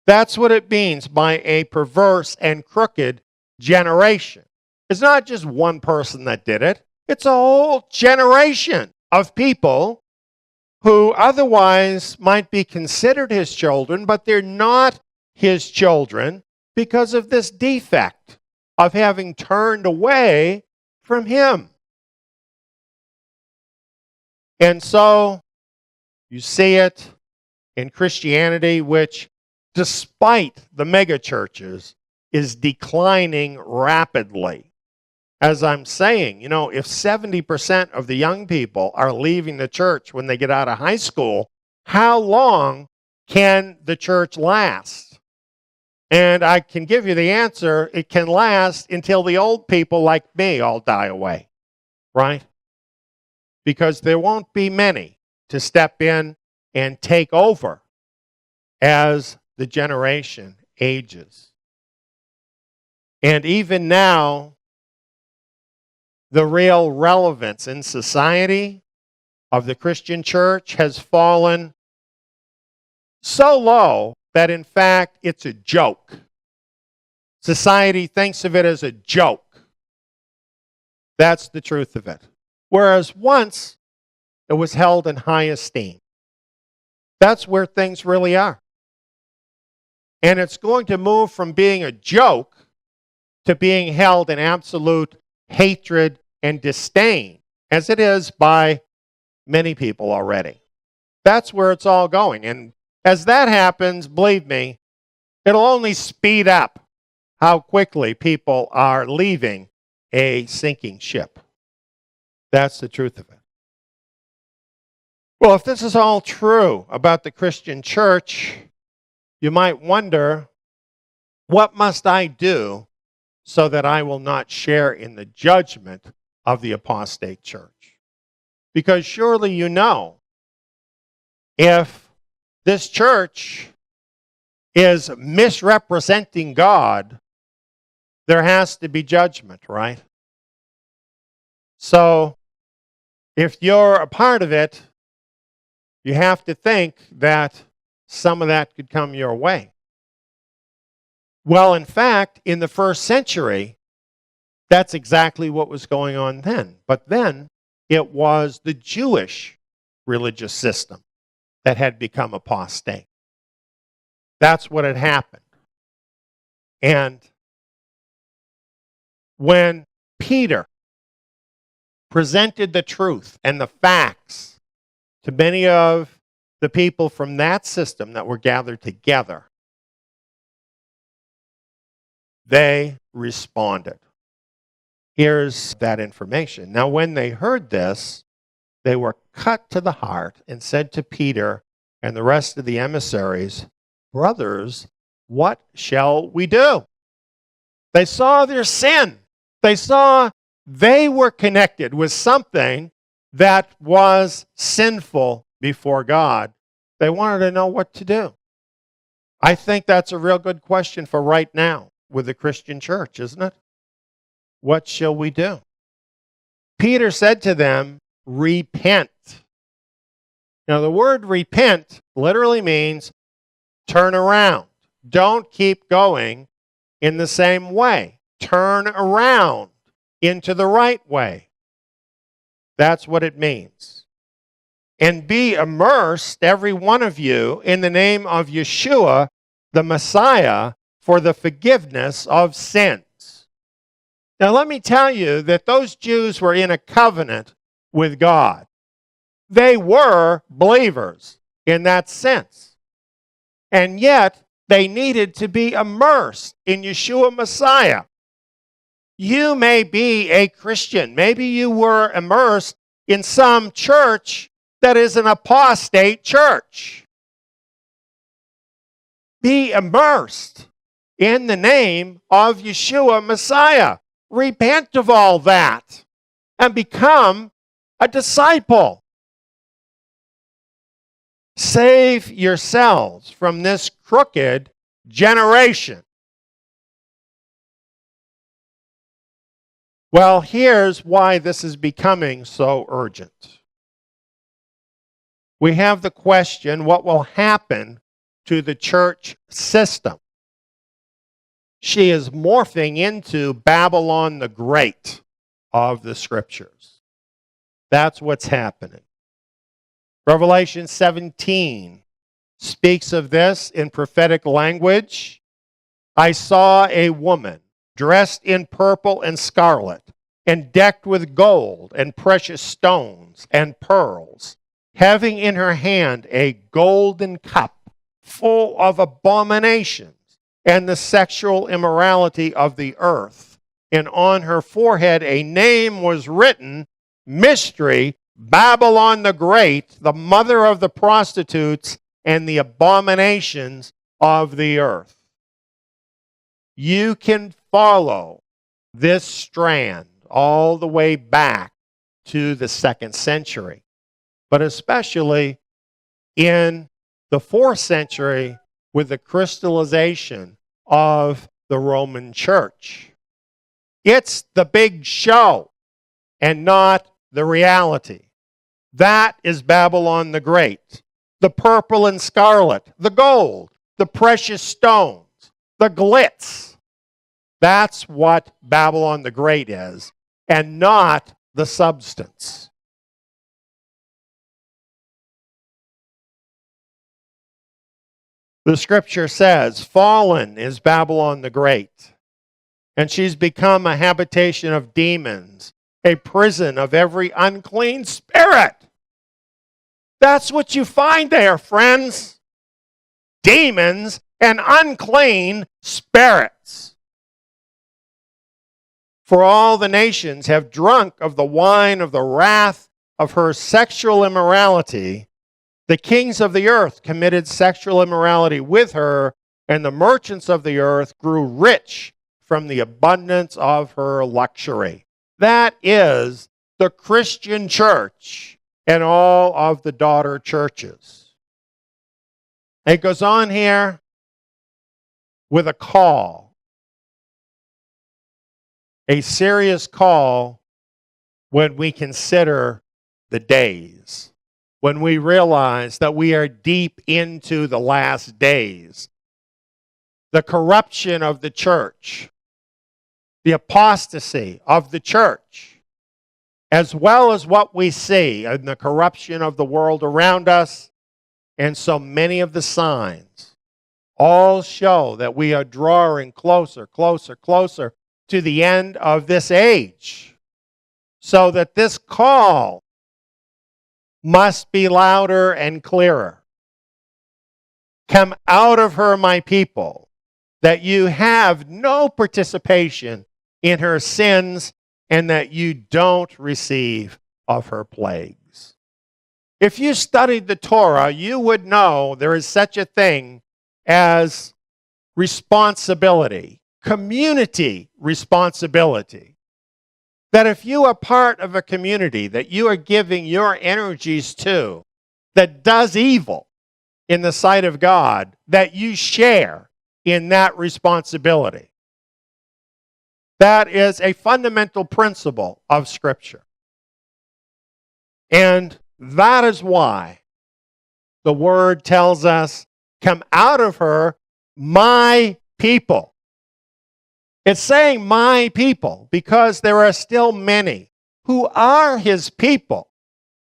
That's what it means by a perverse and crooked generation. It's not just one person that did it. It's a whole generation of people who otherwise might be considered his children, but they're not his children because of this defect of having turned away from him. And so you see it in Christianity, which, despite the megachurches, is declining rapidly. As I'm saying, if 70% of the young people are leaving the church when they get out of high school, how long can the church last? And I can give you the answer. It can last until the old people like me all die away, right? Because there won't be many to step in and take over as the generation ages. And even now, the real relevance in society of the Christian church has fallen so low that, in fact, it's a joke. Society thinks of it as a joke. That's the truth of it. Whereas once, it was held in high esteem. That's where things really are. And it's going to move from being a joke to being held in absolute hatred and disdain, as it is by many people already. That's where it's all going. And as that happens, believe me, it'll only speed up how quickly people are leaving a sinking ship. That's the truth of it. Well, if this is all true about the Christian church, you might wonder, what must I do so that I will not share in the judgment of the apostate church? Because surely you know, if this church is misrepresenting God, there has to be judgment, right? So, if you're a part of it, you have to think that some of that could come your way. Well, in fact, in the first century, that's exactly what was going on then. But then it was the Jewish religious system that had become apostate. That's what had happened. And when Peter presented the truth and the facts to many of the people from that system that were gathered together, they responded. Here's that information. Now, when they heard this, they were cut to the heart and said to Peter and the rest of the emissaries, "Brothers, what shall we do?" They saw their sin. They saw they were connected with something that was sinful before God. They wanted to know what to do. I think that's a real good question for right now with the Christian church, isn't it? What shall we do? Peter said to them, "Repent." Now, the word repent literally means turn around. Don't keep going in the same way. Turn around into the right way. That's what it means. And be immersed, every one of you, in the name of Yeshua, the Messiah, for the forgiveness of sins. Now, let me tell you that those Jews were in a covenant with God. They were believers in that sense. And yet, they needed to be immersed in Yeshua Messiah. You may be a Christian. Maybe you were immersed in some church that is an apostate church. Be immersed in the name of Yeshua Messiah. Repent of all that and become a disciple. Save yourselves from this crooked generation. Well, here's why this is becoming so urgent. We have the question, what will happen to the church system? She is morphing into Babylon the Great of the Scriptures. That's what's happening. Revelation 17 speaks of this in prophetic language. I saw a woman dressed in purple and scarlet, and decked with gold and precious stones and pearls, having in her hand a golden cup full of abominations and the sexual immorality of the earth. And on her forehead a name was written, Mystery, Babylon the Great, the mother of the prostitutes and the abominations of the earth. You can follow this strand all the way back to the 2nd century, but especially in the 4th century with the crystallization of the Roman Church. It's the big show and not the reality. That is Babylon the Great. The purple and scarlet, the gold, the precious stones, the glitz. That's what Babylon the Great is, and not the substance. The scripture says, fallen is Babylon the Great, and she's become a habitation of demons, a prison of every unclean spirit. That's what you find there, friends. Demons and unclean spirits. For all the nations have drunk of the wine of the wrath of her sexual immorality. The kings of the earth committed sexual immorality with her, and the merchants of the earth grew rich from the abundance of her luxury. That is the Christian church and all of the daughter churches. It goes on here with a call. A serious call when we consider the days, when we realize that we are deep into the last days. The corruption of the church, the apostasy of the church, as well as what we see in the corruption of the world around us, and so many of the signs, all show that we are drawing closer, closer, closer to the end of this age, so that this call must be louder and clearer. Come out of her, my people, that you have no participation in her sins, and that you don't receive of her plagues. If you studied the Torah, you would know there is such a thing as responsibility. Community responsibility. That if you are part of a community that you are giving your energies to that does evil in the sight of God, that you share in that responsibility. That is a fundamental principle of Scripture. And that is why the Word tells us, come out of her, my people. It's saying my people because there are still many who are his people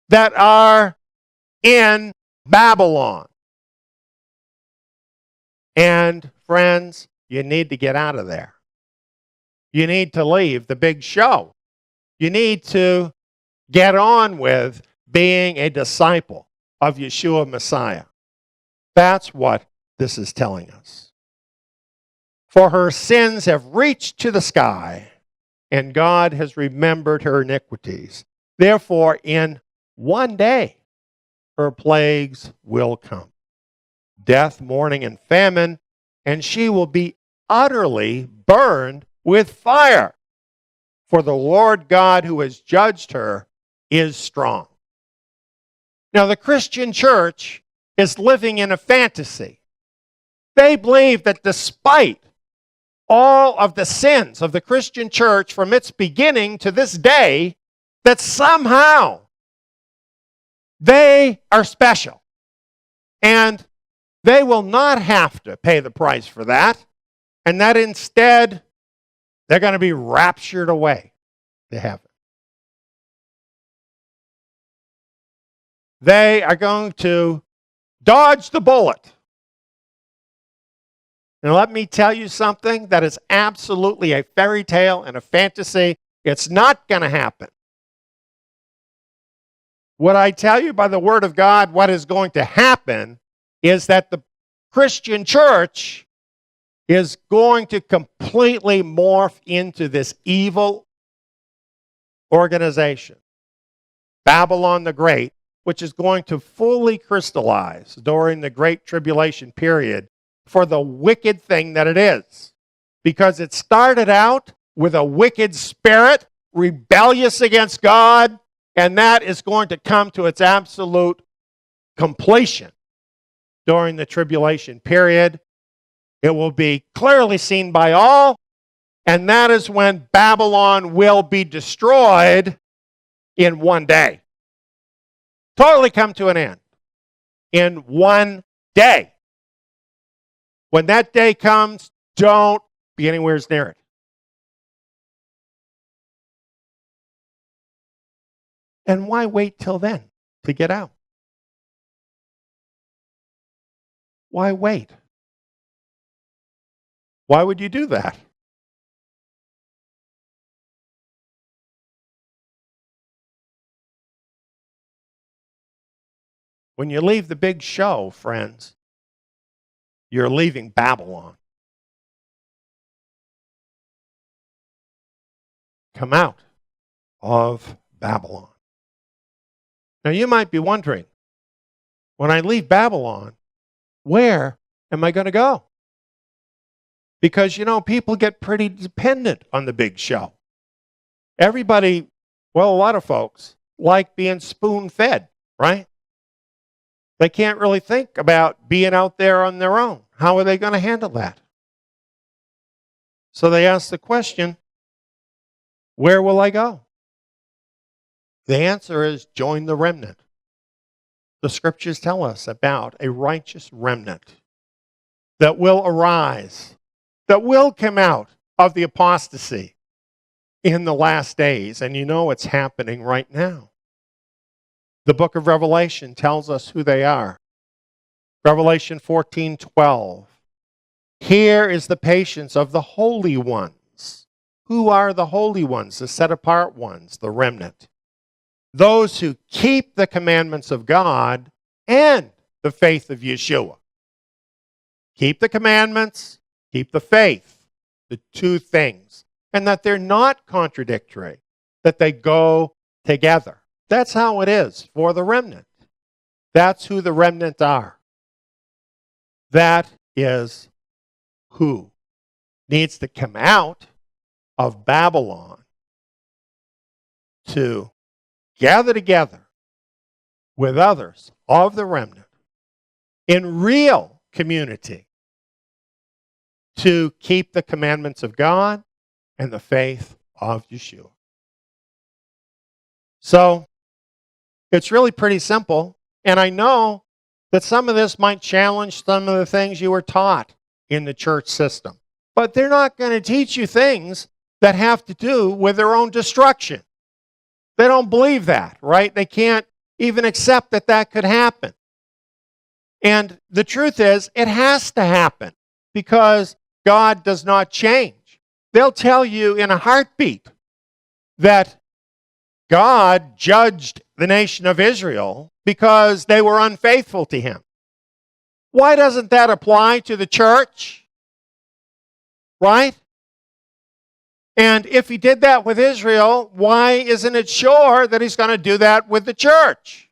that are in Babylon. And friends, you need to get out of there. You need to leave the big show. You need to get on with being a disciple of Yeshua Messiah. That's what this is telling us. For her sins have reached to the sky, and God has remembered her iniquities. Therefore, in one day, her plagues will come. Death, mourning, and famine, and she will be utterly burned with fire. For the Lord God who has judged her is strong. Now, the Christian church is living in a fantasy. They believe that despite all of the sins of the Christian church from its beginning to this day, that somehow they are special. And they will not have to pay the price for that. And that instead, they're going to be raptured away to heaven. They are going to dodge the bullet. And let me tell you something that is absolutely a fairy tale and a fantasy. It's not going to happen. What I tell you by the Word of God, what is going to happen is that the Christian church is going to completely morph into this evil organization, Babylon the Great, which is going to fully crystallize during the Great Tribulation period for the wicked thing that it is. Because it started out with a wicked spirit, rebellious against God, and that is going to come to its absolute completion during the tribulation period. It will be clearly seen by all, and that is when Babylon will be destroyed in one day. Totally come to an end in one day. When that day comes, don't be anywhere near it. And why wait till then to get out? Why wait? Why would you do that? When you leave the big show, friends, you're leaving Babylon. Come out of Babylon. Now you might be wondering, when I leave Babylon, where am I going to go? Because, people get pretty dependent on the big show. Everybody, well, a lot of folks like being spoon-fed, right? They can't really think about being out there on their own. How are they going to handle that? So they ask the question, where will I go? The answer is join the remnant. The scriptures tell us about a righteous remnant that will arise, that will come out of the apostasy in the last days. And it's happening right now. The book of Revelation tells us who they are. Revelation 14:12. Here is the patience of the holy ones. Who are the holy ones, the set apart ones, the remnant? Those who keep the commandments of God and the faith of Yeshua. Keep the commandments, keep the faith, the two things. And that they're not contradictory, that they go together. That's how it is for the remnant. That's who the remnant are. That is who needs to come out of Babylon to gather together with others of the remnant in real community to keep the commandments of God and the faith of Yeshua. So, it's really pretty simple, and I know that some of this might challenge some of the things you were taught in the church system. But they're not going to teach you things that have to do with their own destruction. They don't believe that, right? They can't even accept that that could happen. And the truth is, it has to happen because God does not change. They'll tell you in a heartbeat that God judged the nation of Israel because they were unfaithful to him. Why doesn't that apply to the church? Right? And if he did that with Israel, why isn't it sure that he's going to do that with the church?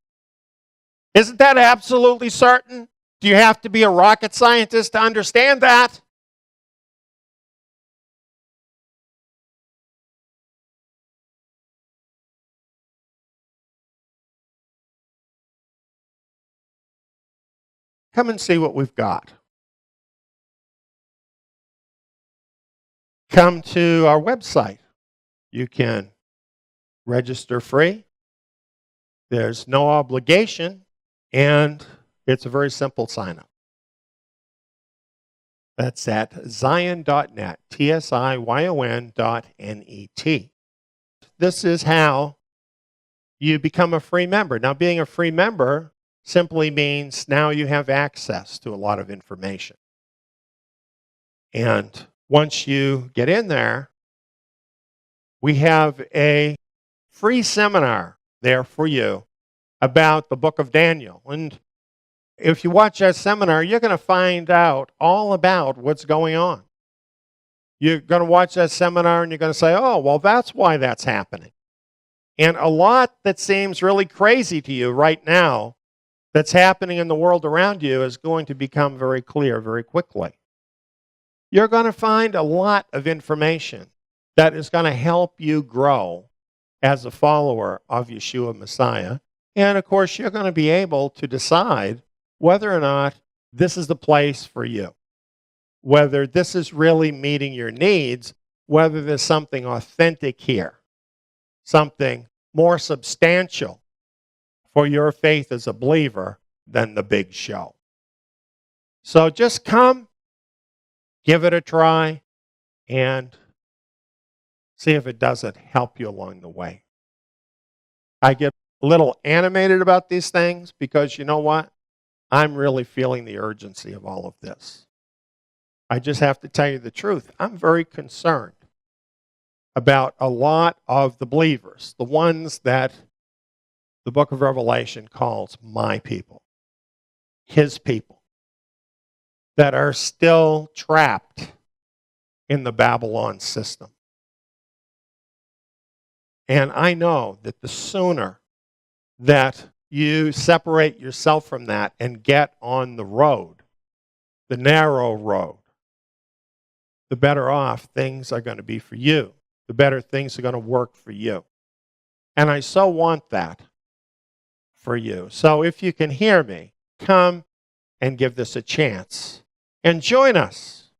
Isn't that absolutely certain? Do you have to be a rocket scientist to understand that? Come and see what we've got. come to our website. You can register free. There's no obligation, and it's a very simple sign-up. That's at zion.net, TSIYON.net. This is how you become a free member. Now, being a free member simply means now you have access to a lot of information. And once you get in there, we have a free seminar there for you about the book of Daniel. And if you watch that seminar, you're going to find out all about what's going on. You're going to watch that seminar and you're going to say, oh, well, that's why that's happening. And a lot that seems really crazy to you right now that's happening in the world around you is going to become very clear very quickly. You're going to find a lot of information that is going to help you grow as a follower of Yeshua Messiah. And of course, you're going to be able to decide whether or not this is the place for you, whether this is really meeting your needs, whether there's something authentic here, something more substantial for your faith as a believer than the big show. So just come, give it a try, and see if it doesn't help you along the way. I get a little animated about these things because you know what? I'm really feeling the urgency of all of this. I just have to tell you the truth. I'm very concerned about a lot of the believers, the ones that the book of Revelation calls my people, his people, that are still trapped in the Babylon system. And I know that the sooner that you separate yourself from that and get on the road, the narrow road, the better off things are going to be for you. The better things are going to work for you. And I so want that for you. So if you can hear me, come and give this a chance and join us.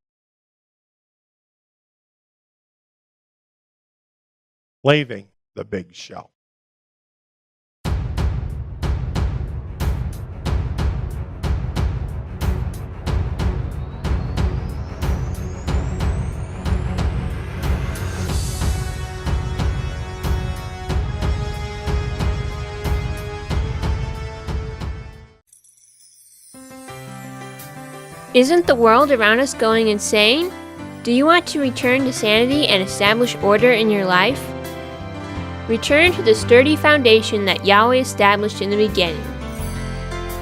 Leaving the big show. Isn't the world around us going insane? Do you want to return to sanity and establish order in your life? Return to the sturdy foundation that Yahweh established in the beginning.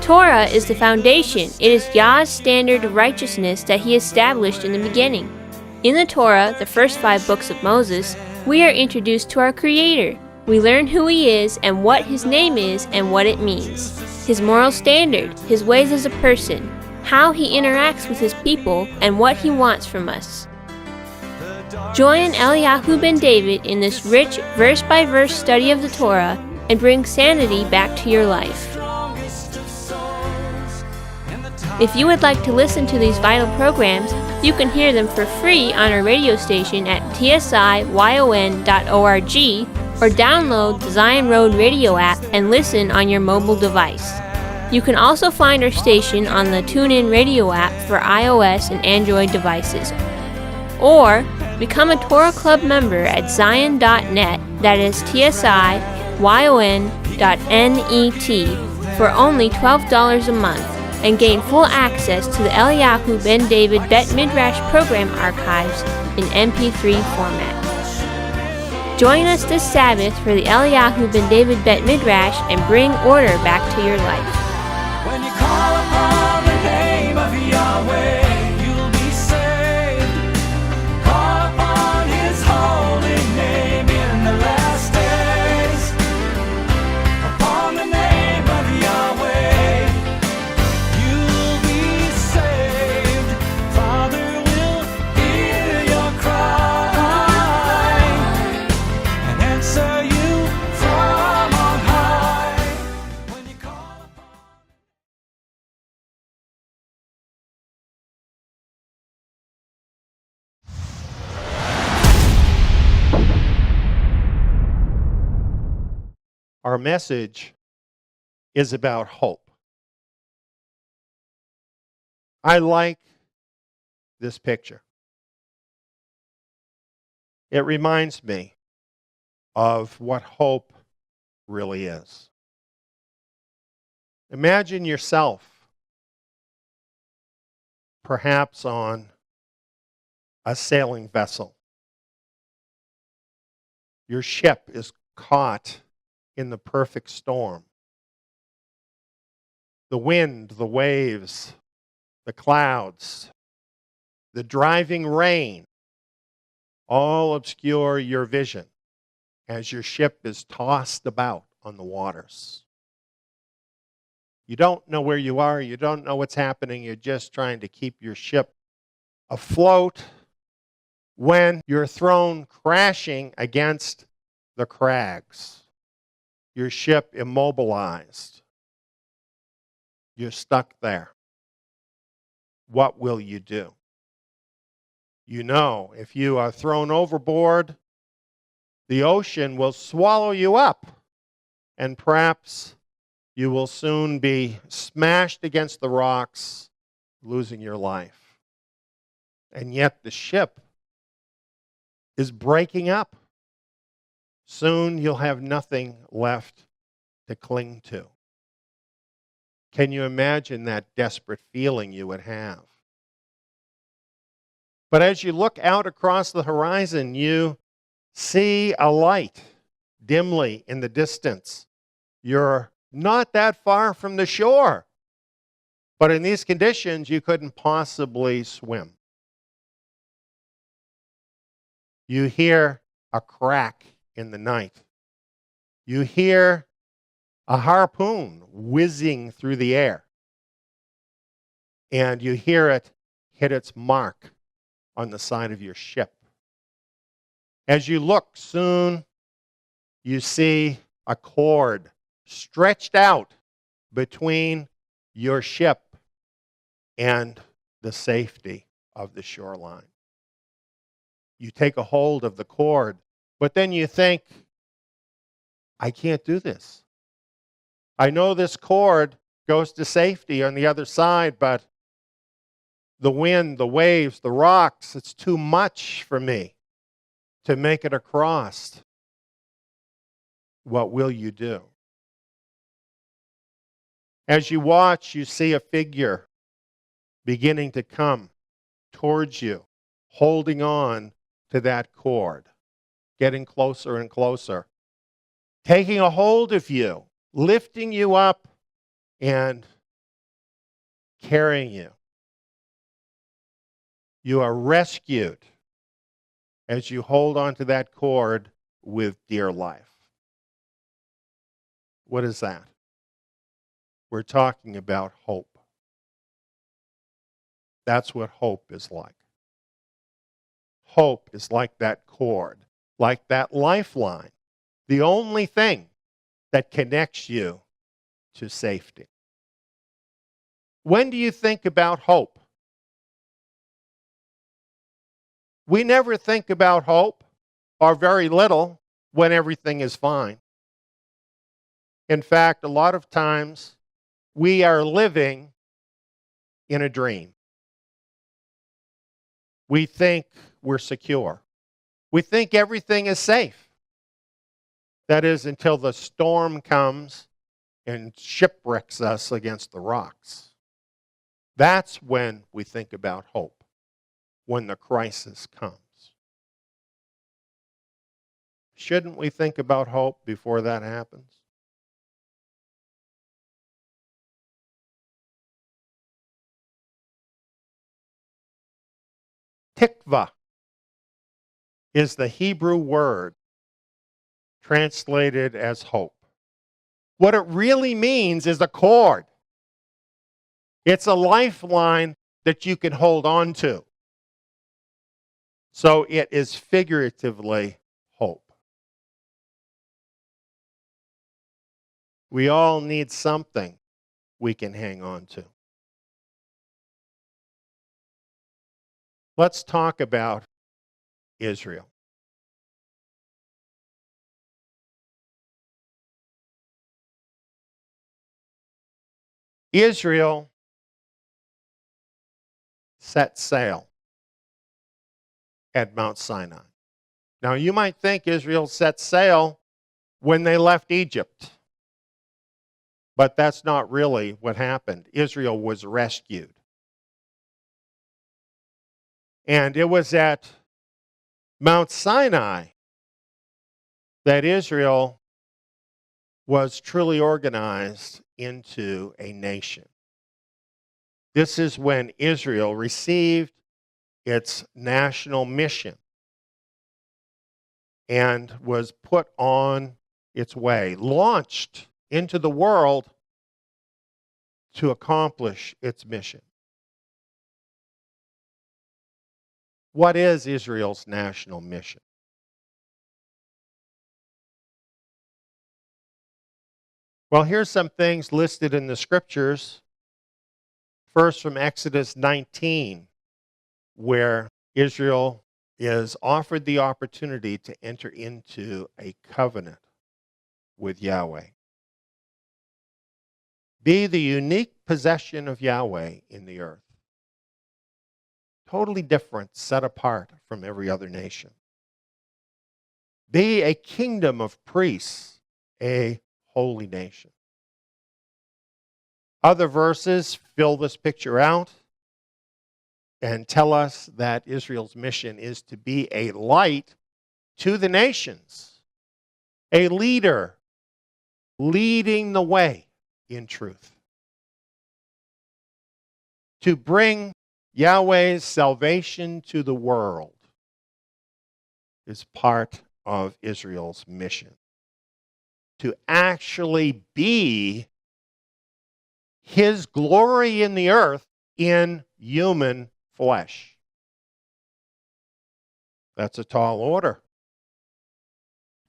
Torah is the foundation. It is Yah's standard of righteousness that He established in the beginning. In the Torah, the first 5 books of Moses, we are introduced to our Creator. We learn who He is and what His name is and what it means. His moral standard, His ways as a person, how He interacts with His people, and what He wants from us. Join Eliyahu ben David in this rich verse-by-verse study of the Torah and bring sanity back to your life. If you would like to listen to these vital programs, you can hear them for free on our radio station at tsiyon.org or download the Zion Road radio app and listen on your mobile device. You can also find our station on the TuneIn radio app for iOS and Android devices. Or become a Torah Club member at zion.net, that is tsiyon.net, for only $12 a month, and gain full access to the Eliyahu ben David Bet Midrash program archives in MP3 format. Join us this Sabbath for the Eliyahu ben David Bet Midrash and bring order back to your life. When you call upon the name of Yahweh, you'll be saved. Call upon His holy name in the last days. Upon the name of Yahweh, you'll be saved. Father will hear your cry and answer you from on high. When you call upon our message is about hope. I like this picture. It reminds me of what hope really is. Imagine yourself perhaps on a sailing vessel. Your ship is caught in the perfect storm. The wind, the waves, the clouds, the driving rain all obscure your vision as your ship is tossed about on the waters. You don't know where you are. You don't know what's happening. You're just trying to keep your ship afloat when you're thrown crashing against the crags. Your ship immobilized. You're stuck there. What will you do? You know, if you are thrown overboard, the ocean will swallow you up, and perhaps you will soon be smashed against the rocks, losing your life. And yet the ship is breaking up. Soon you'll have nothing left to cling to. Can you imagine that desperate feeling you would have? But as you look out across the horizon, you see a light dimly in the distance. You're not that far from the shore. But in these conditions, you couldn't possibly swim. You hear a crack in the night. You hear a harpoon whizzing through the air. And you hear it hit its mark on the side of your ship. As you look, soon you see a cord stretched out between your ship and the safety of the shoreline. You take a hold of the cord, but then you think, I can't do this. I know this cord goes to safety on the other side, but the wind, the waves, the rocks, it's too much for me to make it across. What will you do? As you watch, you see a figure beginning to come towards you, holding on to that cord, getting closer and closer, taking a hold of you, lifting you up, and carrying you. You are rescued as you hold on to that cord with dear life. What is that? We're talking about hope. That's what hope is like. Hope is like that cord, like that lifeline, the only thing that connects you to safety. When do you think about hope? We never think about hope, or very little, when everything is fine. In fact, a lot of times we are living in a dream. We think we're secure. We think everything is safe. That is, until the storm comes and shipwrecks us against the rocks. That's when we think about hope, when the crisis comes. Shouldn't we think about hope before that happens? Tikva is the Hebrew word translated as hope. What it really means is a cord. It's a lifeline that you can hold on to. So it is figuratively hope. We all need something we can hang on to. Let's talk about Israel. Israel set sail at Mount Sinai. Now, you might think Israel set sail when they left Egypt, but that's not really what happened. Israel was rescued. And it was at Mount Sinai that Israel was truly organized into a nation. This is when Israel received its national mission and was put on its way, launched into the world to accomplish its mission. What is Israel's national mission? Well, here's some things listed in the scriptures. First, from Exodus 19, where Israel is offered the opportunity to enter into a covenant with Yahweh. Be the unique possession of Yahweh in the earth. Totally different, set apart from every other nation. Be a kingdom of priests, a holy nation. Other verses fill this picture out and tell us that Israel's mission is to be a light to the nations, a leader leading the way in truth, to bring Yahweh's salvation to the world is part of Israel's mission. To actually be His glory in the earth in human flesh. That's a tall order.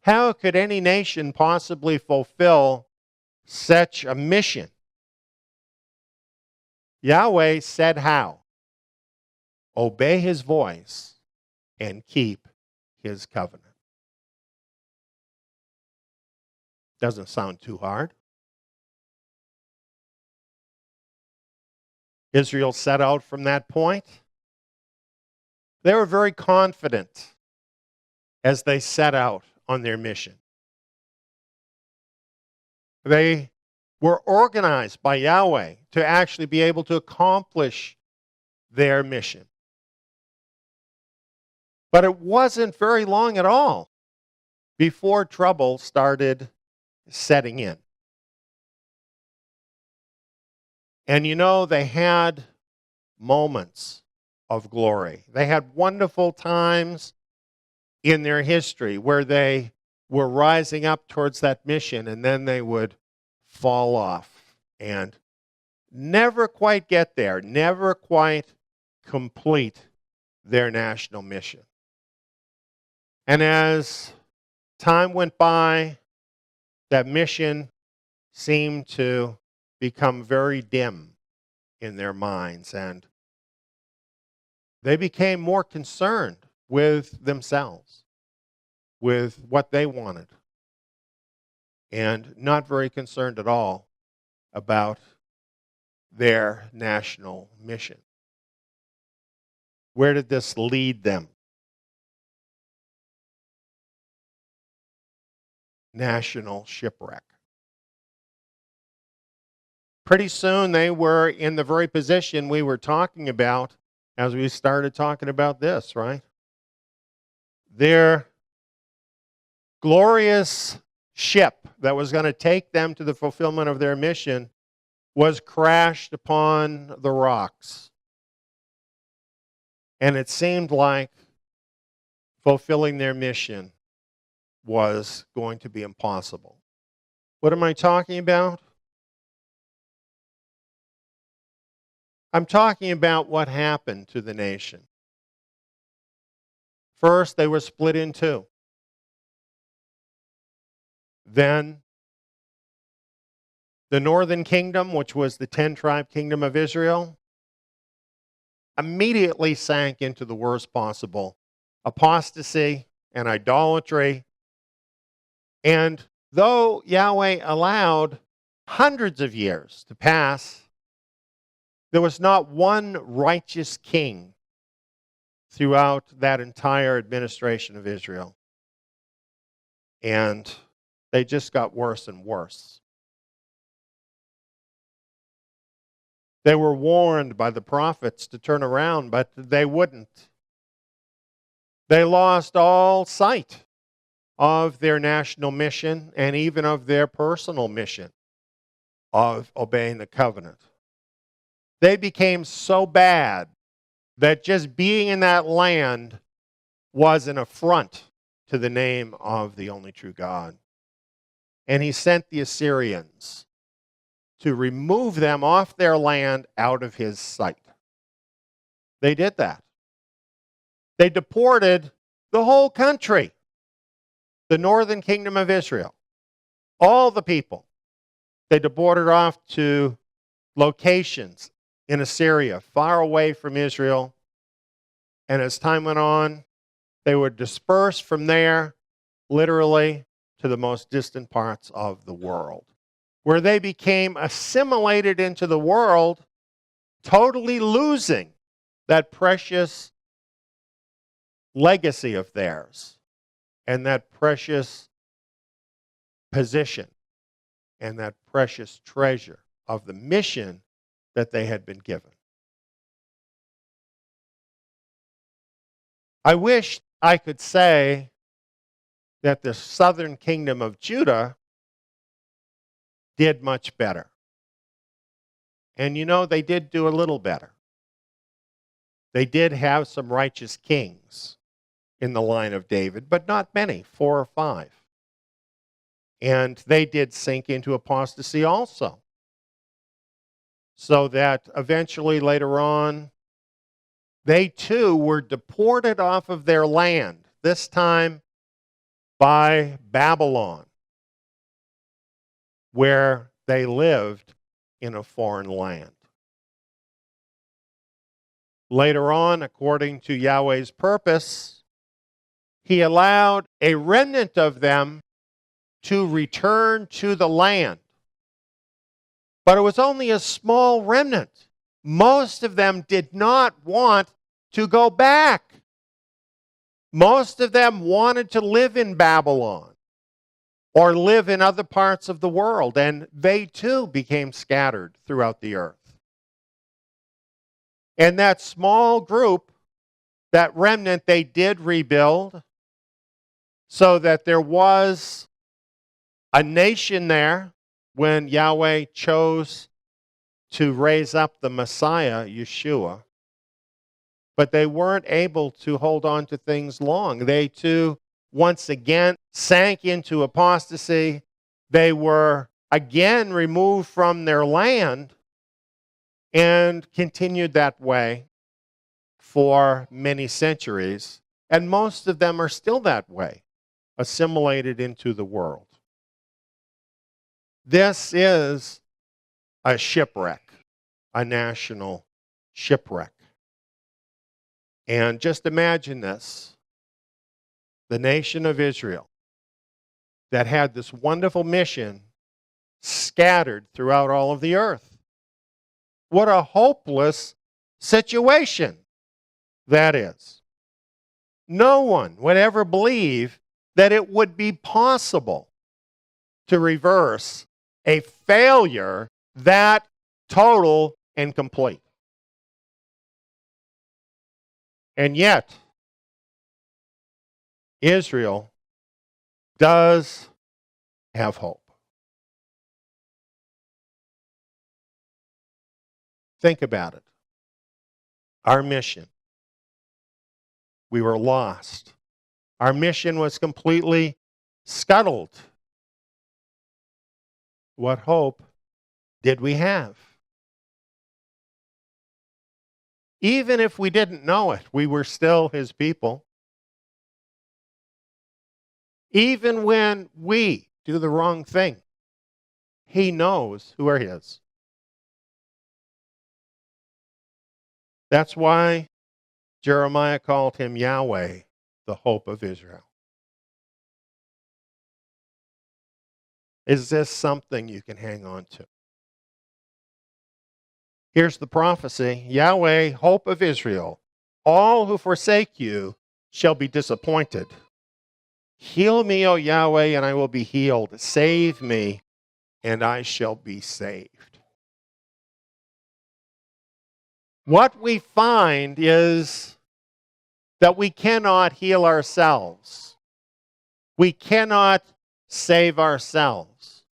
How could any nation possibly fulfill such a mission? Yahweh said how? Obey His voice and keep His covenant. Doesn't sound too hard. Israel set out from that point. They were very confident as they set out on their mission. They were organized by Yahweh to actually be able to accomplish their mission. But it wasn't very long at all before trouble started setting in. And you know, they had moments of glory. They had wonderful times in their history where they were rising up towards that mission, and then they would fall off and never quite get there, never quite complete their national mission. And as time went by, that mission seemed to become very dim in their minds, and they became more concerned with themselves, with what they wanted, and not very concerned at all about their national mission. Where did this lead them? National shipwreck. Pretty soon they were in the very position we were talking about as we started talking about this, right? Their glorious ship that was going to take them to the fulfillment of their mission was crashed upon the rocks. And it seemed like fulfilling their mission was going to be impossible. What am I talking about? I'm talking about what happened to the nation. First, they were split in two. Then, the northern kingdom, which was the 10-tribe kingdom of Israel, immediately sank into the worst possible apostasy and idolatry. And though Yahweh allowed hundreds of years to pass There was not one righteous king throughout that entire administration of Israel. And they just got worse and worse. They were warned by the prophets to turn around, but they wouldn't. They lost all sight of their national mission and even of their personal mission of obeying the covenant. They became so bad that just being in that land was an affront to the name of the only true God. And he sent the Assyrians to remove them off their land out of his sight. They did that. They deported the whole country, the northern kingdom of Israel, all the people. They deported off to locations in Assyria, far away from Israel. And as time went on, they were dispersed from there, literally, to the most distant parts of the world, where they became assimilated into the world, totally losing that precious legacy of theirs and that precious position and that precious treasure of the mission that they had been given. I wish I could say that the southern kingdom of Judah did much better. And you know, they did do a little better. They did have some righteous kings in the line of David, but not many, 4 or 5. And they did sink into apostasy also. So that eventually later on, they too were deported off of their land, this time by Babylon, where they lived in a foreign land. Later on, according to Yahweh's purpose, he allowed a remnant of them to return to the land. But it was only a small remnant. Most of them did not want to go back. Most of them wanted to live in Babylon or live in other parts of the world, and they too became scattered throughout the earth. And that small group, that remnant, they did rebuild so that there was a nation there when Yahweh chose to raise up the Messiah, Yeshua. But they weren't able to hold on to things long. They too, once again, sank into apostasy. They were again removed from their land and continued that way for many centuries. And most of them are still that way, assimilated into the world. This is a shipwreck, a national shipwreck. And just imagine this, the nation of Israel that had this wonderful mission scattered throughout all of the earth. What a hopeless situation that is. No one would ever believe that it would be possible to reverse a failure that total and complete. And yet, Israel does have hope. Think about it. Our mission. We were lost. Our mission was completely scuttled. What hope did we have? Even if we didn't know it, we were still his people. Even when we do the wrong thing, he knows who are his. That's why Jeremiah called him Yahweh, the hope of Israel. Is this something you can hang on to? Here's the prophecy: Yahweh, hope of Israel, all who forsake you shall be disappointed. Heal me, O Yahweh, and I will be healed. Save me, and I shall be saved. What we find is that we cannot heal ourselves. We cannot save ourselves.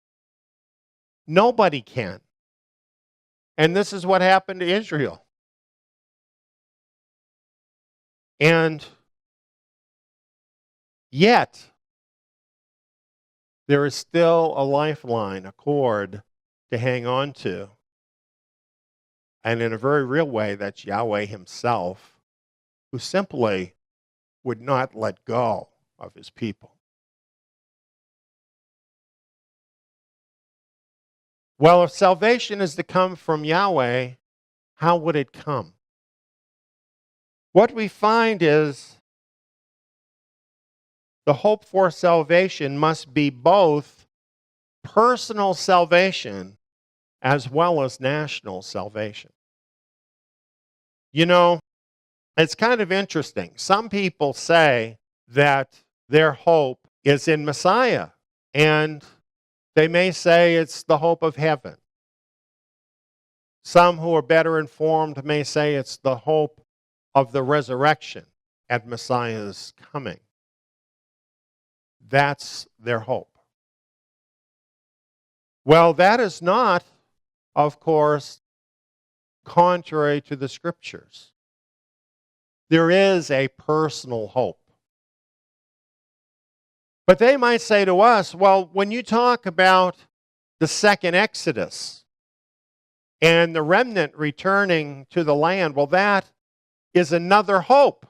Nobody can. And this is what happened to Israel. And yet, there is still a lifeline, a cord to hang on to. And in a very real way, that's Yahweh himself, who simply would not let go of his people. Well, if salvation is to come from Yahweh, how would it come? What we find is the hope for salvation must be both personal salvation as well as national salvation. You know, it's kind of interesting. Some people say that their hope is in Messiah, and they may say it's the hope of heaven. Some who are better informed may say it's the hope of the resurrection at Messiah's coming. That's their hope. Well, that is not, of course, contrary to the Scriptures. There is a personal hope. But they might say to us, well, when you talk about the second Exodus and the remnant returning to the land, well, that is another hope.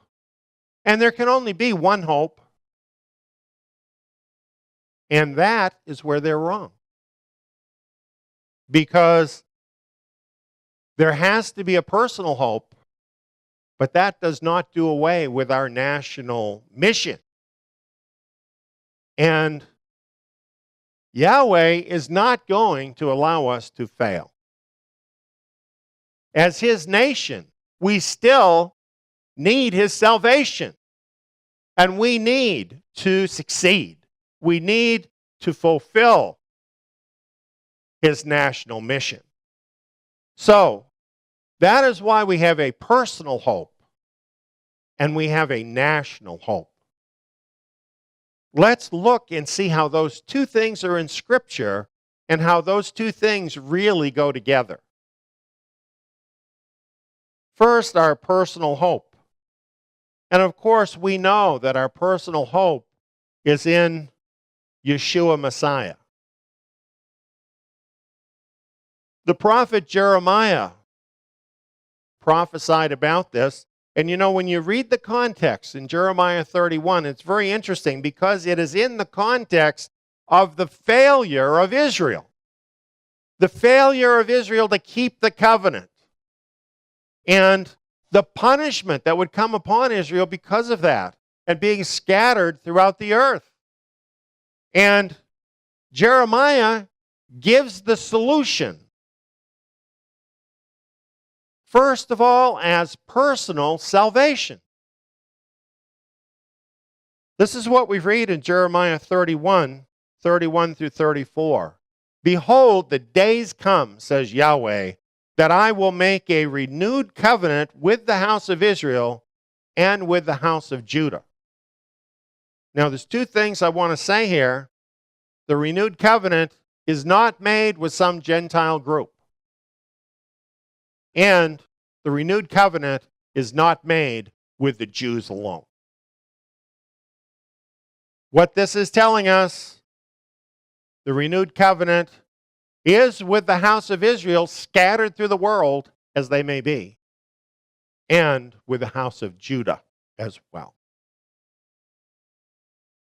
And there can only be one hope. And that is where they're wrong. Because there has to be a personal hope, but that does not do away with our national mission. And Yahweh is not going to allow us to fail. As his nation, we still need his salvation. And we need to succeed. We need to fulfill his national mission. So, that is why we have a personal hope and we have a national hope. Let's look and see how those two things are in Scripture and how those two things really go together. First, our personal hope. And of course, we know that our personal hope is in Yeshua Messiah. The prophet Jeremiah prophesied about this. And you know, when you read the context in Jeremiah 31, it's very interesting because it is in the context of the failure of Israel. The failure of Israel to keep the covenant. And the punishment that would come upon Israel because of that and being scattered throughout the earth. And Jeremiah gives the solution. First of all, as personal salvation. This is what we read in Jeremiah 31 through 34. Behold, the days come, says Yahweh, that I will make a renewed covenant with the house of Israel and with the house of Judah. Now, there's two things I want to say here. The renewed covenant is not made with some Gentile group. And the renewed covenant is not made with the Jews alone. What this is telling us, the renewed covenant is with the house of Israel scattered through the world as they may be, and with the house of Judah as well.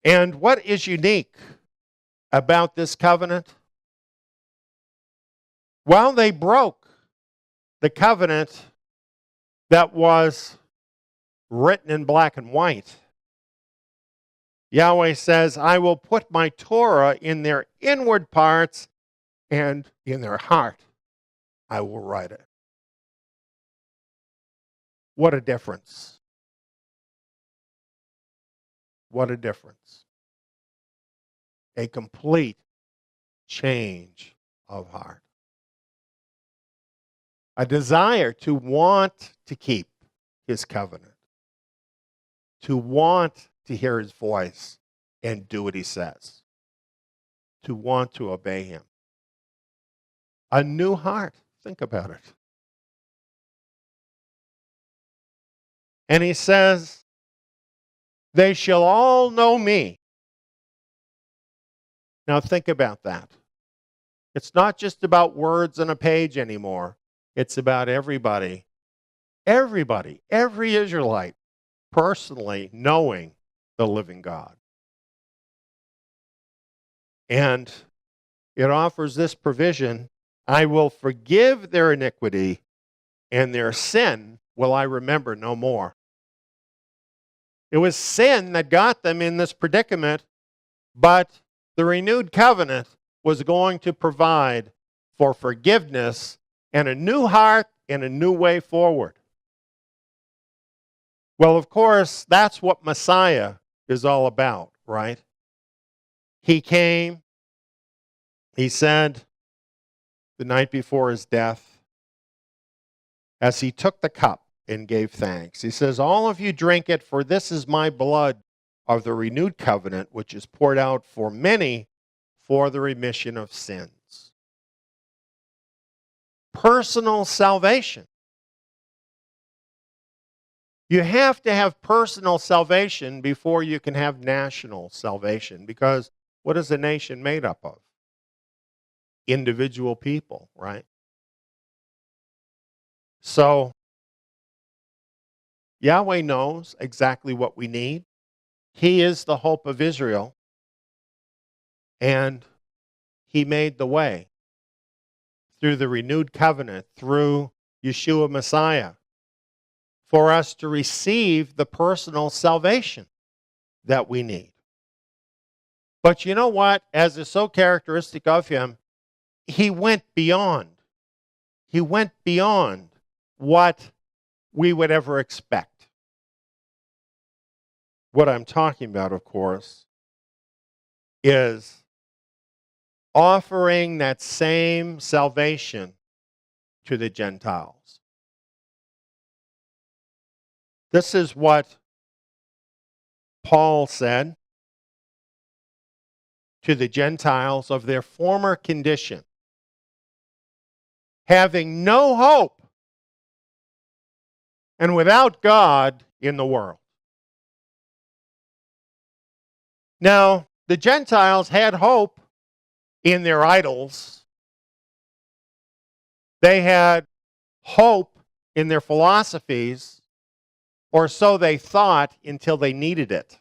And what is unique about this covenant? Well, they broke the covenant that was written in black and white. Yahweh says, I will put my Torah in their inward parts and in their heart I will write it. What a difference. What a difference. A complete change of heart. A desire to want to keep his covenant. To want to hear his voice and do what he says. To want to obey him. A new heart. Think about it. And he says, they shall all know me. Now think about that. It's not just about words on a page anymore. It's about everybody, every Israelite, personally knowing the living God. And it offers this provision, I will forgive their iniquity, and their sin will I remember no more. It was sin that got them in this predicament, but the renewed covenant was going to provide for forgiveness and a new heart and a new way forward. Well, of course, that's what Messiah is all about, right? He came, he said the night before his death, as he took the cup and gave thanks, he says, all of you drink it, for this is my blood of the renewed covenant, which is poured out for many for the remission of sins. Personal salvation. You have to have personal salvation before you can have national salvation, because what is a nation made up of? Individual people, right? So, Yahweh knows exactly what we need. He is the hope of Israel, and he made the way through the renewed covenant, through Yeshua Messiah, for us to receive the personal salvation that we need. But you know what? As is so characteristic of him, he went beyond. He went beyond what we would ever expect. What I'm talking about, of course, is offering that same salvation to the Gentiles. This is what Paul said to the Gentiles of their former condition, having no hope and without God in the world. Now, the Gentiles had hope in their idols. They had hope in their philosophies, or so they thought until they needed it.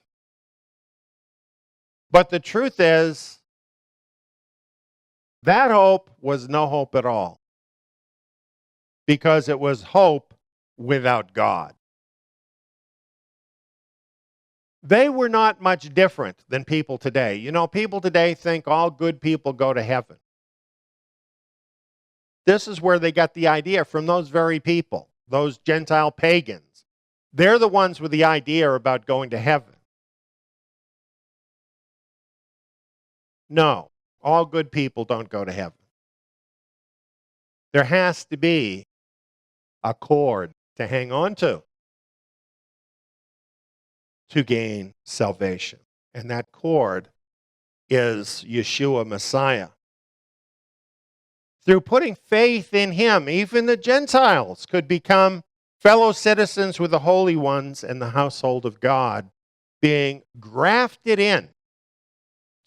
But the truth is, that hope was no hope at all, because it was hope without God. They were not much different than people today. You know, people today think all good people go to heaven. This is where they got the idea from, those very people, those Gentile pagans. They're the ones with the idea about going to heaven. No, all good people don't go to heaven. There has to be a cord to hang on to gain salvation. And that cord is Yeshua Messiah. Through putting faith in him, even the Gentiles could become fellow citizens with the holy ones and the household of God, being grafted in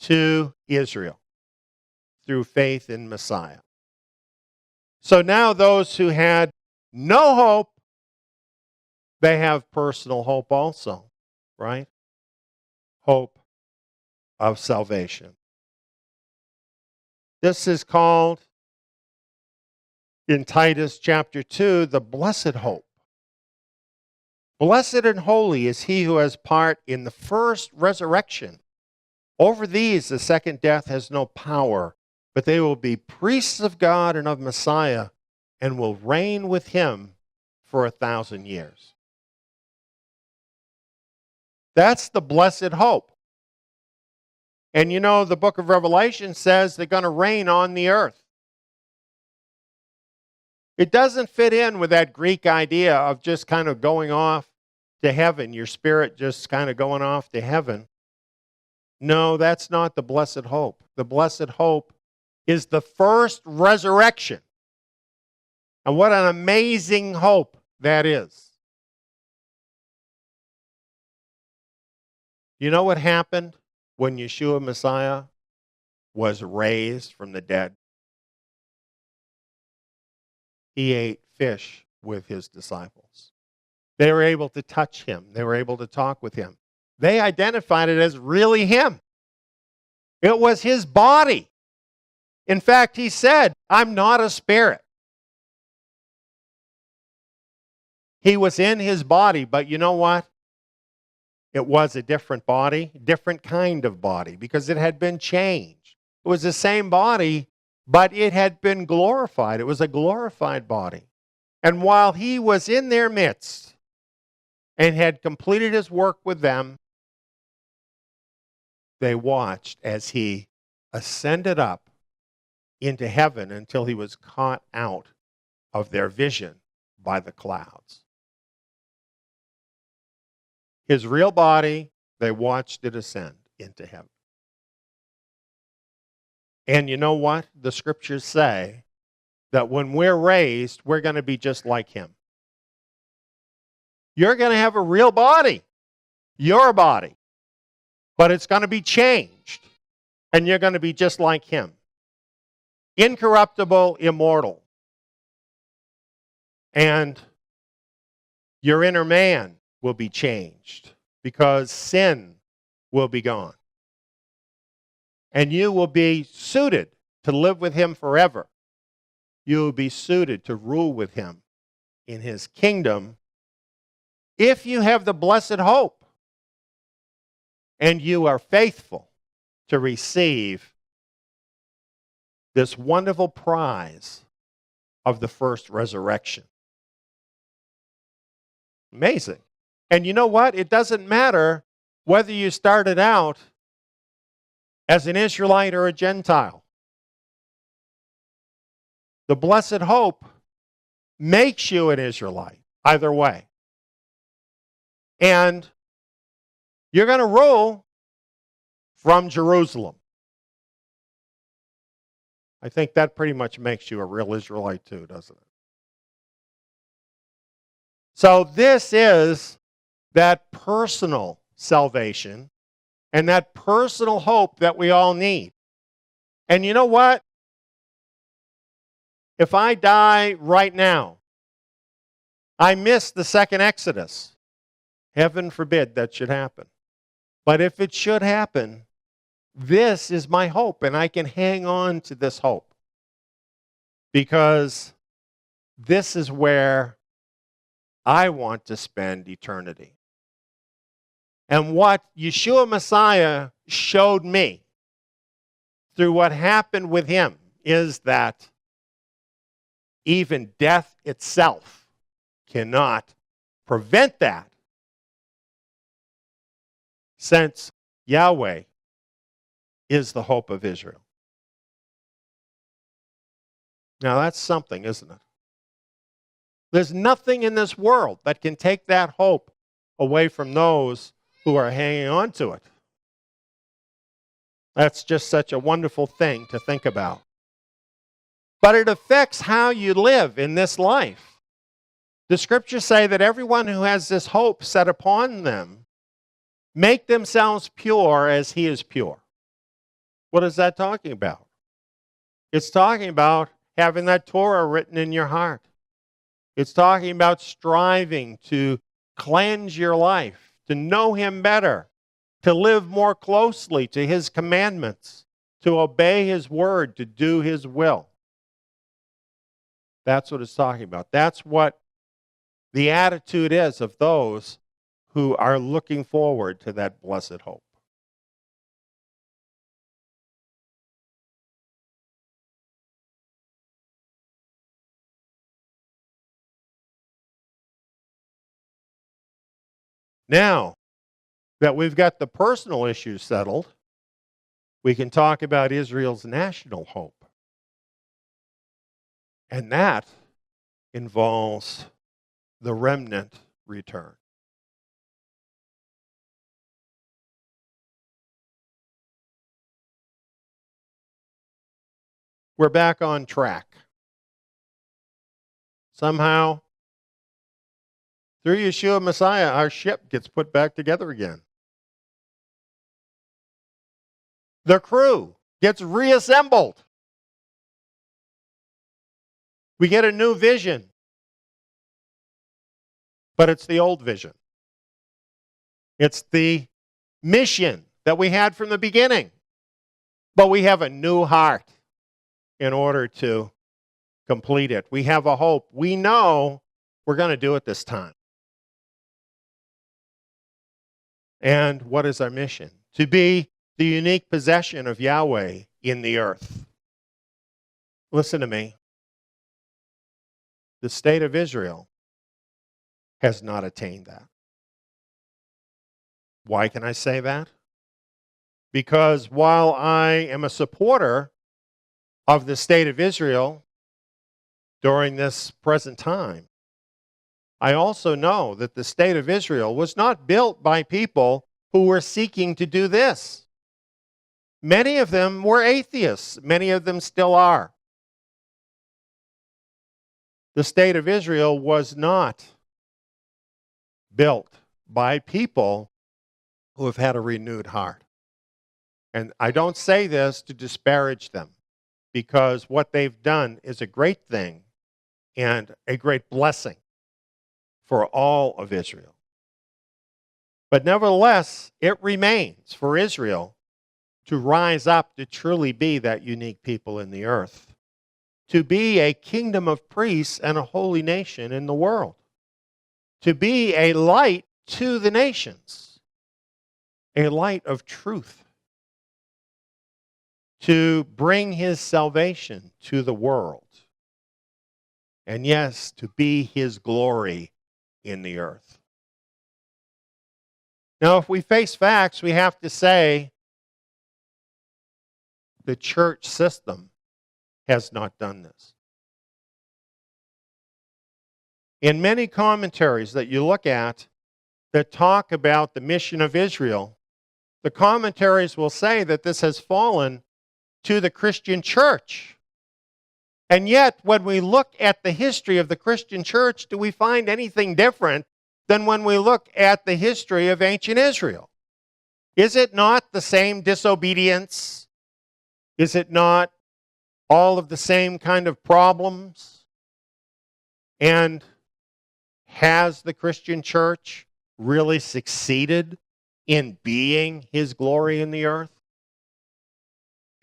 to Israel through faith in Messiah. So now those who had no hope, they have personal hope also, right? Hope of salvation. This is called, in Titus chapter 2, the blessed hope. Blessed and holy is he who has part in the first resurrection. Over these the second death has no power, but they will be priests of God and of Messiah, and will reign with him for 1,000 years. That's the blessed hope. And you know, the book of Revelation says they're going to reign on the earth. It doesn't fit in with that Greek idea of just kind of going off to heaven, your spirit just kind of going off to heaven. No, that's not the blessed hope. The blessed hope is the first resurrection. And what an amazing hope that is. You know what happened when Yeshua Messiah was raised from the dead? He ate fish with his disciples. They were able to touch him. They were able to talk with him. They identified it as really him. It was his body. In fact, he said, I'm not a spirit. He was in his body, but you know what? It was a different body, different kind of body, because it had been changed. It was the same body, but it had been glorified. It was a glorified body. And while he was in their midst and had completed his work with them, they watched as he ascended up into heaven until he was caught out of their vision by the clouds. His real body, they watched it ascend into heaven. And you know what? The scriptures say that when we're raised, we're going to be just like him. You're going to have a real body, your body, but it's going to be changed, and you're going to be just like him. Incorruptible, immortal. And your inner man will be changed because sin will be gone. And you will be suited to live with him forever. You will be suited to rule with him in his kingdom if you have the blessed hope and you are faithful to receive this wonderful prize of the first resurrection. Amazing. And you know what? It doesn't matter whether you started out as an Israelite or a Gentile. The blessed hope makes you an Israelite, either way. And you're going to rule from Jerusalem. I think that pretty much makes you a real Israelite too, doesn't it? So this is that personal salvation and that personal hope that we all need. And you know what? If I die right now, I miss the second Exodus. Heaven forbid that should happen. But if it should happen, this is my hope, and I can hang on to this hope. Because this is where I want to spend eternity. And what Yeshua Messiah showed me through what happened with him is that even death itself cannot prevent that, since Yahweh is the hope of Israel. Now that's something, isn't it? There's nothing in this world that can take that hope away from those who are hanging on to it. That's just such a wonderful thing to think about. But it affects how you live in this life. The scriptures say that everyone who has this hope set upon them make themselves pure as he is pure. What is that talking about? It's talking about having that Torah written in your heart. It's talking about striving to cleanse your life, to know him better, to live more closely to his commandments, to obey his word, to do his will. That's what it's talking about. That's what the attitude is of those who are looking forward to that blessed hope. Now, that we've got the personal issues settled, we can talk about Israel's national hope. And that involves the remnant return. We're back on track. Somehow, through Yeshua Messiah, our ship gets put back together again. The crew gets reassembled. We get a new vision. But it's the old vision. It's the mission that we had from the beginning. But we have a new heart in order to complete it. We have a hope. We know we're going to do it this time. And what is our mission? To be the unique possession of Yahweh in the earth. Listen to me. The state of Israel has not attained that. Why can I say that? Because while I am a supporter of the state of Israel during this present time, I also know that the state of Israel was not built by people who were seeking to do this. Many of them were atheists. Many of them still are. The state of Israel was not built by people who have had a renewed heart. And I don't say this to disparage them, because what they've done is a great thing and a great blessing for all of Israel. But nevertheless, it remains for Israel to rise up to truly be that unique people in the earth, to be a kingdom of priests and a holy nation in the world, to be a light to the nations, a light of truth, to bring his salvation to the world, and yes, to be his glory in the earth. Now, if we face facts, we have to say the church system has not done this. In many commentaries that you look at that talk about the mission of Israel, the commentaries will say that this has fallen to the Christian church. And yet, when we look at the history of the Christian church, do we find anything different than when we look at the history of ancient Israel? Is it not the same disobedience? Is it not all of the same kind of problems? And has the Christian church really succeeded in being his glory in the earth?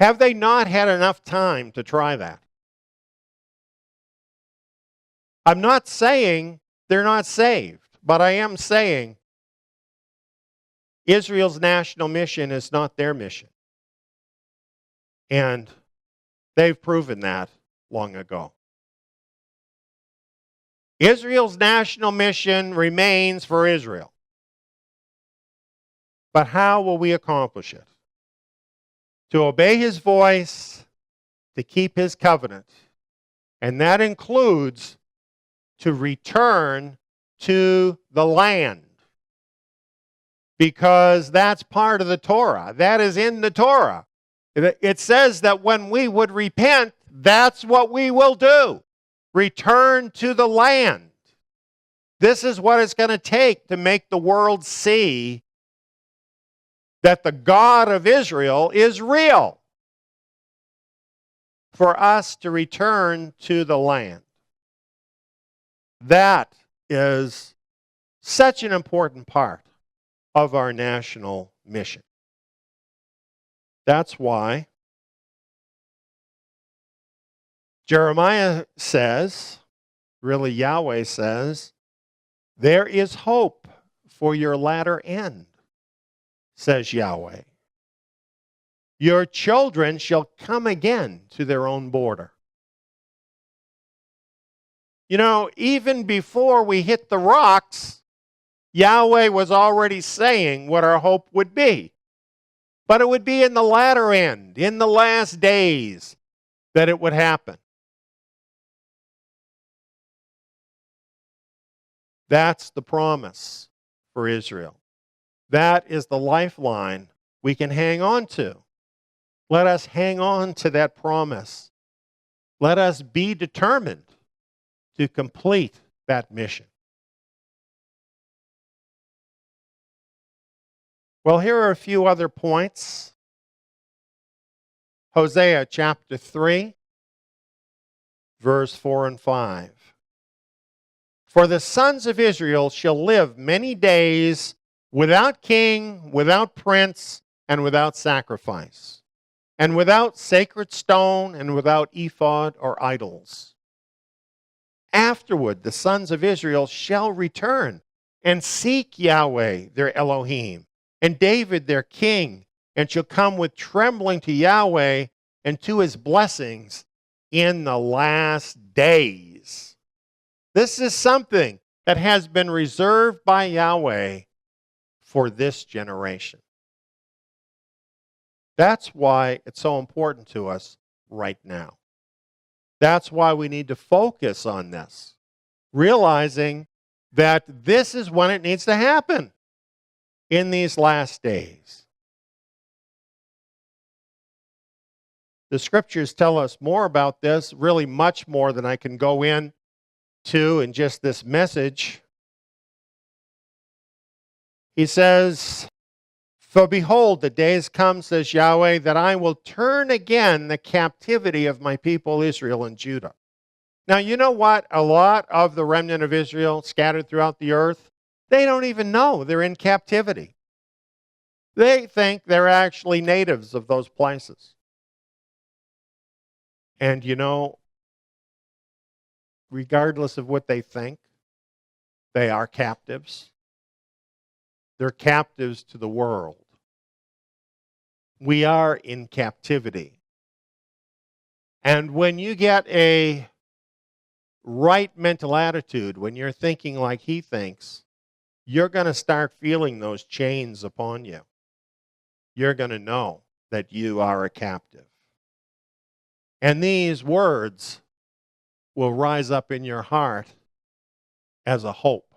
Have they not had enough time to try that? I'm not saying they're not saved, but I am saying Israel's national mission is not their mission. And they've proven that long ago. Israel's national mission remains for Israel. But how will we accomplish it? To obey his voice, to keep his covenant. And that includes to return to the land. Because that's part of the Torah. That is in the Torah. It says that when we would repent, that's what we will do. Return to the land. This is what it's going to take to make the world see that the God of Israel is real. For us to return to the land. That is such an important part of our national mission. That's why Jeremiah says, really Yahweh says, there is hope for your latter end, says Yahweh. Your children shall come again to their own border. You know, even before we hit the rocks, Yahweh was already saying what our hope would be. But it would be in the latter end, in the last days, that it would happen. That's the promise for Israel. That is the lifeline we can hang on to. Let us hang on to that promise. Let us be determined to complete that mission. Well, here are a few other points. Hosea chapter 3, verse 4 and 5. For the sons of Israel shall live many days without king, without prince, and without sacrifice, and without sacred stone, and without ephod or idols. Afterward, the sons of Israel shall return and seek Yahweh, their Elohim, and David, their king, and shall come with trembling to Yahweh and to his blessings in the last days. This is something that has been reserved by Yahweh for this generation. That's why it's so important to us right now. That's why we need to focus on this, realizing that this is when it needs to happen in these last days. The scriptures tell us more about this, really much more than I can go into in just this message. He says, for behold, the days come, says Yahweh, that I will turn again the captivity of my people Israel and Judah. Now, you know what? A lot of the remnant of Israel scattered throughout the earth, they don't even know they're in captivity. They think they're actually natives of those places. And you know, regardless of what they think, they are captives. They're captives to the world. We are in captivity. And when you get a right mental attitude, when you're thinking like he thinks, you're going to start feeling those chains upon you. You're going to know that you are a captive. And these words will rise up in your heart as a hope.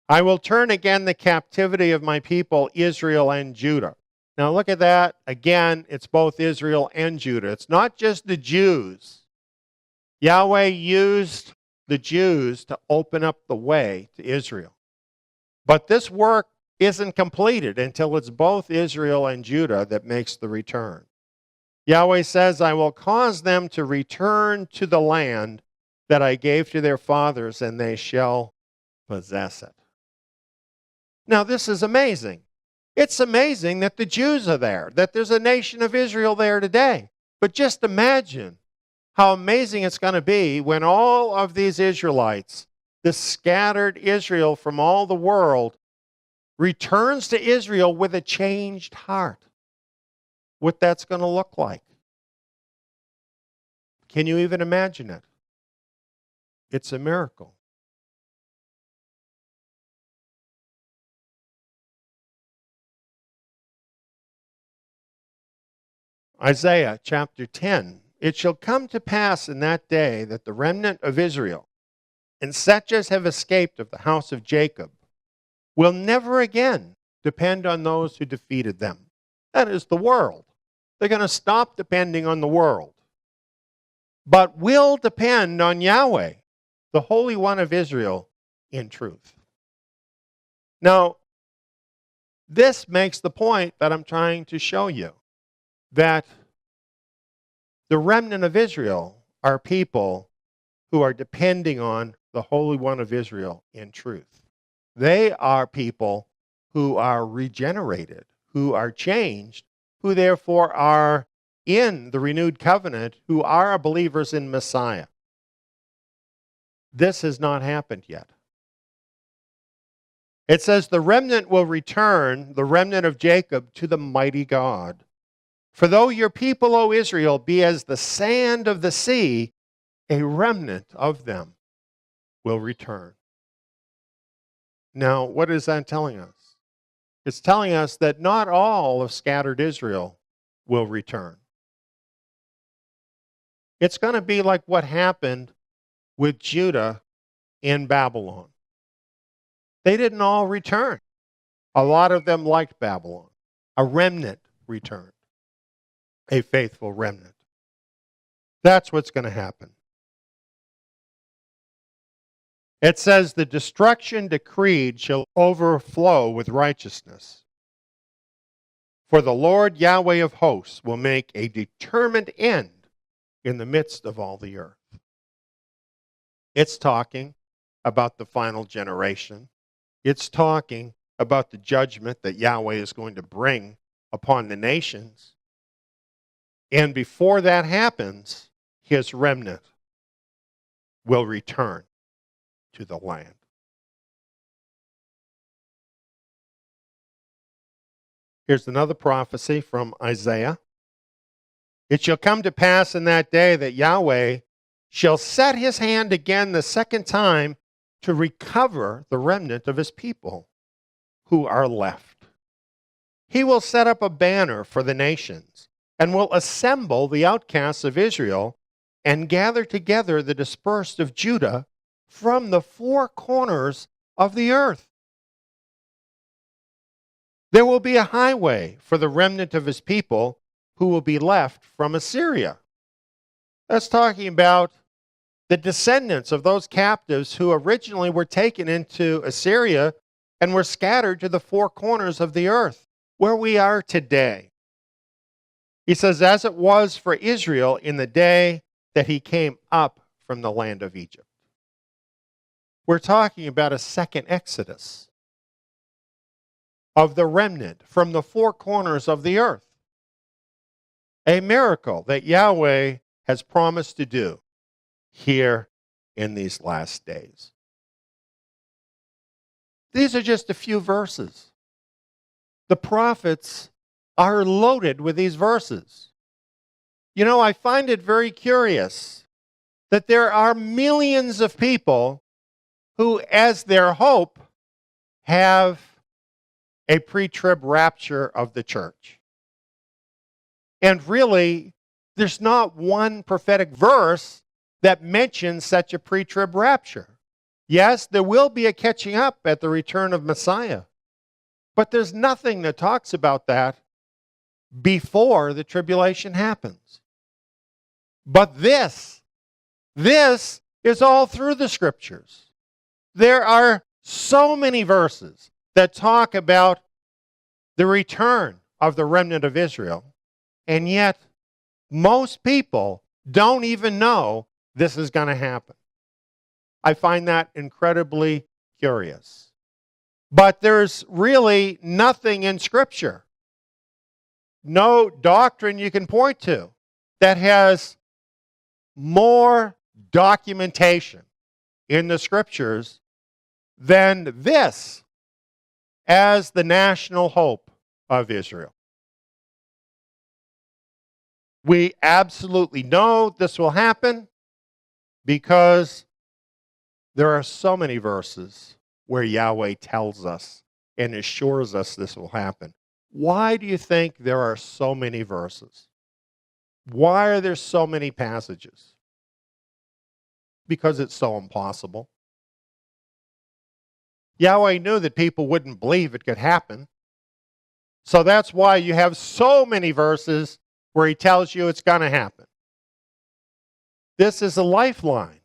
I will turn again the captivity of my people, Israel and Judah. Now look at that. Again, it's both Israel and Judah. It's not just the Jews. Yahweh used the Jews to open up the way to Israel. But this work isn't completed until it's both Israel and Judah that makes the return. Yahweh says, I will cause them to return to the land that I gave to their fathers, and they shall possess it. Now, this is amazing. It's amazing that the Jews are there, that there's a nation of Israel there today. But just imagine how amazing it's going to be when all of these Israelites, the scattered Israel from all the world, returns to Israel with a changed heart. What that's going to look like. Can you even imagine it? It's a miracle. Isaiah chapter 10. It shall come to pass in that day that the remnant of Israel, and such as have escaped of the house of Jacob, will never again depend on those who defeated them. That is the world. They're going to stop depending on the world, but will depend on Yahweh, the Holy One of Israel, in truth. Now, this makes the point that I'm trying to show you, that the remnant of Israel are people who are depending on the Holy One of Israel in truth. They are people who are regenerated, who are changed, who therefore are in the renewed covenant, who are believers in Messiah. This has not happened yet. It says, the remnant will return, the remnant of Jacob, to the mighty God. For though your people, O Israel, be as the sand of the sea, a remnant of them will return. Now, what is that telling us? It's telling us that not all of scattered Israel will return. It's going to be like what happened with Judah in Babylon. They didn't all return. A lot of them liked Babylon. A remnant returned. A faithful remnant. That's what's going to happen. It says, the destruction decreed shall overflow with righteousness. For the Lord Yahweh of hosts will make a determined end in the midst of all the earth. It's talking about the final generation. It's talking about the judgment that Yahweh is going to bring upon the nations. And before that happens, his remnant will return to the land. Here's another prophecy from Isaiah. It shall come to pass in that day that Yahweh shall set his hand again the second time to recover the remnant of his people who are left. He will set up a banner for the nations and will assemble the outcasts of Israel and gather together the dispersed of Judah from the four corners of the earth. There will be a highway for the remnant of his people who will be left from Assyria. That's talking about the descendants of those captives who originally were taken into Assyria and were scattered to the four corners of the earth, where we are today. He says, as it was for Israel in the day that he came up from the land of Egypt. We're talking about a second exodus of the remnant from the four corners of the earth. A miracle that Yahweh has promised to do here in these last days. These are just a few verses. The prophets are loaded with these verses. You know, I find it very curious that there are millions of people who, as their hope, have a pre-trib rapture of the church. And really, there's not one prophetic verse that mentions such a pre-trib rapture. Yes, there will be a catching up at the return of Messiah, but there's nothing that talks about that before the tribulation happens. But this is all through the scriptures. There are so many verses that talk about the return of the remnant of Israel, and yet most people don't even know this is going to happen. I find that incredibly curious. But there's really nothing in Scripture, no doctrine you can point to that has more documentation in the Scriptures than this as the national hope of Israel. We absolutely know this will happen because there are so many verses where Yahweh tells us and assures us this will happen. Why do you think there are so many verses? Why are there so many passages? Because it's so impossible. Yahweh knew that people wouldn't believe it could happen. So that's why you have so many verses where he tells you it's going to happen. This is a lifeline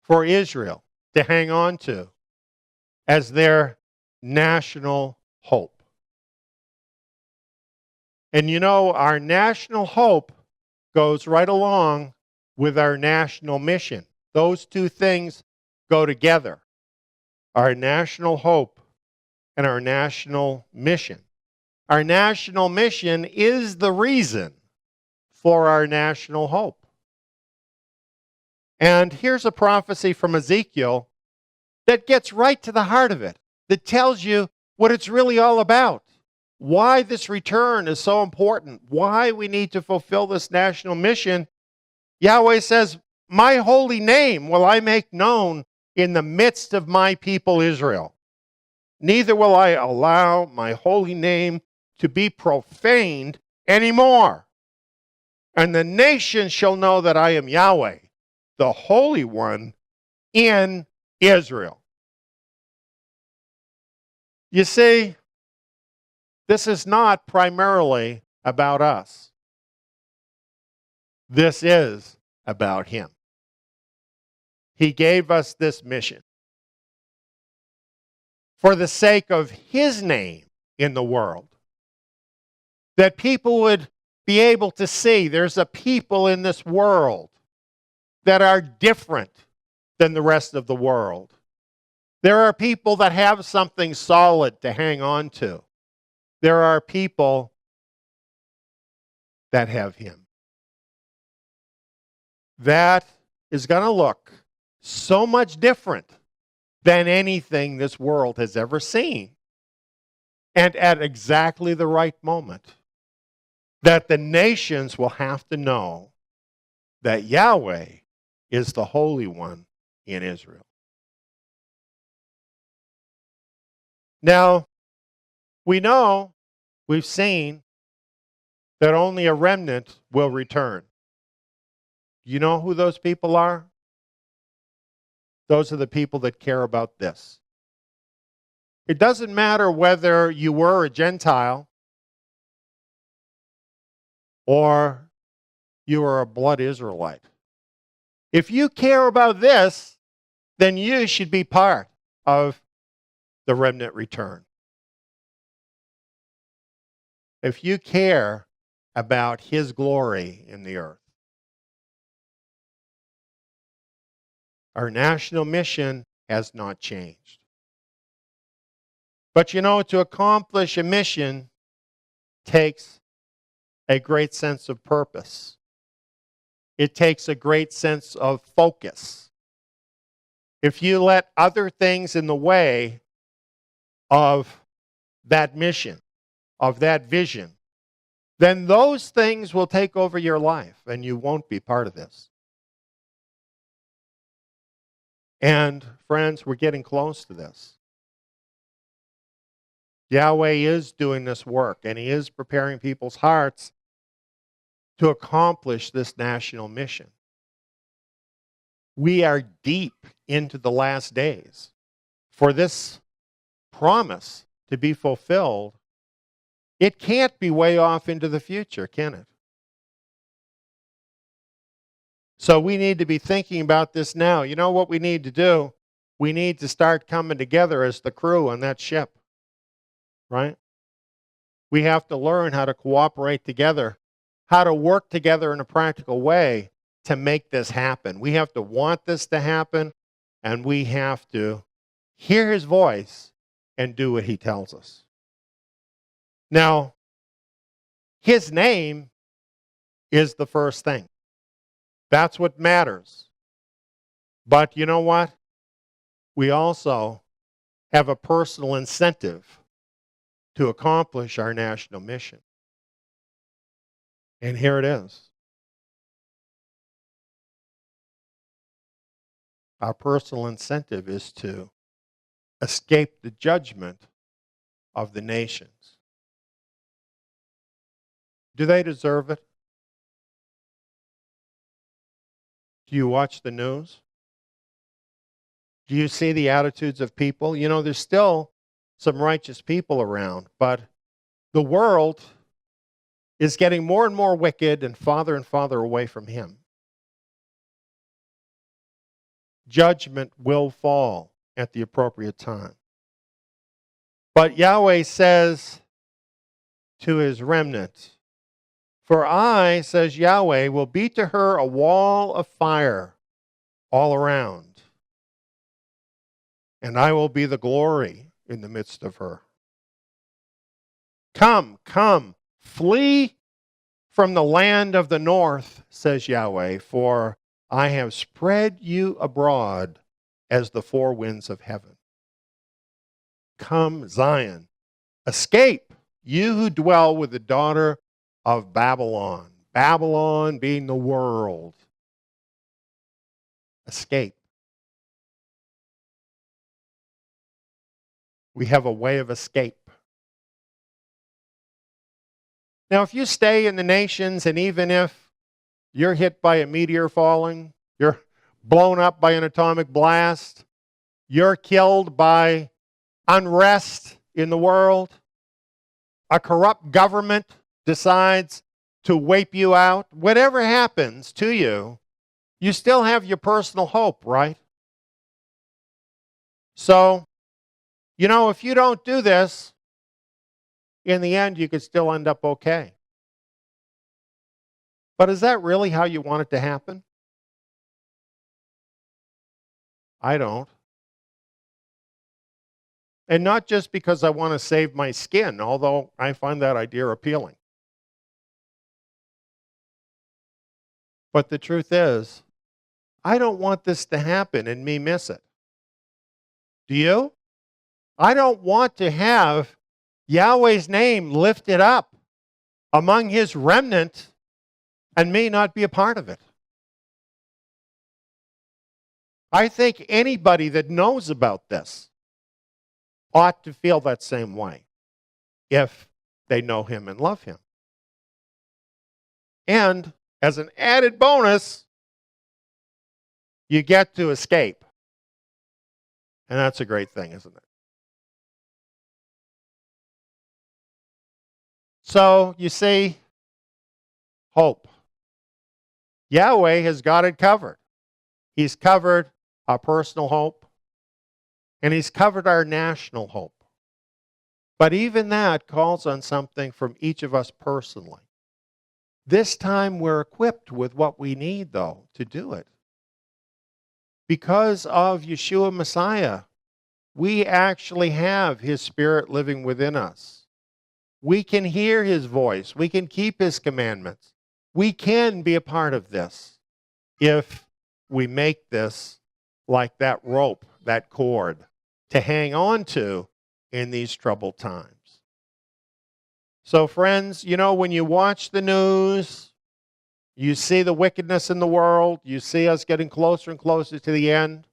for Israel to hang on to as their national hope. And you know, our national hope goes right along with our national mission. Those two things go together. Our national hope and our national mission. Our national mission is the reason for our national hope. And here's a prophecy from Ezekiel that gets right to the heart of it, that tells you what it's really all about, why this return is so important, why we need to fulfill this national mission. Yahweh says, my holy name will I make known in the midst of my people Israel. neither will I allow my holy name to be profaned anymore. And the nations shall know that I am Yahweh, the Holy One in Israel. You see, this is not primarily about us. This is about Him. He gave us this mission for the sake of His name in the world, that people would be able to see there's a people in this world that are different than the rest of the world. There are people that have something solid to hang on to. There are people that have Him. That is going to look so much different than anything this world has ever seen. And at exactly the right moment, that the nations will have to know that Yahweh is the Holy One in Israel. Now, we know, we've seen, that only a remnant will return. You know who those people are? Those are the people that care about this. It doesn't matter whether you were a Gentile or you are a blood Israelite. If you care about this, then you should be part of the remnant return. If you care about His glory in the earth. Our national mission has not changed. But you know, to accomplish a mission takes a great sense of purpose. It takes a great sense of focus. If you let other things in the way of that mission, of that vision, then those things will take over your life and you won't be part of this. And friends, we're getting close to this. Yahweh is doing this work, and He is preparing people's hearts to accomplish this national mission. We are deep into the last days. For this promise to be fulfilled, it can't be way off into the future, can it? So we need to be thinking about this now. You know what we need to do? We need to start coming together as the crew on that ship, right? We have to learn how to cooperate together, how to work together in a practical way to make this happen. We have to want this to happen, and we have to hear His voice and do what He tells us. Now, His name is the first thing. That's what matters. But you know what? We also have a personal incentive to accomplish our national mission. And here it is. Our personal incentive is to escape the judgment of the nations. Do they deserve it? Do you watch the news? Do you see the attitudes of people? You know, there's still some righteous people around, but the world is getting more and more wicked and farther away from Him. Judgment will fall at the appropriate time. But Yahweh says to His remnant, "For I, says Yahweh, will be to her a wall of fire all around, and I will be the glory in the midst of her. Come, come, flee from the land of the north, says Yahweh, for I have spread you abroad as the four winds of heaven. Come, Zion, escape, you who dwell with the daughter of Babylon." Babylon being the world. Escape. We have a way of escape. Now, if you stay in the nations, and even if you're hit by a meteor falling, you're blown up by an atomic blast, you're killed by unrest in the world, a corrupt government decides to wipe you out, whatever happens to you, you still have your personal hope, right? So, if you don't do this, in the end, you could still end up okay. But is that really how you want it to happen? I don't. And not just because I want to save my skin, although I find that idea appealing. But the truth is, I don't want this to happen and me miss it. Do you? I don't want to have Yahweh's name lifted up among his remnant and me not be a part of it. I think anybody that knows about this ought to feel that same way if they know him and love him. And as an added bonus, you get to escape. And that's a great thing, isn't it? So, you see, hope. Yahweh has got it covered. He's covered our personal hope, and he's covered our national hope. But even that calls on something from each of us personally. This time we're equipped with what we need, though, to do it. Because of Yeshua Messiah, we actually have his Spirit living within us. We can hear his voice. We can keep his commandments. We can be a part of this if we make this like that rope, that cord, to hang on to in these troubled times. So, friends, when you watch the news, you see the wickedness in the world, you see us getting closer and closer to the end.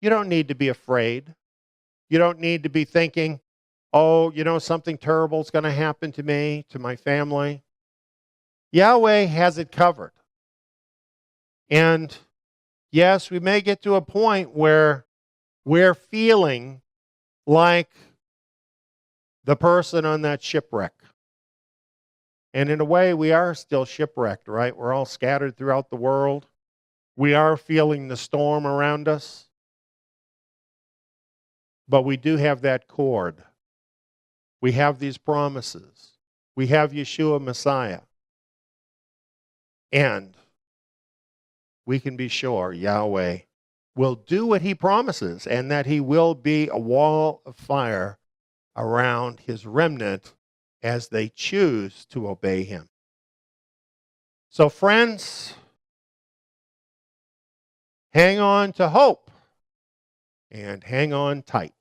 You don't need to be afraid. You don't need to be thinking, oh, something terrible is going to happen to me, to my family. Yahweh has it covered. And yes, we may get to a point where we're feeling like the person on that shipwreck. And in a way, we are still shipwrecked, right? We're all scattered throughout the world. We are feeling the storm around us. But we do have that cord. We have these promises. We have Yeshua Messiah. And we can be sure Yahweh will do what he promises, and that he will be a wall of fire around his remnant as they choose to obey him. So, friends, hang on to hope and hang on tight.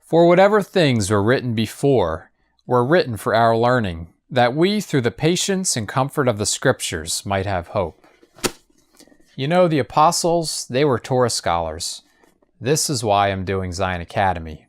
For whatever things were written before were written for our learning, that we, through the patience and comfort of the Scriptures, might have hope. The apostles, they were Torah scholars. This is why I'm doing Zion Academy.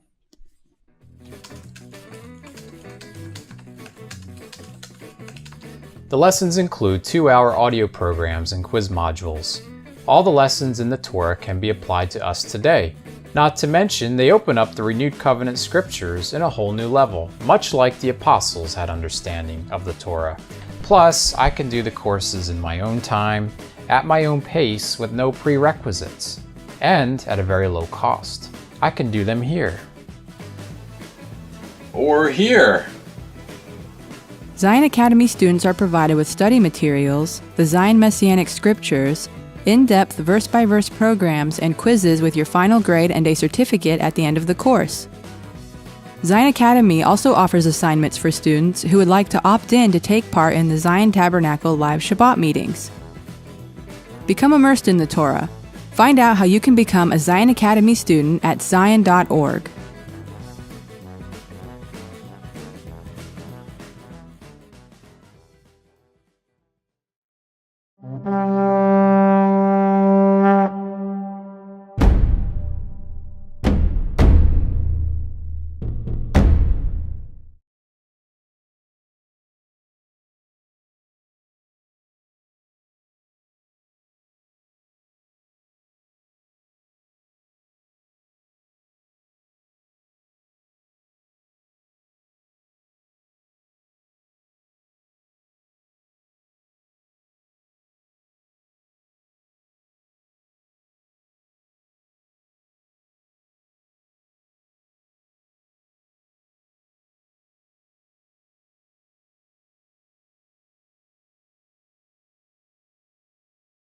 The lessons include 2-hour audio programs and quiz modules. All the lessons in the Torah can be applied to us today. Not to mention, they open up the renewed covenant scriptures in a whole new level, much like the apostles had understanding of the Torah. Plus, I can do the courses in my own time, at my own pace, with no prerequisites, and at a very low cost. I can do them here. Or here. Zion Academy students are provided with study materials, the Zion Messianic Scriptures, in-depth verse-by-verse programs, and quizzes with your final grade and a certificate at the end of the course. Zion Academy also offers assignments for students who would like to opt in to take part in the Zion Tabernacle live Shabbat meetings. Become immersed in the Torah. Find out how you can become a Zion Academy student at zion.org.